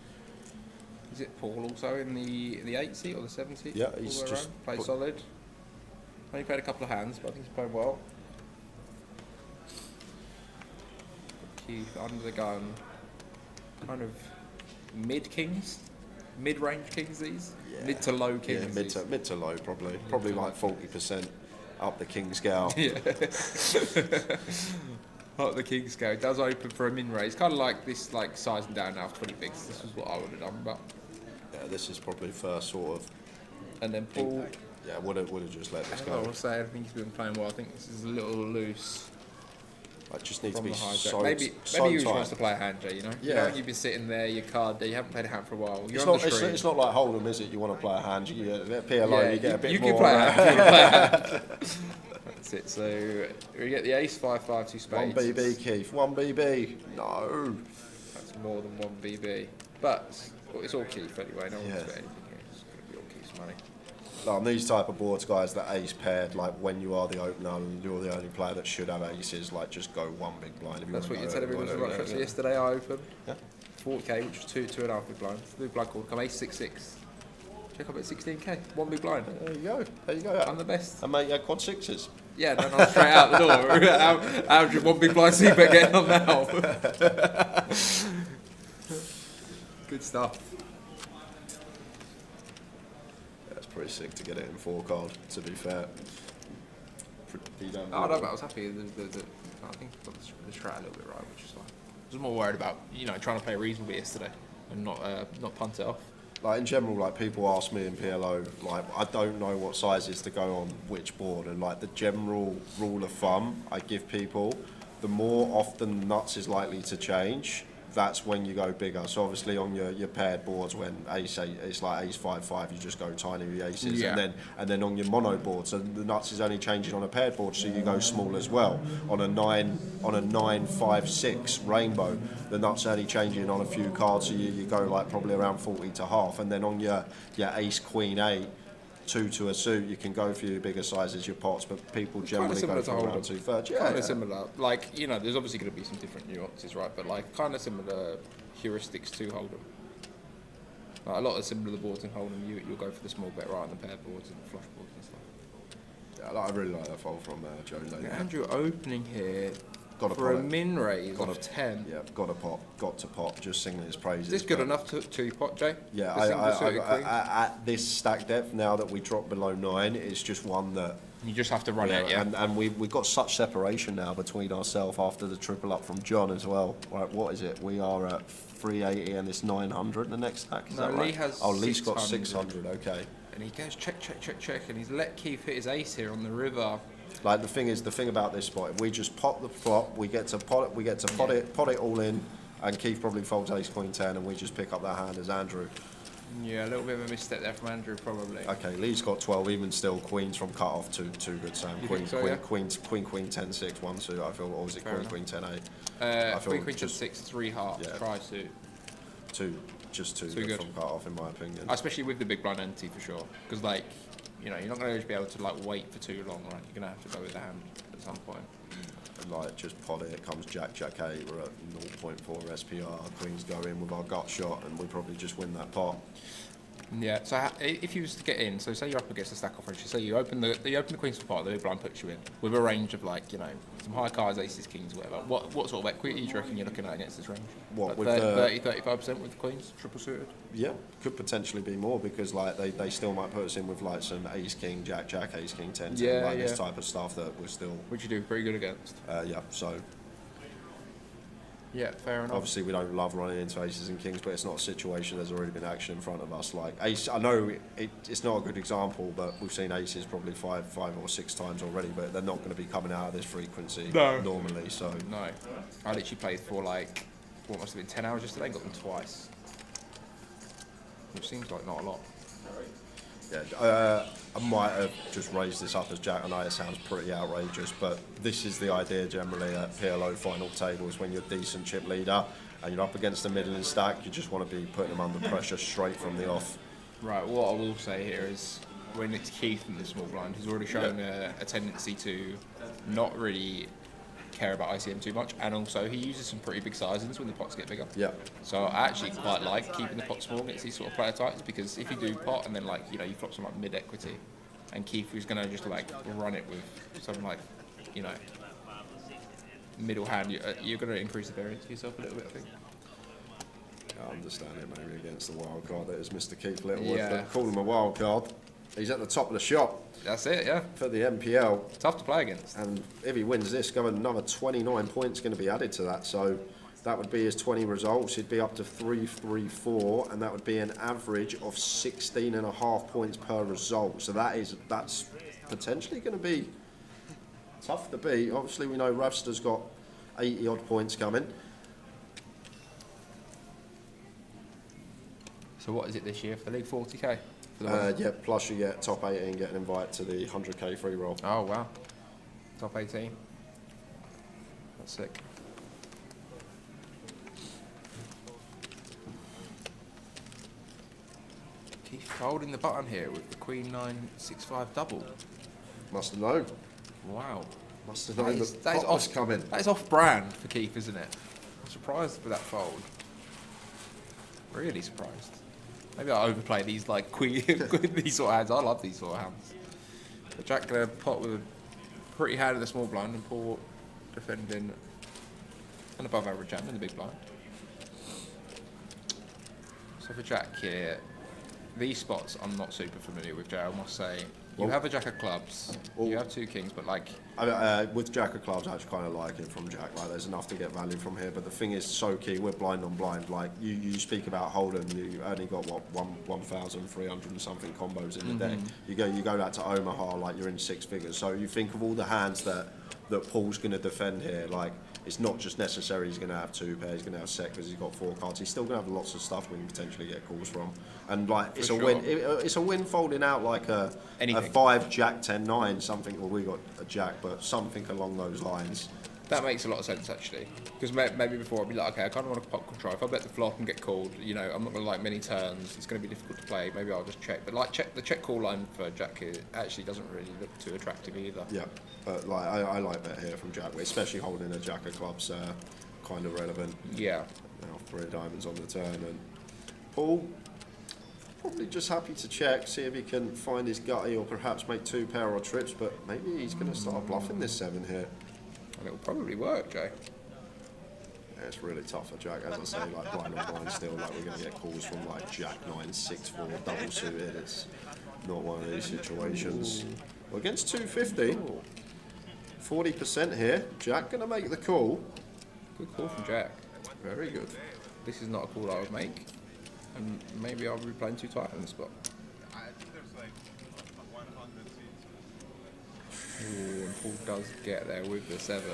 Is it Paul also in the 8 seat or the 7 seat? Yeah, he's just played solid. Only played a couple of hands, but I think he's played well. Keith under the gun, kind of mid-range kings these, mid to low kings. Yeah, mid to low probably like 40%. Up the king scale. Yeah. Up the king scale. It does open for a min raise. Kind of like this, like sizing down now 20 bigs. This is what I would have done, but yeah, this is probably first sort of. And then Paul. Yeah, would have just let this I go. will say I think he's been playing well. I think this is a little loose. I just need to be maybe he just wants to play a hand, Jay. Yeah. You've been sitting there, your card there. You haven't played a hand for a while. It's not like Hold'em, is it? You want to play a hand, you get PLO, you get a bit more. You can play a hand. You want to play a hand. That's it. So we get the ace 5-5 2 spades. 1 BB, Keith. 1 BB. No. That's more than 1 BB. But it's all Keith anyway. No one's got anything here. It's going to be all Keith's money. Like on these type of boards, guys, the ace paired, like when you are the opener and you're the only player that should have aces, like just go 1 big blind. That's what you're telling me was right. So yesterday I opened 40k, which was 2.5 big blinds. The big blind called come ace 6-6. Check up at 16k, 1 big blind. There you go. I'm the best. And mate, you had quad sixes. Yeah, no, straight out the door. How's your 1 big blind c-bet getting on now? Good stuff. Pretty sick to get it in 4 card, to be fair. I was happy. I think I got the strat a little bit right, which is fine. I was more worried about trying to play reasonably yesterday and not punt it off. Like in general, like people ask me in PLO, like I don't know what sizes to go on which board, and like the general rule of thumb I give people, the more often nuts is likely to change, that's when you go bigger. So obviously on your paired boards, when ace 8, it's like ace 5-5, you just go tiny with the aces, Yeah. and then on your mono board, so the nuts is only changing on a paired board, so you go small as well. On a 9-5-6 rainbow, the nuts only changing on a few cards, so you go like probably around 40 to half, and then on your ace queen 8. 2 to a suit, you can go for your bigger sizes, your pots, but people generally go for around 2/3. Yeah, Kind of similar. Like, you know, there's obviously going to be some different nuances, right? But like, kind of similar heuristics to Hold'em. Like, a lot of similar boards in Hold'em, you'll go for the small bet right on the paired boards and the flush boards and stuff. Yeah, I really like that fold from Joe Lane. Andrew opening here got for a min raise of 10. Yeah, got to pop, just singing his praises. Is this good enough to pot, Jay? Yeah, at this stack depth, now that we drop below 9, it's just one that... You just have to run it, yeah. And we've got such separation now between ourselves after the triple up from John as well. Right, what is it? We are at 380 and it's 900 the next stack, is that right? Lee has Lee's got 600, okay. And he goes check, and he's let Keith hit his ace here on the river. Like the thing about this spot, if we just pop the flop, we get to pot it all in, and Keith probably folds ace queen 10, and we just pick up that hand as Andrew. Yeah, a little bit of a misstep there from Andrew, probably. Okay, Lee's got 12, even still, queens from cut off, too good, Sam. Queen 10-6, 1 2, I feel, or was it queen 10-8? Queen 10-6, 3 hearts, try to. Just two good from cut off, in my opinion. Especially with the big blind entity, for sure. Because, like, you know, you're not going to be able to, like, wait for too long, right? You're going to have to go with the hand at some point. And, like, just pot it comes Jack 8, we're at 0.4 SPR, Queens go in with our gut shot, and we probably just win that pot. Yeah, so if you was to get in, so say you're up against a stack off range, so you open the Queens for pot, the big blind puts you in, with a range of, like, you know, some high cards, aces, kings, whatever. What sort of equity do you reckon you're looking at against this range? What, like with 35% with the Queens, triple suited? Yeah, could potentially be more, because, like, they still might put us in with, like, some ace, king, jack, ace, king, 10, this type of stuff that we're still... Which you do pretty good against. Yeah, so... Yeah, fair enough. Obviously, we don't love running into aces and kings, but it's not a situation. There's already been action in front of us. Like ace, I know it's not a good example, but we've seen aces probably five or 6 times already. But they're not going to be coming out of this frequency normally. So no, I literally played for like what must have been 10 hours yesterday. And got them twice, which seems like not a lot. Yeah, I might have just raised this up as Jack. I know it sounds pretty outrageous, but this is the idea generally at PLO final tables when you're a decent chip leader and you're up against the middling stack. You just want to be putting them under pressure straight from the off. Right. What I will say here is when it's Keith in the small blind, he's already shown a tendency to not really care about ICM too much, and also he uses some pretty big sizings when the pots get bigger. Yeah. So I actually quite like keeping the pot small against these sort of player types, because if you do pot and then, like, you know, you flop some like mid equity, and Keith is going to just like run it with some, like, you know, middle hand, you're going to increase the variance for yourself a little bit, I think. I understand it maybe against the wild card that is Mr. Keith Littlewood, Yeah. but call him a wild card. He's at the top of the shop. That's it, yeah. For the MPL. Tough to play against. And if he wins this, another 29 points going to be added to that. So that would be his 20 results. He'd be up to 334, and that would be an average of 16.5 points per result. So that's potentially going to be tough to beat. Obviously, we know Ravster's got 80 odd points coming. So what is it this year for the league? 40k? Yeah, plus you get top 18, get an invite to the 100k free roll. Oh wow, top 18. That's sick. Keith holding the button here with the Queen 9-6-5 double. Must have known. Wow. Must have known the pot was coming. That is off brand for Keith, isn't it? I'm surprised with that fold. Really surprised. Maybe I overplay these like queen these sort of hands. I love these sort of hands. But Jack gonna pot with a pretty hand in the small blind and Paul defending an above average hand in the big blind. So for Jack here, these spots I'm not super familiar with, Jay, I must say. You have a Jack of clubs, you have 2 kings, but like... with Jack of clubs, I actually kind of like it from Jack. Like, there's enough to get value from here, but the thing is so key, we're blind on blind. Like, you speak about Hold'em, you only got, what, 1,300 and something combos in the deck. You go that to Omaha, like, you're in 6 figures. So you think of all the hands that Paul's going to defend here, like, it's not just necessary he's going to have 2 pairs, he's going to have set because he's got 4 cards. He's still going to have lots of stuff we can potentially get calls from. And like it's a win. It's a win folding out like a 5 Jack 10 9 something. Well, we got a Jack, but something along those lines. That makes a lot of sense actually, because maybe before I'd be like, okay, I kind of want to pop control. If I bet the flop and get called, you know, I'm not going to like many turns. It's going to be difficult to play. Maybe I'll just check. But like the check call line for Jack here actually doesn't really look too attractive either. Yeah, but like I like bet here from Jack, especially holding a Jack of clubs, kind of relevant. Yeah. Now 3 of diamonds on the turn, and Paul probably just happy to check, see if he can find his gutty or perhaps make 2 pair or trips. But maybe he's going to start bluffing this 7 here. And it will probably work, Jay. Yeah, it's really tough for Jack, as I say, like blind on blind still, like we're going to get calls from like Jack 9, 6, 4, double suited. It's not one of these situations. Well, against 250, 40% here. Jack going to make the call. Good call from Jack. Very good. This is not a call I would make, and maybe I'll be playing too tight on the spot. Ooh, and Paul does get there with the 7.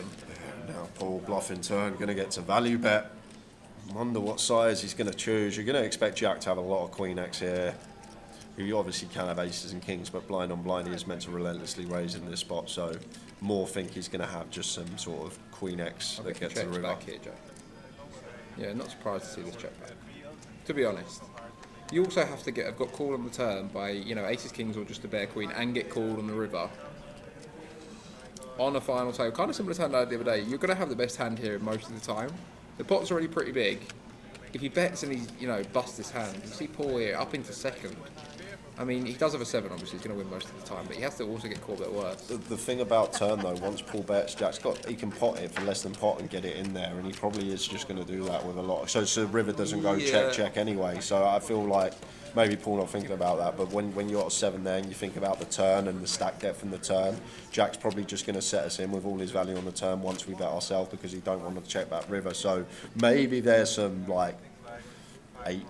Now Paul bluffing turn, going to get to value bet. Wonder what size he's going to choose. You're going to expect Jack to have a lot of Queen X here. You obviously can have aces and kings, but blind on blind he is meant to relentlessly raise in this spot. So more think he's going to have just some sort of Queen X that gets the river. Back here, Jack. Yeah, not surprised to see this check back. To be honest, you also have to have got called on the turn by, you know, aces, kings, or just a bare queen, and get called on the river. On a final table, kind of similar to hand I had the other day, you're going to have the best hand here most of the time. The pot's already pretty big. If he bets and he's, you know, busts his hand, you see Paul here up into 2nd. I mean, he does have a 7, obviously, he's going to win most of the time, but he has to also get called a bit worse. The thing about turn, though, once Paul bets, he can pot it for less than pot and get it in there, and he probably is just going to do that with a lot. So the river doesn't go check anyway, so I feel like maybe Paul not thinking about that, but when you're at a 7 there and you think about the turn and the stack depth from the turn, Jack's probably just going to set us in with all his value on the turn once we bet ourselves because he don't want to check back river. So maybe there's some like 8,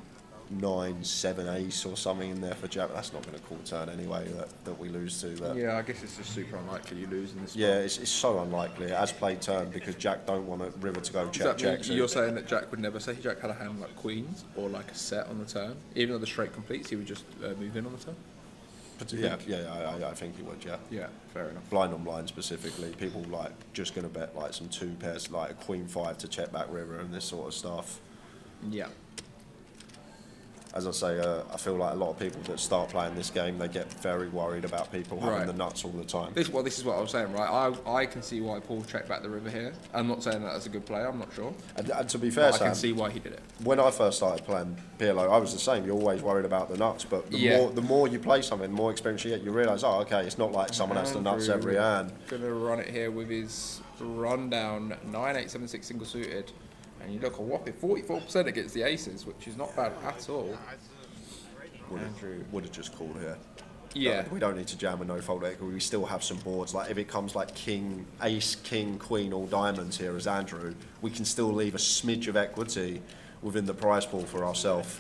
9, 7 ace or something in there for Jack. That's not going to call turn anyway that we lose to. Yeah, I guess it's just super unlikely you lose in this spot. Yeah, it's so unlikely as played turn because Jack don't want a river to go check. So you're saying that Jack would never say Jack had a hand like queens or like a set on the turn, even though the straight completes, he would just move in on the turn. I think he would. Yeah, fair enough. Blind on blind specifically, people like just going to bet like some 2 pairs, like a queen 5 to check back river and this sort of stuff. Yeah. As I say, I feel like a lot of people that start playing this game, they get very worried about people having the nuts all the time. This is what I was saying, right? I can see why Paul checked back the river here. I'm not saying that that's a good player, I'm not sure. And to be fair, I can see why he did it. When I first started playing PLO, I was the same. You're always worried about the nuts, but the more you play something, the more experience you get, you realise, oh, okay, it's not like someone has the nuts every hand. Going to run it here with his rundown 9, 8, 7, 6 single suited. And you look a whopping 44% against the aces, which is not bad at all. Andrew would have just called here. Yeah. We don't need to jam a no fold equity. We still have some boards. Like if it comes like king, ace, king, queen, all diamonds here as Andrew, we can still leave a smidge of equity within the prize pool for ourselves.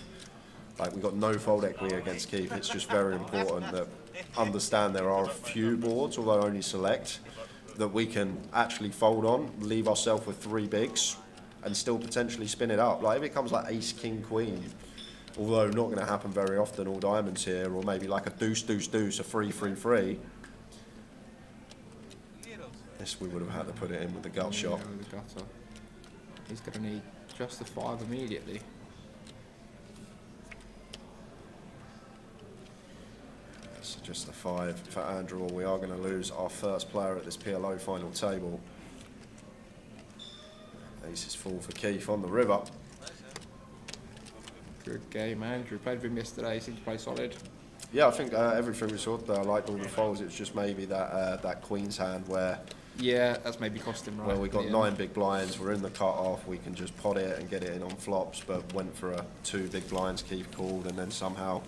Like we've got no fold equity against Keith. It's just very important that understand there are a few boards, although only select, that we can actually fold on, leave ourselves with 3 bigs, and still potentially spin it up. Like if it comes like ace, king, queen, although not going to happen very often, all diamonds here, or maybe like a deuce, deuce, deuce, a 3, 3, 3. This we would have had to put it in with the gut shot. With the gutter. He's going to need just the 5 immediately. So just the 5 for Andrew, or we are going to lose our first player at this PLO final table. Ace is full for Keith on the river. Good game, Andrew. Played with him yesterday. Seemed to play solid. Yeah, I think everything we saw, I liked all the folds. It was just maybe that Queen's hand where... Yeah, that's maybe cost him, right? Where we got 9 big blinds, we're in the cut-off, we can just pot it and get it in on flops, but went for a 2 big blinds, Keith called, and then somehow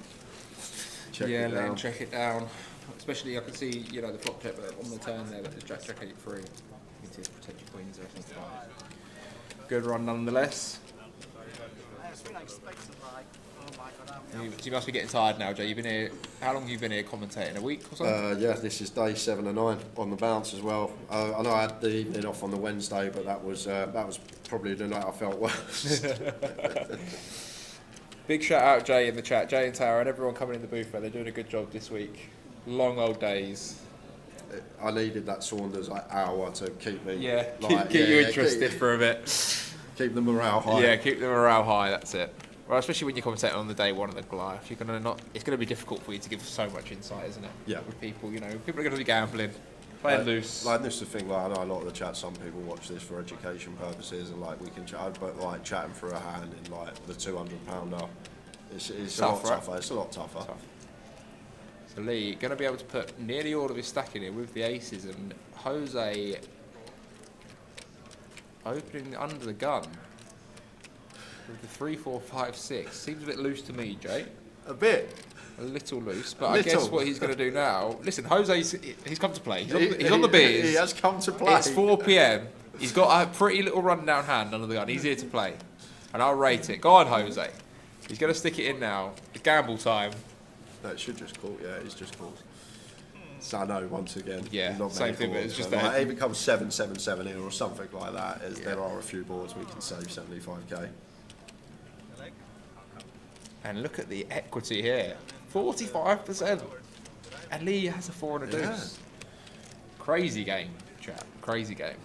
check it down. Let him check it down. Especially, I can see, you know, the flop check on the turn there, but the Jack 8-3. You can see his protected queens there, I think. Good run nonetheless. I was really expecting like You must be getting tired now, Jay. You've been here. How long have you been here commentating? A week or so? Yeah, this is day 7 and 9 on the bounce as well. I know I had the evening off on the Wednesday, but that was probably the night I felt worst. Big shout out Jay in the chat, Jay and Tara and everyone coming in the booth, they're doing a good job this week. Long old days. I needed that Saunders hour to keep me keep you interested for a bit. Keep the morale high. Yeah, keep the morale high, that's it. Well, especially when you commentate on the day one of the Goliath, it's going to be difficult for you to give so much insight, isn't it? Yeah. With people, people are going to be gambling, playing loose. Like this is the thing. Like I know a lot of the chat. Some people watch this for education purposes, and like we can chat, but like chatting for a hand in like the 200-pounder, it's Tough, a lot right? tougher. It's a lot tougher. So Lee going to be able to put nearly all of his stack in here with the aces, and Jose opening under the gun. With the 3, 4, 5, 6 seems a bit loose to me, Jay. A bit. A little loose, but I guess what he's going to do now. Listen, he's come to play. He's on the beers. He has come to play. It's 4 p.m. He's got a pretty little rundown hand under the gun. He's here to play, and I'll rate it. Go on, Jose. He's going to stick it in now. The gamble time. No, it should just call. Yeah, it's just called. So I know once again. Yeah, not same many thing, but boards, it's just but, that. like, it becomes 7-7-7 here or something like that. As there are a few boards we can save 75k. And look at the equity here, 45%. And Lee has a 4 and a deuce. Crazy game, chat. Crazy game.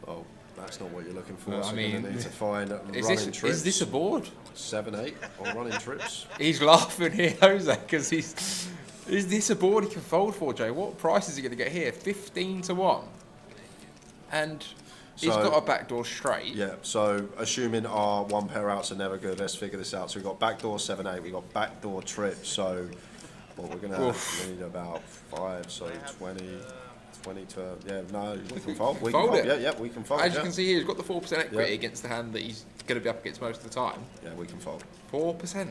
Oh, that's not what you're looking for. No, so I you're mean, gonna need to find running trips. Is this a board? 7-8 or running trips. He's laughing here, Jose, because is this a board he can fold for, Jay? What price is he going to get here? 15 to 1. And he's got a backdoor straight. Yeah, so assuming our one pair outs are never good, let's figure this out. So we've got backdoor 7-8, we've got backdoor trip, so what we're going to have, we need about 5, so 20 to, yeah, no, we can fold. We fold can it. fold. Yeah, we can fold. As you can see here, he's got the 4% equity Yeah. against the hand that he's going to be up against most of the time. Yeah, we can fold. 4%.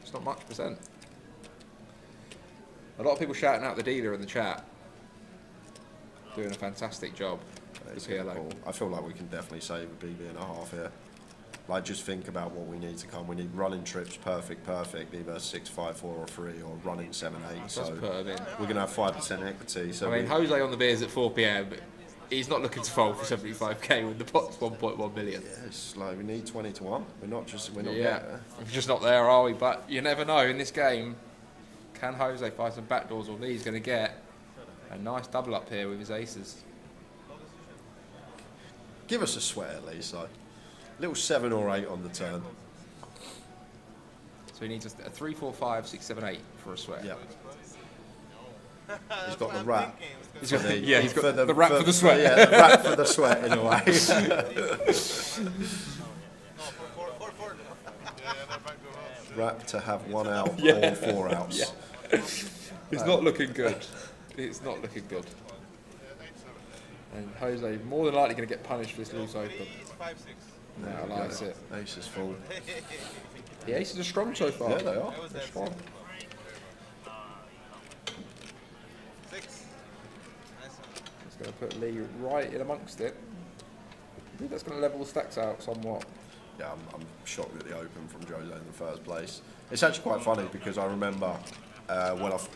It's not much percent. A lot of people shouting out the dealer in the chat. Doing a fantastic job. The PLO. Cool. I feel like we can definitely save a BB and a half here. Like, just think about what we need to come. We need running trips, perfect, either 6, 5, 4 or 3, or running 7, 8. So put him in. We're going to have 5% equity. So I mean, Jose on the beers at 4 p.m. He's not looking to fold for 75k when the pot's 1.1 million. Yeah, it's like we need 20 to 1. We're not We're there. just not there, are we? But you never know in this game. Can Jose find some backdoors, or Lee's going to get a nice double up here with his aces? Give us a sweat at least, like little 7 or 8 on the turn. So he needs a 3, 4, 5, 6, 7, 8 for a sweat. Yeah. He's got the wrap. He's got the wrap for the sweat. Yeah, the wrap for the sweat in a way. Wrap to have 1 out or 4 outs. Yeah. It's not looking good. It's not looking good. And Jose more than likely going to get punished for this loose open. No, I like it. Ace is full. The aces are strong so far. Yeah, they are. They're strong. It's going to put Lee right in amongst it. I think that's going to level the stacks out somewhat. Yeah, I'm shocked at the open from Jose in the first place. It's actually quite funny because I remember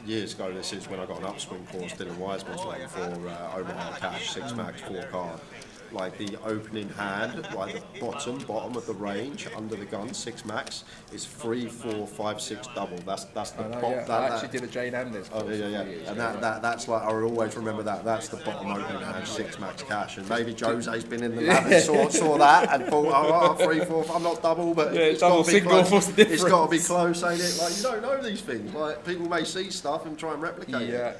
years ago, this is when I got an upswing course, Dylan Wiseman's one for Omaha Cash, 6 max, 4 card. Like the opening hand, like the bottom of the range under the gun, 6 max, is 3, 4, 5, 6 double. That's the bottom. Yeah. I actually did a Jane Anders course. Oh yeah. And that's like, I will always remember that. That's the bottom opening hand, 6 max cash. And maybe Jose's been in the lab and saw that and thought, 3, 4, I'm not double, but it's got to be close. It's got to be close, ain't it? Like, you don't know these things. Like, people may see stuff and try and replicate it.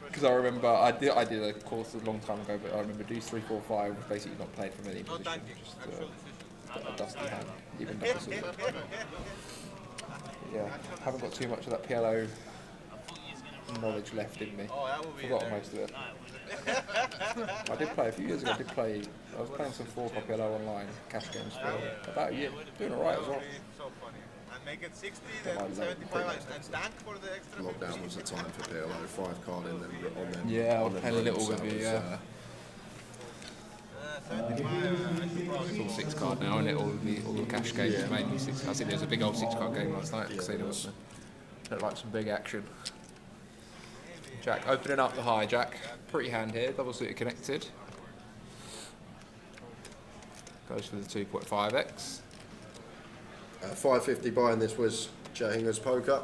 Because I remember I did a course a long time ago, but I remember deuce 3, 4, 5 was basically not played from any position, just a dusty hand, even double suited. Yeah, haven't got too much of that PLO knowledge left in me. Forgotten most of it. I did play a few years ago. I was playing some 4-card PLO online cash games for about a year, doing alright as well. Make it 60, then 75, and tank for the extra. Lockdown was the time for PLO, 5 card in them on them. Yeah, I was playing a little with you, yeah. It's all 6 card now, isn't it? All the cash games Yeah. mainly 6. I see there was a big old 6 card game last night at Casino, wasn't there? Looked like some big action. Jack opening up the hijack. Pretty hand here, double suited connected. Goes for the 2.5x. 550 buying this was Jahinga's poker.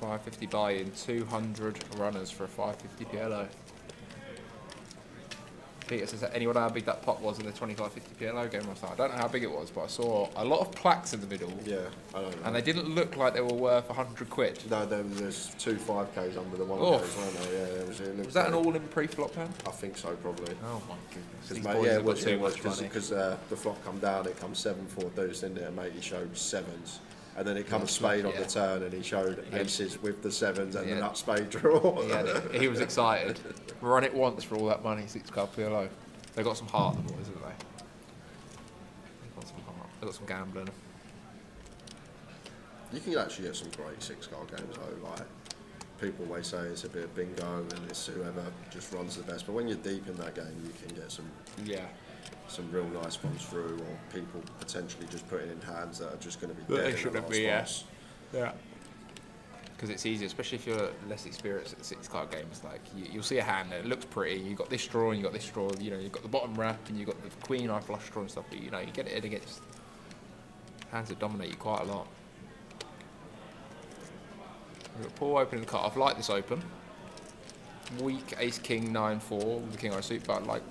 550 buy-in, 200 runners for a 550 PLO. Peter says, anyone know how big that pot was in the 25-50 PLO game last night? I don't know how big it was, but I saw a lot of plaques in the middle. Yeah, I don't know. And they didn't look like they were worth 100 quid. No, there's 2 5Ks under the 1Ks, Oh. weren't there? Yeah, Was that an all-in pre-flop hand? I think so, probably. Oh my goodness. Because These boys have got too much because money. the flop come down, it comes 7-4 deuce, didn't it? And mate, he showed 7s. And then it comes Yeah, spade on yeah. the turn, and he showed aces with the 7s and Yeah. the nut spade draw. He was excited. Run it once for all that money, 6 card PLO. They got some heart, the boys, haven't they? They got some heart. They got some gambling. You can actually get some great 6 card games though. Like people always say, it's a bit of bingo and it's whoever just runs the best. But when you're deep in that game, you can get some real nice ones through, or people potentially just putting in hands that are just going to be That dead they in the shouldn't last be, yeah. pass. Yeah. Because it's easier, especially if you're less experienced at 6 card games. Like you'll see a hand that looks pretty. You've got this draw and you've got this draw. You know, you've got the bottom wrap and you've got the queen eye flush draw and stuff. But you know, you get it in against hands that dominate you quite a lot. We've got Paul opening the cut. I've liked this open. Weak ace king 9-4 with the king eye suit, but like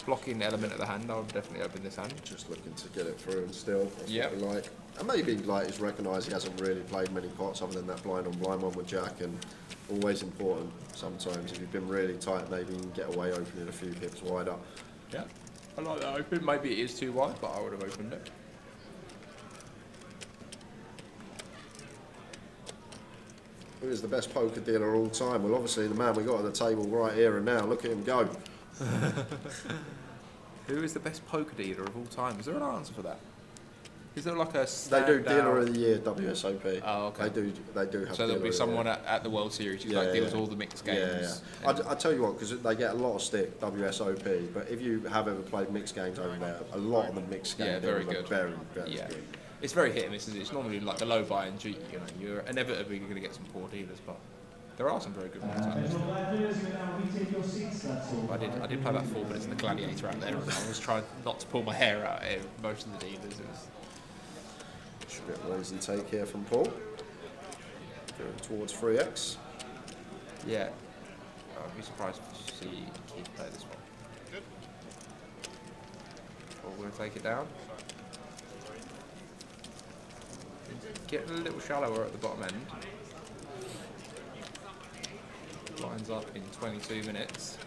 blocking element of the hand, I would definitely open this hand. Just looking to get it through and still. That's Yep. what we like. And maybe like he's recognised he hasn't really played many pots other than that blind on blind one with Jack, and always important sometimes if you've been really tight, maybe you can get away opening a few pips wider. Yeah, I like that open. Maybe it is too wide, but I would have opened it. Who is the best poker dealer of all time? Well, obviously the man we got at the table right here and now. Look at him go. Who is the best poker dealer of all time? Is there an answer for that? Is there like a They standout? do Dealer of the Year, WSOP. Oh, okay. They do have. So there'll Dealer be of the someone Year. at the World Series who like deals all the mixed games. Yeah. I tell you what, because they get a lot of stick, WSOP, but if you have ever played mixed games over there, a lot of the mixed games Yeah, very are good. very, very Yeah. good. It's very hit and miss. It's normally like the low buy and G. You know, you're inevitably going to get some poor dealers, but there are some very good ones. I did play about 4 minutes in the Gladiator out there, and I was trying not to pull my hair out at most of the dealers. It was Should be a raise and take here from Paul. Going towards 3x. yeah. I'd be surprised to see Keith play this one. Well, we're going to take it down. Getting a little shallower at the bottom end. Lines up in 22 minutes.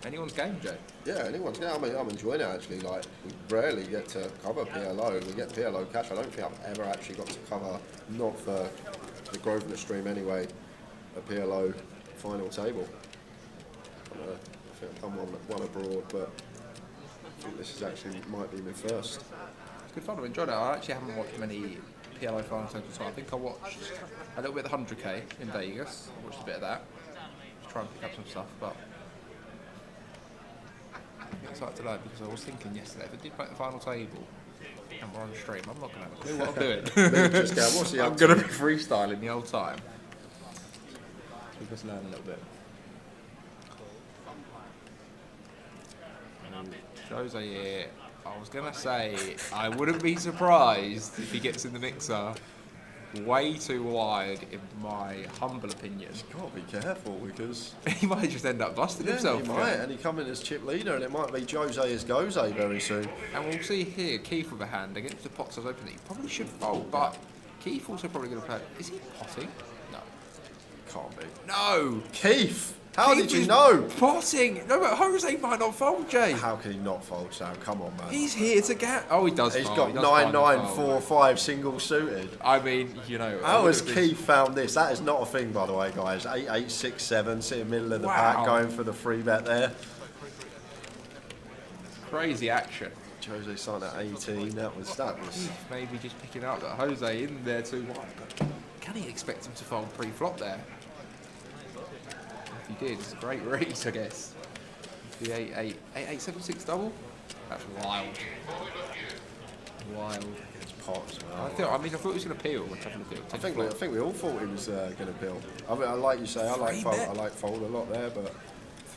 Anyone's game, Joe? Yeah, anyone's game. I mean, I'm enjoying it actually. Like, we rarely get to cover PLO. We get PLO cash. I don't think I've ever actually got to cover, not for the Grosvenor stream anyway, a PLO final table. I think I've done one abroad, but I think this is actually might be my first. It's good fun. I enjoyed it. I actually haven't watched many PLO final tables, so I think I watched a little bit of the 100k in Vegas. I watched a bit of that. Try and pick up some stuff, but I'm excited to learn because I was thinking yesterday if I did make the final table and we're on the stream, I'm not going to have a clue what I'm doing. Just go, what's he up I'm to? going to be freestyling the whole time. We just learn a little bit. Jose here. I was going to say, I wouldn't be surprised if he gets in the mixer way too wide, in my humble opinion. You've got to be careful because he might just end up busting himself. He might, and he come in as chip leader, and it might be Jose as Goze very soon. And we'll see here, Keith with a hand against the pots as open. He probably should fold, but Keith also probably going to play. Is he potting? No. Can't be. No! Keith! How Keith did you is know? Potting! No, but Jose might not fold, Jay. How can he not fold, Sam? Come on, man. He's here to get. Oh, he does. He's fold. got He does 9-9-4-5 single suited. I mean, you know. How has Keith found this? That is not a thing, by the way, guys. 8-8-6-7, sitting middle of the Wow. pack, going for the free bet there. Crazy action. Jose starting at 18. That was. Maybe just picking out that Jose in there too wide. But can he expect him to fold pre-flop there? If he did. It's a great read, I guess. The 8-8-7-6 double. That's wild. Wild. Against pot as well. I thought it was going to peel. I think we all thought he was going to peel. I mean, like you say, I like fold a lot there, but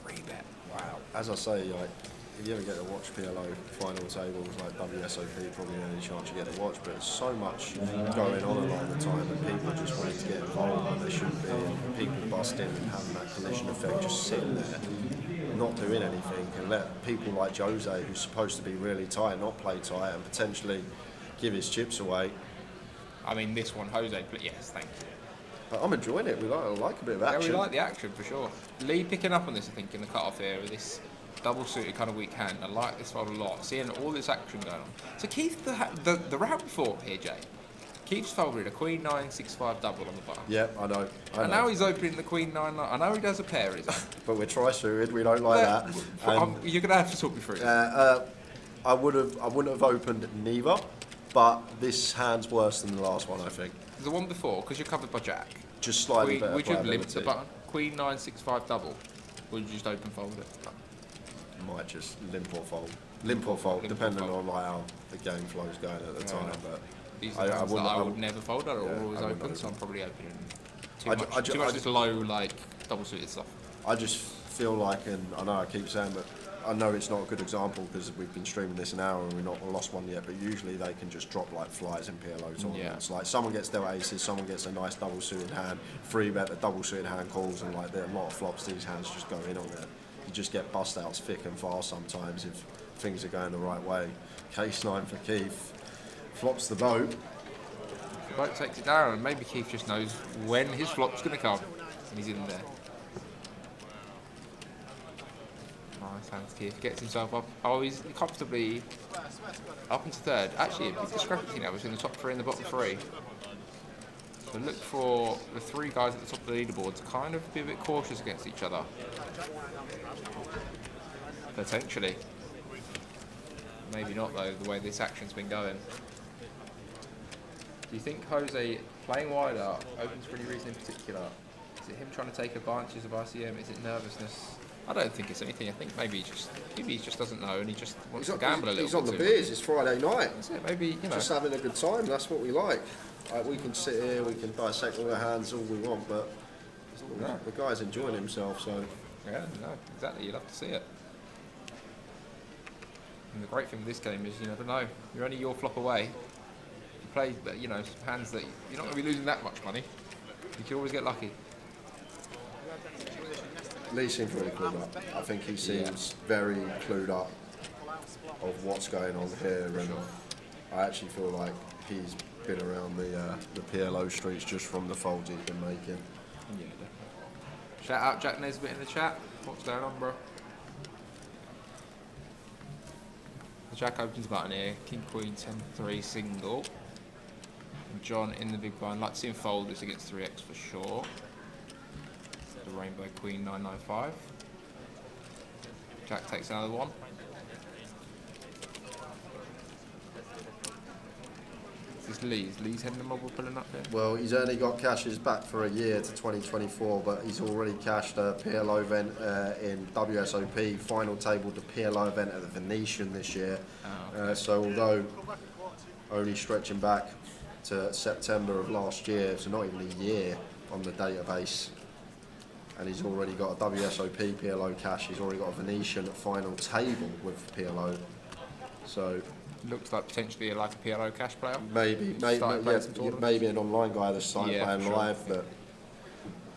3-bet. Wow. As I say, like, if you ever get to watch PLO final tables like WSOP, probably the only chance you get to watch, but there's so much going on a lot of the time, and people just wanting to get involved when they shouldn't be, and people busting and having that collision effect, just sitting there, not doing anything, and let people like Jose, who's supposed to be really tight, not play tight, and potentially give his chips away. I mean, this one, Jose, but yes, thank you. But I'm enjoying it. I like a bit of action. Yeah, we like the action for sure. Lee picking up on this, I think, in the cut-off here with this double-suited kind of weak hand. I like this fold a lot. Seeing all this action going on. So Keith, the round before here, Jay, Keith's folded a Queen 9-6-5 double on the button. Yeah, I know. And now he's opening the Queen 9-9. I know he does a pair, but we're tri-suited. We don't like that. You're going to have to talk me through this. I wouldn't have opened neither, but this hand's worse than the last one, I think. The one before, because you're covered by Jack. Just slightly better. Would you have limped the button? Queen 9-6-5 double. Would you just open fold it? Might just limp or fold. Depending on like how the game flow's going at the time. But these are I would never fold. I'd always open, so I'm probably opening too much just low, like double suited stuff. I just feel like, and I know I keep saying, but I know it's not a good example because we've been streaming this an hour and we've not lost one yet, but usually they can just drop like flies in PLO tournaments. Like someone gets dealt aces, someone gets a nice double suited hand, 3-bet the double suited hand calls, and like there are a lot of flops these hands just go in on it. You just get bust outs thick and fast sometimes if things are going the right way. Case 9 for Keith. Flops the boat. The boat takes it down, and maybe Keith just knows when his flop's going to come, and he's in there. Nice hands, Keith. Gets himself up. Oh, he's comfortably up into third. Actually, a big discrepancy now between the top 3 and the bottom 3. So look for the 3 guys at the top of the leaderboard to kind of be a bit cautious against each other. Potentially. Maybe not, though, the way this action's been going. Do you think Jose, playing wider, opens for any reason in particular? Is it him trying to take advantage of ICM? Is it nervousness? I don't think it's anything. I think maybe he just doesn't know and he just wants to gamble a little bit. He's on the beers. It's Friday night. That's it. Maybe, you know. Just having a good time. That's what we like. We can sit here, we can dissect all the hands all we want, but the guy's enjoying himself. So yeah, no, exactly. You'd love to see it. And the great thing with this game is you never know. You're only your flop away. You play, you know, some hands that you're not going to be losing that much money. You can always get lucky. Lee seems really clued up. I think he seems very clued up of what's going on here, and I actually feel like he's been around the PLO streets just from the folds he's been making. Yeah, definitely. Shout out Jack Nesbitt in the chat. What's going on, bro? Jack opens the button here. King Queen 10-3 single. And John in the big blind. Like to see him fold this against 3x for sure. The Rainbow Queen 9-9-5. Jack takes another one. This is Lee's heading the mob pulling up there. Well, he's only got cashes back for a year to 2024, but he's already cashed a PLO event in WSOP, final table to PLO event at the Venetian this year. So although only stretching back to September of last year, so not even a year on the database, and he's already got a WSOP PLO cash, he's already got a Venetian final table with PLO. So looks like potentially like a PLO cash player. Maybe an online guy that's started playing live, but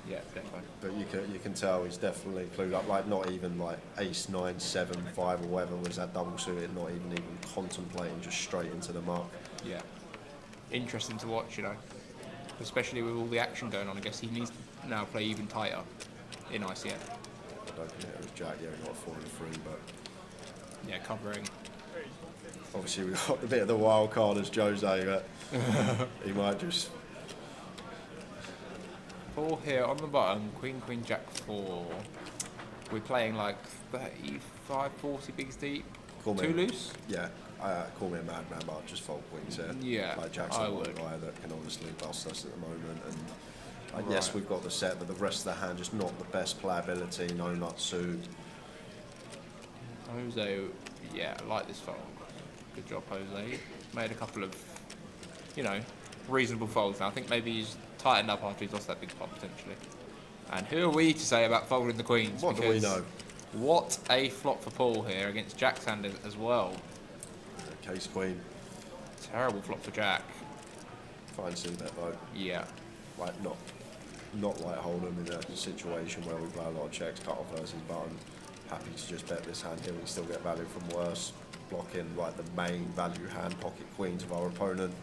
yeah, definitely. But you can tell he's definitely clued up. Like not even like ace 9, 7, 5 or whatever was that double suited. Not even contemplating, just straight into the mark. Yeah, interesting to watch, you know, especially with all the action going on. I guess he needs to now play even tighter in ICM. I don't think it was Jack. Yeah, he got 4 and 3, but yeah, covering. Obviously, we got a bit of the wild card as Jose, but he might just. 4 here on the bottom, Queen, Queen, Jack 4. We're playing like 35, 40 bigs deep. Too loose? Yeah, call me a madman, but I'll just fold queens here. Yeah, like Jack's the one guy that can obviously bust us at the moment, and Yes, we've got the set, but the rest of the hand just not the best playability. No nut suit. Jose, yeah, I like this fold. Good job, Jose. Made a couple of, you know, reasonable folds now. I think maybe he's tightened up after he's lost that big pot potentially. And who are we to say about folding the queens? What do we know? What a flop for Paul here against Jack Sanders as well. Case queen. Terrible flop for Jack. Fine see that though. Yeah. Like not like Hold'em in a situation where we play a lot of checks, cut off versus button. Happy to just bet this hand here. We can still get value from worse. Blocking like the main value hand, pocket queens of our opponent.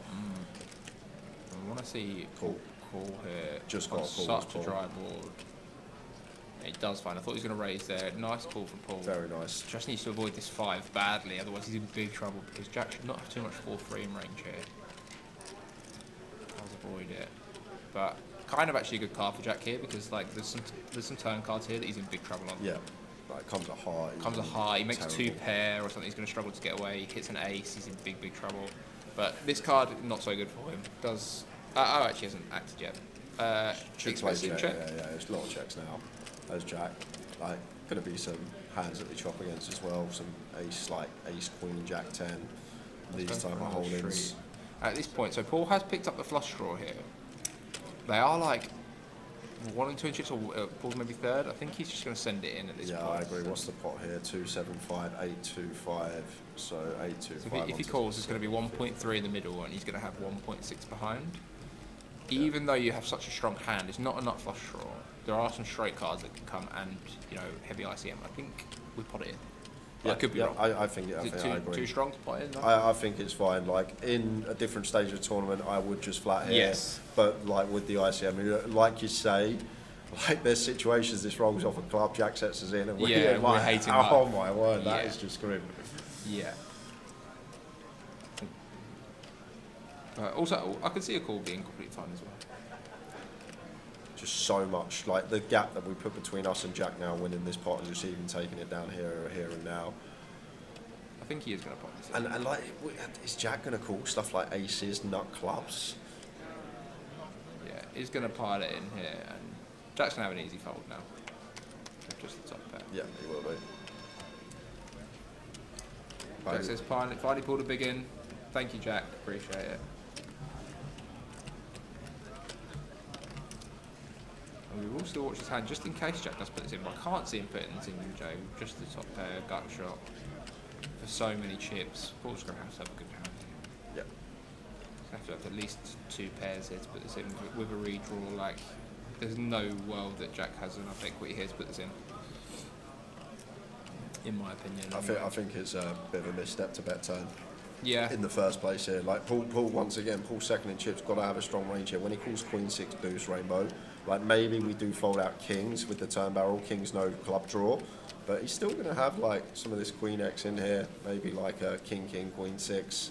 I want to see call here. Just got a call. Such a dry board. He does fine. I thought he was going to raise there. Nice call from Paul. Very nice. Just needs to avoid this 5 badly, otherwise he's in big trouble because Jack should not have too much 4-3 in range here. Does avoid it, but kind of actually a good card for Jack here because like there's some turn cards here that he's in big trouble on. Yeah. Like comes a heart. Comes a heart. He makes terrible. 2 pair or something. He's going to struggle to get away. He hits an ace. He's in big trouble. But this card not so good for him. Does actually hasn't acted yet. Expensive check. Yeah, there's a lot of checks now. As Jack, like going to be some hands that we chop against as well. Some ace like ace queen jack 10. These type of holdings. At this point, so Paul has picked up the flush draw here. They are like 1 and 2 chips, or Paul's maybe third. I think he's just going to send it in at this point. Yeah, I agree. What's the pot here? 275, 825. So 825. So if he calls, it's going to be 1.3 in the middle, and he's going to have 1.6 behind. Even though you have such a strong hand, it's not a nut flush draw. There are some straight cards that can come and, you know, heavy ICM. I think we pot it in. Yeah, I could be wrong. I think I agree. Too strong to pot in? No? I think it's fine. Like in a different stage of the tournament, I would just flat here. Yes. But like with the ICM, like you say, like there's situations this rolls off a club, Jack sets us in, and we're we're hating oh that. my word, that is just grim. Yeah. Also, I can see a call being completely fine as well. Just so much, like the gap that we put between us and Jack now winning this pot and just even taking it down here and now. I think he is going to pot this. And like, is Jack going to call stuff like aces, nut clubs? Yeah, he's going to pile it in here, and Jack's going to have an easy fold now. Just the top pair. Yeah, he will be. Jack says, finally pulled a big in. Thank you, Jack. Appreciate it. And we will still watch his hand just in case Jack does put this in, but I can't see him putting this in, Joe. Just the top pair, gut shot. For so many chips, Paul's going to have a good hand here. Yeah. Have to have at least 2 pairs here to put this in with a redraw. Like, there's no world that Jack has enough equity here to put this in. In my opinion. I think it's a bit of a misstep to bet turn. Yeah. In the first place here, like Paul once again, Paul second in chips, got to have a strong range here. When he calls Queen 6 boost rainbow, like maybe we do fold out kings with the turn barrel, kings no club draw, but he's still going to have like some of this Queen X in here, maybe like a king, Queen 6.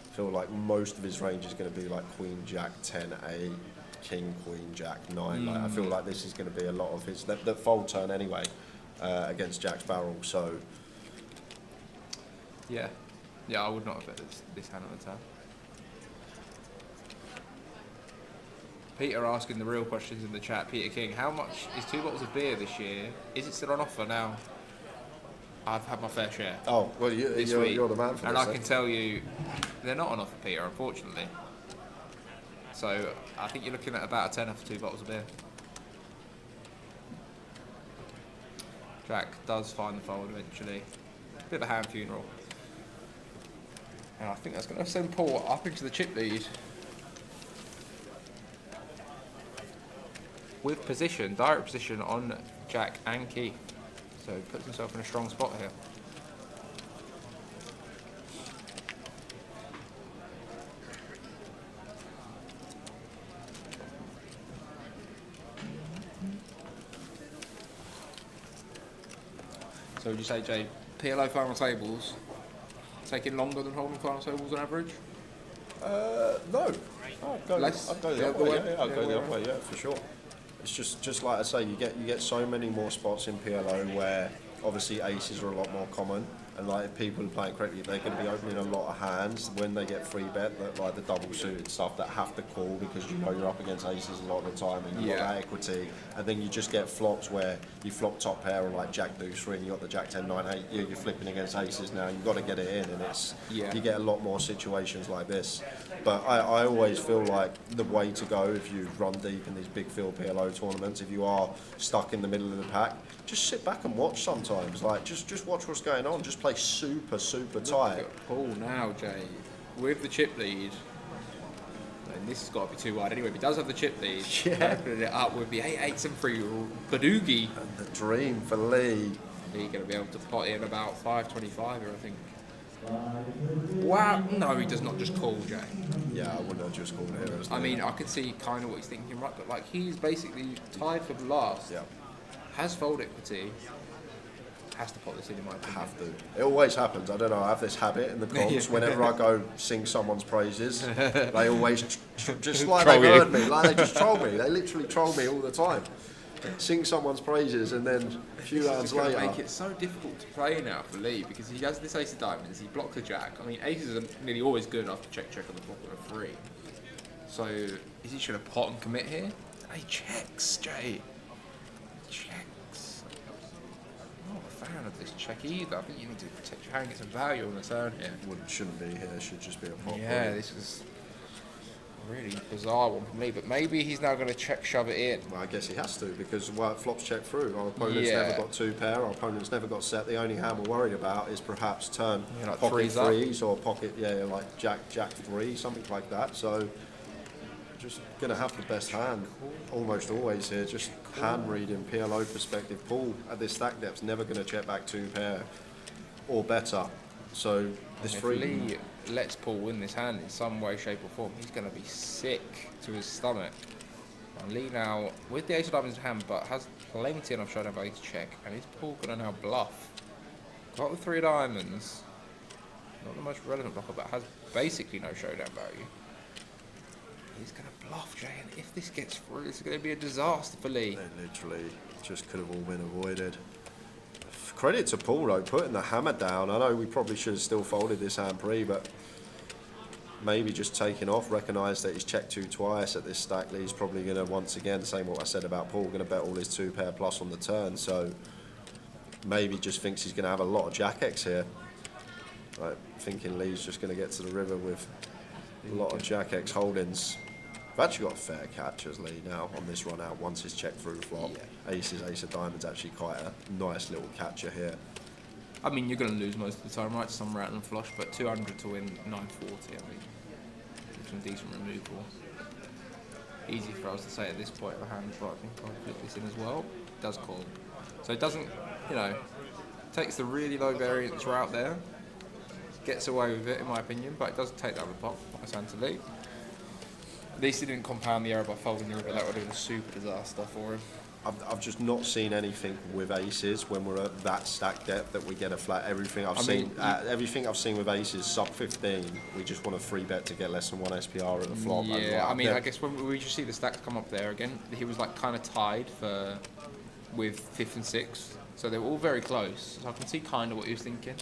I feel like most of his range is going to be like Queen Jack 10 8, King Queen Jack 9. Like I feel like this is going to be a lot of his that fold turn anyway against Jack's barrel. So yeah. Yeah, I would not have bet this hand on the turn. Peter asking the real questions in the chat. Peter King, how much is 2 bottles of beer this year? Is it still on offer now? I've had my fair share. Oh, well, you're the man for and this. I can tell you, they're not on offer, Peter, unfortunately. So I think you're looking at about a tenner for 2 bottles of beer. Jack does find the fold eventually. Bit of a hand funeral. And I think that's going to send Paul up into the chip lead. With position, direct position on Jack and Keith. So he puts himself in a strong spot here. So would you say, Jay, PLO final tables taking longer than holding final tables on average? No. I'd go the other way. Yeah, I'd go the other way. Yeah, for sure. It's just like I say, you get so many more spots in PLO where obviously aces are a lot more common, And like if people are playing correctly, they're going to be opening a lot of hands when they get free bet, that like the double suited stuff that have to call because you know you're up against aces a lot of the time and you've got that equity. And then you just get flops where you flop top pair on like Jack Deuce 3 and you got the Jack 10 9 8. You're flipping against aces now. You've got to get it in, and it's you get a lot more situations like this. But I always feel like the way to go if you run deep in these big field PLO tournaments, if you are stuck in the middle of the pack, just sit back and watch sometimes. Like just watch what's going on. Just play super tight. Paul now, Jay, with the chip lead. And this has got to be too wide anyway. But he does have the chip lead. Opening it up with the 8-8s and 3 Badoogie. And the dream for Lee. Lee going to be able to pot in about 5.25 here, I think. Wow, no, he does not just call, Jay. Yeah, I wouldn't have just called here. I mean, I can see kind of what he's thinking, right? But like, he's basically tied for the last. Yeah. Has fold equity. Has to pot this in my opinion. Have to. It always happens. I don't know. I have this habit in the comms. Whenever I go sing someone's praises, they always just like they've heard me. Like they just troll me. They literally troll me all the time. Sing someone's praises, and then a few rounds later. Make it so difficult to play now for Lee because he has this ace of diamonds. He blocks a jack. I mean, aces are nearly always good after check on the flop of a 3. So is he trying to pot and commit here? He checks, Jay. Checks. I'm not a fan of this check either. I think you need to protect your hand, get some value on the turn here. Shouldn't be here. Should just be a pot. Yeah, this is a really bizarre one for me. But maybe he's now going to check shove it in. Well, I guess he has to because flops check through. Our opponent's never got 2 pair. Our opponent's never got set. The only hand we're worried about is perhaps turn like pocket threes or pocket like Jack 3, something like that. So just gonna have the best hand almost always here. Just hand reading PLO perspective. Paul at this stack depth's never gonna check back 2 pair or better. So this if free Lee lets Paul win this hand in some way, shape or form, he's going to be sick to his stomach. And Lee now with the ace of diamonds in hand, but has plenty enough showdown value to check. And is Paul going to now bluff? Got the 3 diamonds, not the most relevant blocker, but has basically no showdown value. He's going to bluff, Jay, and if this gets through, it's going to be a disaster for Lee. They literally just could have all been avoided. Credit to Paul though, putting the hammer down. I know we probably should have still folded this hand pre, but maybe just taking off, recognise that he's checked 2 twice at this stack. He's probably going to, once again, same what I said about Paul, going to bet all his 2 pair plus on the turn. So maybe just thinks he's going to have a lot of Jack X here. Like, thinking Lee's just going to get to the river with a lot of Jack X holdings. I've actually got a fair catch as Lee now on this run out once he's checked through the flop. Aces, ace of diamonds, actually quite a nice little catcher here. I mean, you're going to lose most of the time, right? Some random flush, but 200 to win 940, I mean, it's some decent removal. Easy for us to say at this point of the hand, but I think I'll flip this in as well. It does call. So it doesn't, you know, takes the really low variance route there, gets away with it in my opinion, but it doesn't take that the pot. Nice hand to Lee. At least he didn't compound the error by folding the river. That would have been a super disaster for him. I've just not seen anything with aces when we're at that stack depth that we get a flat. Everything I've seen with aces sub 15, we just want a free bet to get less than 1 SPR at the flop. Yeah, I mean, I guess when we just see the stacks come up there again, he was like kind of tied with 5th and 6th, so they were all very close. So I can see kind of what he was thinking.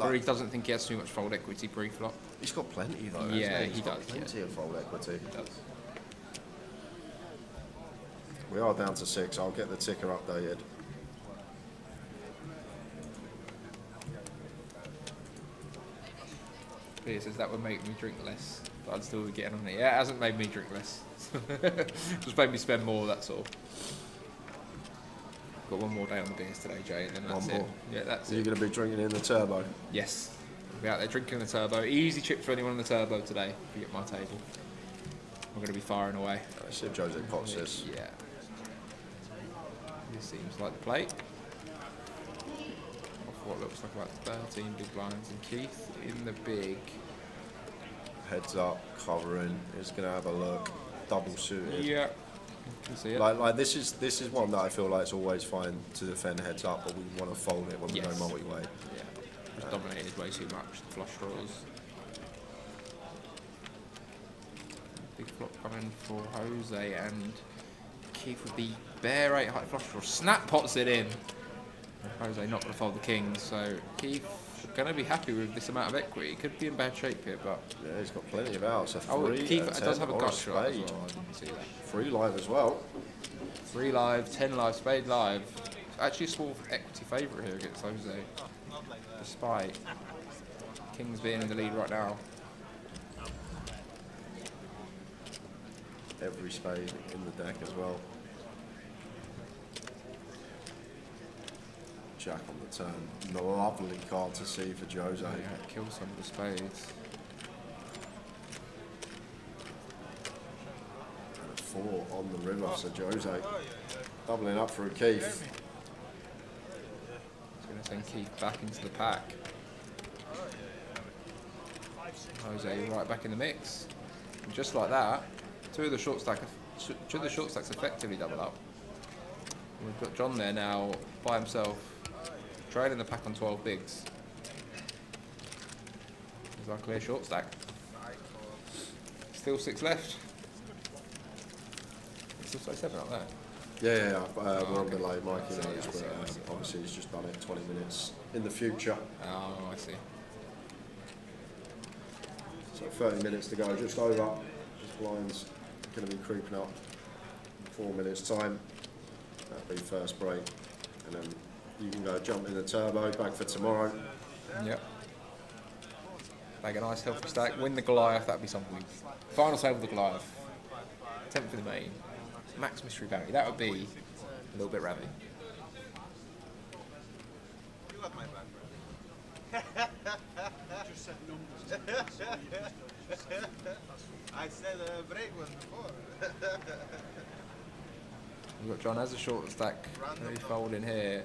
Or he doesn't think he has too much fold equity pre-flop. He's got plenty though. Yeah, he does. Plenty of fold equity. He does. We are down to 6. I'll get the ticker updated. Peter says that would make me drink less, but I'd still be getting on it. Yeah, it hasn't made me drink less. Just made me spend more, that's all. Got one more day on the beers today, Jay, and then that's it. Yeah, that's it. You're going to be drinking in the turbo? Yes. I'll be out there drinking the turbo. Easy chip for anyone on the turbo today, if you get my table. I'm going to be firing away. Let's see if Jose pots this. Yeah. This seems like the plate. Off what looks like about 13 big blinds, and Keith in the big. Heads up, covering. He's going to have a look. Double suited. Yeah. Can see it. Like this is one that I feel like it's always fine to defend heads up, but we want to fold it when we go multi-way. Yeah. Just dominated way too much. The flush draws. Big flop coming for Jose, and Keith with the bare 8 high flush draw. Snap pots it in. Jose not going to fold the kings, so Keith going to be happy with this amount of equity. He could be in bad shape here, but Yeah, he's got plenty of outs. A oh, 3, Keith a 10, does have a or gut shot as spade. well. I didn't see that. 3 live as well. 3 live, 10 live, spade live. Actually, a small equity favourite here against Jose, despite Kings being in the lead right now. Every spade in the deck as well. Jack on the turn. Lovely card to see for Jose. Yeah, kill some of the spades. And a 4 on the river, so Jose doubling up for a Keith. He's going to send Keith back into the pack. Jose right back in the mix. And just like that, two of the short stacks effectively double up. And we've got John there now by himself, trailing the pack on 12 bigs. There's our clear short stack. Still 6 left. It's also 7 up there. Yeah. We're on delay, Mikey knows, but obviously he's just done it 20 minutes in the future. Oh, I see. So 30 minutes to go, just over. Just blinds going to be creeping up in 4 minutes time. That'll be first break, and then you can go jump in the turbo, back for tomorrow. Yep. Make a nice healthy stack, win the Goliath, that'd be something. Final table the Goliath. 10th for the main. Max mystery bounty, that would be a little bit rabby. I said break one before. We've got John has a short stack, really folding here.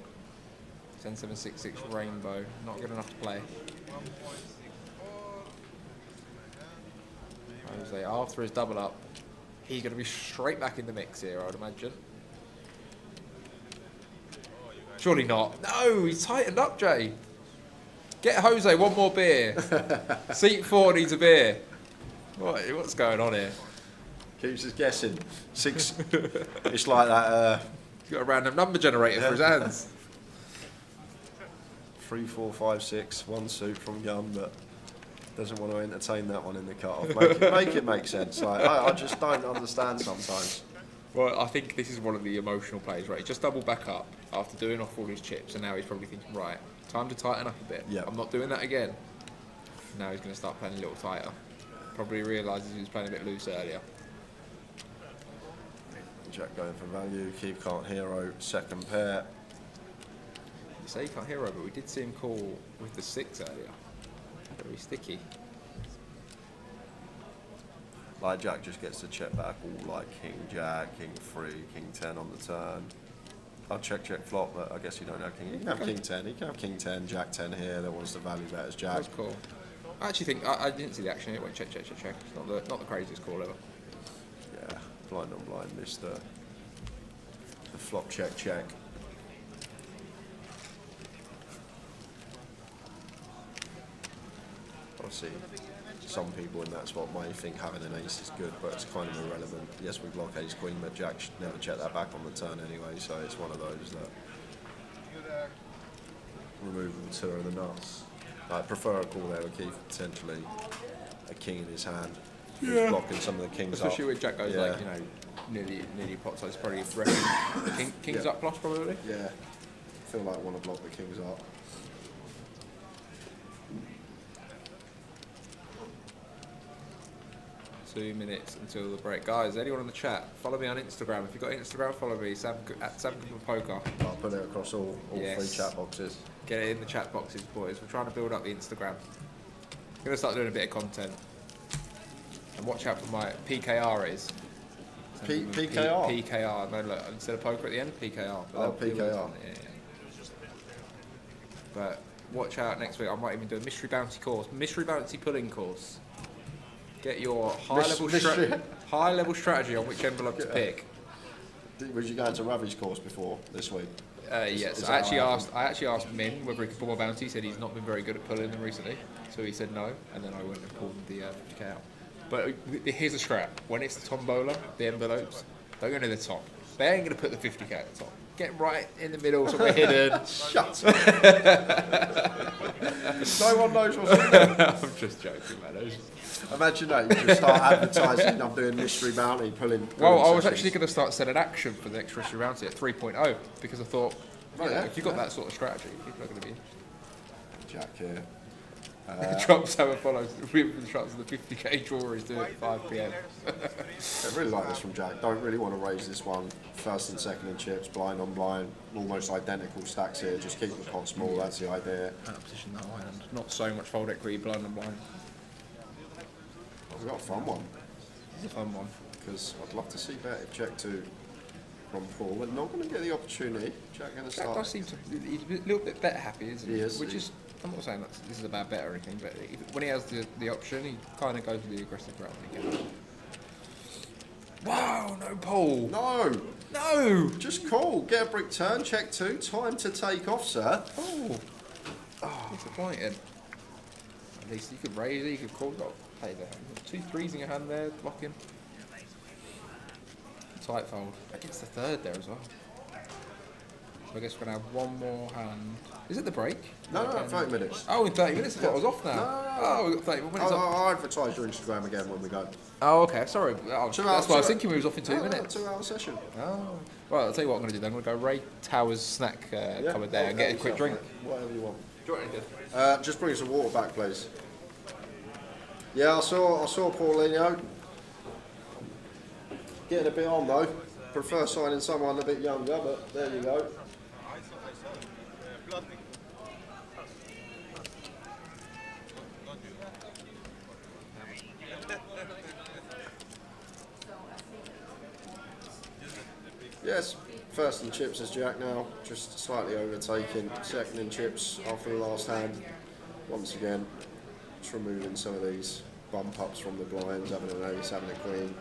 10766 rainbow, not good enough to play. Jose, after his double up, he's going to be straight back in the mix here, I'd imagine. Surely not. No, he's tightened up, Jay. Get Jose one more beer. Seat 4 needs a beer. What's going on here? Keeps us guessing. 6. It's like that. He's got a random number generator for his hands. 3, 4, 5, 6. 1 suit from gun, but doesn't want to entertain that one in the cut-off. Make it make sense. Like, I just don't understand sometimes. Well, I think this is one of the emotional plays, right? He just doubled back up after doing off all his chips, and now he's probably thinking, right, time to tighten up a bit. Yeah. I'm not doing that again. Now he's going to start playing a little tighter. Probably realises he was playing a bit loose earlier. Jack going for value. Keith can't hero. Second pair. You say he can't hero, but we did see him call with the 6 earlier. Very sticky. Like Jack just gets to check back all like King Jack, King 3, King 10 on the turn. I'll check flop, but I guess you don't have King. You can have King 10. You can have King 10, Jack 10 here. That wants the value bet as Jack. That's cool. I actually think I didn't see the action. It went check. It's not the craziest call ever. Yeah, blind on blind. Missed the flop check. Obviously, some people in that spot might think having an ace is good, but it's kind of irrelevant. Yes, we block ace queen, but Jack should never check that back on the turn anyway, so it's one of those that removable 2 of the nuts. I prefer a call there with Keith, potentially a king in his hand. Who's blocking some of the kings especially up. when Jack goes like, nearly pot size, probably kings up plus probably. Yeah, I feel like I want to block the kings up. Two minutes until the break. Guys, anyone in the chat, follow me on Instagram. If you've got Instagram, follow me, at Sam Goodman Poker. I'll put it across all 3 chat boxes. Get it in the chat boxes, boys. We're trying to build up the Instagram. I'm going to start doing a bit of content. And watch out for my PKR is. PKR? PKR. No, look, instead of poker at the end, PKR. But PKR. Yeah. But watch out next week. I might even do a mystery bounty course. Mystery bounty pudding course. Get your high level strategy on which envelope to pick. Was you going to Ravi's course before this week? Yes, I actually asked Min whether he could pull my bounty. He said he's not been very good at pulling them recently, so he said no, and then I went and pulled the 50k out. But here's the strat: when it's the tombola, the envelopes, don't go near the top. They ain't gonna put the 50k at the top. Get right in the middle, somewhere hidden. Shut up. No one knows what's in there. I'm just joking, man. Imagine that, you just start advertising, I'm doing mystery bounty, pulling Well, I was sessions. actually going to start selling action for the next mystery bounty at 3.0 because I thought, Oh, yeah, if you've got that sort of strategy, people are going to be Jack here. Trump's hammer follows with the shots of the 50k draw is doing at 5 p.m. I really like this from Jack. Don't really want to raise this one. First and second in chips, blind on blind, almost identical stacks here. Just keep the pot small, that's the idea. Out of position that island. Not so much fold equity, blind on blind. We've got a fun one. It's a fun one. Because I'd love to see better check two from Paul. We're not going to get the opportunity. Jack going to Jack start. does seem to, he's a little bit better happy, isn't he? He is. Which is, I'm not saying that this is a bad bet or anything, but when he has the option, he kind of goes with the aggressive route when he can. Wow, no Paul. No. No. Just call. Get a brick turn, check two. Time to take off, sir. Oh, disappointing. At least you could raise it, you could call, got play there. 2 threes in your hand there, blocking. Tight fold. Against the third there as well. So I guess we're going to have one more hand. Is it the break? No, 30 minutes. Oh, in 30 minutes? I thought I was off now. No. Oh, we've got 30 more minutes off. I'll advertise your Instagram again when we go. Oh, okay. Sorry. Oh, that's why I was thinking we was off in 2 minutes. 2 hour session. Oh. Well, I'll tell you what I'm going to do then. I'm going to go Ray Towers snack cupboard there and get a quick drink. Whatever you want. Do you want anything? Just bring some water back, please. Yeah, I saw Paulinho. Getting a bit on though. Prefer signing someone a bit younger, but there you go. Yes, first in chips is Jack now, just slightly overtaking. Second in chips after the last hand. Once again, just removing some of these bump ups from the blinds, having an ace, having a queen.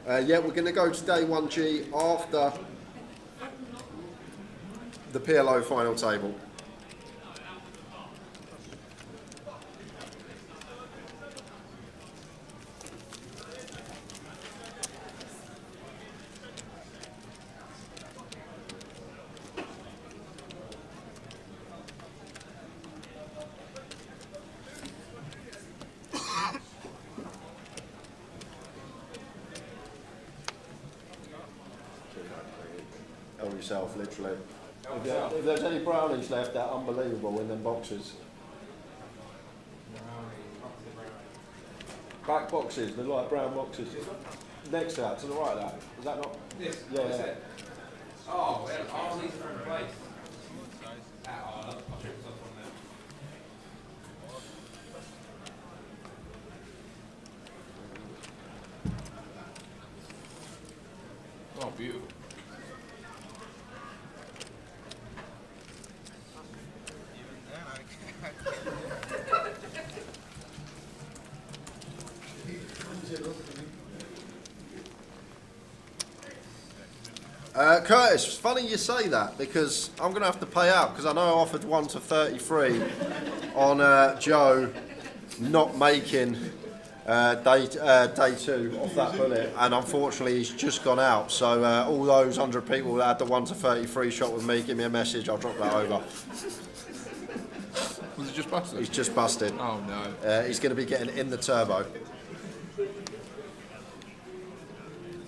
Yeah, we're going to go to day 1G after the PLO final table. Help yourself, literally. If there's any brownies left, they're unbelievable in them boxes. Back boxes, they're like brown boxes. Next to that, to the right of that. Is that not? This? Yeah. What is it? Oh, well, these are in place. I'll check this up on there. Oh, beautiful. Curtis, funny you say that because I'm going to have to pay out because I know I offered 1 to 33 on Joe not making day 2 off that bullet, and unfortunately he's just gone out. So all those 100 people that had the 1 to 33 shot with me, give me a message, I'll drop that over. Was it just busted? He's just busted. Oh no. He's going to be getting in the turbo.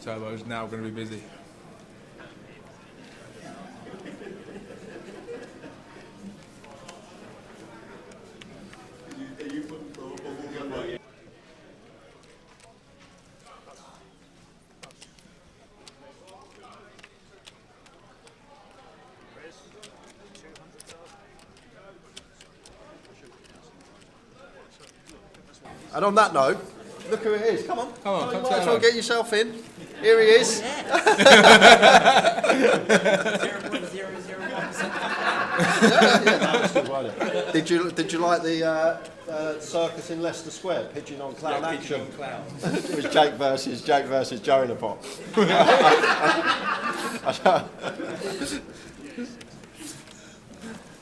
Turbo's now going to be busy. And on that note, look who it is. Come on. Come on, You come might as say well hello. get yourself in. Here he is. 0.0001%. Did you like the circus in Leicester Square, pigeon on clown action? It was Jake versus Joe in a pot.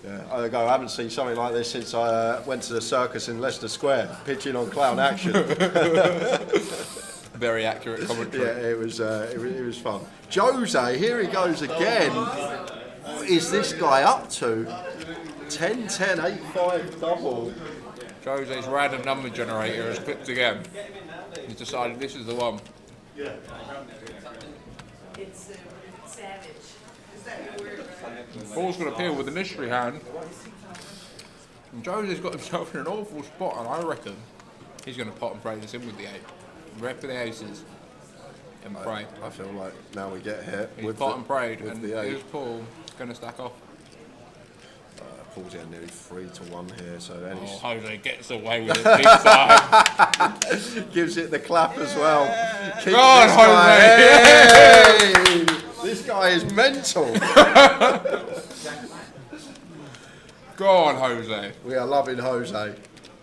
Yeah, I go. I haven't seen something like this since I went to the circus in Leicester Square. Pigeon on clown action. Very accurate commentary. Yeah, it was fun. Jose, here he goes again. What is this guy up to? 10-10, 8-5 double. Jose's random number generator has clicked again. He's decided this is the one. Yeah. It's savage. Is that your word? Paul's going to appeal with the mystery hand. And Jose's got himself in an awful spot, and I reckon he's going to pot and pray this in with the 8. Rep with the aces. And pray. I feel like now we get hit He's with pot the, and prayed, with and the 8. here's Paul going to stack off. Paul's getting nearly 3-1 here, so any... Oh, Jose gets away with it big time. Gives it the clap as well. Keep Go on, this guy. Jose! Hey! This guy is mental. Go on, Jose. We are loving Jose.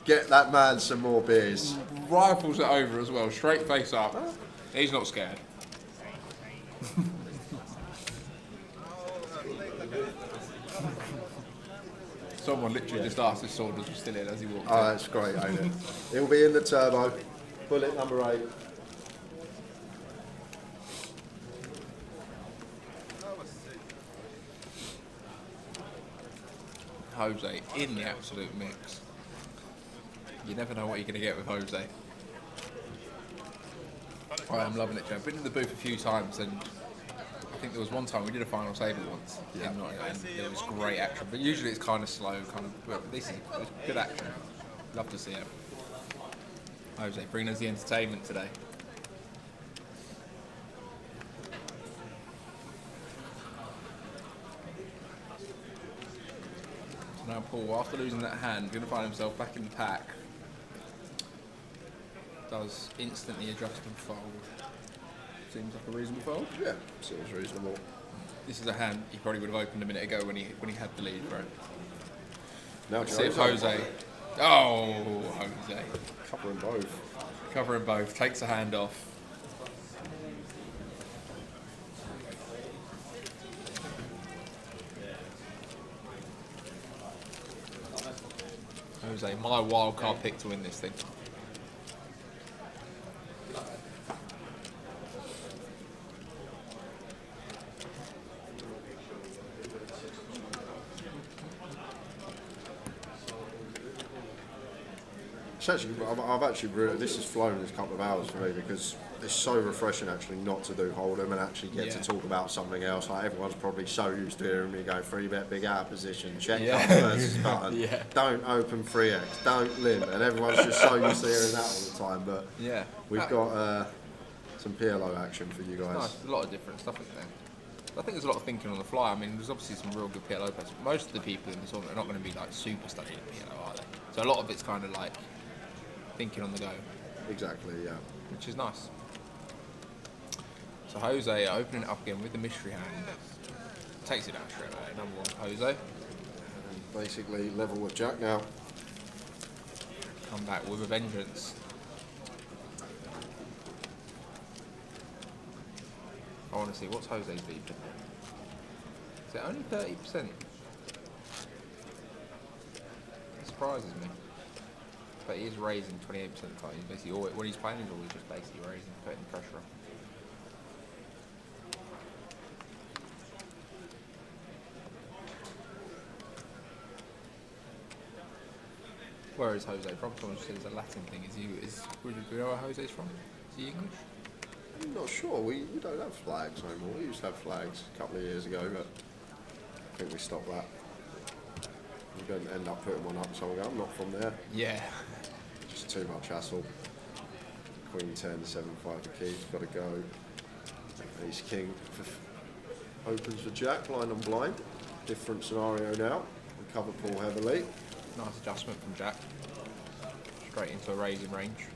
Get that man some more beers. Rifles it over as well, straight face up. He's not scared. Someone literally just asked if Saunders was still in as he walked in. Oh, that's great, ain't it? He'll be in the turbo. Bullet number 8. Jose in the absolute mix. You never know what you're going to get with Jose. I am loving it, Joe. I've been in the booth a few times, and I think there was one time we did a final table once, Yeah. and there was great action. But usually it's kind of slow, but this is good action. Love to see it. Jose, bringing us the entertainment today. So now Paul, after losing that hand, going to find himself back in the pack. Does instantly adjust and fold. Seems like a reasonable fold. Yeah, seems reasonable. This is a hand he probably would have opened a minute ago when he had the lead for it. Now Let's see if Jose. Oh, Jose. Covering both. Covering both. Takes a hand off. Jose, my wild card pick to win this thing. I've actually really, this has flown this couple of hours for me because it's so refreshing actually not to do hold'em and actually get to talk about something else. Like everyone's probably so used to hearing me go 3-bet, big out of position, check versus button, don't open 3x, don't limp, and everyone's just so used to hearing that all the time. But we've got some PLO action for you guys. Nice. A lot of different stuff in there. I think there's a lot of thinking on the fly. I mean, there's obviously some real good PLO players. Most of the people in the tournament are not going to be like super studying PLO, are they? So a lot of it's kind of like thinking on the go. Exactly, yeah. Which is nice. So Jose opening it up again with the mystery hand. Takes it down straight away. Number 1, Jose. And basically level with Jack now. Come back with a vengeance. I want to see what's Jose's beeping. Is it only 30%? It surprises me. But he is raising 28% of the time. He's basically always, when he's playing, he's always just basically raising, putting pressure on. Where is Jose from? Someone said it's a Latin thing. Do you know where Jose's from? Is he English? I'm not sure. We don't have flags anymore. We used to have flags a couple of years ago, but I think we stopped that. We don't end up putting one up, so we go, I'm not from there. Yeah. Just too much hassle. Queen 10, 7-5 for Keith, got to go. Ace King opens for Jack, blind on blind. Different scenario now. We cover Paul heavily. Nice adjustment from Jack. Straight into a raising range.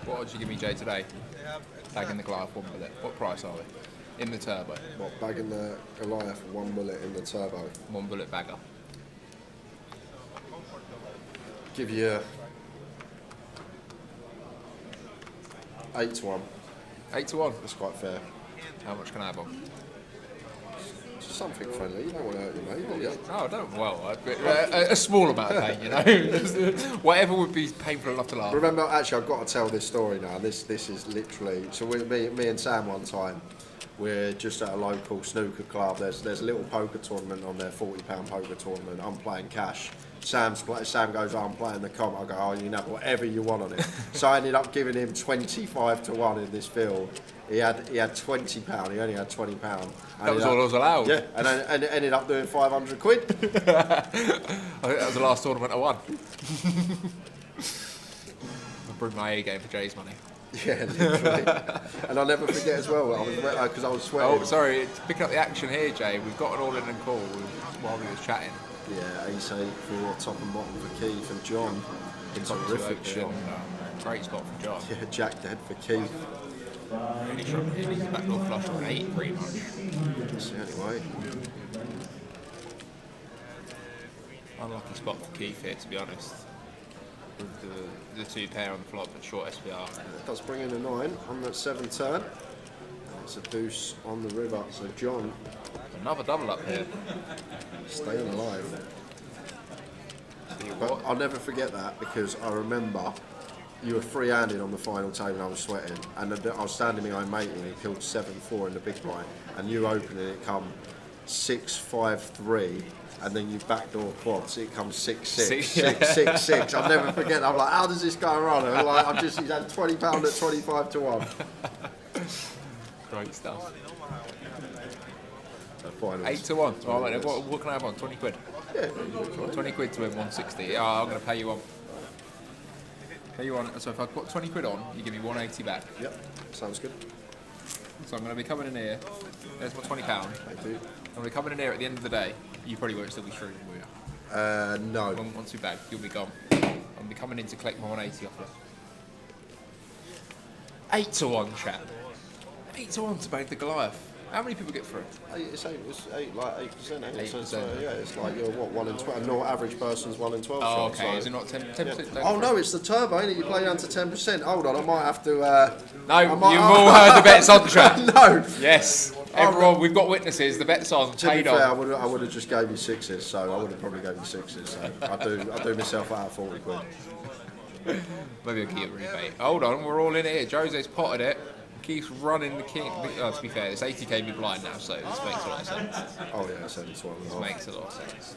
What did you give me, Jay, today? Bagging the Goliath 1 bullet. What price are we? In the turbo. What, bagging the Goliath 1 bullet in the turbo? 1 bullet bagger. Give you 8-1. 8-1? That's quite fair. How much can I have on? Just something friendly. You don't want to hurt your mate, do you? No, I don't. Well, a small amount of pain, you know. Whatever would be painful enough to laugh. Remember, actually, I've got to tell this story now. This is literally. So me and Sam one time, we're just at a local snooker club. There's a little poker tournament on there, £40 poker tournament. I'm playing cash. Sam goes, I'm playing the comp. I go, oh, you can have whatever you want on it. So I ended up giving him 25 to 1 in this field. He had £20. He only had £20. That was all I was allowed. Yeah, and ended up doing 500 quid. I think that was the last tournament I won. I'll bring my A game for Jay's money. Yeah, literally. And I'll never forget as well, because I was sweating. Oh, sorry, picking up the action here, Jay. We've got an all-in and call while we was chatting. Yeah, ace-8 for top and bottom for Keith and John. Terrific shot. Great spot for John. Yeah, Jack dead for Keith. Really struggling to hit the backdoor flush on an 8 pretty much. That's the only way. Unlucky spot for Keith here, to be honest. With the 2 pair on the flop and short SPR. It does bring in a 9 on that 7 turn. And it's a deuce on the river, so John. Another double up here. Staying alive. But I'll never forget that, because I remember you were free-handed on the final table and I was sweating, and I was standing behind matey and he killed 7-4 in the big blind, and you open and it come 6-5-3, and then you backdoor quads, it comes 6-6, 6-6. I'll never forget. I'm like, how does this go around? And like, he's had £20 at 25 to 1. Great stuff. 8 to 1. Oh, wait, what can I have on? 20 quid? Yeah. 20 quid to win 160. Oh, I'm going to pay you on. So if I put 20 quid on, you give me 180 back. Yep, sounds good. So I'm going to be coming in here. There's my £20. Thank you. I'm going to be coming in here at the end of the day. You probably won't still be shrewd, will you? No. Once we're back, you'll be gone. I'll be coming in to collect my 180 off you. 8 to 1, chap. 8 to 1 to bag the Goliath. How many people get through? It's 8%, ain't it? 8%. So yeah, it's like you're what, 1 in 12. No, average person's 1 in 12. Oh, shots, okay. so. Is it not 10%? Yeah. Oh no, it's the turbo, ain't it? You play down to 10%. Hold on, I might have to. No, you've all heard the bets on track. No. Yes. Everyone, we've got witnesses. The bets on. To be fair, I would have just gave you 6s, so I would have probably gave you 6s. So I do myself out of 40 quid. Maybe I'll keep a rebate. Hold on, we're all in here. Jose's potted it. Keeps running the king. Oh, to be fair, it's 80k be blind now, so this makes a lot of sense. Oh yeah, 7 to 1. This makes a lot of sense.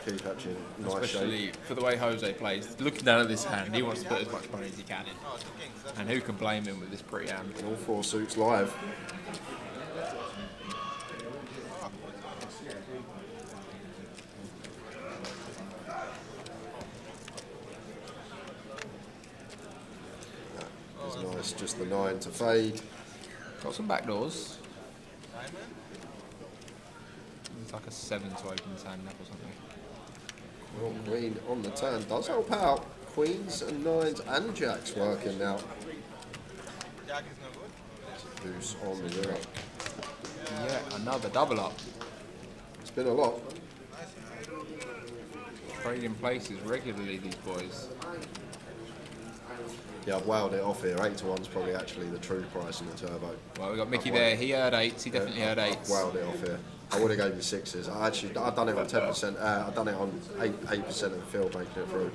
Keith actually nice Especially shape. for the way Jose plays. Looking down at this hand, he wants to put as much money as he can in. And who can blame him with this pre-hand? All 4 suits live. Nice, just the 9 to fade. Got some backdoors. It's like a 7 to open his hand up or something. Well, Queen on the turn does help out. Queens and 9s and Jacks working now. Deuce on the river. Yeah, another double up. It's been a lot. Trading places regularly, these boys. Yeah, I've wowed it off here. 8 to 1's probably actually the true price in the turbo. Well, we got Mickey there. He heard 8s. He definitely heard 8s. I've wowed it off here. I would have gave you 6s. I've done it on 10%. I've done it on 8% of the field making it through.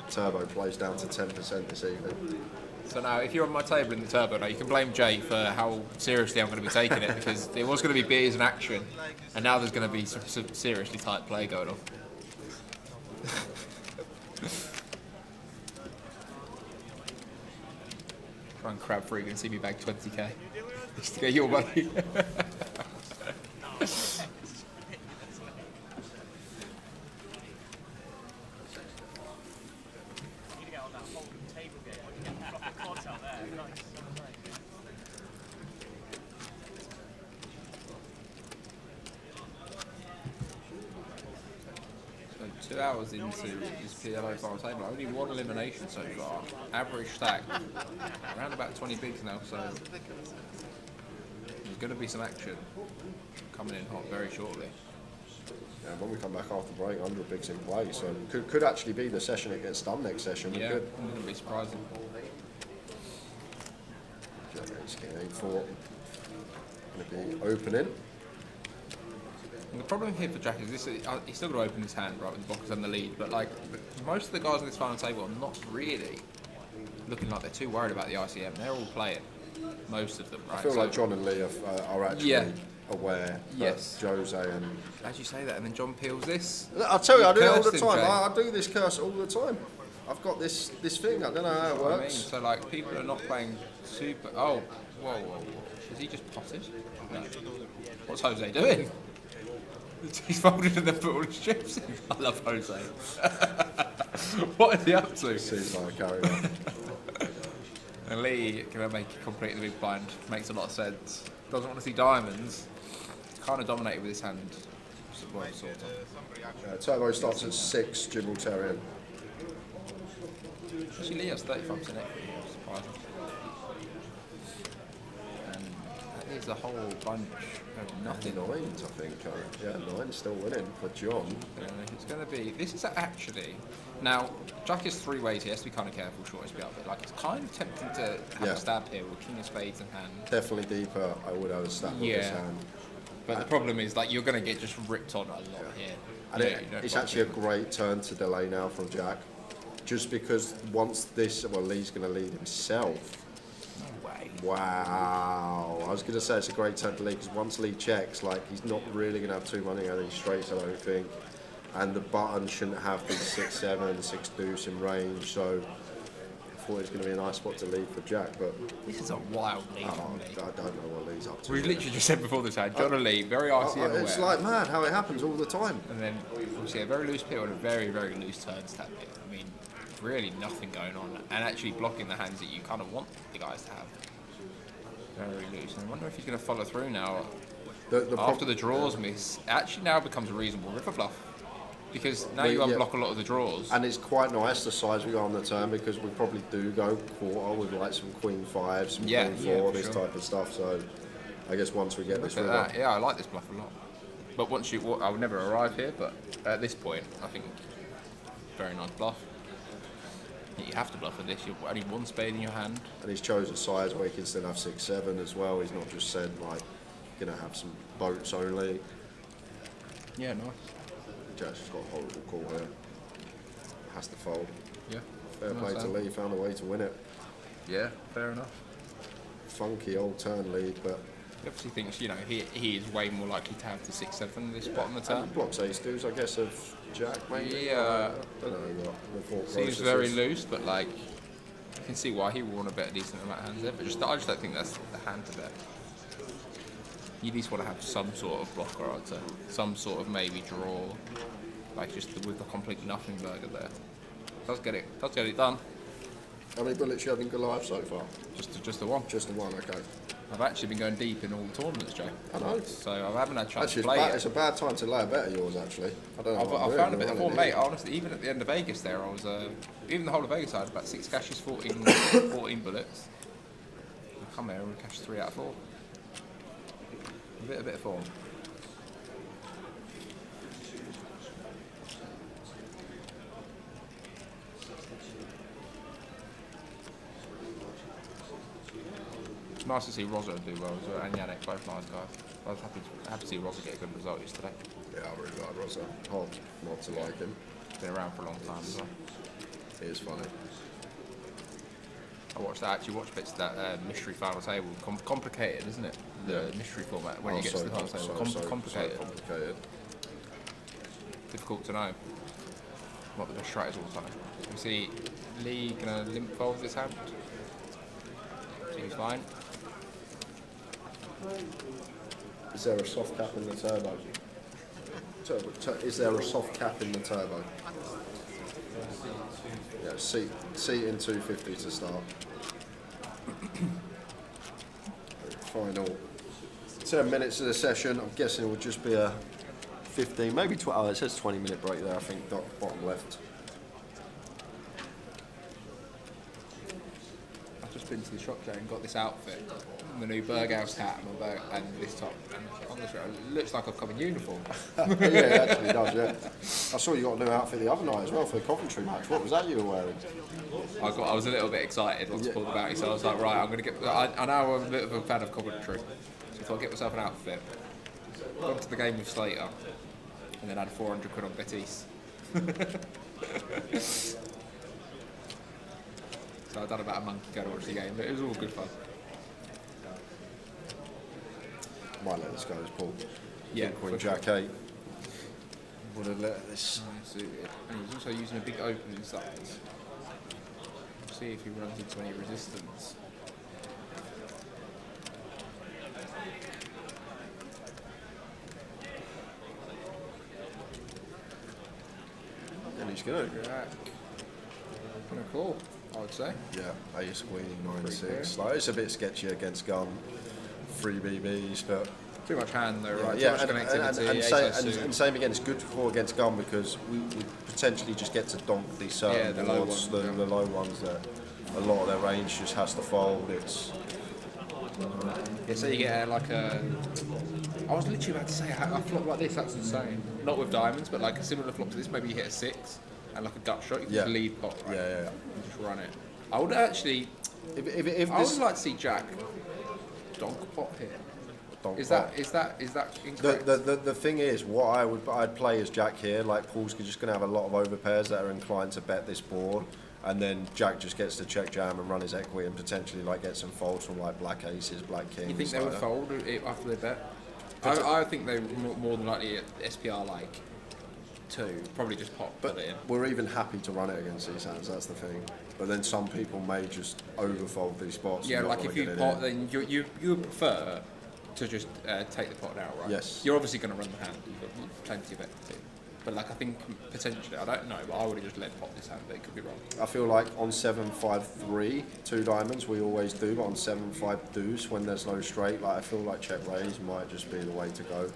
Turbo plays down to 10% this evening. So now, if you're on my table in the turbo, now you can blame Jay for how seriously I'm going to be taking it, because there was going to be beers and action, and now there's going to be some seriously tight play going on. Try and crab free and see me bag 20k just to get your money. So 2 hours into this PLO final table, only 1 elimination so far. Average stack, around about 20 bigs now, so there's going to be some action coming in hot very shortly. Yeah, when we come back after break, 100 bigs in play, so could actually be the session that gets done next session. Yeah, wouldn't be surprising. It's getting 8-4. Going to be opening. And the problem here for Jack is this: he's still got to open his hand right with the blockers and the lead. But like most of the guys on this final table are not really looking like they're too worried about the ICM. They're all playing, most of them. Right? I feel like John and Lee are actually aware. Yes. Jose and. As you say that, and then John peels this. I'll tell you, I do it all the Cursed time. him, Jay. I do this curse all the time. I've got this thing. I don't know how it I mean, works. so like people are not playing super. Oh, whoa! Is he just potted? No. What's Jose doing? He's folded and then put all his chips in. I love Jose. What is he up to? Seems like a carry on. And Lee gonna make it complete the big blind. Makes a lot of sense. Doesn't want to see diamonds. Kind of dominated with his hand. Well, sort of. Turbo starts at 6, Gibraltarian. Actually, Lee has 35% equity. Surprising. And that is a whole bunch of nothing. 9s, I think. Yeah, 9's still winning for John. It's going to be. This is actually. Now, Jack is 3 ways. He has to be kind of careful, short his bit. Like, it's kind of tempting to have a stab here with King of Spades in hand. Definitely deeper. I would have a stab with this hand. But the problem is, like, you're going to get just ripped on a lot here. And it's actually a great turn to delay now from Jack. Just because once this, well, Lee's going to lead himself. No way. Wow. I was going to say it's a great turn to Lee because once Lee checks, like, he's not really going to have too many of these straights, I don't think. And the button shouldn't have these 6-7, 6 deuce in range. So I thought it was going to be a nice spot to lead for Jack. But this is a wild lead. I don't know what Lee's up to. We literally just said before this hand, John and Lee, very ICM aware. It's like mad how it happens all the time. And then obviously a very loose peel and a very, very loose turn stab here. I mean, really nothing going on. And actually blocking the hands that you kind of want the guys to have. Very loose. And I wonder if he's going to follow through now. After the draws miss, it actually now becomes a reasonable river bluff. Because now you unblock a lot of the draws. And it's quite nice the size we got on the turn because we probably do go quarter with like some queen 5, some queen 4, this type of stuff. So I guess once we get this river. That. Yeah, I like this bluff a lot. But once you, I would never arrive here, but at this point, I think very nice bluff. You have to bluff with this. You've only 1 spade in your hand. And he's chosen size where he can still have 6-7 as well. He's not just said like gonna have some boats only. Yeah, nice. Jack's just got a horrible call here. Has to fold. Yeah. Fair play to Lee, found a way to win it. Yeah, fair enough. Funky old turn lead, but he obviously thinks, you know, he is way more likely to have the 6-7 in this spot on the turn. Blocks ace deuce, I guess, of Jack maybe. Yeah. I don't know what the thought Seems process very is. loose, but like you can see why he would want to bet a decent amount of hands there. But I just don't think that's the hand to bet. You at least want to have some sort of blocker, I'd say. Some sort of maybe draw, like just with the complete nothing burger there. Does get it done. How many bullets you have in Goliath so far? Just the one. Just the one, okay. I've actually been going deep in all the tournaments, Joe. I know. So I haven't had a chance Actually, to play it. it's a bad time to lay a bet of yours, actually. I don't know. I found a bit of form, mate. Honestly, even at the end of Vegas there, I was, even the whole of Vegas I had about 6 cashes, 14 bullets. I come here and we cashed 3 out of 4. A bit of form. It's nice to see Rosa do well as well, and Yannick, both nice guys. I was happy to see Rosa get a good result yesterday. Yeah, I really like Rosa. Hard not to like him. Been around for a long time as well. He is funny. I actually watched bits of that mystery final table. Complicated, isn't it? The mystery format when you get to the final table. Complicated. Difficult to know what the best strat is all the time. You see Lee gonna limp fold this hand. Seems fine. Is there a soft cap in the turbo? Is there a soft cap in the turbo? Yeah, seat in 250 to start. Final 10 minutes of the session. I'm guessing it would just be a 15, maybe 12. Oh, it says 20-minute break there. I think bottom left. I've just been to the shop today and got this outfit, the new Berghaus hat and this top. And honestly, it looks like I've come in uniform. Yeah, it actually does. Yeah. I saw you got a new outfit the other night as well for the Coventry match. What was that you were wearing? I was a little bit excited once pulled about it, so I was like, right, I'm going to get. I know I'm a bit of a fan of Coventry, so I thought I'd get myself an outfit. Gone to the game with Slater, and then had 400 quid on Betis. So I've done about a month ago to watch the game, but it was all good fun. Might let this go as Paul. Yeah, King, Queen, for Jack sure. 8. Would have let this. And he's also using a big opening size. See if he runs into any resistance. And he's going to. Kind of cool, I would say. Yeah, Ace, Queen, 9, Pretty 6. clear. Like, it's a bit sketchy against gun. 3 BBs, but. Too much hand though, right? Yeah, Too much connectivity. and same again, it's good for against gun because we potentially just get to donk these certain the low boards, ones, the low ones that a lot of their range just has to fold. It's Yeah, so you get like a. I was literally about to say a flop like this. That's insane. Not with diamonds, but like a similar flop to this. Maybe you hit a 6 and like a gut shot. You can just lead pot. Right? Yeah. And just run it. I would actually. If I this, would like to see Jack donk pot here. donk Is pot. that incorrect? The thing is, what I'd play is Jack here. Like Paul's just going to have a lot of overpairs that are inclined to bet this board, and then Jack just gets to check jam and run his equity and potentially like get some folds from like black aces, black kings. You think they like would that. fold after they bet? I think they more than likely at SPR like 2, probably just put it in. We're even happy to run it against these hands. That's the thing. But then some people may just overfold these spots. Yeah, and not like wanna if you get it pot, in. then you would prefer to just take the pot out, right? Yes. You're obviously going to run the hand. You've got plenty of equity. But like I think potentially, I don't know, but I would have just let pot this hand. But it could be wrong. I feel like on 7-5-3, 2 diamonds, we always do, but on 7-5 deuce, when there's no straight, like I feel like check raise might just be the way to go.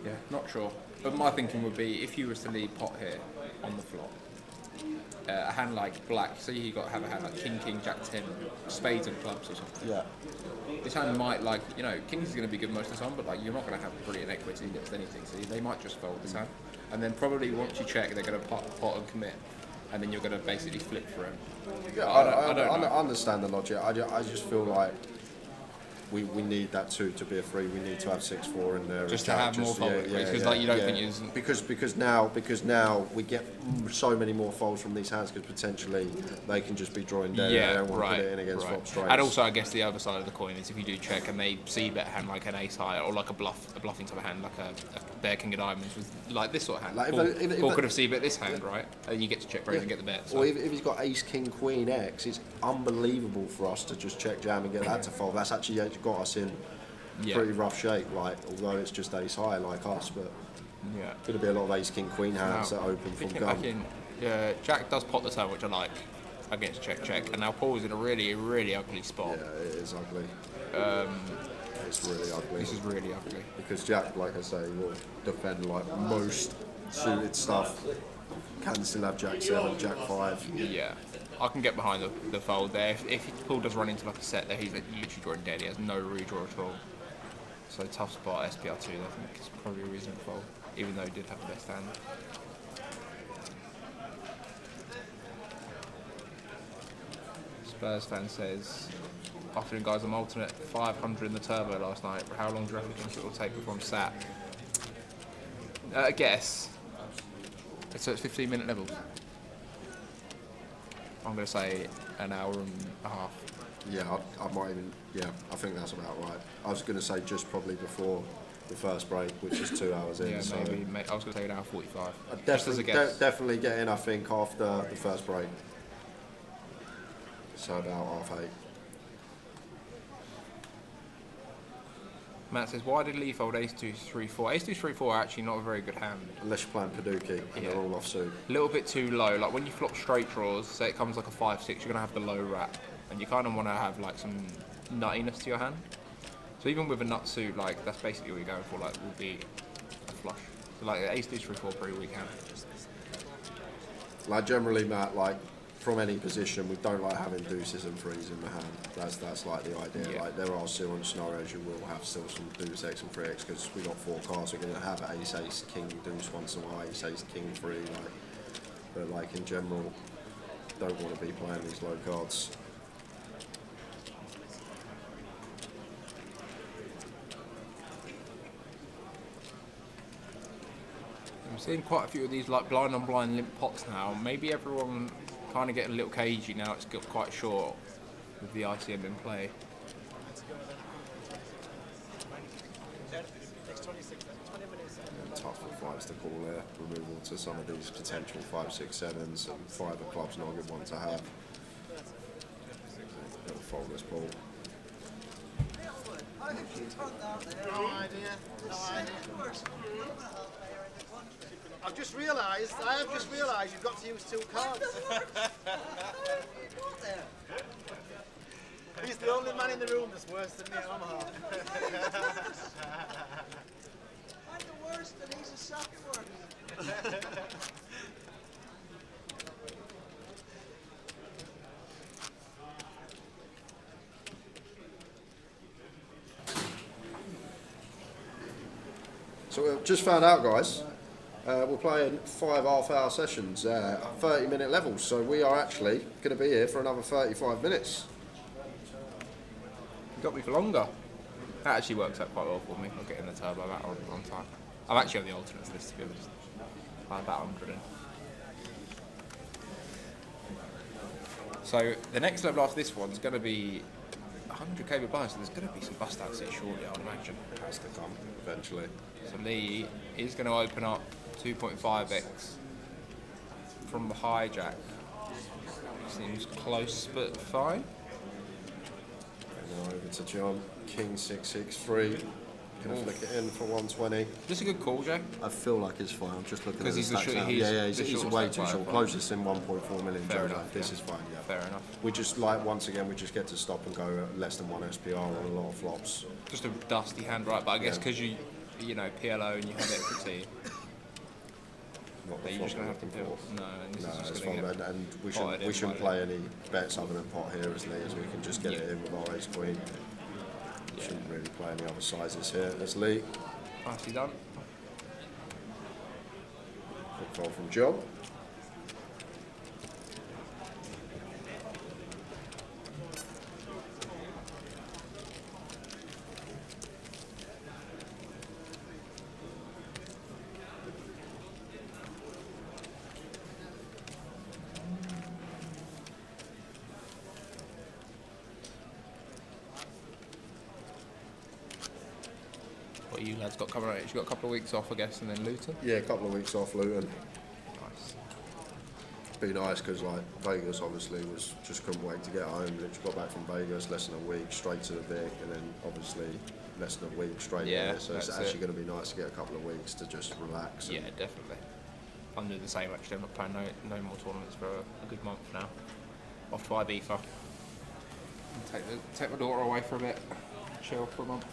Yeah, not sure. But my thinking would be if you was to lead pot here on the flop, a hand like black, say you got have a hand like king, king, jack 10, spades and clubs or something. Yeah. This hand might like, you know, kings is going to be good most of the time, but like you're not going to have brilliant equity against anything, so they might just fold this hand. And then probably once you check, they're going to pot and commit, and then you're going to basically flip for him. Yeah, I don't know. I understand the logic. I just feel like we need that 2 to be a 3. We need to have 6-4 in there. Just to have more fold because like you don't think it isn't. Because now we get so many more folds from these hands because potentially they can just be drawing dead. Yeah, they don't want right, to put it in against flop straights. And also, I guess the other side of the coin is if you do check and they see bet hand like an ace high or like a bluffing type of hand, like a bear king of diamonds with like this sort of hand. Like Paul could have see bet this hand, right? And you get to check raise and get the bet. So. Or if he's got ace, king, queen, X, it's unbelievable for us to just check jam and get that to fold. That's actually got us in pretty rough shape, like although it's just ace high like us, but going to be a lot of ace, king, queen hands that open from gun. Jack does pot the turn, which I like against check, and now Paul's in a really, really ugly spot. Yeah, it is ugly. It's really ugly. This is really ugly. Because Jack, like I say, will defend like most suited stuff. Can still have Jack 7, Jack 5. Yeah. I can get behind the fold there. If Paul does run into like a set there, he's literally drawing dead. He has no redraw at all. So tough spot SPR2. I think it's probably a reasonable fold, even though he did have the best hand. Spurs fan says, afternoon guys, I'm alternate 500 in the turbo last night. How long do you reckon it will take before I'm sat? Guess. So it's 15-minute levels. I'm going to say an hour and a half. Yeah, I might even. Yeah, I think that's about right. I was going to say just probably before the first break, which is 2 hours in. Yeah, so maybe. I was going to say an hour 45. Just as a guess. Definitely get in, I think, after the first break. So about 8:30. Matt says, why did Lee fold ace 2, 3, 4? Ace 2, 3, 4 are actually not a very good hand. Unless you're playing Paducah and they're all off suit. A little bit too low. Like when you flop straight draws, say it comes like a 5, 6, you're going to have the low wrap. And you kind of want to have like some nuttiness to your hand. So even with a nut suit, like that's basically what you're going for, like will be a flush. So like ace 2, 3, 4, pretty weak hand. Like generally, Matt, like from any position, we don't like having deuces and threes in the hand. That's like the idea. Yeah. Like there are still in scenarios you will have still some deuce X and 3X because we got 4 cards. We're going to have ace, ace, king, deuce once in a while, ace, ace, king, 3. Like, but like in general, don't want to be playing these low cards. seeing quite a few of these like blind on blind limp pots now. Maybe everyone kind of getting a little cagey now. It's got quite short with the ICM in play. Tough for fives to call there. Removal to some of these potential 5, 6, 7s and 5 of clubs, not a good one to have. Little foldless ball. No idea. No idea. I've just realised, you've got to use 2 cards. He's the only man in the room that's worse than me at Omaha. I'm the worst and he's a second worst. So we've just found out, guys, we're playing 5 half-hour sessions, 30-minute levels, so we are actually going to be here for another 35 minutes. You got me for longer. That actually works out quite well for me. I'm getting the turbo back on time. I'm actually on the alternates list, to be honest. I'm about 100 in. So the next level after this one's going to be 100k with blinds, so there's going to be some bust outs here shortly, I would imagine. It has to come eventually. So Lee is going to open up 2.5x from the hijack. Seems close but fine. And now over to John. King 663. Gonna flick it in for 120. Just a good call, Jay. I feel like it's fine. I'm just looking at Because the he's the stacks short. now. He's way too short. Fine. Closest in 1.4 million. Fair Joe. enough. This is fine. Yeah. Fair enough. We just like once again we just get to stop and go at less than 1 SPR on a lot of flops. Just a dusty hand, right? But I guess because you know PLO and you have equity. Not the you're flop just going to have to we're do looking No, and this No, is it's just fine. going to And we shouldn't play any bets other than pot here as Lee, as we can just get it in with our ace queen. Shouldn't really play any other sizes here. There's Lee. Nicely done. Quick fold from John. What you lads got coming out? You got a couple of weeks off, I guess, and then Luton? Yeah, a couple of weeks off Luton. Nice. Be nice because like Vegas obviously was just couldn't wait to get home. Literally got back from Vegas less than a week straight to the Vic, and then obviously less than a week straight there. So it's actually going to be nice to get a couple of weeks to just relax. Yeah, definitely. I'm doing the same actually. I'm not playing no more tournaments for a good month now. Off to Ibiza. Take my daughter away for a bit. Chill for a month.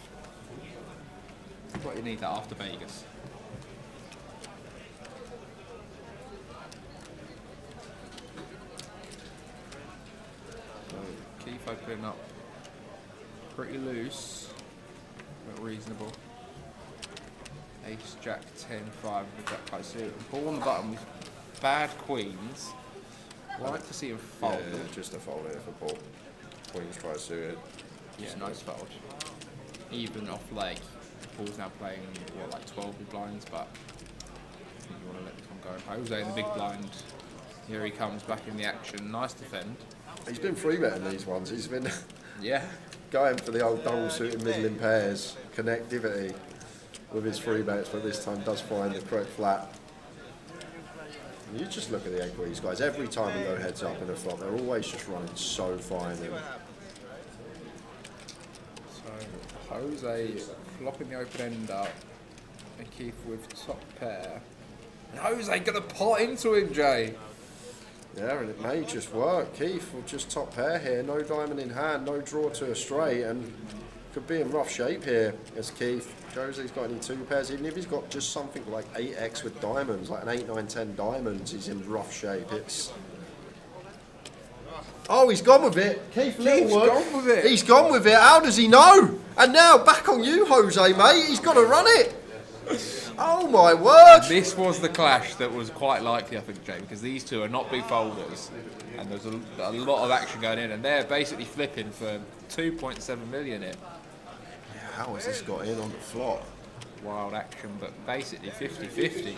What you need that after Vegas. Keith opening up pretty loose, but reasonable. Ace, Jack, 10, 5 with Jack high suit. Ball on the button with bad queens. Like to see him fold. Yeah, just a fold here for Paul. Queens try to suit it. Yeah, nice fold. Even off leg. Paul's now playing what, like 12 big blinds, but I think you want to let this one go. Jose in the big blind. Here he comes back in the action. Nice defend. He's been free betting these ones. He's been yeah going for the old double suited middling pairs connectivity with his free bets, but this time does find the correct flat. And you just look at the equities, guys. Every time we go heads up in a flop, they're always just running so fine. So Jose flopping the open end up, and Keith with top pair. And Jose gonna pot into him, Jay. Yeah, and it may just work. Keith will just top pair here, no diamond in hand, no draw to a straight, and could be in rough shape here as Keith. Jose's got any 2 pairs, even if he's got just something like 8x with diamonds, like an 8, 9, 10 diamonds, he's in rough shape. It's... Oh, he's gone with it. Keith's gone with it. He's gone with it. How does he know? And now back on you, Jose, mate. He's got to run it. Oh my word! This was the clash that was quite likely, I think, Jay, because these two are not big folders, and there's a lot of action going in, and they're basically flipping for 2.7 million here. How has this got in on the flop? wild action, but basically 50-50.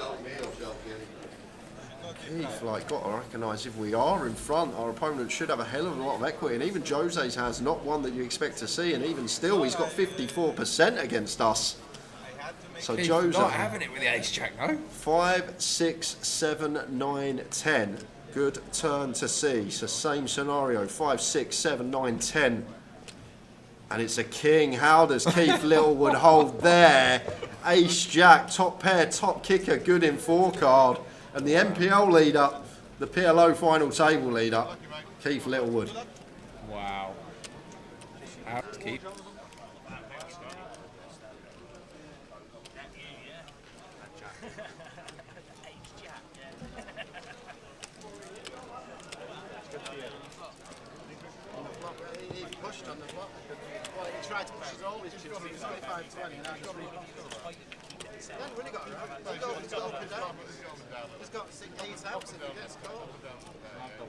Keith, like, got to recognise if we are in front, our opponent should have a hell of a lot of equity, and even Jose's has not one that you expect to see, and even still, he's got 54% against us. So Keith Jose, not having it with the ace jack, no? 5, 6, 7, 9, 10. Good turn to see. So same scenario, 5, 6, 7, 9, 10. And it's a king. How does Keith Littlewood hold there? Ace jack, top pair, top kicker, good in 4 card. And the MPL leader, the PLO final table leader, Keith Littlewood. Wow. How's Keith? He pushed on the block. Well, he tried to push his always chips. He was 25-20 and now he's he hasn't really got around. He's got up and down. He's got 8 outs if he gets caught. I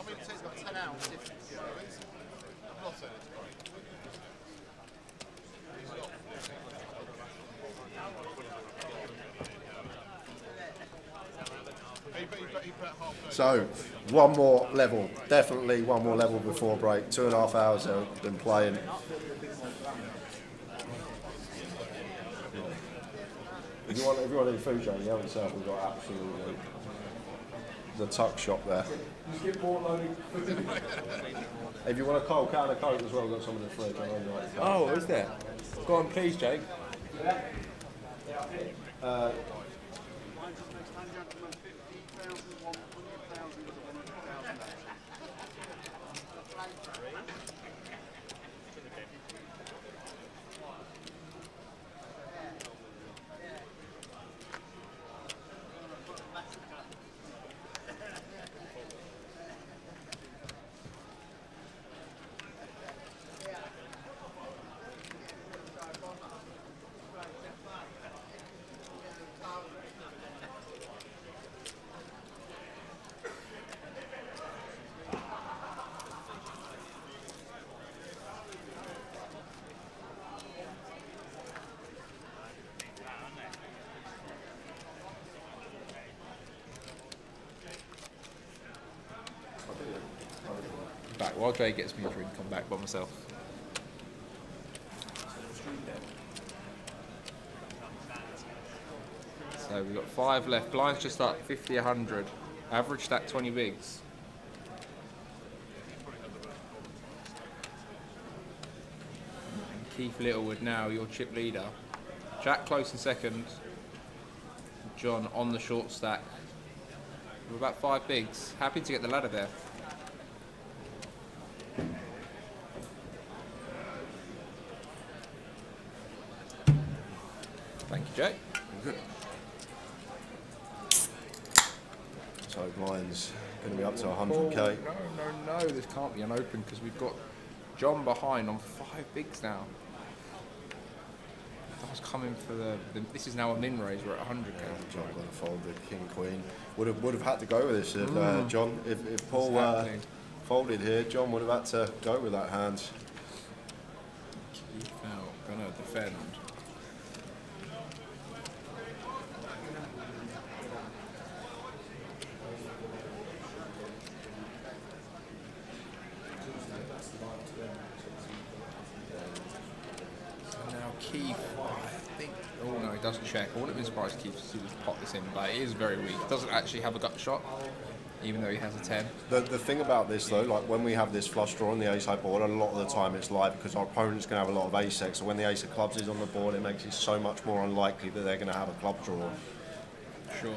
mean, he's got 10 outs if I'm not saying it's great. So, one more level, definitely one more level before break. 2.5 hours I've been playing. If you want any food, Jane, you haven't said we've got absolutely the tuck shop there. If you want a cold can of Coke as well, we've got some in the fridge. I know you like Coke. Oh, is there? Go on, please, Jake. Back while Jay gets me a drink, I'm back by myself. So we've got 5 left. Blind's just up 50, 100. Average stack 20 bigs. And Keith Littlewood now, your chip leader. Jack close in second. John on the short stack. We're about 5 bigs. Happy to get the ladder there. Thank you, Jay. So mine's going to be up to 100k. No, this can't be an open because we've got John behind on 5 bigs now. That was coming for the this is now a min raise. We're at 100k. John going to fold the king queen. Would have had to go with this if John. If Paul folded here, John would have had to go with that hand. Keith now gonna defend. Keith, I think. Oh no, he doesn't check. I wouldn't have been surprised Keith to pot this in, but it is very weak. Doesn't actually have a gut shot, even though he has a 10. The thing about this though, like when we have this flush draw on the ace high board, a lot of the time it's live because our opponent's going to have a lot of ace X. So when the ace of clubs is on the board, it makes it so much more unlikely that they're going to have a club draw. Sure.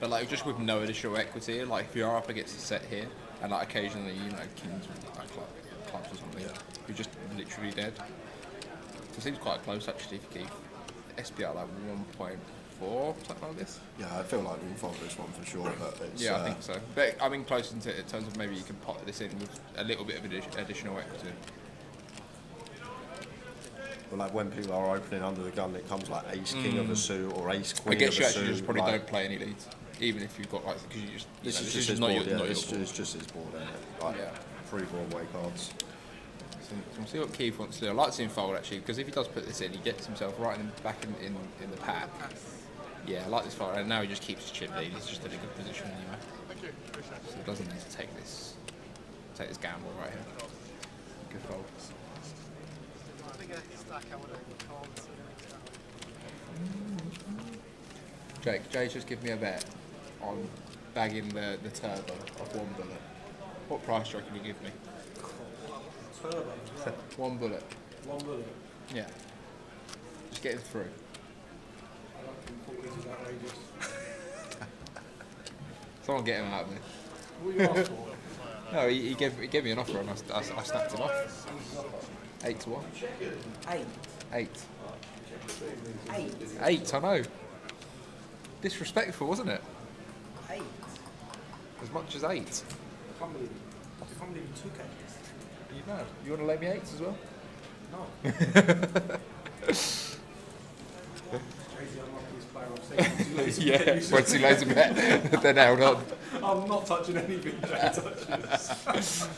But like just with no additional equity, like if you are up against a set here, and like occasionally, you know, kings with clubs or something, you're just literally dead. It seems quite close actually for Keith. SPR like 1.4, something like this. Yeah, I feel like we can fold this one for sure. But it's, yeah, I think so. But I mean, close into it in terms of maybe you can pot this in with a little bit of additional equity. Well, like when people are opening under the gun, it comes like ace king of a suit or ace queen. I guess of you a actually suit, just probably like, don't play any leads, even if you've got like because you just this is just his not board. your It's just his board, isn't it? Like 3 Broadway cards. So we'll see what Keith wants to do. I'd like to see him fold actually, because if he does put this in, he gets himself right back in the pack. Yeah, I like this fold, and now he just keeps his chip lead. He's just in a good position anyway. Thank you. Appreciate it. So he doesn't need to take this gamble right here. Good fold. I think a stack I would have called. Jay's just give me a bet on bagging the turbo of 1 bullet. What price do you reckon you give me? Turbo? 1 bullet. 1 bullet? Yeah. Just get him through. I reckon 40 is outrageous. Someone get him out of me. What you asked for? No, he gave me an offer and I snapped him off. 8 to 1. 8. 8, I know. Disrespectful, wasn't it? 8. As much as 8. I can't believe you took 8. You mad? You want to lay me 8s as well? No. Crazy unluckiest player I've seen. Yeah, once he lays a bet, they're nailed on. I'm not touching anything Jay touches.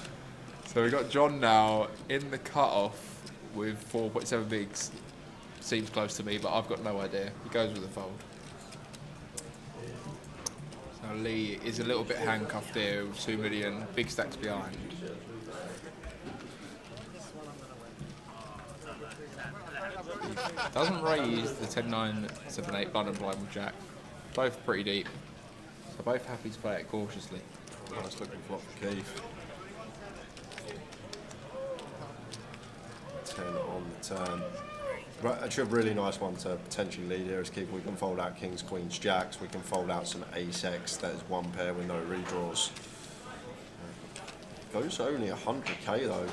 So we've got John now in the cut-off with 4.7 bigs. Seems close to me, but I've got no idea. He goes with a fold. So Lee is a little bit handcuffed here with 2 million, big stacks behind. Doesn't raise the 10, 9, 7, 8 blind and blind with Jack. Both pretty deep. So both happy to play it cautiously. Nice looking flop for Keith. 10 on the turn. Right, actually a really nice one to potentially lead here is Keith. We can fold out kings, queens, jacks. We can fold out some ace-x. That is 1 pair with no redraws. Goes only 100k though.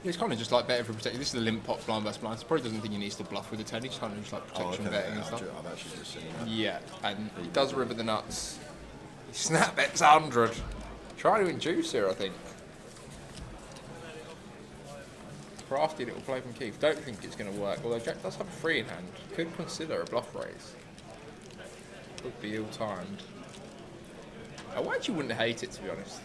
It's kind of just like betting for protection. This is a limp pot blind versus blind. So probably doesn't think he needs to bluff with the 10. He's kind of just like protection betting and stuff. I've actually just seen that. Yeah, and he does river the nuts. He snap bets 100. Trying to induce here, I think. Crafty little play from Keith. Don't think it's going to work. Although Jack does have a 3 in hand. Could consider a bluff raise. Would be ill-timed. I actually wouldn't hate it, to be honest.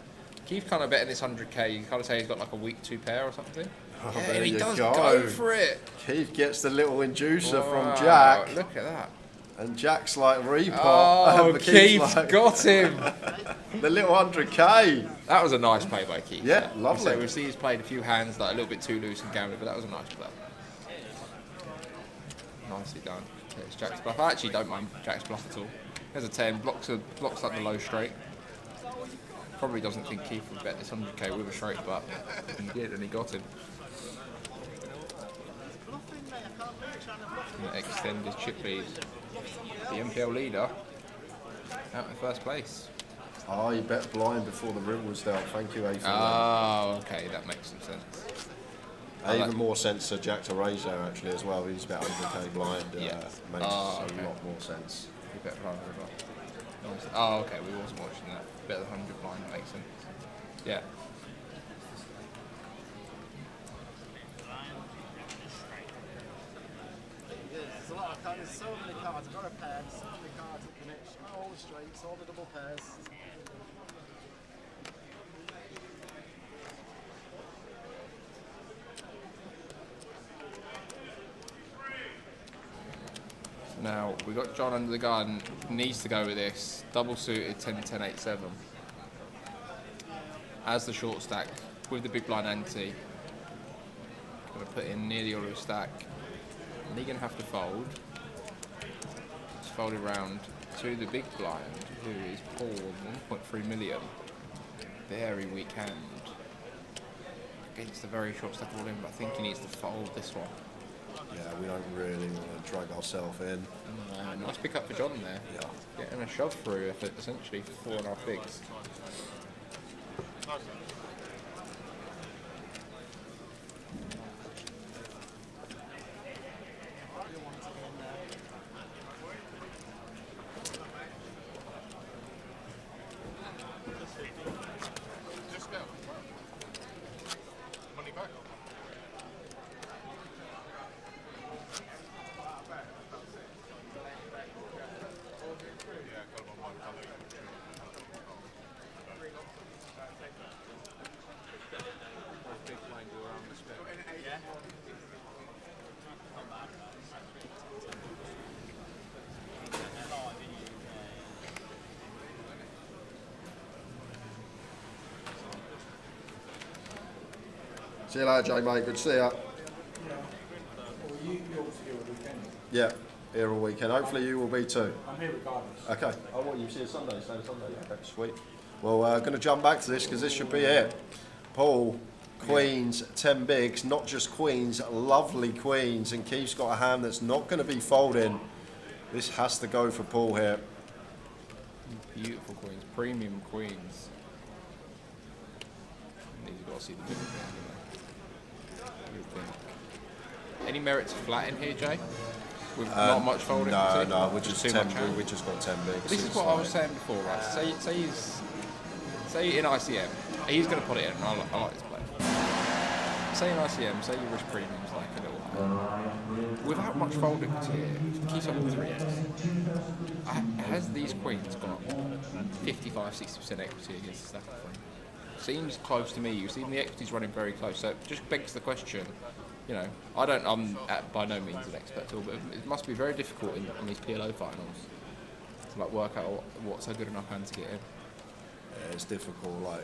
Keith kind of betting this 100k. You kind of say he's got like a weak 2 pair or something. Oh, yeah, there he you does go for it. Keith gets the little inducer Wow, from Jack. Look at that. And Jack's like repot. Oh, and Keith like, got him. The little 100k. That was a nice play by Keith. Yeah, lovely. So we see he's played a few hands like a little bit too loose and gambling, but that was a nice play. Nicely done. Okay, it's Jack's bluff. I actually don't mind Jack's bluff at all. There's a 10, blocks up the low straight. Probably doesn't think Keith would bet this 100k with a straight, but he did and he got him. Gonna extend his chip lead. The MPL leader out in first place. Oh, you bet blind before the river was dealt. Thank you, A. Oh, okay, that makes some sense. Even more sense to Jack to raise there actually as well. He's about 100k blind. Yeah. Makes Okay. a lot more sense. You bet blind river. Nice. Oh, okay, we wasn't watching that. Bet the 100 blind makes sense. Yeah. There's a lot of cards, there's so many cards. I've got a pair, so many cards at the next. All the straights, all the double pairs. Now, we got John under the gun, needs to go with this. Double suited 10, 10, 8, 7. As the short stack, with the big blind ante. Gonna put in near the auto stack. And he's gonna have to fold. It's folded round to the big blind, who is Paul, 1.3 million. Very weak hand. Against the very short stack all in, but I think he needs to fold this one. Yeah, we don't really want to drag ourselves in. Nice pick up for John there. Yeah. Getting a shove through effort, essentially 4.5 bigs. Just go. Money back. See you later, Jay, mate. Good to see ya. Yeah, here all weekend. Hopefully you will be too. I'm here regardless. Okay. Oh, what, you see a Sunday? Same Sunday? Okay, sweet. Well, going to jump back to this because this should be it. Paul, queens, 10 bigs, not just queens, lovely queens. And Keith's got a hand that's not going to be folding. This has to go for Paul here. Beautiful queens, premium queens. And these have got to see the middle ground. What do you think? Any merit to flat in here, Jay? With not much folding? No, we're just too 10, much hand? we just got 10 bigs. This is what I was saying before, right? Say in ICM, he's going to put it in, and I like this play. Say in ICM, say your risk premium's like a little high. Without much folding here, keeps up with 3x. Has these queens got 55-60% equity against the stack of frame? Seems close to me. You've seen the equity's running very close, so it just begs the question. You know, I'm by no means an expert at all, but it must be very difficult in these PLO finals to like work out what's a good enough hand to get in. Yeah, it's difficult. Like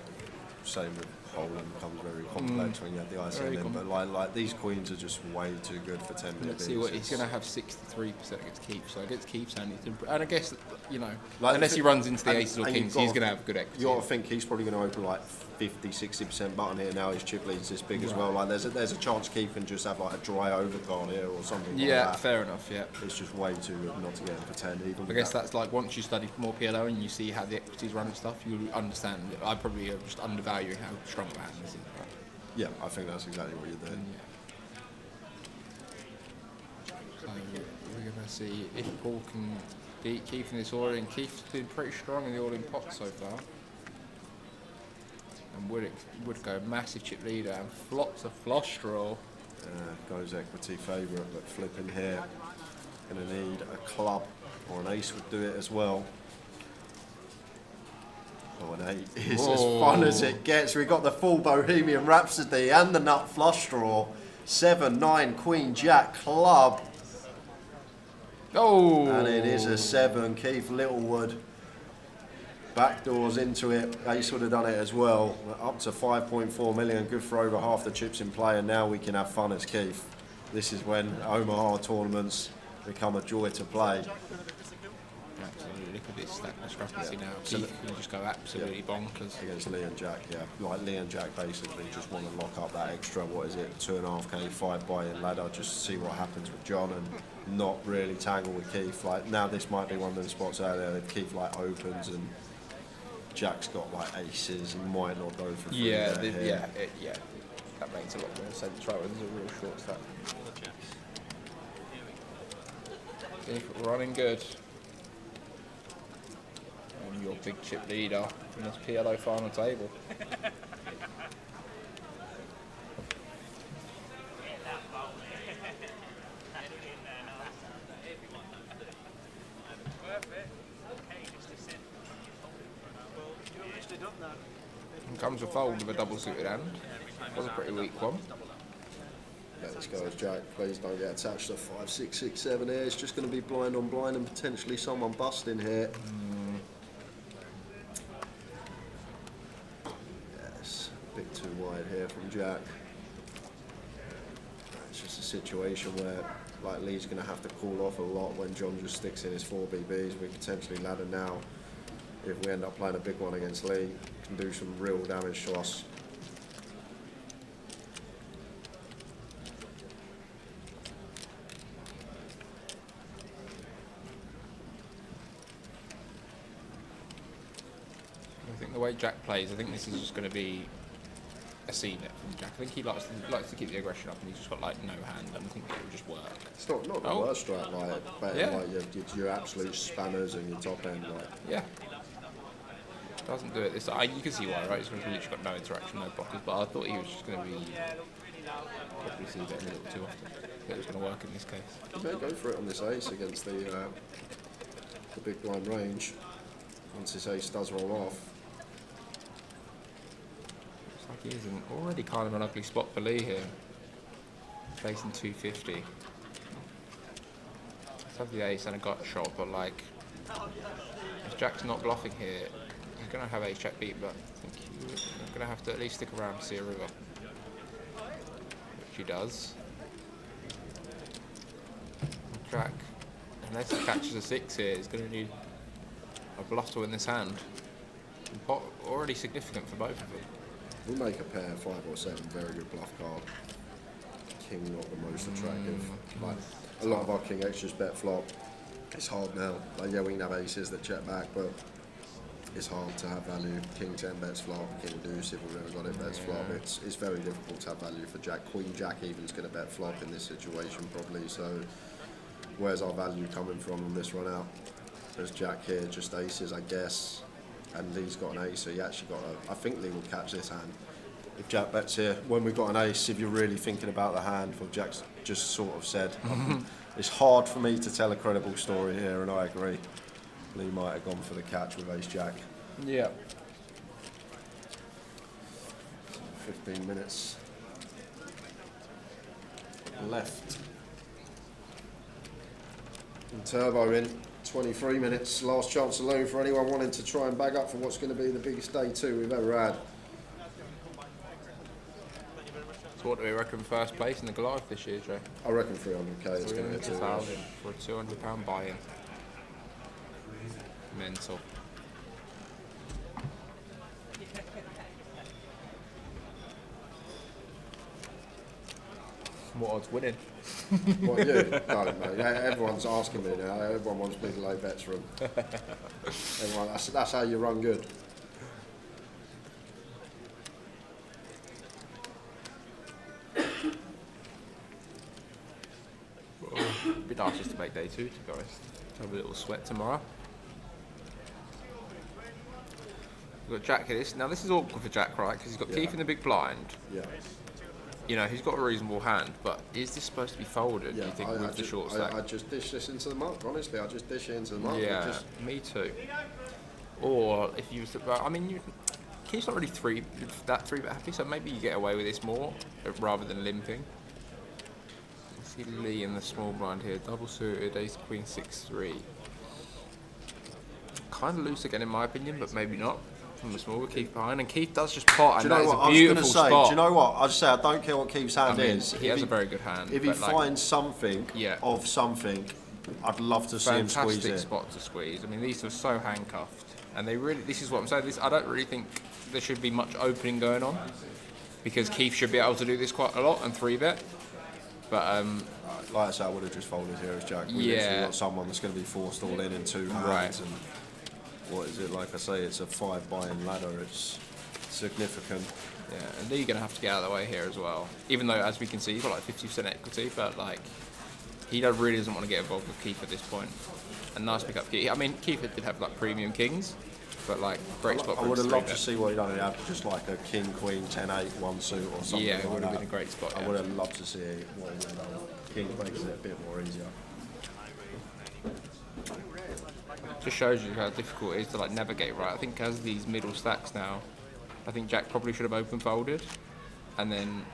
same with Poland becomes very complex when you have the ICM in, but like these queens are just way too good for 10 bigs. Let's see what he's going to have 63% against Keith. So against Keith's hand, and I guess like unless he runs into the aces or kings, he's going to have good equity. You got to think he's probably going to open like 50-60% button here now. His chip lead's this big as well. Like there's a chance Keith can just have like a dry overcard here or something. Like that. Fair enough. Yeah, it's just way too good not to get him for 10. Even I guess that's like once you study more PLO and you see how the equities run and stuff, you understand. I probably are just undervaluing how strong the hand is. Right? Yeah, I think that's exactly what you're doing. So we're going to see if Paul can beat Keith in this all-in. Keith's been pretty strong in the all-in pot so far. And would go massive chip leader and flops a flush draw. Goes equity favourite, but flipping here. Going to need a club or an ace would do it as well. Oh, an 8 is as fun as it gets. We got the full Bohemian Rhapsody and the nut flush draw. 7, 9, Queen, Jack, club. Oh! And it is a 7, Keith Littlewood. Backdoors into it. Ace would have done it as well. Up to 5.4 million, good for over half the chips in play, and now we can have fun as Keith. This is when Omaha tournaments become a joy to play. Absolutely, look at this stack discrepancy now. Keith can just go absolutely bonkers. Against Lee and Jack, yeah. Like Lee and Jack basically just want to lock up that extra, what is it, 2.5k, 5 buy-in ladder, just to see what happens with John and not really tangle with Keith. Like now this might be one of the spots out there that Keith like opens and Jack's got like aces and might not go for free. Yeah, that makes a lot more sense, right? There's a real short stack. Keith running good. And your big chip leader in this PLO final table. And comes a fold of a double suited hand. Was a pretty weak one. Let's go as Jack. Please don't get attached to 5, 6, 6, 7 here. It's just going to be blind on blind and potentially someone busting here. Yes, a bit too wide here from Jack. It's just a situation where like Lee's going to have to call off a lot when John just sticks in his 4 BBs. We potentially ladder now. If we end up playing a big one against Lee, can do some real damage to us. I think the way Jack plays, I think this is just going to be a C net from Jack. I think he likes to keep the aggression up, and he's just got like no hand, and I think it will just work. It's not the worst strat, like betting like your absolute spanners and your top end, like. Yeah. Doesn't do it this time. You can see why, right? He's literally got no interaction, no blockers, but I thought he was just going to be probably see betting a little too often. It was going to work in this case. He may go for it on this ace against the big blind range. Once this ace does roll off. Looks like he is already kind of an ugly spot for Lee here. Facing 250. Let's have the ace and a gut shot, but like, if Jack's not bluffing here, he's going to have ace jack beat, but I think you're going to have to at least stick around to see a river. which he does. Jack, unless he catches a 6 here, he's going to need a bluff to win this hand. Pot already significant for both of them. We make a pair, 5 or 7, very good bluff card. King not the most attractive. Like a lot of our king X just bet flop. It's hard now. Like yeah, we can have aces that check back, but it's hard to have value. King 10 bets flop, king deuce if we've ever got it bets flop. It's very difficult to have value for Jack. Queen Jack even's going to bet flop in this situation probably. So where's our value coming from on this run out? There's Jack here, just aces I guess. And Lee's got an ace, so he actually got a... I think Lee will catch this hand. If Jack bets here, when we've got an ace, if you're really thinking about the hand, what Jack's just sort of said, it's hard for me to tell a credible story here, and I agree. Lee might have gone for the catch with ace Jack. Yeah. 15 minutes left. And Turbo in. 23 minutes, last chance saloon for anyone wanting to try and bag up for what's going to be the biggest day 2 we've ever had. So what do we reckon first place in the Goliath this year, Joe? I reckon 300k it's going to be 300,000 for a £200 buy-in. Mental. What odds winning? What, you? Don't, mate. Everyone's asking me now. Everyone wants me to lay bets for them. Everyone, that's how you run good. It'd be nice just to make day 2, to be honest. Have a little sweat tomorrow. We've got Jack here. Now this is awkward for Jack, right? Because he's got Keith in the big blind. Yeah. You know, he's got a reasonable hand, but is this supposed to be folded, do you think, with the short stack? I just dish this into the muck, honestly. I just dish it into the muck. Yeah, me too. Or if you, I mean, Keith's not really that 3-bet happy, so maybe you get away with this more rather than limping. I see Lee in the small blind here, double suited, ace queen 6-3. Kind of loose again in my opinion, but maybe not. From the small with Keith behind, and Keith does just pot, and that is a beautiful spot. Do you know what? I just say I don't care what Keith's hand is. He has a very good hand. If he finds something of something, I'd love to see him squeeze it. Fantastic spot to squeeze. I mean, these are so handcuffed, and they really. This is what I'm saying. I don't really think there should be much opening going on, because Keith should be able to do this quite a lot and 3-bet. But like I said, I would have just folded here as Jack. We literally got someone that's going to be forced all in 2 hands. And what is it? Like I say, it's a 5 buy-in ladder. It's significant. Yeah, and Lee going to have to get out of the way here as well. Even though, as we can see, he's got like 50% equity, but like he really doesn't want to get involved with Keith at this point. And nice pick up Keith. I mean, Keith did have like premium kings, but like great spot. I would have loved to see what he done. Have just like a king, queen, 10-8, 1 suit or something. Yeah, it would have been a great spot. I would have loved to see what he would have done. King makes it a bit more easier. Just shows you how difficult it is to like navigate right. I think as these middle stacks now, I think Jack probably should have open folded, and then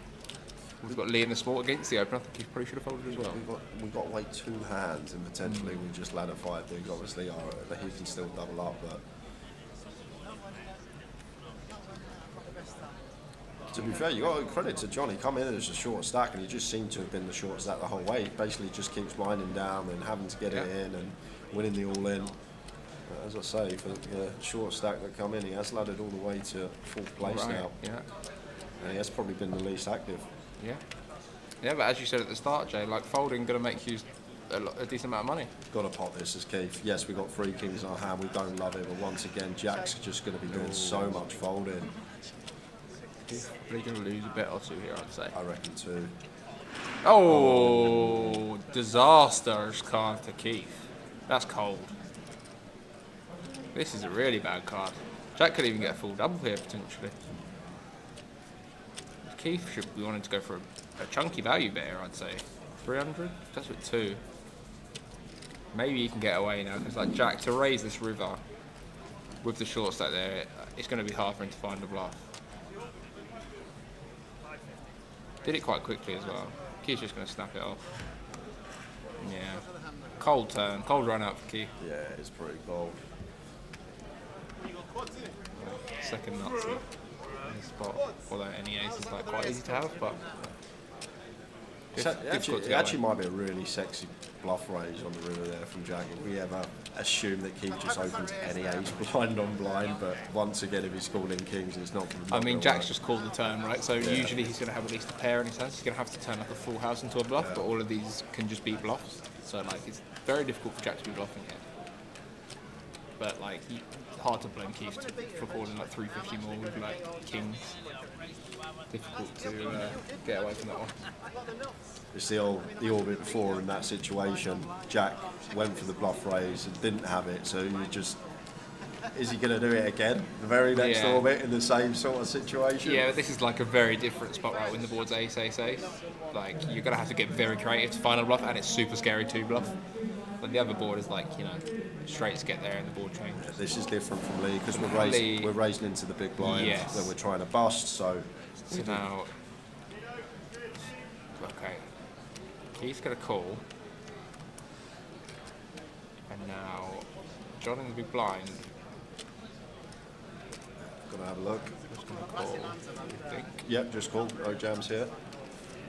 we've got Lee in the small against the open. I think he probably should have folded as well. We've got away 2 hands, and potentially we just ladder 5 bigs. Obviously, he can still double up, but to be fair, you got to credit to Johnny. Come in as a short stack, and he just seemed to have been the short stack the whole way. He basically just keeps blinding down and having to get it in and winning the all in. As I say, for the short stack that come in, he has laddered all the way to 4th place now. Yeah. And he has probably been the least active. Yeah. Yeah, but as you said at the start, Jay, like folding going to make you a decent amount of money. Got to pot this as Keith. Yes, we've got 3 kings in our hand. We don't love it, but once again, Jack's just going to be doing so much folding. He's probably going to lose a bet or 2 here, I'd say. I reckon 2. Oh, disastrous card to Keith. That's cold. This is a really bad card. Jack could even get a full double here, potentially. Keith should be wanting to go for a chunky value bet here, I'd say. 300? That's with 2. Maybe he can get away now, because like Jack, to raise this river with the short stack there, it's going to be hard for him to find a bluff. Did it quite quickly as well. Keith's just going to snap it off. Yeah. Cold turn, cold run out for Keith. Yeah, it's pretty cold. Second nutsy in the spot. Although any ace is like quite easy to have, but It actually might be a really sexy bluff raise on the river there from Jack. If we ever assume that Keith just opens any ace blind on blind, but once again, if he's calling kings, it's not. I mean, Jack's just called the turn, right? So usually he's going to have at least a pair in his hands. He's going to have to turn like a full house into a bluff, but all of these can just be bluffs. So like, it's very difficult for Jack to be bluffing here. But like, hard to blame Keith for calling like 350 more with like kings. Difficult to get away from that one. It's the orbit before in that situation. Jack went for the bluff raise and didn't have it, so you just, is he going to do it again? The very next orbit in the same sort of situation? Yeah, but this is like a very different spot, right? When the board's ace, ace, ace. Like, you're going to have to get very creative to final bluff, and it's super scary to bluff. But the other board is like, you know, straights get there and the board changes. This is different from Lee because we're raising into the big blind that we're trying to bust, so now, okay, Keith's going to call, and now John in the big blind. Gonna have a look. Just going to call, I think. Yep, just call. No jams here.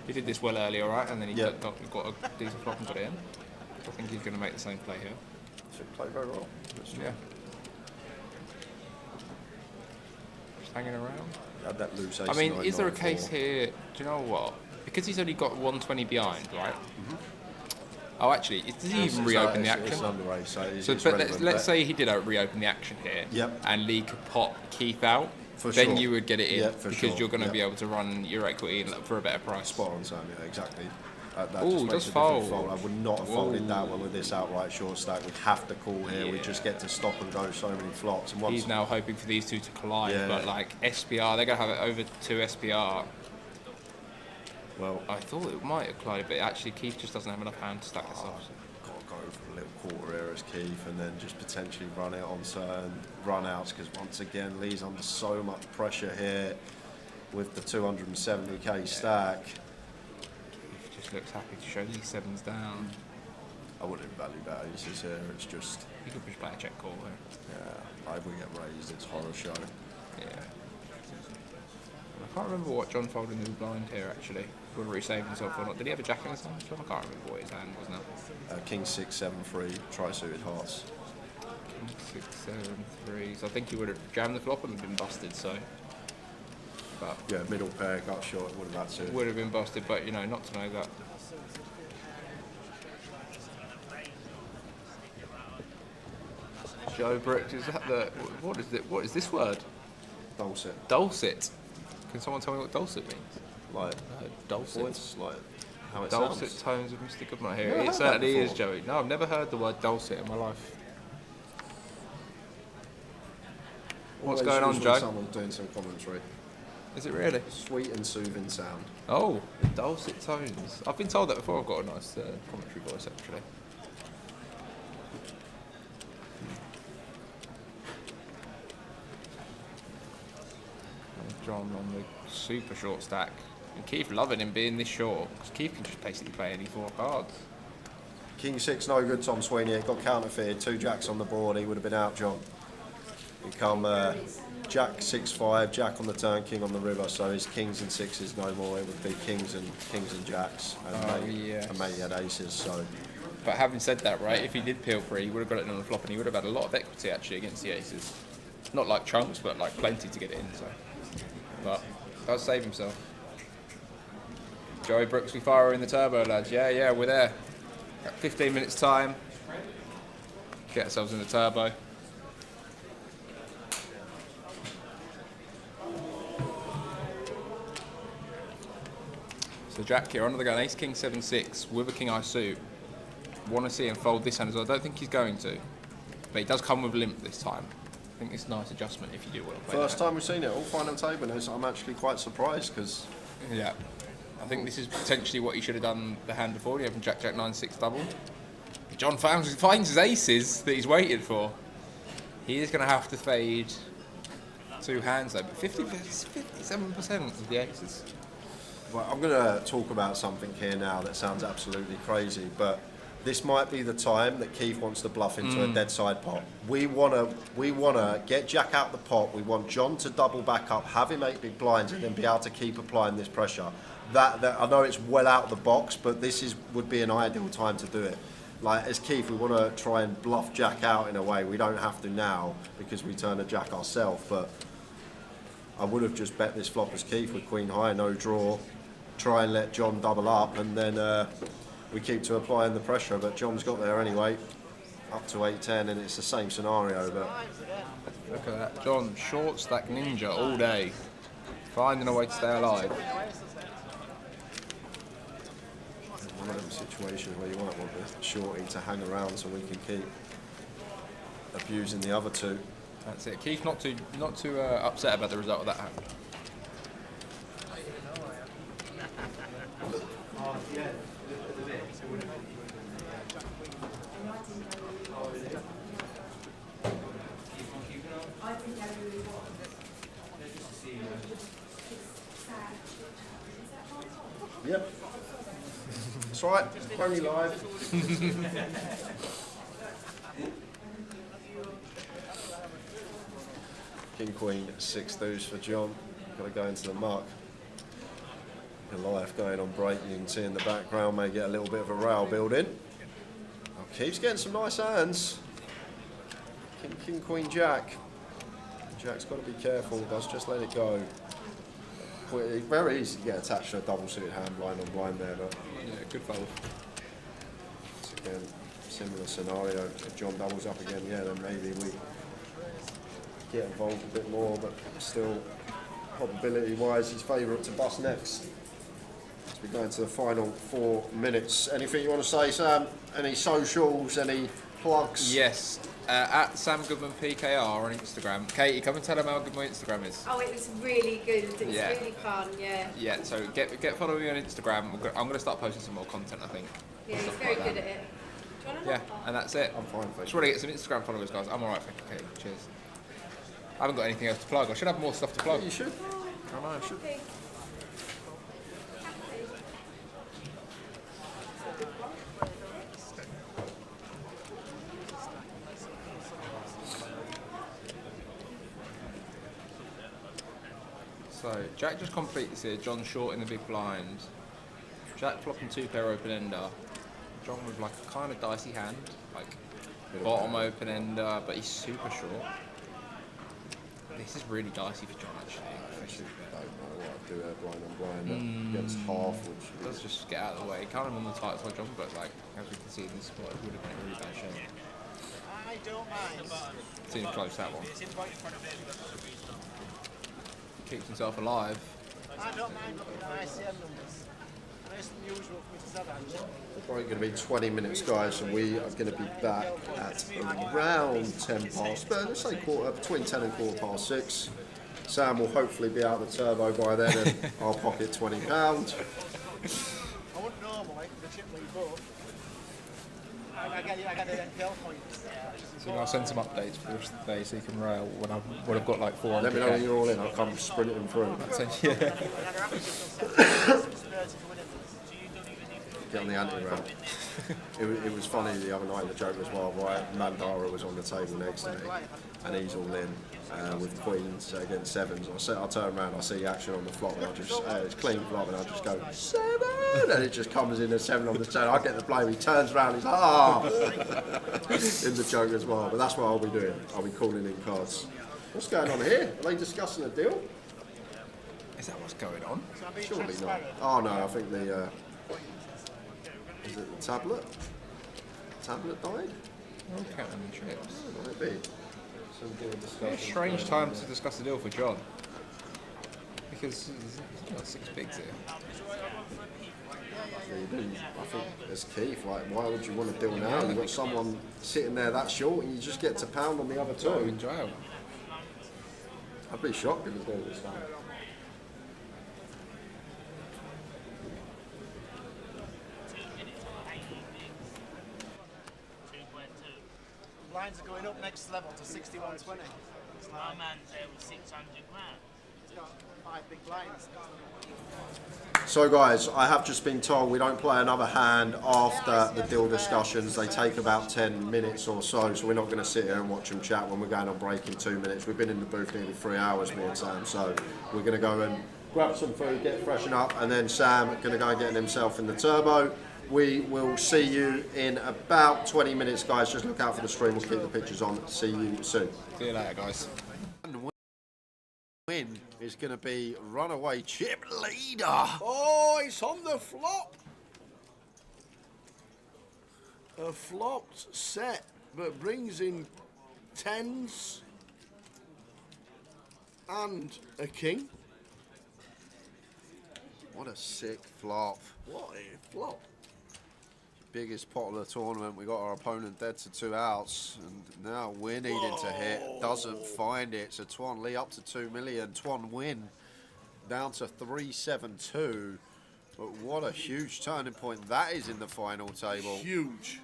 He did this well earlier, right? And then he got a decent flop and got it in. I think he's going to make the same play here. Should play very well. Yeah. Just hanging around. Had that loose ace. I mean, is there a case here? Do you know what? Because he's only got 120 behind, right? Oh, actually, does he even reopen the action? It's under ace, but let's say he did reopen the action here, and Lee could pop Keith out. Then you would get it in because you're going to be able to run your equity for a better price. Spot on, Sam. Yeah, exactly. Oh, does fold. I would not have folded that one with this outright short stack. We have to call here. We just get to stop and go so many flops. And he's now hoping for these two to collide, but like SPR, they're going to have it over to SPR. Well, I thought it might have collided, but actually Keith just doesn't have enough hand to stack this up. Got to go for a little quarter here as Keith, and then just potentially run it on certain run outs because once again Lee's under so much pressure here with the 270k stack. Just looks happy to show these sevens down. I wouldn't value that aces here. It's just you could push back a check call there. Yeah, if we get raised, it's horror show. Yeah. I can't remember what John folded in the blind here actually. Whether he saved himself or not. Did he have a jack in his hand? I can't remember what his hand was now. King 6 7 3 tri-suited hearts. King 6 7 3. So I think he would have jammed the flop and been busted. So. But yeah, middle pair, got short, would have had to. Would have been busted, but you know, not to know that. Joe Brooks, is that the what is it? What is this word? Dulcet. Dulcet. Can someone tell me what dulcet means? Like dulcet. Voice, like how it dulcet sounds. Tones of Mr. Goodman here. It certainly is, Joey. No, I've never heard the word dulcet in my life. What's going on, Joe? Someone's doing some commentary. Is it really? Sweet and soothing sound. Oh, dulcet tones. I've been told that before. I've got a nice commentary voice, actually. John on the super short stack. And Keith loving him being this short. Because Keith can just basically play any 4 cards. King 6, no good, Tom Sweeney. It got counterfeited. 2 jacks on the board. He would have been out, John. You come Jack 6-5, Jack on the turn, King on the river. So his kings and sixes no more. It would be kings and jacks, and mate he had aces. So, but having said that, right, if he did peel free, he would have got it on the flop, and he would have had a lot of equity actually against the aces. Not like chunks, but like plenty to get it in. So, but does save himself. Joey Brooks, we fire in the turbo, lads. Yeah, we're there. Got 15 minutes time. Get ourselves in the turbo. So Jack here, under the gun, ace king 7-6 with a king eye suit. Want to see him fold this hand as well. I don't think he's going to, but he does come with limp this time. I think it's a nice adjustment if you do want to play. First time we've seen it all final table. I'm actually quite surprised because yeah, I think this is potentially what he should have done the hand before. He opened Jack 9-6 double. John finds his aces that he's waited for. He is going to have to fade 2 hands though, but 57% of the aces. Well, I'm going to talk about something here now that sounds absolutely crazy, but this might be the time that Keith wants to bluff into a dead side pot. We wanna get Jack out the pot. We want John to double back up, have him 8 big blinds, and then be able to keep applying this pressure. That I know it's well out of the box, but this would be an ideal time to do it. Like, as Keith, we want to try and bluff Jack out in a way. We don't have to now because we turn a Jack ourselves, but I would have just bet this flop as Keith with Queen High, no draw. Try and let John double up, and then we keep to applying the pressure, but John's got there anyway, up to 8-10, and it's the same scenario. But Look at that. John, short stack ninja all day. Finding a way to stay alive. One of them situations where you might want the shorty to hang around so we can keep abusing the other two. That's it. Keith not too upset about the result of that hand. Yep. That's right, only live. King Queen 6 deuce for John. Got to go into the muck. Goliath going on break. You can see in the background may get a little bit of a row building. Oh, Keith's getting some nice hands. King Queen Jack. Jack's got to be careful. Does just let it go. Very easy to get attached to a double suited hand blind on blind there, but yeah, good fold. It's again similar scenario. If John doubles up again, yeah, then maybe we get involved a bit more, but still, probability wise, he's favourite to bust next. As we go into the final 4 minutes. Anything you want to say, Sam? Any socials? Any plugs? Yes. At Sam Goodman PKR on Instagram. Katie, come and tell them how good my Instagram is. Oh, it was really good. It's Yeah. really fun, yeah. Yeah, so get following me on Instagram. I'm going to start posting some more content, I think. Yeah, he's Stuff very like good that. at it. Do you want Yeah, and that's it. I'm fine, thank Just want to get some Instagram followers, guys. I'm alright, thank you, Katie. Cheers. I haven't got anything else to plug. I should have more stuff to plug. Yeah, you should. I know, I should. So, Jack just completes here. John short in the big blind. Jack flopping 2-pair open ender. John with like a kind of dicey hand, like bottom open ender, but he's super short. This is really dicey for John actually. I don't know what I'd do there blind on blind against half, which does just get out of the way. Kind of on the tight side, John, but like as we can see in this spot, it would have been a really bad shot. I don't mind. Seems close that one. Keeps himself alive. I don't mind looking at ICM numbers. And it's unusual for me to say that. It's probably going to be 20 minutes, guys, and we are going to be back at around 10 past, but let's say between 10 and £6. Sam will hopefully be out the turbo by then, and I'll pocket £20. I wouldn't normally, the chip league, but I get the NPL points. So I'll send some updates for the rest of the day so you can rail when I've got like 400. Let me know when you're all in, I'll come sprinting through. Yeah. Get on the anti-round. It was funny the other night, the joke was while Mandara was on the table next to me, and he's all in with queens against sevens. I'll turn around, I see action on the flop, and I just, it's clean flop, and I just go, 7! And it just comes in a 7 on the turn. I get the blame, he turns around, he's like, ah! In the joke as well, but that's what I'll be doing. I'll be calling in cards. What's going on here? Are they discussing a deal? Is that what's going on? Surely not. Oh no, I think the... is it the tablet? Tablet died? Okay, on the trips. Might be. Some deal discussion. Strange time to discuss the deal for John. Because he's got 6 bigs here. I think it's Keith. Like, why would you want to deal now? You've got someone sitting there that short, and you just get to pound on the other two. In jail. I'd be shocked if the deal was done. Blinds are going up next level to 61.20. My man there was 600 grand. It's got 5 big blinds. So guys, I have just been told we don't play another hand after the deal discussions. They take about 10 minutes or so we're not going to sit here and watch them chat when we're going on break in 2 minutes. We've been in the booth nearly 3 hours, me and Sam, so we're going to go and grab some food, get freshen up, and then Sam going to go and get himself in the turbo. We will see you in about 20 minutes, guys. Just look out for the stream. We'll keep the pictures on. See you soon. See you later, guys. Win is going to be runaway chip leader. Oh, it's on the flop. A flopped set, but brings in 10s and a king. What a sick flop. What a flop. Biggest pot of the tournament. We got our opponent dead to 2 outs, and now we're needing to hit. Doesn't find it. So Twan Lee up to 2 million. Twan Win down to 372. But what a huge turning point that is in the final table. Huge.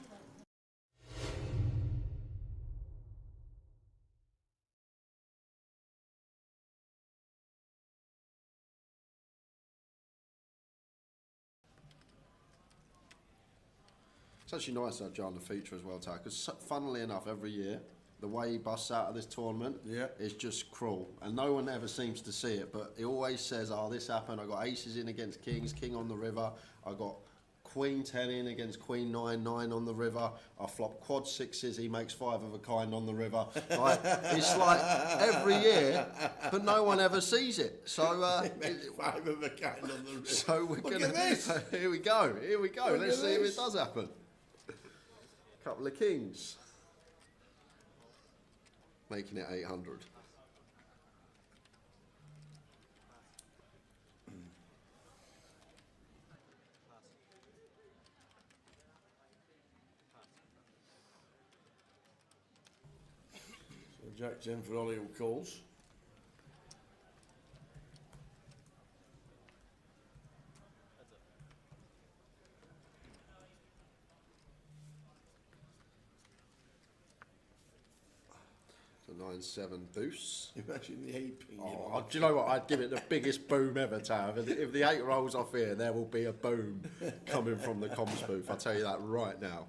It's actually nice to have John the feature as well, Ty, because funnily enough, every year, the way he busts out of this tournament is just cruel. And no one ever seems to see it, but he always says, oh, this happened. I got aces in against kings, king on the river. I got queen 10 in against queen 9, 9 on the river. I flop quad sixes, he makes 5 of a kind on the river. Like, it's like every year, but no one ever sees it. So, 5 of a kind on the river. So we're Look going at this. Here we go. Here we go. Look Let's at see if this. it does happen. Couple of kings. Making it 800. So Jack 10 for Ollie who calls. So 9-7 boost. Imagine the 8 ping. Oh, do you know what? I'd give it the biggest boom ever, Tav. If the 8 rolls off here, there will be a boom coming from the comms booth. I'll tell you that right now.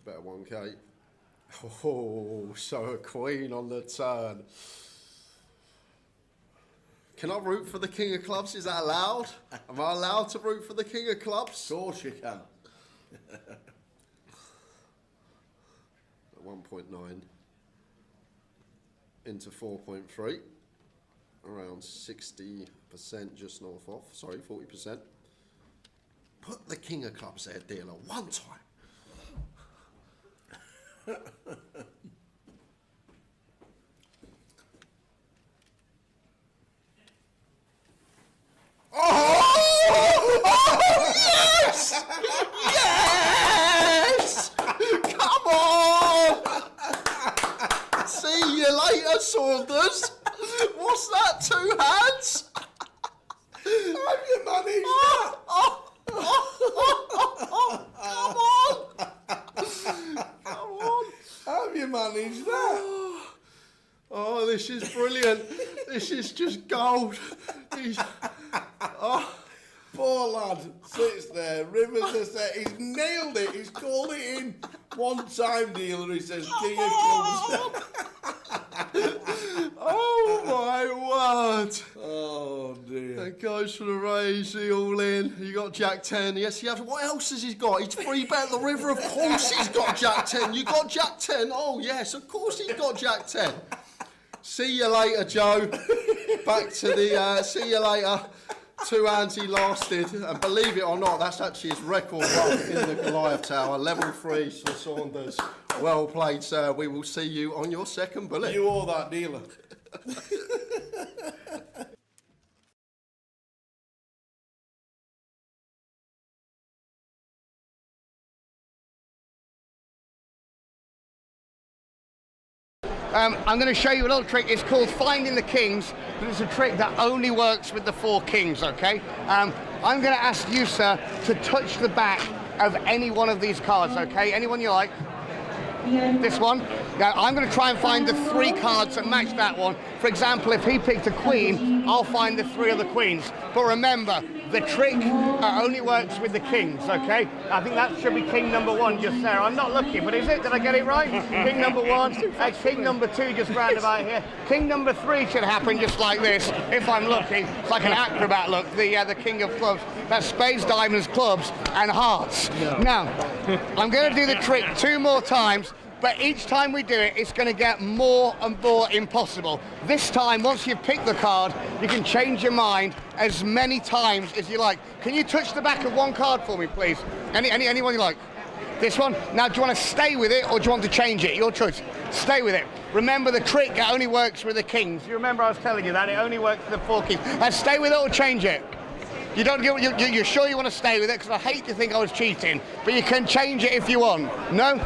Better 1K. Oh, so a queen on the turn. Can I root for the king of clubs? Is that allowed? Am I allowed to root for the king of clubs? Of course you can. 1.9 into 4.3. Around 60%, just north of. Sorry, 40%. Put the king of clubs there, dealer, one time. Oh, yes! Yes! Come on! See you later, Saunders. What's that, 2 hands? Have you managed that? Come on! Come on! Have you managed that? Oh, this is brilliant. This is just gold. Poor lad sits there, rivers a set. He's nailed it. He's called it in. One time dealer, he says, king of clubs. Oh my word! Oh dear. That goes for the raise, the all in. You got Jack 10. Yes, he has. What else has he got? He's free bet the river. Of course he's got Jack 10. You got Jack 10. Oh yes, of course he's got Jack 10. See you later, Joe. Back to the. See you later. 2 hands he lasted, and believe it or not, that's actually his record run in the Goliath Tower. Level 3 for Saunders. Well played, sir. We will see you on your second bullet. You owe that dealer. I'm going to show you a little trick. It's called Finding the Kings, but it's a trick that only works with the 4 kings, okay? I'm going to ask you, sir, to touch the back of any one of these cards, okay? Anyone you like. This one. Now, I'm going to try and find the 3 cards that match that one. For example, if he picked a queen, I'll find the 3 of the queens. But remember, the trick only works with the kings, okay? I think that should be king number 1 just there. I'm not looking, but is it? Did I get it right? King number 1, king number 2 just round about here. King number 3 should happen just like this, if I'm looking. It's like an acrobat look, the king of clubs. That's spades, diamonds, clubs, and hearts. Now, I'm going to do the trick 2 more times, but each time we do it, it's going to get more and more impossible. This time, once you've picked the card, you can change your mind as many times as you like. Can you touch the back of 1 card for me, please? Anyone you like? This one? Now, do you want to stay with it or do you want to change it? Your choice. Stay with it. Remember, the trick only works with the kings. You remember I was telling you that? It only works with the 4 kings. Now, stay with it or change it. You're sure you want to stay with it? Because I hate to think I was cheating, but you can change it if you want. No?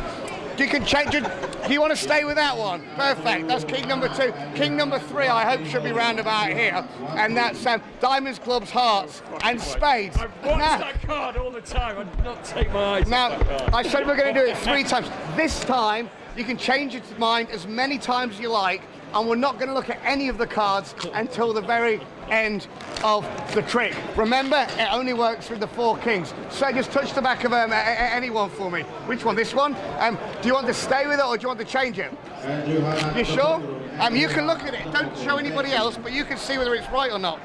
You can change it. Do you want to stay with that one? Perfect. That's king number 2. King number 3, I hope, should be round about here. And that's diamonds, clubs, hearts, and spades. I've watched that card all the time. I'd not take my eyes now, off that card. I said we're going to do it 3 times. This time, you can change your mind as many times as you like, and we're not going to look at any of the cards until the very end of the trick. Remember, it only works with the 4 kings. So just touch the back of anyone for me. Which one? This one? Do you want to stay with it or do you want to change it? You sure? You can look at it. Don't show anybody else, but you can see whether it's right or not.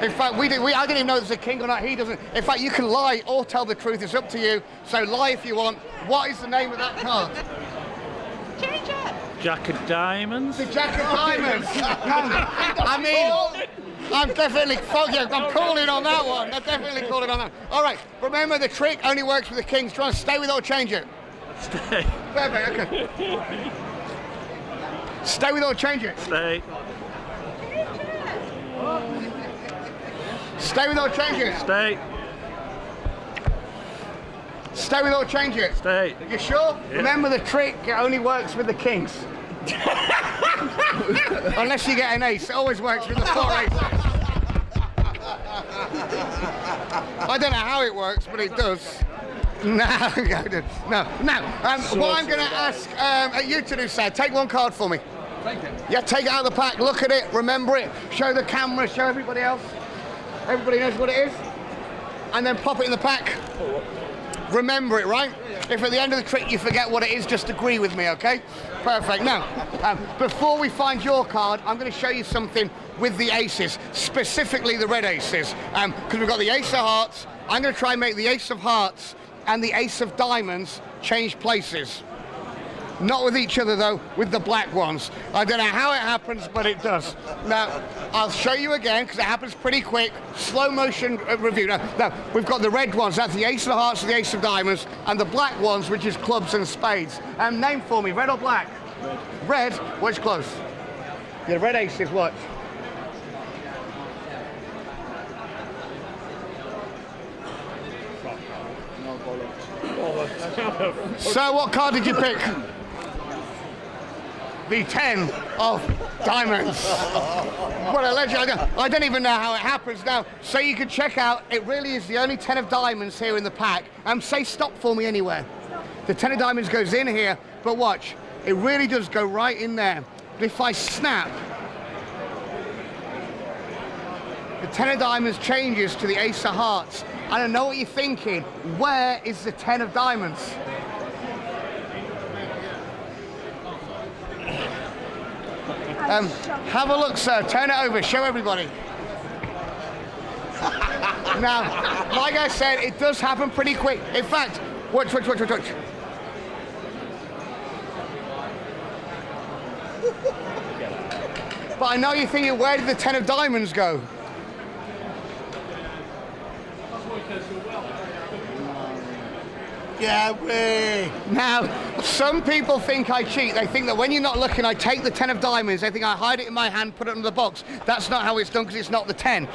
In fact, I didn't even know there's a king or not. He doesn't. In fact, you can lie or tell the truth. It's up to you. So lie if you want. What is the name of that card? Change it. Jack of diamonds. The Jack of diamonds. I mean, I'm definitely I'm calling on that one. I'm definitely calling on that. All right. Remember, the trick only works with the kings. Try to stay with it or change it. Stay. Perfect. Okay. Stay with it or change it. Stay. Stay with it or change it. Stay. Stay with it or change it. Stay. You sure? Yeah. Remember, the trick only works with the kings. Unless you get an ace, it always works with the 4 aces. I don't know how it works, but it does. No. What I'm going to ask you to do, sir, take 1 card for me. Take it. Yeah, take it out of the pack, look at it, remember it, show the camera, show everybody else. Everybody knows what it is. And then pop it in the pack. Remember it, right? If at the end of the trick you forget what it is, just agree with me, okay? Perfect. Now, before we find your card, I'm going to show you something with the aces, specifically the red aces. Because we've got the ace of hearts. I'm going to try and make the ace of hearts and the ace of diamonds change places. Not with each other, though, with the black ones. I don't know how it happens, but it does. Now, I'll show you again, because it happens pretty quick. Slow motion review. Now, we've got the red ones. That's the ace of hearts and the ace of diamonds. And the black ones, which is clubs and spades. Name for me, red or black? Red. Which close? The red ace is what? So, what card did you pick? The 10 of diamonds. What a legend. I don't even know how it happens now. So you can check out, it really is the only 10 of diamonds here in the pack. Say stop for me anywhere. The 10 of diamonds goes in here, but watch, it really does go right in there. But if I snap, the 10 of diamonds changes to the ace of hearts. I don't know what you're thinking. Where is the 10 of diamonds? Have a look, sir. Turn it over. Show everybody. Now, like I said, it does happen pretty quick. In fact, watch. But I know you're thinking, where did the 10 of diamonds go? Yeah, way. Now, some people think I cheat. They think that when you're not looking, I take the 10 of diamonds. They think I hide it in my hand, put it in the box. That's not how it's done, because it's not the 10.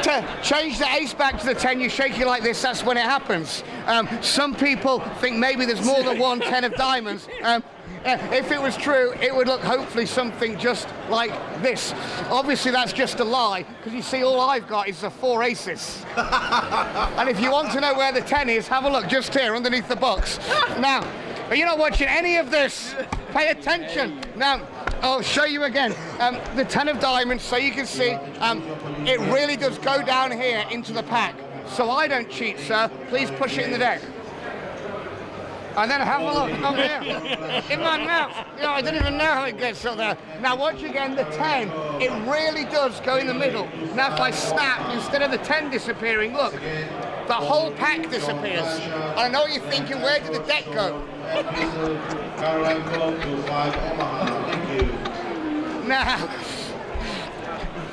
To change the ace back to the 10, you shake it like this. That's when it happens. Some people think maybe there's more than one 10 of diamonds. If it was true, it would look hopefully something just like this. Obviously, that's just a lie, because you see, all I've got is the 4 aces. And if you want to know where the 10 is, have a look just here underneath the box. Now, you're not watching any of this. Pay attention. Now, I'll show you again. The 10 of diamonds, so you can see, it really does go down here into the pack. So I don't cheat, sir. Please push it in the deck. And then have a look over here. In my mouth. You know, I don't even know how it gets up there. Now watch again the 10. It really does go in the middle. Now if I snap, instead of the 10 disappearing, look, the whole pack disappears. I know what you're thinking, where did the deck go? Now,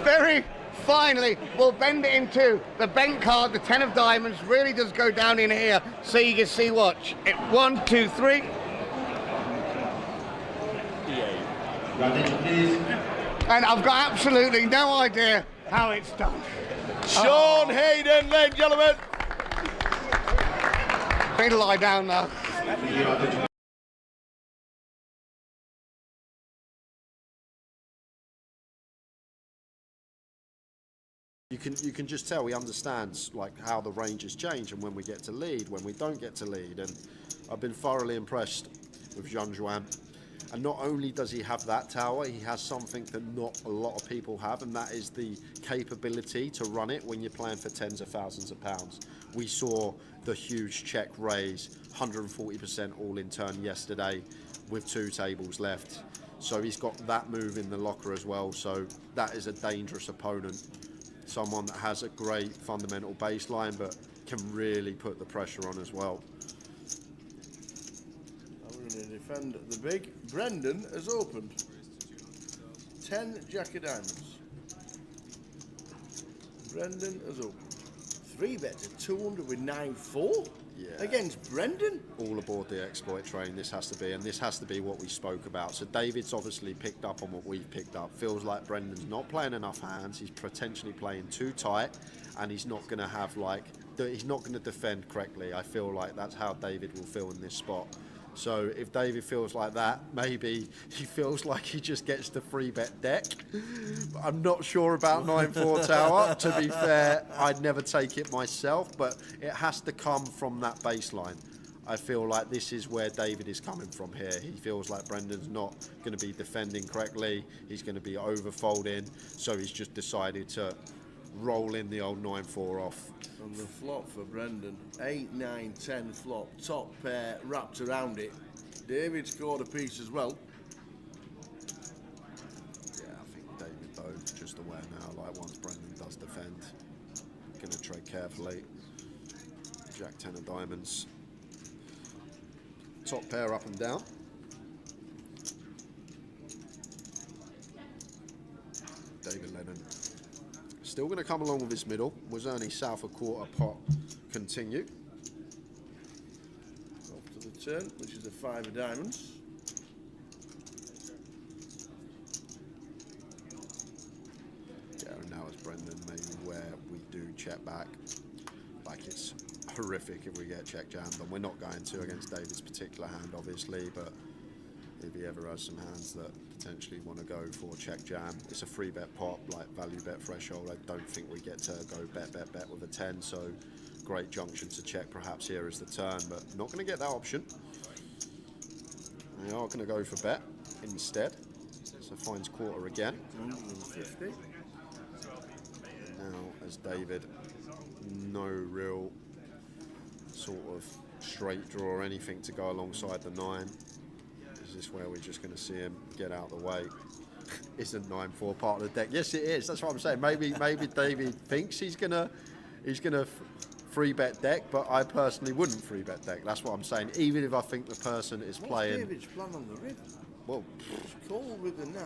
very finally, we'll bend it in two. The bent card, the 10 of diamonds, really does go down in here, so you can see, watch. 1, 2, 3. And I've got absolutely no idea how it's done. Sean Hayden, ladies and gentlemen. Need to lie down now. You can just tell he understands like how the ranges change and when we get to lead, when we don't get to lead, and I've been thoroughly impressed with Jean Juan. And not only does he have that tower, he has something that not a lot of people have, and that is the capability to run it when you're playing for tens of thousands of pounds. We saw the huge check raise, 140% all in turn yesterday with 2 tables left. So he's got that move in the locker as well, so that is a dangerous opponent. Someone that has a great fundamental baseline but can really put the pressure on as well. I'm going to defend the big. Brendan has opened 10 Jack of Diamonds. Brendan has opened 3-bet to 200 with 9-4 against Brendan. All aboard the exploit train, this has to be, and this has to be what we spoke about. So David's obviously picked up on what we've picked up. Feels like Brendan's not playing enough hands, he's potentially playing too tight, and he's not going to have he's not going to defend correctly. I feel like that's how David will feel in this spot. So if David feels like that, maybe he feels like he just gets the 3-bet deck. But I'm not sure about 9-4 tower. To be fair, I'd never take it myself, but it has to come from that baseline. I feel like this is where David is coming from here. He feels like Brendan's not going to be defending correctly. He's going to be overfolding. So he's just decided to roll in the old 9-4 off. On the flop for Brendan, 8, 9, 10 flop, top pair wrapped around it. David scored a piece as well. Yeah, I think David though, just aware now, like once Brendan does defend, gonna tread carefully. Jack 10 of diamonds. Top pair up and down. David Lennon. Still going to come along with his middle. Was only south of quarter pot. Continue. Off to the turn, which is a 5 of diamonds. Yeah, and now it's Brendan, maybe where we do check back. Like it's horrific if we get check jammed, and we're not going to against David's particular hand, obviously, but if he ever has some hands that potentially want to go for check jam, it's a 3-bet pot, like value bet threshold. I don't think we get to go bet with a 10, so great junction to check perhaps here is the turn, but not going to get that option. We are going to go for bet instead, so finds quarter again. 150. Now as David, no real sort of straight draw or anything to go alongside the 9. Is this where we're just going to see him get out of the way? Isn't 9-4 part of the deck? Yes, it is. That's what I'm saying. Maybe David thinks he's gonna 3-bet deck, but I personally wouldn't 3-bet deck. That's what I'm saying. Even if I think the person is playing. What's David's plan on the river? Well, call with the 9.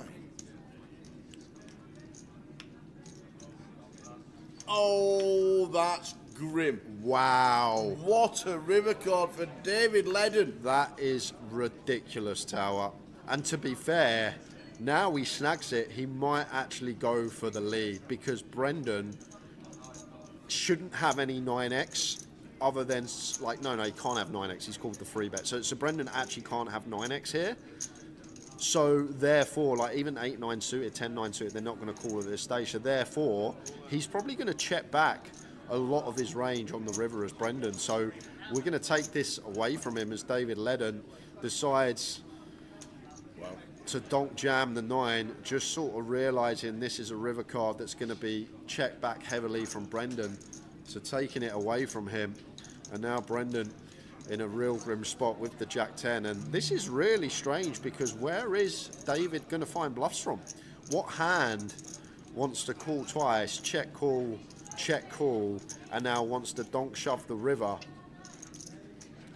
Oh, that's grim. Wow. What a river card for David Ledden. That is ridiculous, Tower. And to be fair, now he snags it, he might actually go for the lead, because Brendan shouldn't have any 9x other than, like, no, he can't have 9x. He's called the 3-bet. So Brendan actually can't have 9x here. So therefore, like even 8-9 suited, 10-9 suited, they're not going to call at this stage. So therefore, he's probably going to check back a lot of his range on the river as Brendan. So we're going to take this away from him as David Ledden decides to donk jam the 9, just sort of realising this is a river card that's going to be checked back heavily from Brendan. So taking it away from him, and now Brendan in a real grim spot with the Jack 10. And this is really strange because where is David going to find bluffs from? What hand wants to call twice, check call, and now wants to donk shove the river?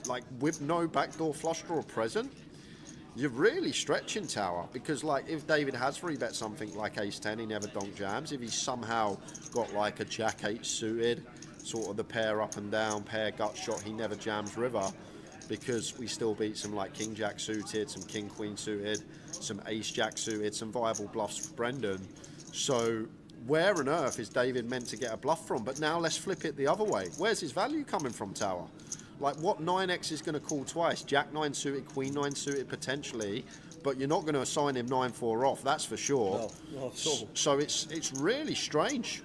Like with no backdoor flush draw present? You're really stretching, Tower, because like if David has 3-bet something like ace 10, he never donk jams. If he's somehow got like a Jack 8 suited, sort of the pair up and down, pair gut shot, he never jams river, because we still beat some like King Jack suited, some King Queen suited, some Ace Jack suited, some viable bluffs for Brendan. So where on earth is David meant to get a bluff from? But now let's flip it the other way. Where's his value coming from, Tower? Like what 9x is going to call twice? Jack 9 suited, Queen 9 suited potentially, but you're not going to assign him 9-4 off, that's for sure. No, not at all. So it's really strange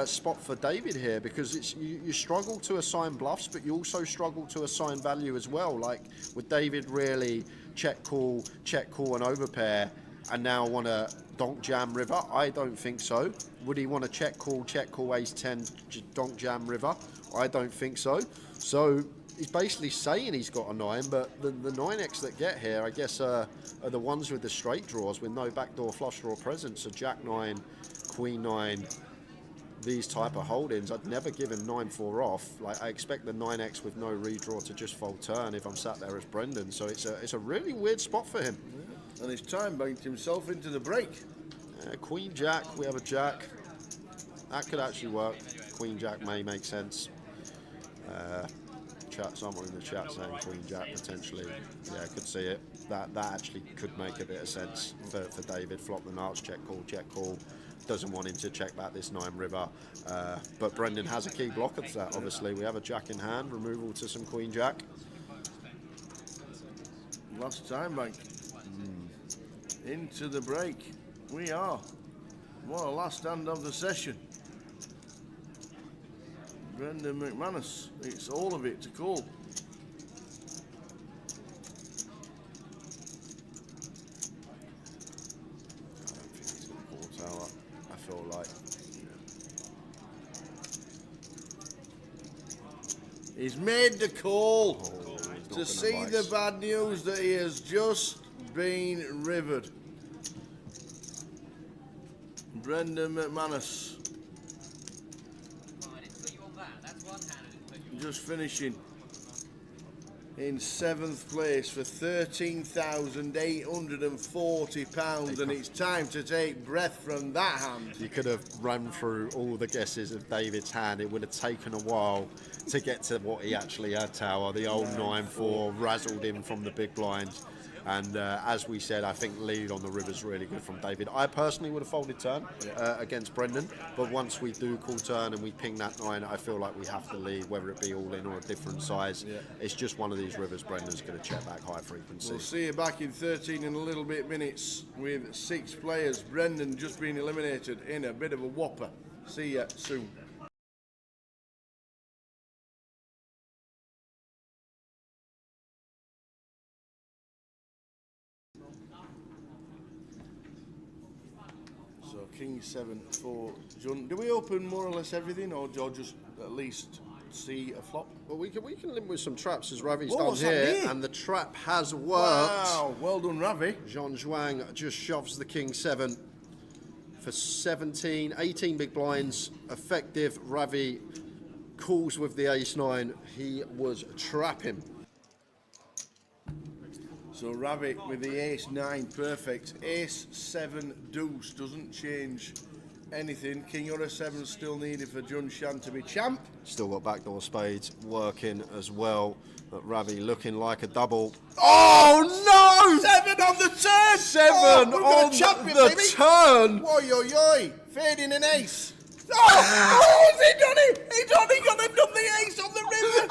spot for David here, because it's you struggle to assign bluffs, but you also struggle to assign value as well. Like would David really check call and overpair and now want to donk jam river? I don't think so. Would he want to check call ace 10 donk jam river? I don't think so. So he's basically saying he's got a 9, but the 9x that get here, I guess, are the ones with the straight draws with no backdoor flush draw present. So Jack 9, Queen 9, these type of holdings. I'd never give him 9-4 off. Like I expect the 9x with no redraw to just fold turn if I'm sat there as Brendan. So it's a really weird spot for him. Yeah. And he's time banked himself into the break. Queen Jack, we have a Jack. That could actually work. Queen Jack may make sense. Someone in the chat saying Queen Jack potentially. Yeah, I could see it. That actually could make a bit of sense for David. Flop the nuts, check call. Doesn't want him to check back this 9 river. But Brendan has a key blocker to that, obviously. We have a Jack in hand, removal to some Queen Jack. Last time bank. Into the break. We are. What a last hand of the session. Brendan McManus, it's all of it to call. I feel like he's made the call to see the bad news that he has just been rivered. Brendan McManus. Just finishing in 7th place for £13,840, and it's time to take breath from that hand. You could have run through all the guesses of David's hand. It would have taken a while to get to what he actually had, Tower. The old 9-4 razzled him from the big blinds. And as we said, I think lead on the river's really good from David. I personally would have folded turn against Brendan, but once we do call turn and we ping that 9, I feel like we have to lead, whether it be all in or a different size. It's just one of these rivers Brendan's going to check back high frequency. We'll see you back in 13 in a little bit minutes with 6 players. Brendan just been eliminated in a bit of a whopper. See ya soon. King 7 for John. Do we open more or less everything, or just at least see a flop? Well, we can limit with some traps as Ravi's done here, and the trap has worked. Wow, well done, Ravi. Jean Zhuang just shoves the King 7 for 18 big blinds. Effective. Ravi calls with the ace 9. He was trapping. So Ravi with the ace 9, perfect. Ace 7 deuce doesn't change anything. King or a 7 still needed for Jun Shan to be champ. Still got backdoor spades working as well. But Ravi looking like a double. Oh no! 7 on the turn! 7 on the turn! Oi, oi, oi! Fading an ace. Oh, has he done it? He's only got to dump the ace on the river.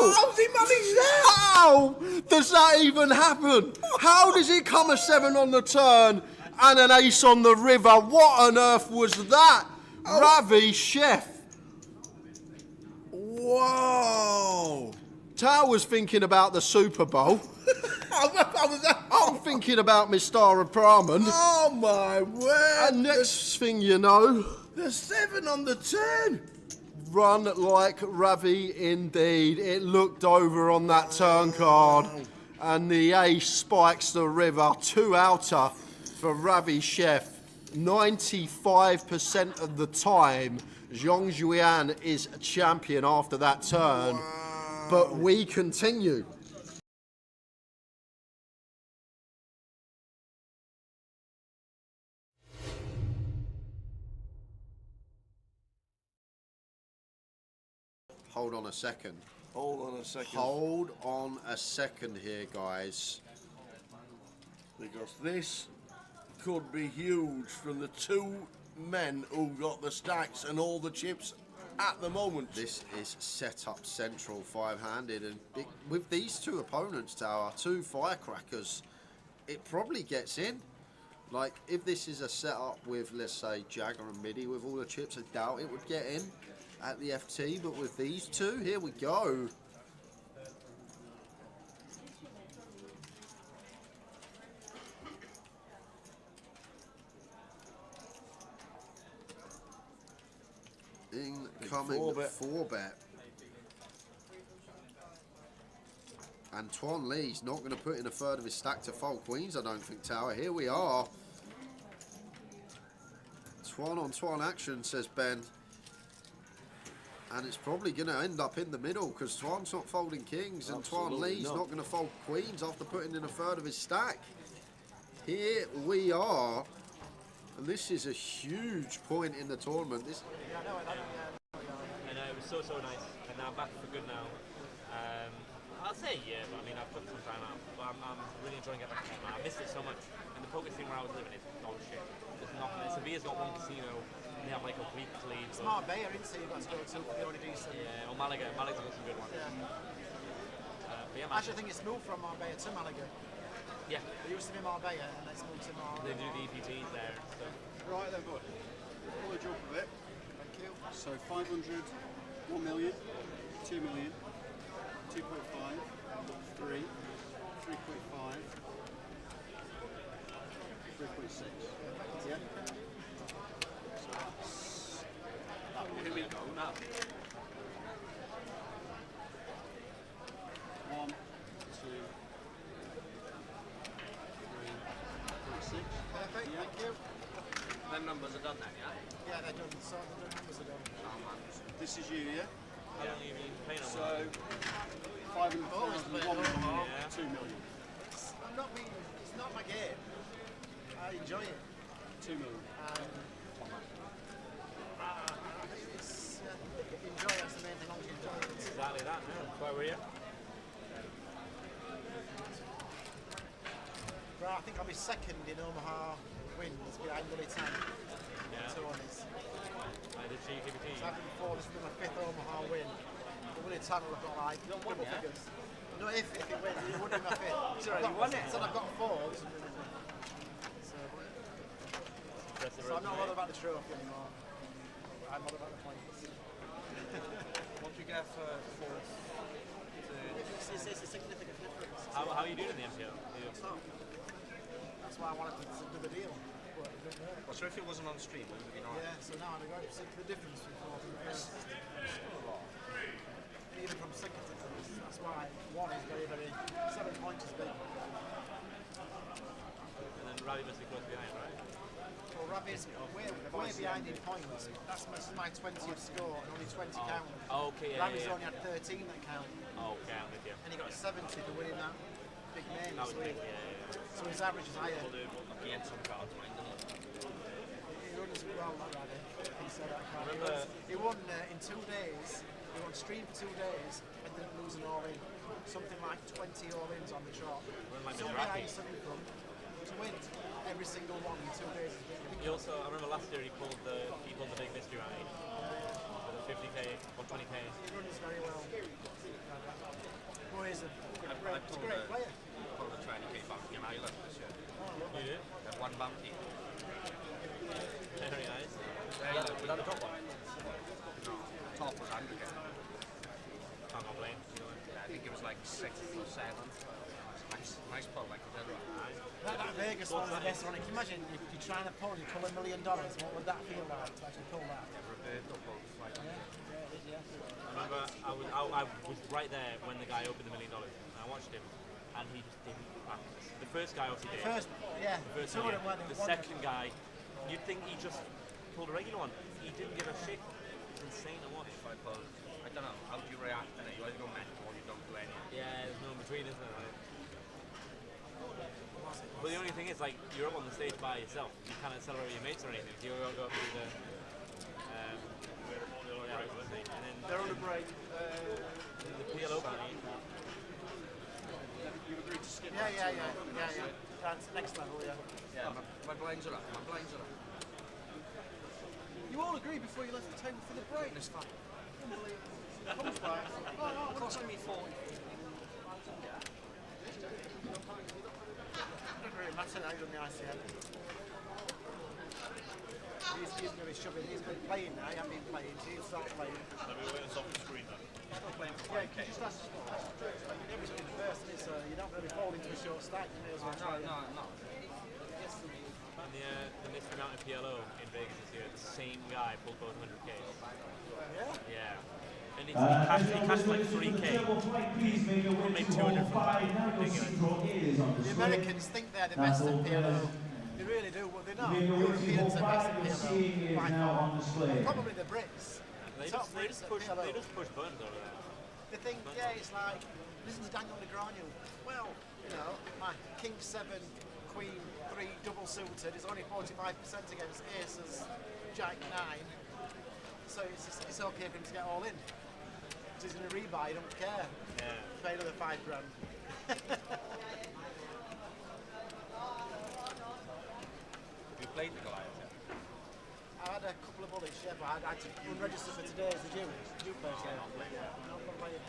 How's he managed that? How does that even happen? How does it come a 7 on the turn and an ace on the river? What on earth was that? Ravi Chef. Whoa. Tao was thinking about the Super Bowl. I'm thinking about Mr. Brahman. Oh my word. And next thing you know, the 7 on the turn. Run like Ravi indeed. It looked over on that turn card. And the ace spikes the river. 2 outer for Ravi Chef. 95% of the time, Zhong Julian is a champion after that turn. Wow. But we continue. Hold on a second. Hold on a second. Hold on a second here, guys. Because this could be huge from the 2 men who got the stacks and all the chips at the moment. This is set up central 5-handed, and with these 2 opponents, Tower, 2 firecrackers, it probably gets in. Like, if this is a setup with, let's say, Jagger and Midi with all the chips, I doubt it would get in at the FT, but with these 2, here we go. Incoming 4-bet. Antoine Lee's not going to put in a third of his stack to fold queens, I don't think, Tower. Here we are. Antoine action, says Ben. And it's probably going to end up in the middle because Twan's not folding kings and Antoine Lee's not going to fold queens after putting in a third of his stack. Here we are. And this is a huge point in the tournament. This. I know, it was so nice. And now I'm back for good now. I'll say a year, but I mean, I've put some time out. But I'm really enjoying getting back to it. I missed it so much. And the poker scene where I was living is gone shit. There's nothing. Sevilla's got one casino. They have like a weekly. It's Marbella, isn't it? You've got to go to the only decent. Yeah, or Malaga. Malaga's got some good ones. Yeah. But yeah, actually, I think it's moved from Marbella to Malaga. Yeah. It used to be Marbella, and it's moved to Marbella. They do the EPTs there and stuff. Right then, bud. Pull the draw for a bit. Thank you. So 500, 1 million, 2 million, 2.5, 3, 3.5, 3.6. Yeah? Here we go now. 1, 2, 3.6. Perfect, thank you. Them numbers are done then, yeah? Yeah, they're done. So the numbers are done. Oh, man. This is you, yeah? How long have you been playing on So 500,000, 1 million, 2 million. It's not my game. I enjoy it. 2 million. Enjoy it, that's the main thing, as long as you enjoy it. Exactly that, yeah. Where were you? Right, I think I'll be second in Omaha wins behind Gully 10. Yeah. Tourneys. I did GKBT. So after before, this will be my 5th Omaha win. Gully 10 will have got like double figures. No, if it wins, it would be my 5th. Sorry, you won it? So I've got 4. So I'm not bothered about the trophy anymore. I'm bothered about the points. What do you get for 4th? It's a significant difference. How are you doing in the MPO? That's why I wanted to do the deal. But it didn't work. Well, so if it wasn't on stream, it would have been alright. Yeah, so now I'm going to see the difference between 4th and 1st. Even from 2nd to 1st. That's why 1 is very, very. 7 points is big. And then Ravi must be close behind, right? Well, Ravi's way behind in points. That's my 20th score and only 20 count. Okay, Ravi's only had 13 that count. Okay, I'm with you. And he got 70 for winning that big name. That was so, big, yeah. So his average is higher. He had some cards, right? He runs well, that Ravi. He said that card. Remember, he won in 2 days. He won stream for 2 days and didn't lose an all-in. Something like 20 all-ins on the trot. So behind something from to win every single one in 2 days. He also, I remember last year he pulled the big mystery ride. 50k or 20k. He runs very well. Boy, he's a great player. Pulled a 20k back in Ireland this year. You did? At one bounty. Very nice. Was that a top one? No, top was 100k. Can't complain. Yeah, I think it was like 6th or 7th. Nice pull, like a That Vegas one was the best one. Can you imagine if you're trying to pull $1 million, what would that feel like to actually pull that? Yeah. I remember I was right there when the guy opened $1 million. And I watched him, and he just didn't practice. The first guy obviously did. The first one, yeah. The second guy, you'd think he just pulled a regular one. He didn't give a shit. It's insane to watch. If I pull, I don't know, how do you react? You either go mental or you don't do anything. Yeah, there's no in between, isn't there? But the only thing is, like, you're up on the stage by yourself. You can't celebrate with your mates or anything. You go up to the thing, and then they're on a break. The PLO bounty. You agreed to skip. Yeah. That's next level, yeah. Yeah, my blinds are up. You all agreed before you left the table for the break. It's fine. Unbelievable. Comes back. It cost me 40. Doesn't really matter now, he's on the ICM. He's going to be shoving. He's been playing now. He hasn't been playing, so he'll start playing. Let me wait and off the screen then. Still playing for 5K. Just that's everything first, isn't it? So you're not going to be falling into a short stack. You may as well try. No. And the next amount of PLO in Vegas this year, the same guy pulled both 100k. Yeah. And he cashed like 3k. He made 200 from that. The Americans think they're the best at PLO. They really do. Well, they're not. Europeans are best at PLO. By far. Probably the Brits. They just push buttons over there. They think, it's like, listen to Daniel Negreanu. Well, my King 7, Queen 3 double suited is only 45% against Aces, Jack 9. So it's okay for him to get all in. If he's going to rebuy, he don't care. Yeah. Pay another $5 grand. You played the Goliath, yeah? I had a couple of bullets, but I had to unregister for today. Did you? Did you play today? No, what about you?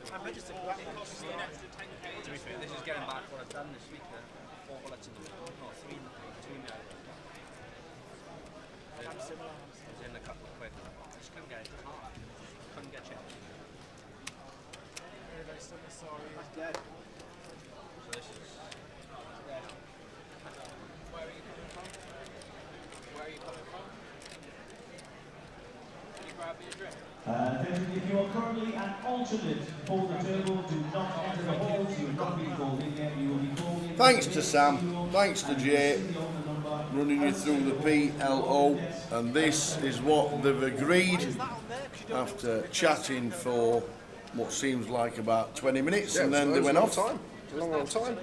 I'm registered for that one. To be fair, this is getting back what I've done this week. 4 bullets in the middle. No, 3 between the eyes. I'm similar. It was in a couple of quid. I just couldn't get it. Couldn't get checked. Very, very similar story. Dead. So this is... Where are you coming from? Can you grab me a drink? If you are currently an alternate for the table, do not enter the halls. You will not be called in yet. You will be called in. Thanks to Sam, thanks to Jay, running you through the PLO, and this is what they've agreed after chatting for what seems like about 20 minutes, and then they went off. Long time.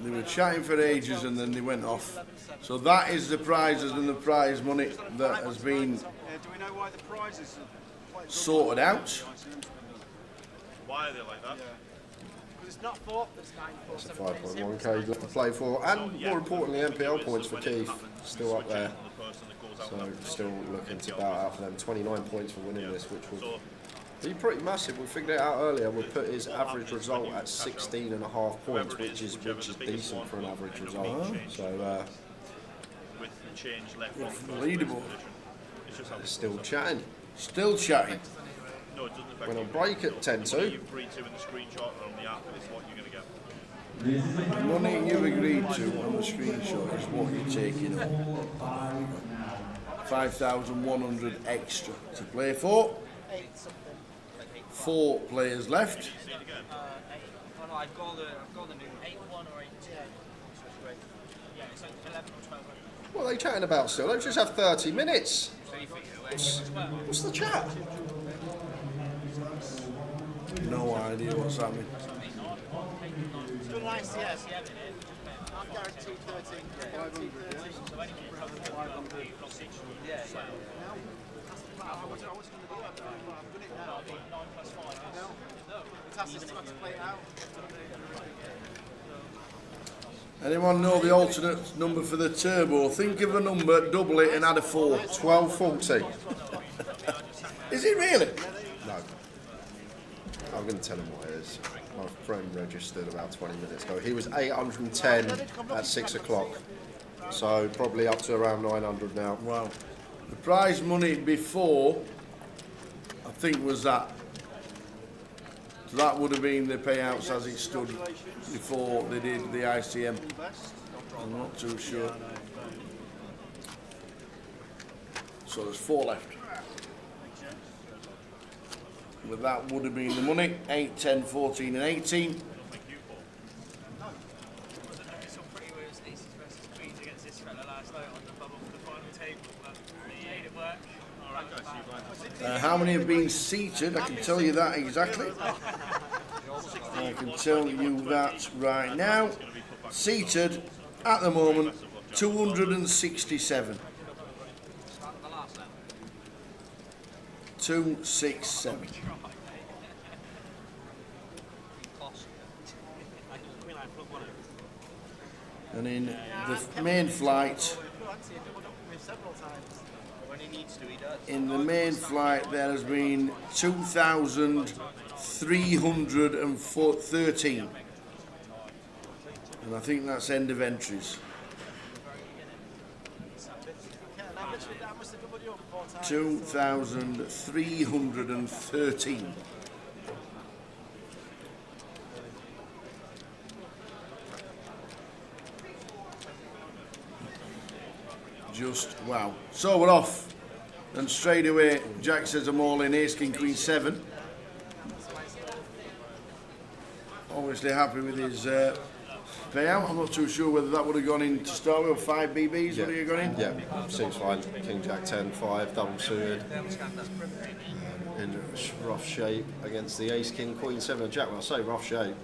They were chatting for ages and then they went off. So that is the prizes and the prize money that has been Do we know why the prizes are sorted out. Why are they like that? Because it's not 4, it's 9, 4, 7, 8, 5.1k left to play for, and more importantly, MPL points for Keith, still up there. So still looking to bow out for them. 29 points for winning this, which will be pretty massive. We figured it out earlier. We'll put his average result at 16.5 points, which is decent for an average result. So with the change left off the leaderboard. Still chatting. Still chatting. No, it doesn't affect Went on you. break at 10-2. You've agreed to in the screenshot or on the app is what you're going to get. The money you've agreed to on the screenshot is what you're taking up. 5,100 extra to play for. 4 players left. Oh no, I've got the new 8-1 or 8-2. Yeah, it's like 11 or 12. What are they chatting about still? Let's just have 30 minutes. What's the chat? No idea what's happening. Still nice, yes. I'm guaranteed 13. Guaranteed 13. Yeah. I was going to do that, but I've done it now. 9+5. No. It has to play it out. Anyone know the alternate number for the turbo? Think of a number, double it, and add a 4. 1240. Is it really? No. I'm going to tell him what it is. My friend registered about 20 minutes ago. He was 810 at 6 o'clock. So probably up to around 900 now. Wow. The prize money before, I think, was that. So that would have been the payouts as it stood before they did the ICM. I'm not too sure. So there's 4 left. But that would have been the money. 8, 10, 14 and 18. Some pretty weird aces versus queens against this fella last night on the bubble for the final table, but he made it work. How many have been seated? I can tell you that exactly. I can tell you that right now. Seated at the moment, 267. 267. And in the main flight, there has been 2,313. And I think that's end of entries. 2,313. Just wow. So we're off. And straight away, Jack says I'm all in. Ace, King, Queen, 7. Obviously happy with his payout. I'm not too sure whether that would have gone in to start with, 5 BBs. Yeah. Would have gone in? Yeah, seems fine. King, Jack, 10, 5, double suited. In rough shape against the Ace, King, Queen, 7 of Jack. Well, I say rough shape.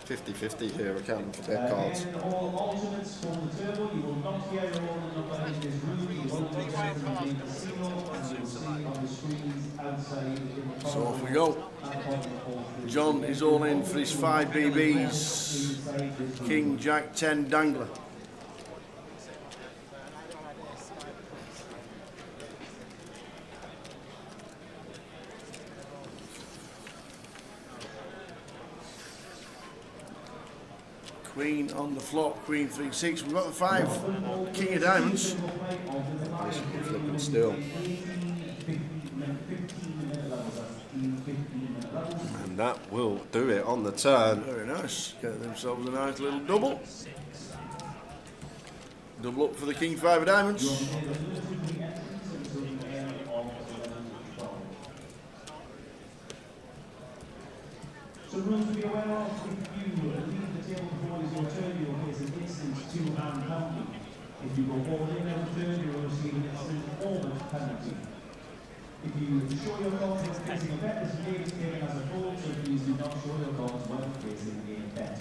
50-50 here, accounting for dead cards. And all alternates for the turbo, you will not hear all the number in this room. You will not hear the casino, and you will see on the screens outside in the So off we go. John is all in for his 5 BBs. King, Jack, 10, dangler. Queen on the flop, Queen 3, 6. We've got the 5, King of diamonds. Flipping still. And that will do it on the turn. Very nice. Get themselves a nice little double. Double up for the King 5 of diamonds. So rules to be aware of: if you leave the table before it is your turn, you will face an instant 2-hand penalty. If you go all in on the turn, you will receive an instant forward penalty. If you show your cards when facing a bet, this game is taken as a fold, so please do not show your cards when facing a bet.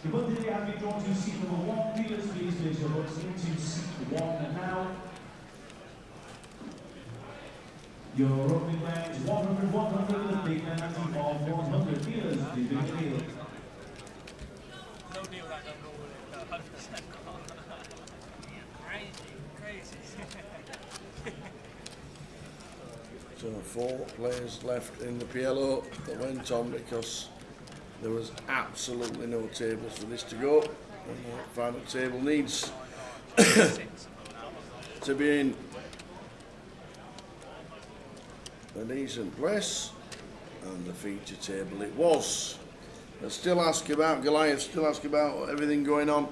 The vote today has been drawn to seat number 1. Dealers, please place your votes into seat 1 now. Your opening line is 100, 100, with a big penalty of 100. Dealers, please do the deal. No deal that don't go with it. 100% crazy. So 4 players left in the PLO that went on because there was absolutely no tables for this to go. And the final table needs to be in a decent place, and the feature table it was. But still ask about Goliath, still ask about everything going on.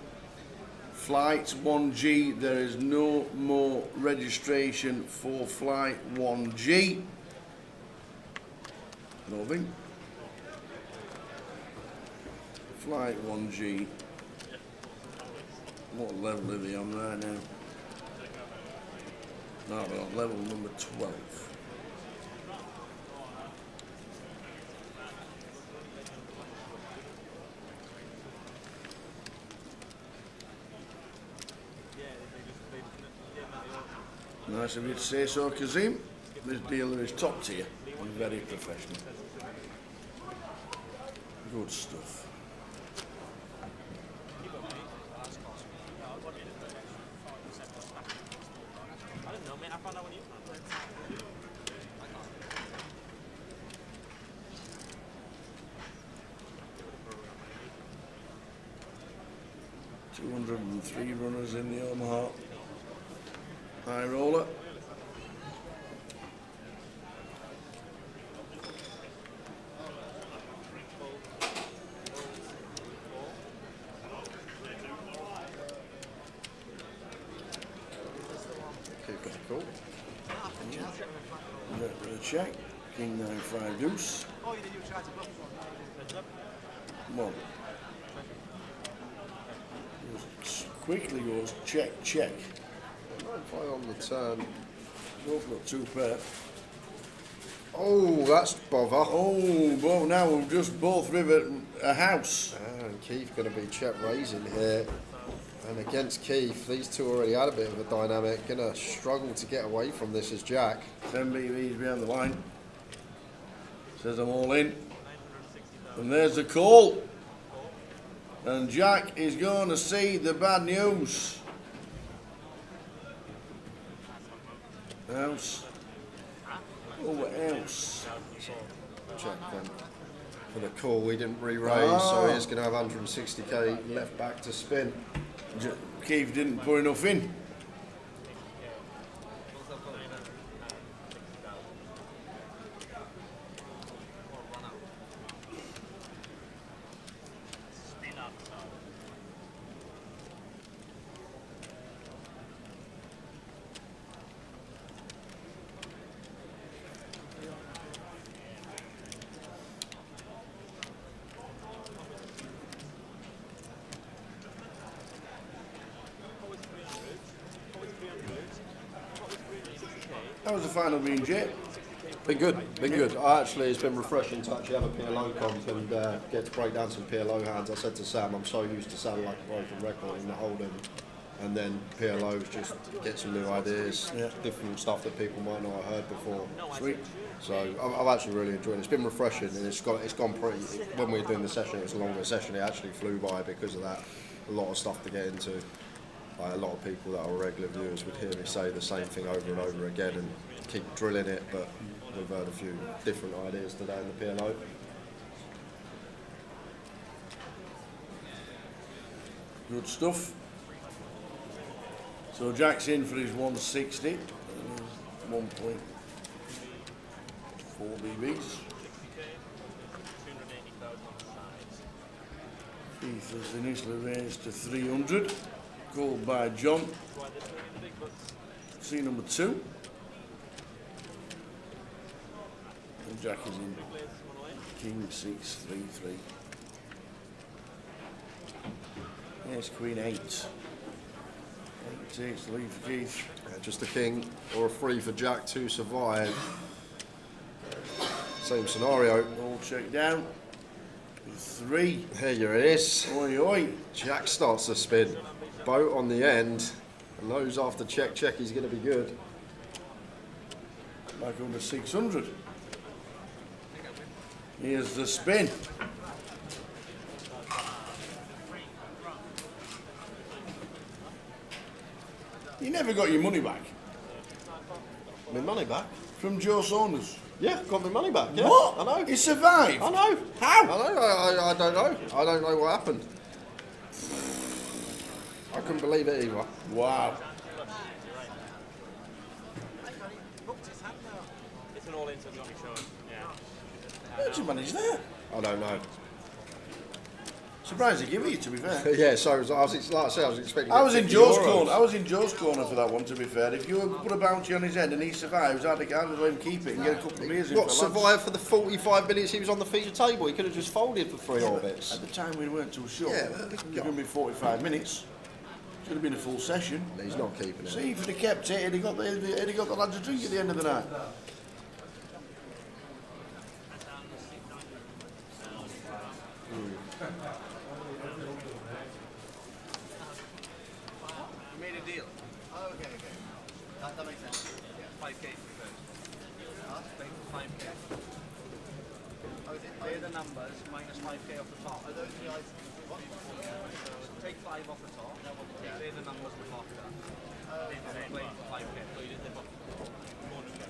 Flight 1G, there is no more registration for Flight 1G. Nothing. Flight 1G. What level are they on right now? No, they're on level number 12. Nice of you to say so, Kazim. This dealer is top tier and very professional. Good stuff. 203 runners in the Omaha. High roller. Keep it cool. With a check. King 9-5 deuce. Oh, you tried to bluff. Come on. Quickly goes check, check. 9-5 on the turn. Both got 2 pair. Oh, that's bother. Oh, well, now we've just both rivet a house. And Keith going to be check raising here. And against Keith, these two already had a bit of a dynamic. Going to struggle to get away from this as Jack. 10 BVs behind the line. Says I'm all in. And there's the call. And Jack is going to see the bad news. House. Oh, house. Check then. For the call, we didn't re-raise, so he's going to have 160k left back to spin. Keith didn't put enough in. How was the final been, Jay? Been good, been good. Actually, it's been refreshing to actually have a PLO comp and get to break down some PLO hands. I said to Sam, I'm so used to sounding like a broken record in the hold'em, and then PLOs just get some new ideas, different stuff that people might not have heard before. Sweet. So I've actually really enjoyed it. It's been refreshing, and it's gone pretty. When we were doing the session, it was a longer session. It actually flew by because of that. A lot of stuff to get into. Like a lot of people that are regular viewers would hear me say the same thing over and over again and keep drilling it, but we've heard a few different ideas today in the PLO. Good stuff. So Jack's in for his 160. 1.4 BBs. Keith has initially raised to 300. Called by John. C number 2. And Jack is in. King 6, 3, 3. Yes, Queen 8. 8 takes the lead for Keith. Just a king or a 3 for Jack to survive. Same scenario. All check down. 3. Here it is. Oi, oi. Jack starts to spin. Boat on the end. And knows after check, check, he's going to be good. Back under 600. Here's the spin. You never got your money back. My money back? From Joe Saunders. Yeah, got my money back. Yeah. What? I know. He survived. I know. How? I know. I don't know. I don't know what happened. I couldn't believe it either. Wow. It's an all-in to Johnny Show. Yeah. How'd you manage that? I don't know. Surprised they give it you, to be fair. Yeah, so I was like I said, I was expecting. I was in 50 Joe's euros. corner. I was in Joe's corner for that one. To be fair, if you put a bounty on his head and he survives, I'd let him keep it and get a couple of beers in. What, for survive for the 45 minutes he was on the feature table? He could have just folded for 3 orbits. At the time, we weren't too sure. Yeah, it was going to be 45 minutes. Should have been a full session. He's not keeping it. See, if he'd have kept it, he'd have got the lads a drink at the end of the night. You made a deal. Oh, okay. That makes sense. Yeah. 5k for first. Pay for 5k. Oh, is it? They're the numbers minus 5k off the top. Are those the odds? What? So take 5 off the top. They're the numbers we marked up. Play for 5k. So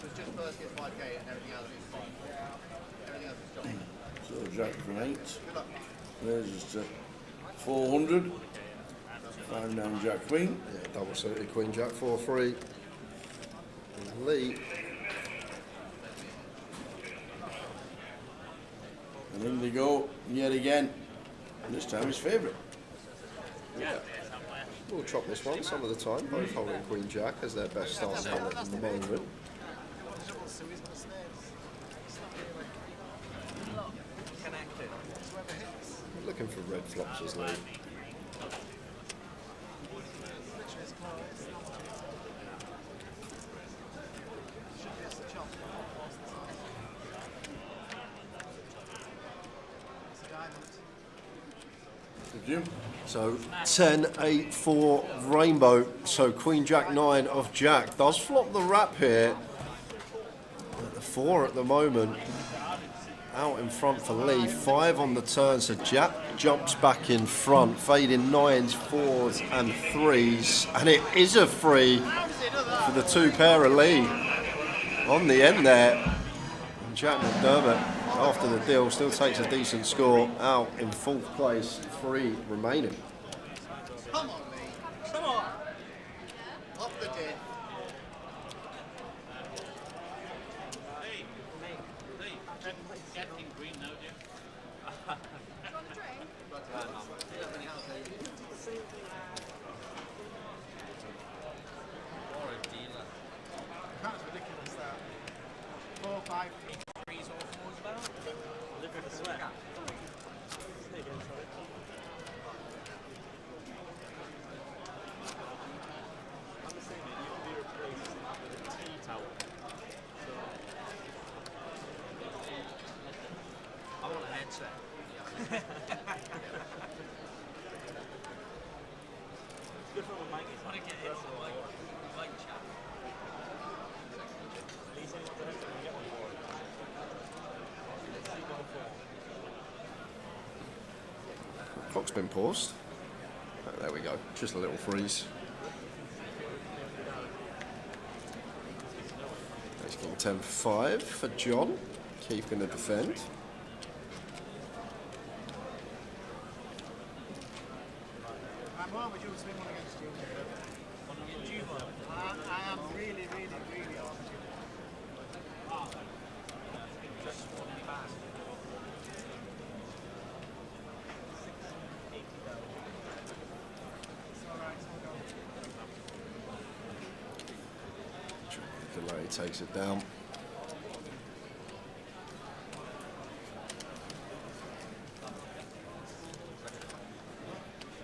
it's just first gets 5k and everything else is 5. Everything else is John. So Jack from 8. Good luck. There's just 400. 5 down, Jack Queen. Yeah, double suited Queen Jack 4-3. Lee. And in they go yet again. And this time his favourite. Yeah. We'll chop this one some of the time, both holding Queen Jack as their best start stand at the moment. Looking for red flops as Lee. So 10-8-4 rainbow. So Queen Jack 9 of Jack does flop the wrap here. At the 4 at the moment. Out in front for Lee. 5 on the turn. So Jack jumps back in front. Fading 9s, 4s and 3s. And it is a free for the 2 pair of Lee. On the end there. And Jack McDermott, after the deal, still takes a decent score. Out in 4th place. 3 remaining. Come on, Lee. Come on. Off the day. That's ridiculous, that. 4, 5, 3s or 4s about. Live with the sweat. I want a headset. Good for my mic. I want to get into the mic chat. Lisa wants a headset, we get one for it. Let's see, go for it. Clock's been paused. Oh, there we go. Just a little freeze. Ace King 10-5 for John. Keith going to defend. I'm more of a dual swing one against you. I am really, really, really on you. Just want to be fast. Delay takes it down.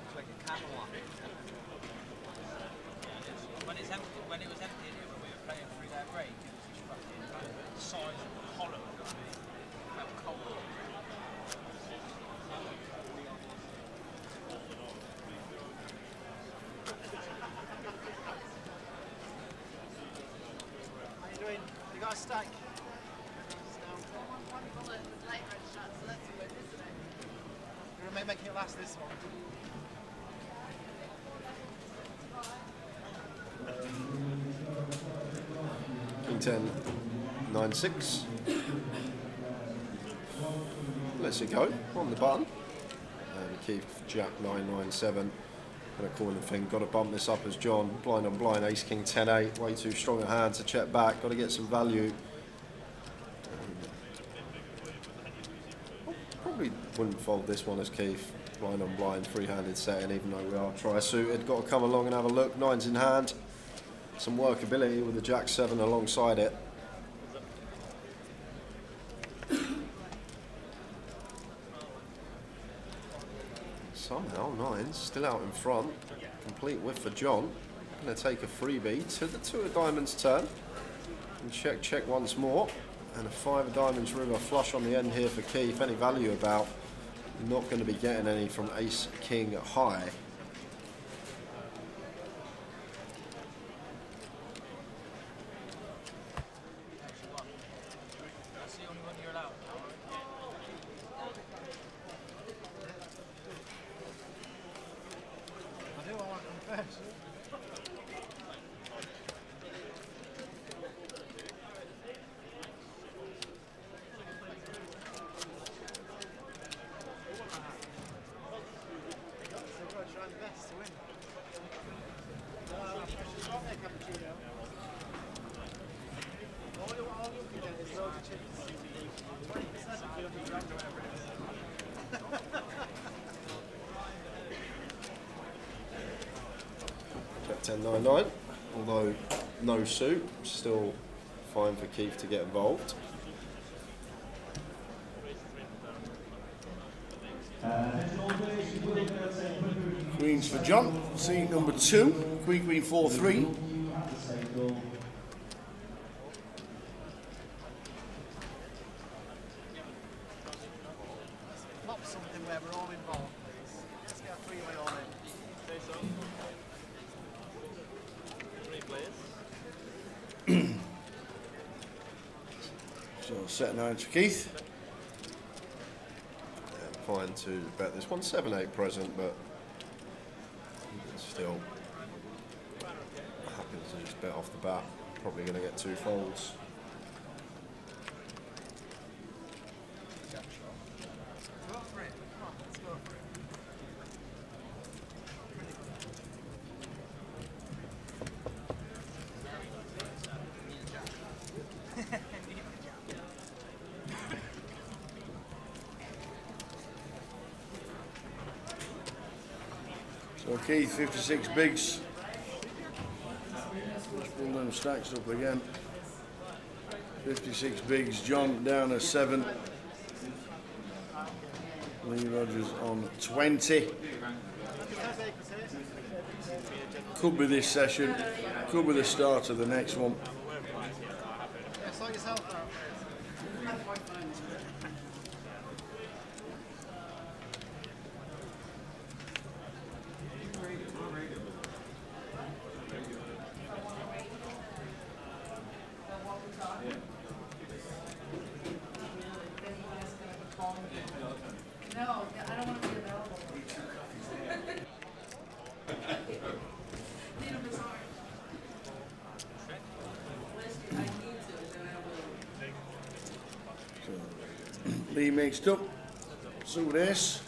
It's like a Camelot. When it was empty in here, when we were playing through that break, it was just fucking size hollow. Felt cold. How you doing? You got a stack? You're making it last this one. King 10, 9-6. Lets it go on the button. And Keith Jack 9-9-7. Gonna call the thing. Got to bump this up as John. Blind on blind. Ace King 10-8. Way too strong a hand to check back. Got to get some value. Probably wouldn't fold this one as Keith. Blind on blind, 3-handed setting, even though we are tri-suited. Got to come along and have a look. 9s in hand. Some workability with the Jack 7 alongside it. Somehow 9s still out in front. Complete whiff for John. Going to take a freebie to the 2 of diamonds turn. And check once more. And a 5 of diamonds river flush on the end here for Keith. Any value about? Not going to be getting any from Ace King high. That's the only one you're allowed. I do, I want to confess. So you've got to try your best to win. cappuccino. All you can get is loads of chips. 20% if you don't be drunk or whatever it is. Check 10.99. Although no suit, still fine for Keith to get involved. Queens for John, seat number 2, Queen 4-3. Pop something where we're all involved, please. Let's get a three-way all in. Say so. 3 players. So set 9 for Keith. Yeah, fine to bet this one 7-8 present, but still happy to just bet off the bat. Probably going to get 2 folds. Go for it. Come on, let's go for it. So Keith, 56 bigs. Let's pull them stacks up again. 56 bigs, John down to 7. Lee Rogers on 20. Could be this session, could be the start of the next one. Yeah, sort yourself out. No, I don't want to be available. Need a bazaar. I need to, then I will. So, Lee mixed up, suit ace.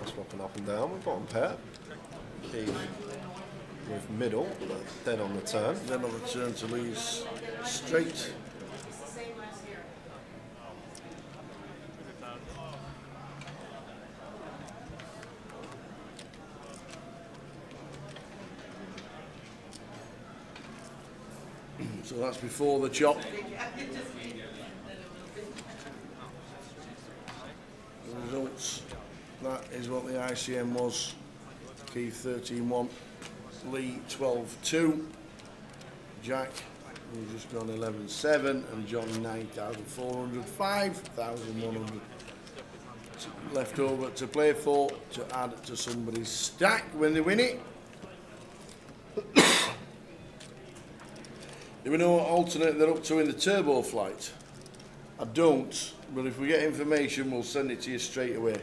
Swapping up and down with bottom pair. Keith with middle, but dead on the turn. Then on the turn to Lee's straight. It's the same last year. So that's before the chop. The results, that is what the ICM was. Keith 13-1, Lee 12-2, Jack, who's just gone 11-7, and John 9,400, 5,100 left over to play for, to add to somebody's stack when they win it. Do we know what alternate they're up to in the turbo flight? I don't, but if we get information, we'll send it to you straight away.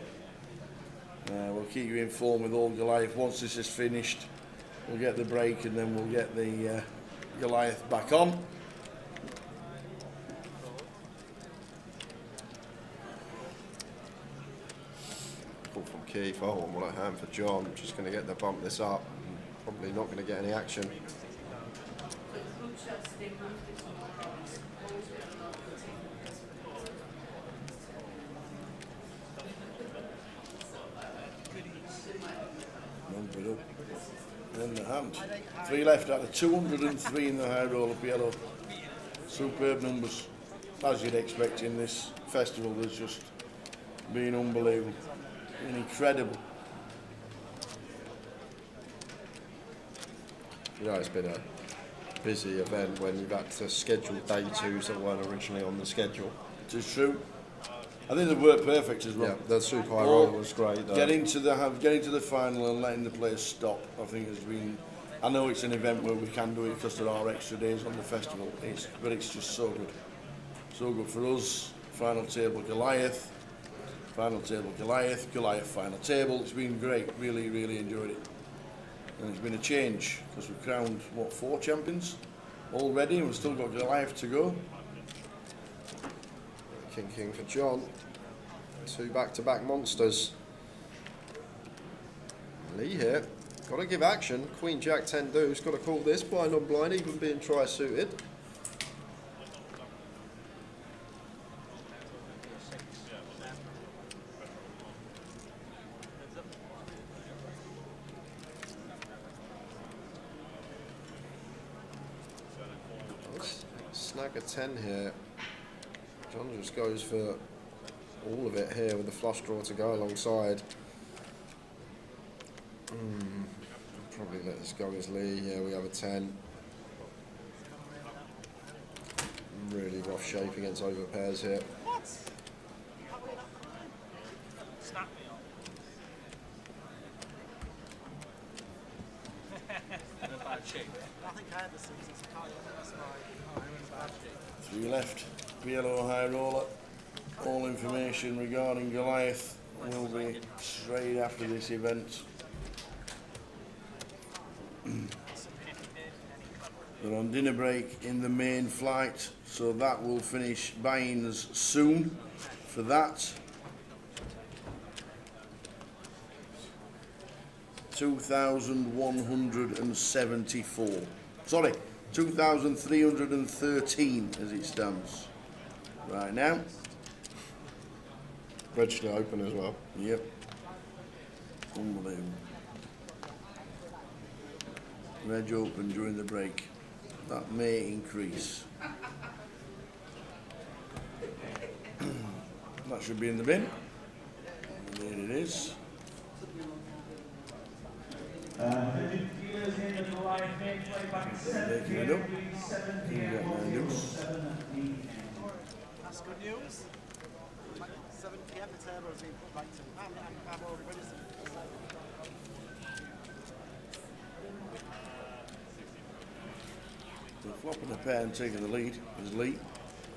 We'll keep you informed with all Goliath. Once this is finished, we'll get the break and then we'll get the Goliath back on. Call from Keith. Oh, and what a hand for John. Just going to get the bump this up. Probably not going to get any action. Bump it up. And the hand. 3 left out of 203 in the high roll up yellow. Superb numbers. As you'd expect in this festival, there's just been unbelievable. Been incredible. You know, it's been a busy event when you've had to schedule day 2s that weren't originally on the schedule. It is true. I think they worked perfect as well. Yeah, the super high roller was great. Getting to the final and letting the players stop, I think has been. I know it's an event where we can do it because there are extra days on the festival, but it's just so good. So good for us. Final table Goliath. Final table Goliath. Goliath final table. It's been great. Really, really enjoyed it. And it's been a change because we've crowned, 4 champions already, and we've still got Goliath to go. King for John. 2 back-to-back monsters. Lee here. Got to give action. Queen Jack 10 deuce. Got to call this blind on blind, even being tri-suited. Snag a 10 here. John just goes for all of it here with the flush draw to go alongside. Probably let this go as Lee. Yeah, we have a 10. Really rough shape against over pairs here. What? Snap me on. In a bad shape. I think I had the sixes. I can't remember. That's why I'm in bad shape. 3 left. PLO high roller. All information regarding Goliath will be straight after this event. They're on dinner break in the main flight, so that will finish buy-ins soon for that. 2,174. Sorry, 2,313 as it stands right now. Register open as well. Yep. Unbelievable. Reg open during the break. That may increase. That should be in the bin. And there it is. Making it up. That's good news. 7 PM the table has been put back to. I'm already ready. They're flopping a pair and taking the lead is Lee.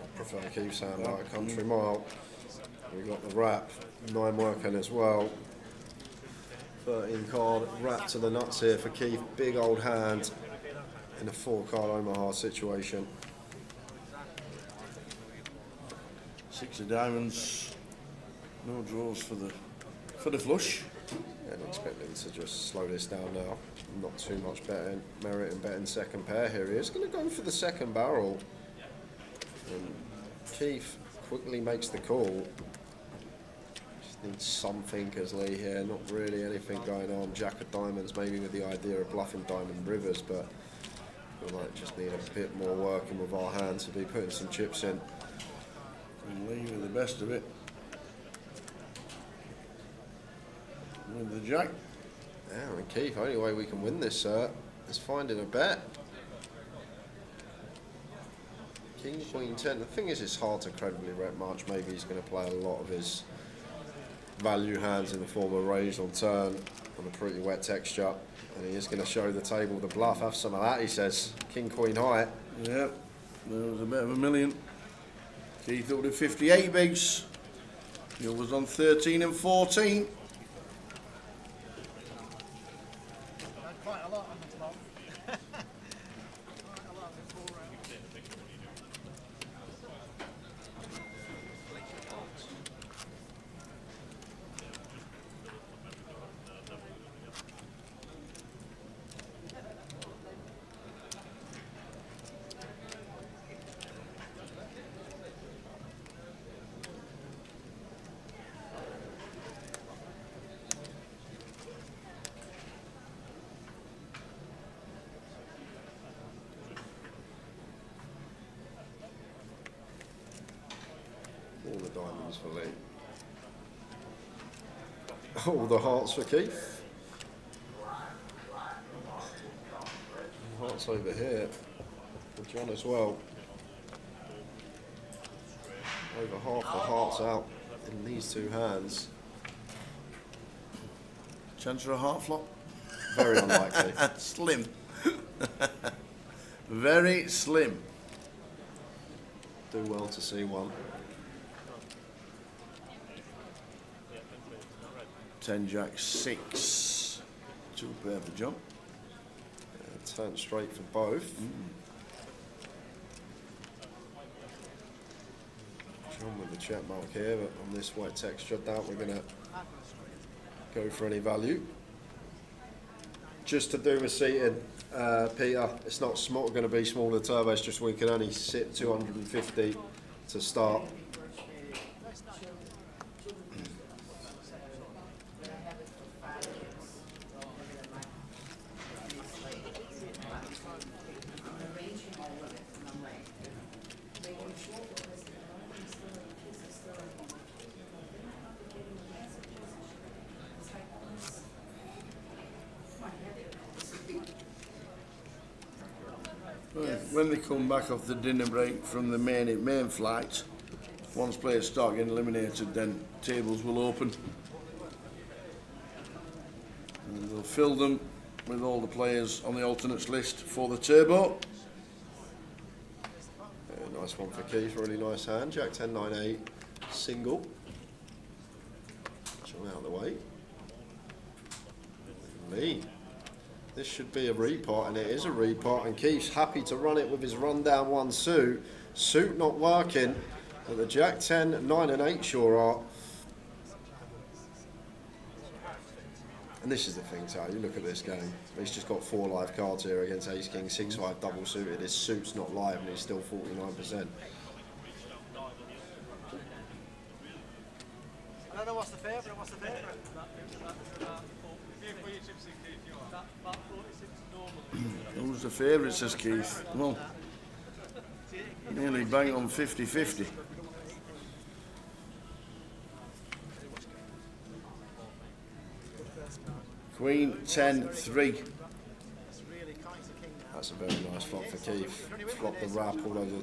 I prefer Keith sound like a country mile. We've got the wrap, 9 working as well. 13 card, wrap to the nuts here for Keith. Big old hand in a 4 card Omaha situation. 6 of diamonds. No draws for the flush. Yeah, I'm expecting to just slow this down now. Not too much merit in betting second pair here. He is going to go for the second barrel. And Keith quickly makes the call. Just needs something as Lee here. Not really anything going on. Jack of diamonds, maybe with the idea of bluffing diamond rivers, but we might just need a bit more working with our hands to be putting some chips in. And Lee with the best of it. With the jack. Yeah, and Keith, only way we can win this, sir, is finding a bet. King, Queen, 10. The thing is, it's hard to credibly rep much. Maybe he's going to play a lot of his value hands in the form of raise on turn on a pretty wet texture. And he is going to show the table the bluff. Have some of that, he says. King, Queen, high. Yep, there was a bit of a million. Keith up to 58 bigs. He was on 13 and 14. Quite a lot on the top. Quite a lot in 4 rounds. All the diamonds for Lee. All the hearts for Keith. Hearts over here for John as well. Over half the hearts out in these 2 hands. Chance for a heart flop? Very unlikely. Slim. Very slim. Do well to see one. 10 jack 6. 2 pair for John. Turn straight for both. John with the check mark here, but on this white texture, doubt we're going to go for any value. Just to do with seating, Peter, it's not going to be smaller turbo, it's just we can only sit 250 to start. When they come back off the dinner break from the main flight, once players start getting eliminated, then tables will open. And they'll fill them with all the players on the alternates list for the turbo. Nice one for Keith, really nice hand. Jack 10, 9, 8, single. Show out of the way. Lee. This should be a repot, and it is a repot, and Keith's happy to run it with his rundown one suit. Suit not working, but the Jack 10, 9 and 8 sure are. And this is the thing, Tal, you look at this game. He's just got 4 live cards here against Ace King, 6-5 double suited. His suit's not live, and he's still 49%. I don't know what's the favourite. What's the favourite? Who's the favourite, says Keith? Well, nearly bang on 50-50. Queen 10-3. That's a very nice flop for Keith. Flop the wrap all over.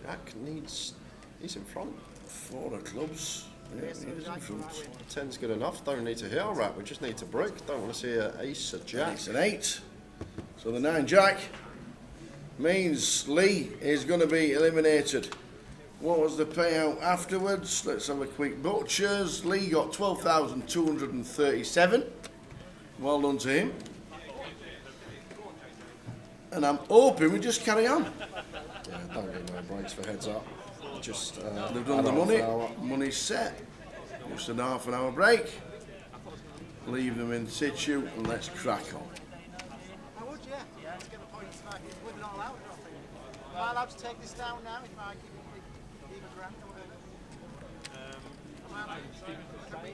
Jack needs. He's in front. 4 of clubs. Yeah, he is in front. 10's good enough. Don't need to hit our wrap. We just need to brick. Don't want to see an ace, a jack. It's an 8. So the 9 jack means Lee is going to be eliminated. What was the payout afterwards? Let's have a quick butchers. Lee got 12,237. Well done to him. And I'm hoping we just carry on. Yeah, don't get no breaks for heads up. Just they've done the money. Money's set. Just an half an hour break. Leave them in situ and let's crack on. I would, yeah. Let's get the points back. We're not allowed to. Am I allowed to take this down now if I give a grand or whatever?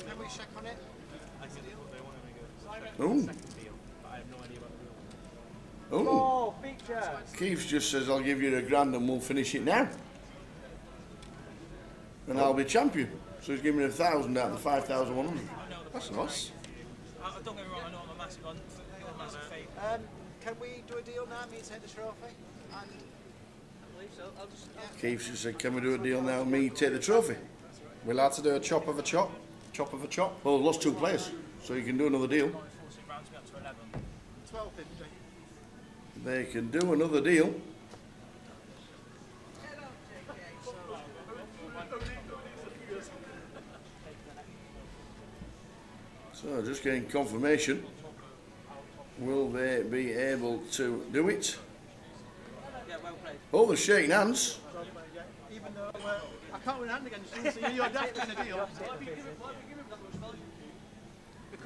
Can we check on it? Ooh. Ooh. Oh, feature. Keith just says, I'll give you a grand and we'll finish it now. And I'll be champion. So he's giving me 1,000 out of the 5,100. That's nice. Don't get me wrong, I know I'm a massive favourite. Can we do a deal now? Me take the trophy? And I believe so. I'll just, Keith just said, can we do a deal now? Me take the trophy. We're allowed to do a chop of a chop? Chop of a chop? Well, lost 2 players, so you can do another deal. 12.50. They can do another deal. So, just getting confirmation. Will they be able to do it? Oh, they're shaking hands. Even though I can't win a hand against you, so you're definitely in a deal.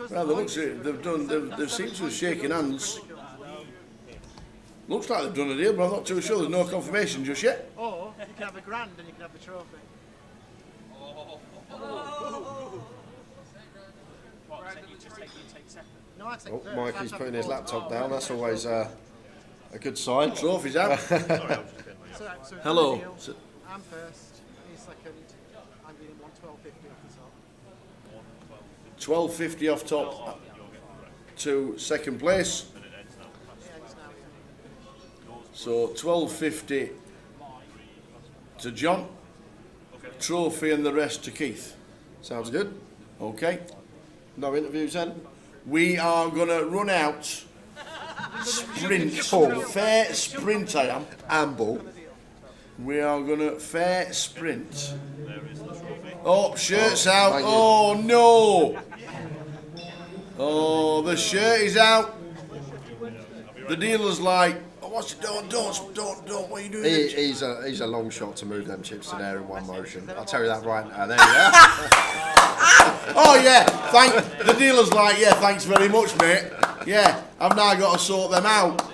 Well, the looks it, they've seemed to have shaken hands. Looks like they've done a deal, but I'm not too sure. There's no confirmation just yet. Or you can have a grand and you can have the trophy. No, I take third. Mikey's putting his laptop down. That's always a good sign. Trophy's out. Hello. I'm first. He's second. I'm getting 112.50 off the top. 12.50 off top to second place. So 12.50 to John. Trophy and the rest to Keith. Sounds good. Okay. No interviews then? We are going to run out. Sprint. Fair sprint I am. Amble. We are going to fair sprint. Oh, shirt's out. thank you. Oh, no. Oh, the shirt is out. The dealer's like, oh, what's it? Don't. What are you doing? He's a long shot to move them chips to there in one motion. I'll tell you that right now. There you go. Oh, yeah. The dealer's like, yeah, thanks very much, mate. Yeah, I've now got to sort them out.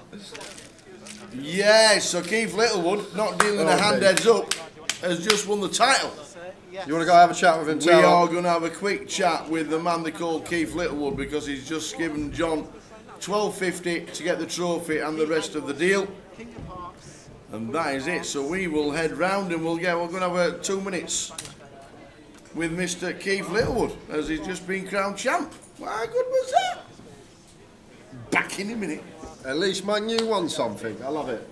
Yeah, so Keith Littlewood, not dealing a hand heads up, has just won the title. You want to go have a chat with him, We are going to have a quick chat with the man they call Keith Littlewood because he's just given John $12.50 to get the trophy and the rest of the deal. And that is it. So we will head round and we're going to have 2 minutes with Mr. Keith Littlewood as he's just been crowned champ. How good was that? Back in a minute. At least Man U won something. I love it.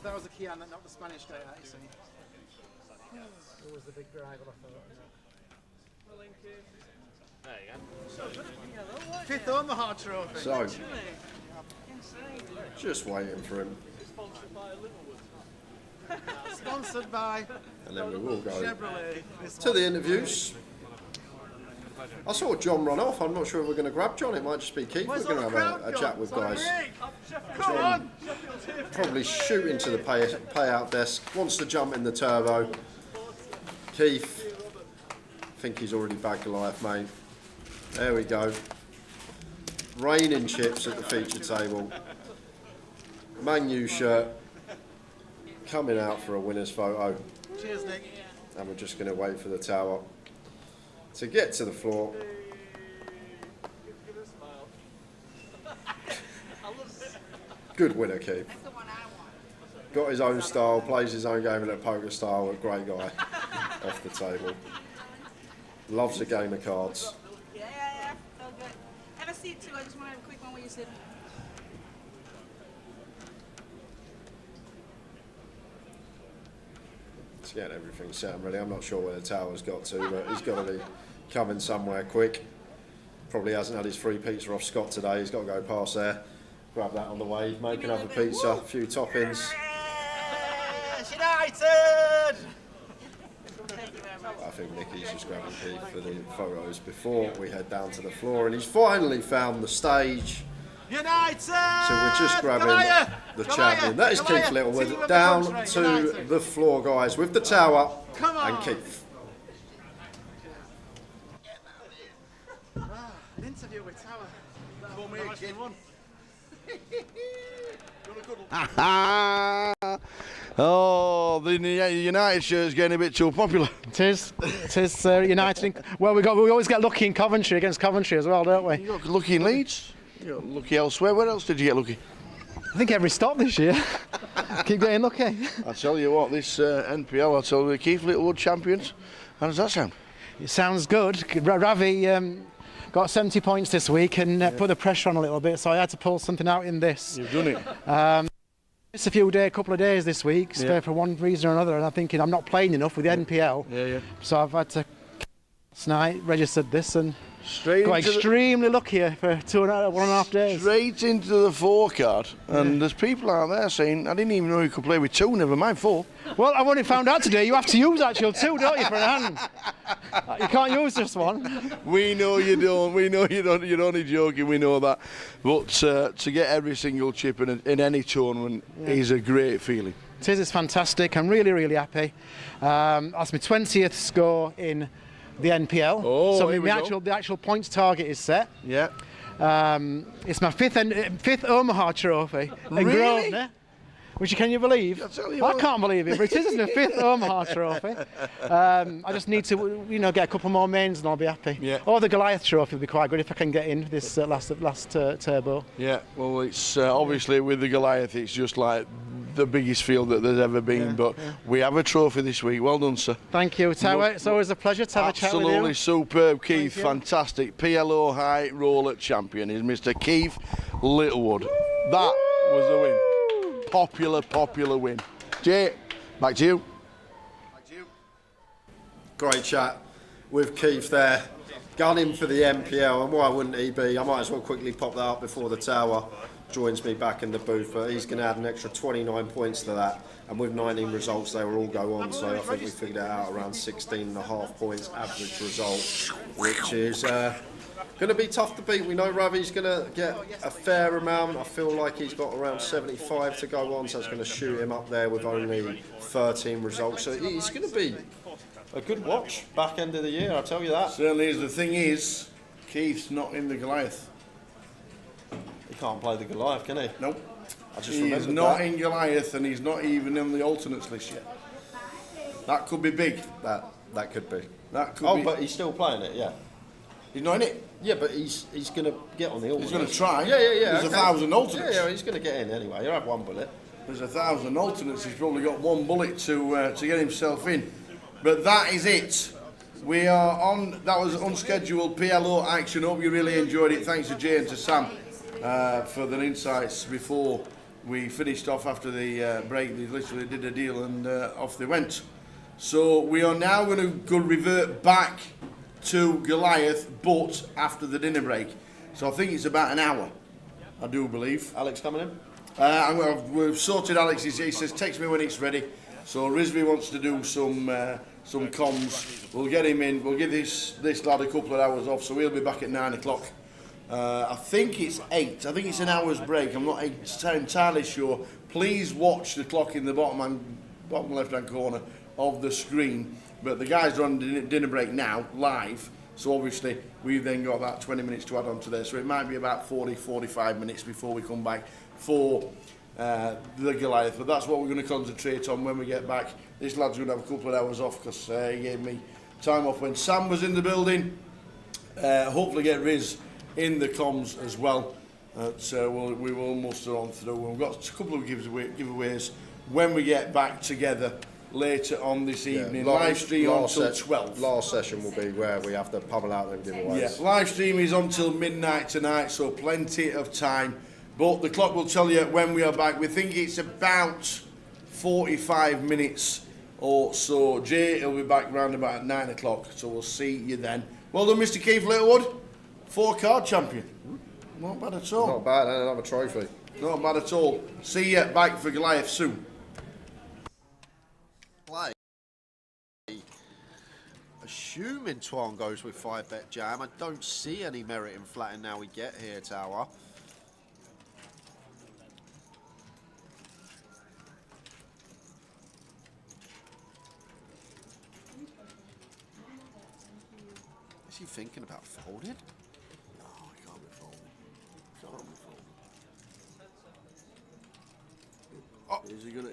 That was the key, and not the Spanish guy, I see. Who was the big driver? There you go. Fifth Omaha trophy. So, just waiting for him. Sponsored by And then we will go Chevrolet. to the interviews. I saw John run off. I'm not sure if we're going to grab John. It might just be Keith. We're going to have a chat with guys. John probably shooting to the payout desk. Wants to jump in the turbo. Keith, I think he's already bagged Goliath, mate. There we go. Raining chips at the feature table. Man U shirt. Coming out for a winner's photo. Cheers, Nick. And we're just going to wait for the tower to get to the floor. Good winner, Keith. Got his own style, plays his own game in a poker style. A great guy off the table. Loves a game of cards. Yeah. So good. Have a seat too. I just want to have a quick one where you sit. He's getting everything set and ready. I'm not sure where the tower's got to, but he's got to be coming somewhere quick. Probably hasn't had his free pizza off Scott today. He's got to go past there, grab that on the way, make another pizza, a few toppings. United! I think Nicky's just grabbing Keith for the photos before we head down to the floor, and he's finally found the stage. United! So we're just grabbing the champion. That is Keith Littlewood down to the floor, guys, with the tower and Keith. An interview with Tower. Call me a kid. Oh, the United shirt's getting a bit too popular. It is United. Well, we always get lucky in Coventry against Coventry as well, don't we? You got lucky in Leeds. You got lucky elsewhere. Where else did you get lucky? I think every stop this year. Keep getting lucky. I tell you what, this NPL, I tell you, Keith Littlewood champions. How does that sound? It sounds good. Ravi got 70 points this week and put the pressure on a little bit, so I had to pull something out in this. You've done it. It's a couple of days this week, for one reason or another, and I'm thinking I'm not playing enough with the NPL. Yeah. So I've had to tonight registered this and got extremely lucky for 1.5 days. Straight into the 4 card, and there's people out there saying, I didn't even know you could play with 2, never mind 4. Well, I've only found out today you have to use actual 2, don't you, for an hand? You can't use just one. We know you don't. We know you don't. You're only joking. We know that. But to get every single chip in any tournament is a great feeling. It is. It's fantastic. I'm really, really happy. That's my 20th score in the NPL. Oh, so the actual points target is set. Yeah. It's my fifth Omaha trophy in Grosvenor. Which can you believe? I can't believe it, but it is my 5th Omaha trophy. I just need to, get a couple more mains and I'll be happy. Yeah. Or the Goliath trophy would be quite good if I can get in this last turbo. Yeah. Well, it's obviously with the Goliath, it's just like the biggest field that there's ever been. But we have a trophy this week. Well done, sir. Thank you, Tower. It's always a pleasure to have a chat with you. Absolutely superb, Keith. Fantastic. PLO high roller champion is Mr. Keith Littlewood. That was a win. Popular win. Jay, back to you. Great chat with Keith there. Gunning for the NPL, and why wouldn't he be? I might as well quickly pop that up before the tower joins me back in the booth, but he's going to add an extra 29 points to that, and with 19 results they will all go on, so I think we figured it out around 16.5 points average result, which is going to be tough to beat. We know Ravi's going to get a fair amount. I feel like he's got around 75 to go on, so it's going to shoot him up there with only 13 results. So he's going to be a good watch back end of the year, I'll tell you that. Certainly is. The thing is, Keith's not in the Goliath. He can't play the Goliath, can he? Nope. I just He is remembered not that. in Goliath, and he's not even in the alternates list yet. That could be big. That could be. That could be. But he's still playing it, yeah. He's not in it. Yeah, but he's going to get on the alternates. He's going to try. Yeah. There's 1,000 alternates. Yeah, he's going to get in anyway. He'll have one bullet. There's 1,000 alternates. He's probably got one bullet to get himself in. But that is it. We are on. That was unscheduled PLO action. Hope you really enjoyed it. Thanks to Jay and to Sam for their insights before we finished off after the break. They literally did a deal and off they went. So we are now going to go revert back to Goliath, but after the dinner break. So I think it's about an hour, I do believe. Alex coming in? We've sorted Alex. He says, text me when it's ready. So Rizvi wants to do some comms. We'll get him in. We'll give this lad a couple of hours off, so we'll be back at 9 o'clock. I think it's 8. I think it's an hour's break. I'm not entirely sure. Please watch the clock in the bottom left-hand corner of the screen. But the guys are on dinner break now, live. So obviously we've then got about 20 minutes to add on to there. So it might be about 40-45 minutes before we come back for the Goliath. But that's what we're going to concentrate on when we get back. This lad's going to have a couple of hours off because he gave me time off when Sam was in the building. Hopefully get Riz in the comms as well. We will muster on through. We've got a couple of giveaways when we get back together later on this evening. Live stream until 12. Last session will be where we have to pummel out them giveaways. Yeah, live stream is until midnight tonight, so plenty of time. But the clock will tell you when we are back. We think it's about 45 minutes or so. Jay will be back round about 9 o'clock, so we'll see you then. Well done, Mr. Keith Littlewood. 4-card champion. Not bad at all. Not bad, and another trophy. Not bad at all. See you back for Goliath soon. Play. Assuming Twan goes with 5-bet jam, I don't see any merit in flatting now we get here, Tower. Is he thinking about folding? No, he can't be folding. Can't be folding. Oh.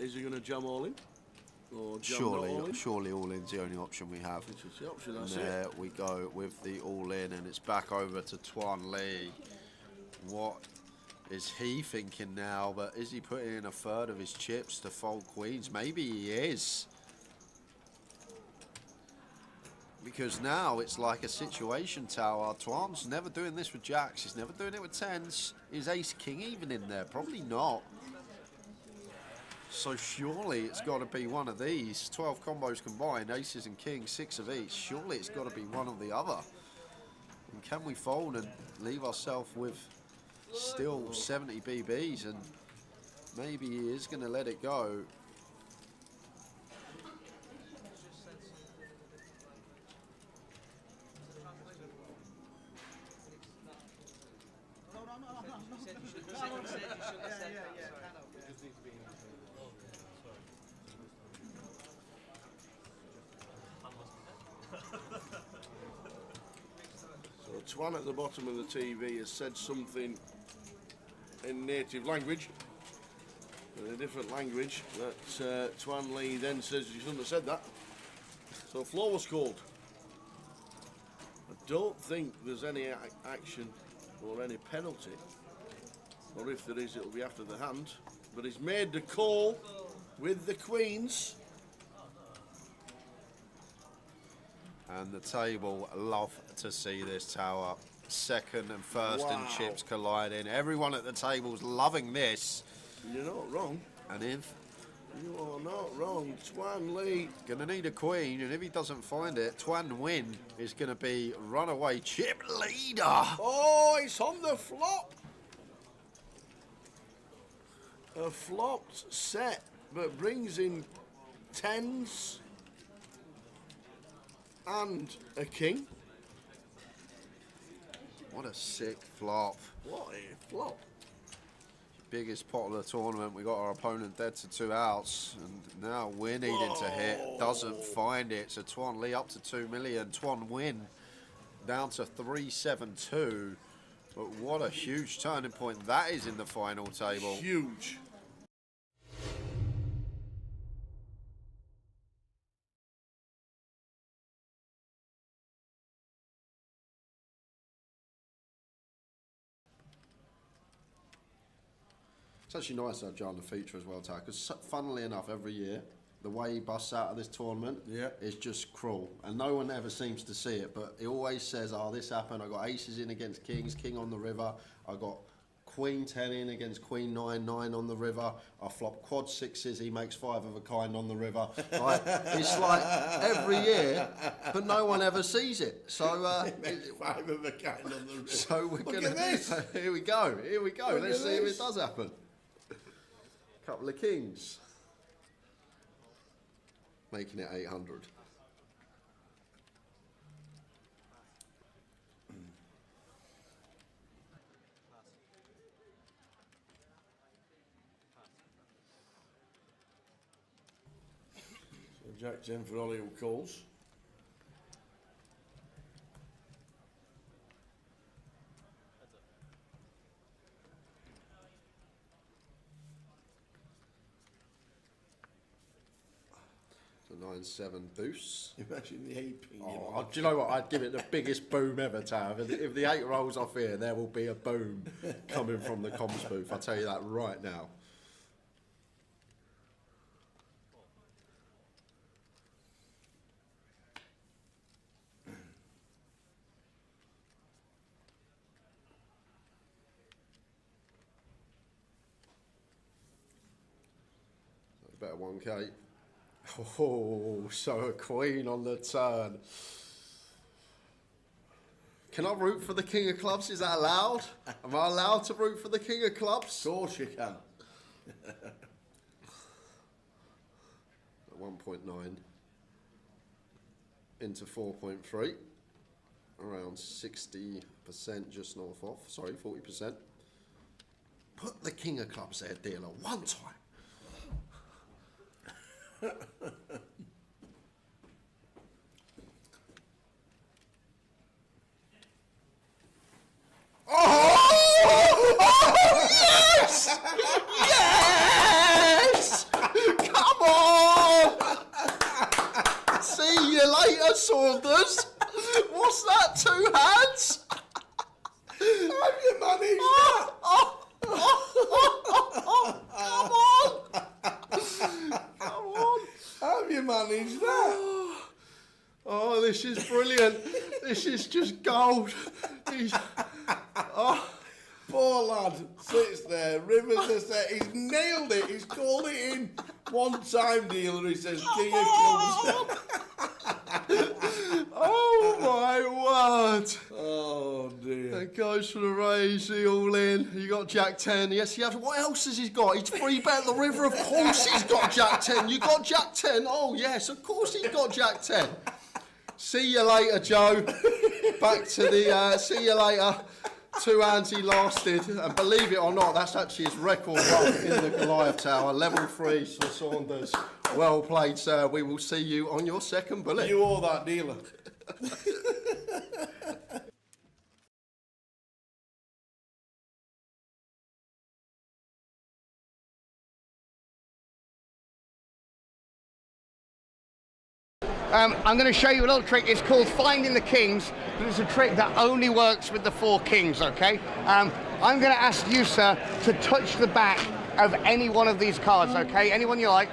Is he gonna jam all in? Or jam not all in? Surely all in's the only option we have. It's the option, that's there it. we go with the all in, and it's back over to Twan Lee. What is he thinking now? But is he putting in a third of his chips to fold queens? Maybe he is. Because now it's like a situation tower. Twan's never doing this with jacks. He's never doing it with tens. Is ace king even in there? Probably not. So surely it's got to be one of these. 12 combos combined, aces and kings, 6 of each. Surely it's got to be one or the other. And can we fold and leave ourselves with still 70 BBs? And maybe he is going to let it go. So Twan at the bottom of the TV has said something in native language, in a different language, that Twan Lee then says you shouldn't have said that. So floor was called. I don't think there's any action or any penalty, or if there is, it'll be after the hand. But he's made the call with the queens. And the table love to see this tower. Second and first Wow. and chips colliding. Everyone at the table's loving this. You're not wrong. And if you are not wrong, Twan Lee gonna need a queen, and if he doesn't find it, Twan Win is gonna be runaway chip leader. Oh, it's on the flop. A flopped set, but brings in tens and a king. What a sick flop. What a flop. Biggest pot of the tournament. We got our opponent dead to 2 outs, and now we're needing to hit. Doesn't find it. So Tuan Lee up to 2 million. Tuan Win down to 372. But what a huge turning point that is in the final table. Huge. It's actually nice to have John the feature as well, Ty, because funnily enough, every year, the way he busts out of this tournament is just cruel. And no one ever seems to see it, but he always says, oh, this happened. I got aces in against kings, king on the river. I got queen 10 in against queen 9, 9 on the river. I flop quad sixes, he makes 5 of a kind on the river. Like, it's like every year, but no one ever sees it. So, 5 of a kind on the river. So we're Look going at this. Here we go. Look Let's at see if this. it does happen. Couple of kings. Making it 800. So Jack 10 for Ollie who calls. So 9-7 boost. Imagine the AP. Oh, do you know what? I'd give it the biggest boom ever, Tav. If the 8 rolls off here, there will be a boom coming from the comms booth. I'll tell you that right now. Better 1K. Oh, so a queen on the turn. Can I root for the king of clubs? Is that allowed? Am I allowed to root for the king of clubs? Of course you can. 1.9 into 4.3. Around 60%, just north of. Sorry, 40%. Put the king of clubs there, dealer, one time. Yes! Yes! Come on! See you later, Saunders. What's that, 2 hands? Have you managed that? Come on! Come on! Have you managed that? Oh, this is brilliant. This is just gold. Poor lad sits there, rivers are set. He's nailed it. He's called it in. One time, dealer, he says, king of clubs. Oh my word! Oh dear. There goes for the raise, the all in. You got Jack 10. Yes, he has. What else has he got? He's free bet the river. Of course he's got Jack 10. You got Jack 10. Oh yes, of course he's got Jack 10. See you later, Joe. Back to the. See you later. 2 hands he lasted, and believe it or not, that's actually his record run in the Goliath Tower. Level 3 for Saunders. Well played, sir. We will see you on your second bullet. You owe that, dealer. I'm going to show you a little trick. It's called Finding the Kings, but it's a trick that only works with the 4 kings, okay? I'm going to ask you, sir, to touch the back of any one of these cards, okay? Anyone you like.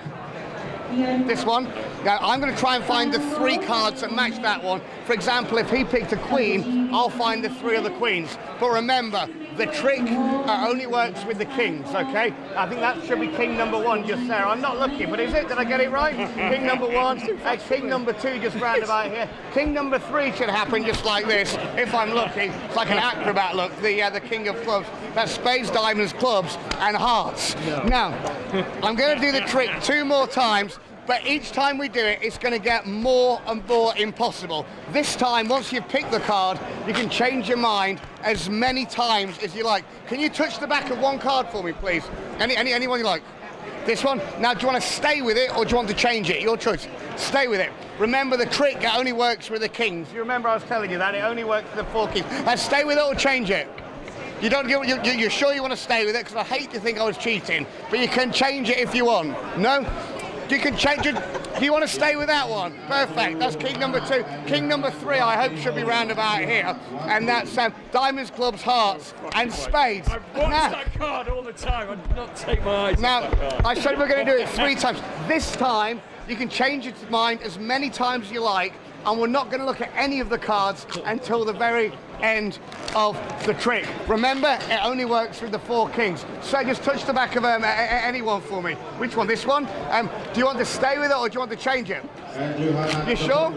This one. Now, I'm going to try and find the 3 cards that match that one. For example, if he picked a queen, I'll find the 3 other queens. But remember, the trick only works with the kings, okay? I think that should be king number 1 just there. I'm not looking, but is it? Did I get it right? King number 1, king number 2 just round about here. King number 3 should happen just like this, if I'm looking. It's like an acrobat look, the king of clubs. That's spades, diamonds, clubs, and hearts. Now, I'm going to do the trick 2 more times. but each time we do it, it's going to get more and more impossible. This time, once you've picked the card, you can change your mind as many times as you like. Can you touch the back of one card for me, please? Anyone you like? This one? Now, do you want to stay with it or do you want to change it? Your choice. Stay with it. Remember, the trick only works with the kings. You remember I was telling you that? It only works with the 4 kings. Stay with it or change it? You're sure you want to stay with it? Because I hate to think I was cheating, but you can change it if you want. No? You can change it. Do you want to stay with that one? Perfect. That's king number 2. King number 3, I hope, should be round about here. And that's diamonds, clubs, hearts, and spades. I watch that card all the time. I'd not take my eyes now, off that card. I said we're going to do it 3 times. This time, you can change your mind as many times as you like, and we're not going to look at any of the cards until the very end of the trick. Remember, it only works with the 4 kings. So just touch the back of anyone for me. Which one? This one? Do you want to stay with it or do you want to change it? You sure?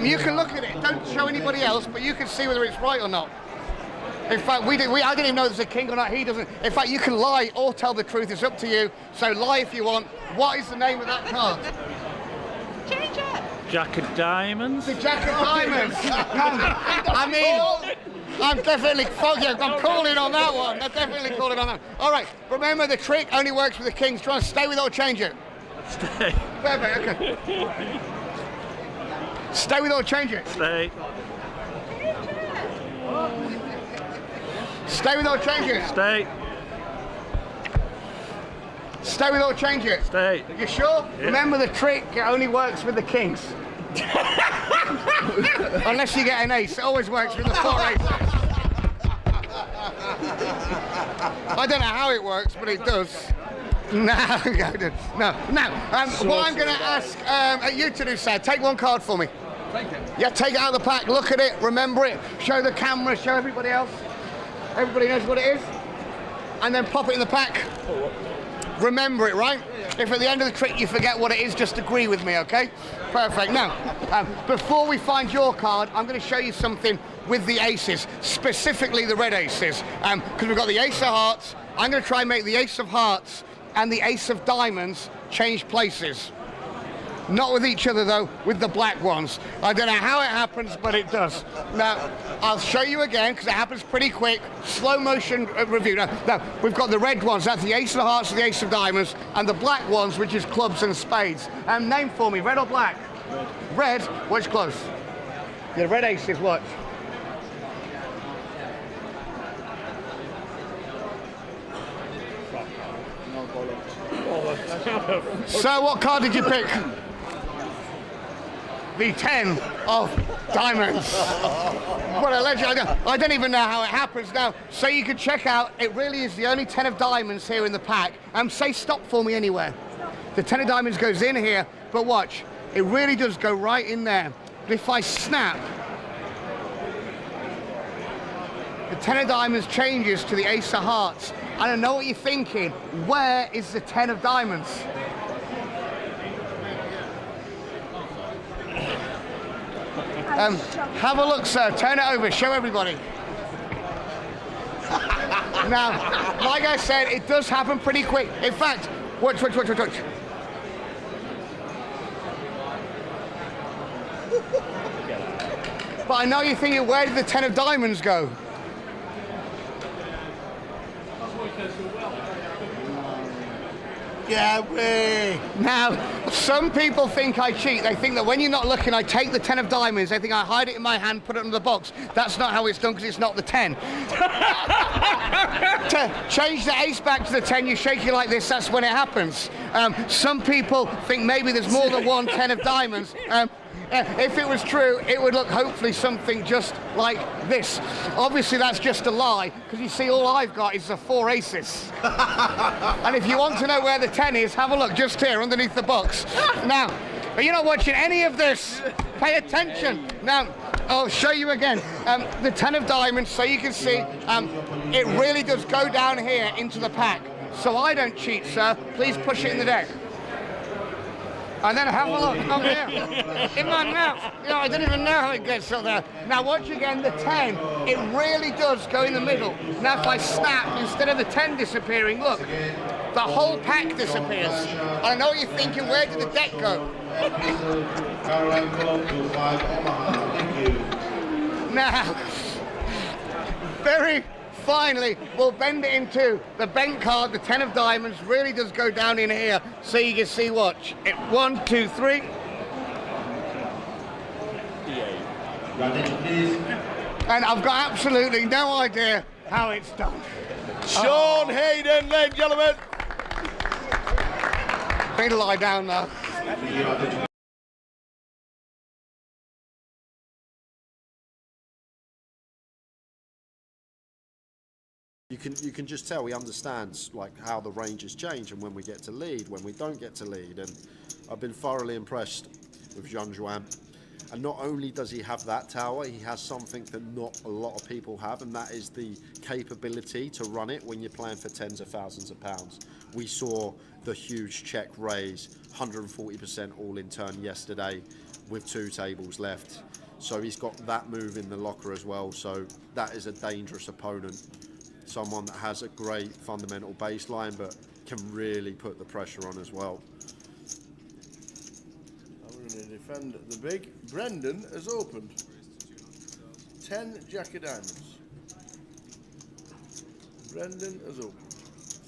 You can look at it. Don't show anybody else, but you can see whether it's right or not. In fact, I didn't even know there's a king or not. He doesn't. In fact, you can lie or tell the truth. It's up to you. So lie if you want. What is the name of that card? Change it. Jack of diamonds. The Jack of diamonds. I mean, I'm definitely I'm calling on that one. I'm definitely calling on that. All right. Remember, the trick only works with the kings. Try to stay with it or change it. Stay. Perfect. Okay. Stay with it or change it. Stay. Stay with it or change it. Stay. Stay with it or change it. Stay. You sure? Yeah. Remember, the trick only works with the kings. Unless you get an ace, it always works with the 4 aces. I don't know how it works, but it does. No. What I'm going to ask you to do, sir, take one card for me. Take it. Yeah, take it out of the pack, look at it, remember it, show the camera, show everybody else. Everybody knows what it is. And then pop it in the pack. Remember it, right? If at the end of the trick you forget what it is, just agree with me, okay? Perfect. Now, before we find your card, I'm going to show you something with the aces, specifically the red aces. Because we've got the ace of hearts. I'm going to try and make the ace of hearts and the ace of diamonds change places. Not with each other, though, with the black ones. I don't know how it happens, but it does. Now, I'll show you again, because it happens pretty quick. Slow motion review. Now, we've got the red ones. That's the ace of hearts and the ace of diamonds. And the black ones, which is clubs and spades. Name for me, red or black? Red. Which close? The red aces, watch. So, what card did you pick? The 10 of diamonds. What a legend. I don't even know how it happens now. So you can check out, it really is the only 10 of diamonds here in the pack. Say stop for me anywhere. The 10 of diamonds goes in here, but watch, it really does go right in there. But if I snap, the 10 of diamonds changes to the ace of hearts. I don't know what you're thinking. Where is the 10 of diamonds? Have a look, sir. Turn it over. Show everybody. Now, like I said, it does happen pretty quick. In fact, watch. But I know you're thinking, where did the 10 of diamonds go? Yeah, way. Now, some people think I cheat. They think that when you're not looking, I take the 10 of diamonds. They think I hide it in my hand, put it in the box. That's not how it's done, because it's not the 10. To change the ace back to the 10, you shake it like this, that's when it happens. Some people think maybe there's more than one 10 of diamonds. If it was true, it would look hopefully something just like this. Obviously, that's just a lie, because you see, all I've got is the 4 aces. And if you want to know where the 10 is, have a look just here underneath the box. Now, you're not watching any of this. Pay attention. Now, I'll show you again. The 10 of diamonds, so you can see, it really does go down here into the pack. So I don't cheat, sir. Please push it in the deck. And then have a look up here. In my mouth. You know, I don't even know how it gets up there. Now watch again the 10. It really does go in the middle. Now if I snap, instead of the 10 disappearing, look, the whole pack disappears. I know you're thinking, where did the deck go? Now, very finally, we'll bend it in two. The bent card, the 10 of diamonds, really does go down in here, so you can see, watch. 1, 2, 3. And I've got absolutely no idea how it's done. Sean Hayden, ladies and gentlemen. Need to lie down now. You can just tell he understands like how the ranges change and when we get to lead, when we don't get to lead, and I've been thoroughly impressed with Jean Juan. And not only does he have that tower, he has something that not a lot of people have, and that is the capability to run it when you're playing for tens of thousands of pounds. We saw the huge check raise, 140% all-in turn yesterday with 2 tables left. So he's got that move in the locker as well, so that is a dangerous opponent. Someone that has a great fundamental baseline, but can really put the pressure on as well. I'm going to defend the big. Brendan has opened 10 Jack of Diamonds. Brendan has opened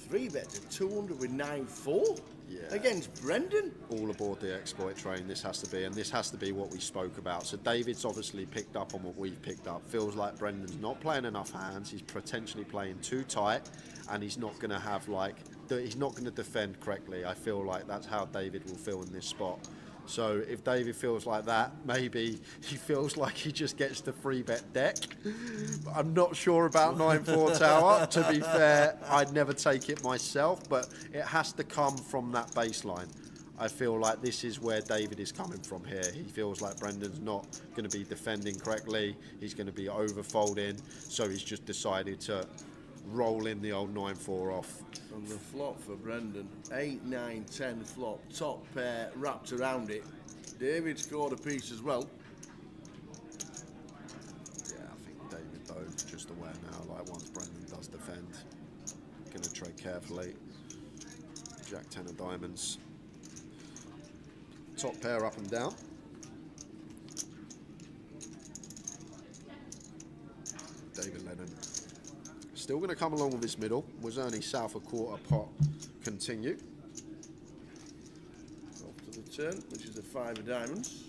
3 bets at 200 with 9-4 against Brendan. All aboard the exploit train, this has to be, and this has to be what we spoke about. So David's obviously picked up on what we've picked up. Feels like Brendan's not playing enough hands, he's potentially playing too tight, and he's not going to have like, he's not going to defend correctly. I feel like that's how David will feel in this spot. So if David feels like that, maybe he feels like he just gets the 3-bet deck. I'm not sure about 9-4 tower. To be fair, I'd never take it myself, but it has to come from that baseline. I feel like this is where David is coming from here. He feels like Brendan's not going to be defending correctly. He's going to be overfolding, so he's just decided to roll in the old 9-4 off. On the flop for Brendan, 8, 9, 10 flop, top pair wrapped around it. David scored a piece as well. Yeah, I think David though, just aware now, like once Brendan does defend, gonna trade carefully. Jack 10 of diamonds. Top pair up and down. David Lennon. Still going to come along with his middle. Was only south a quarter pot. Continue. Off to the turn, which is a 5 of diamonds.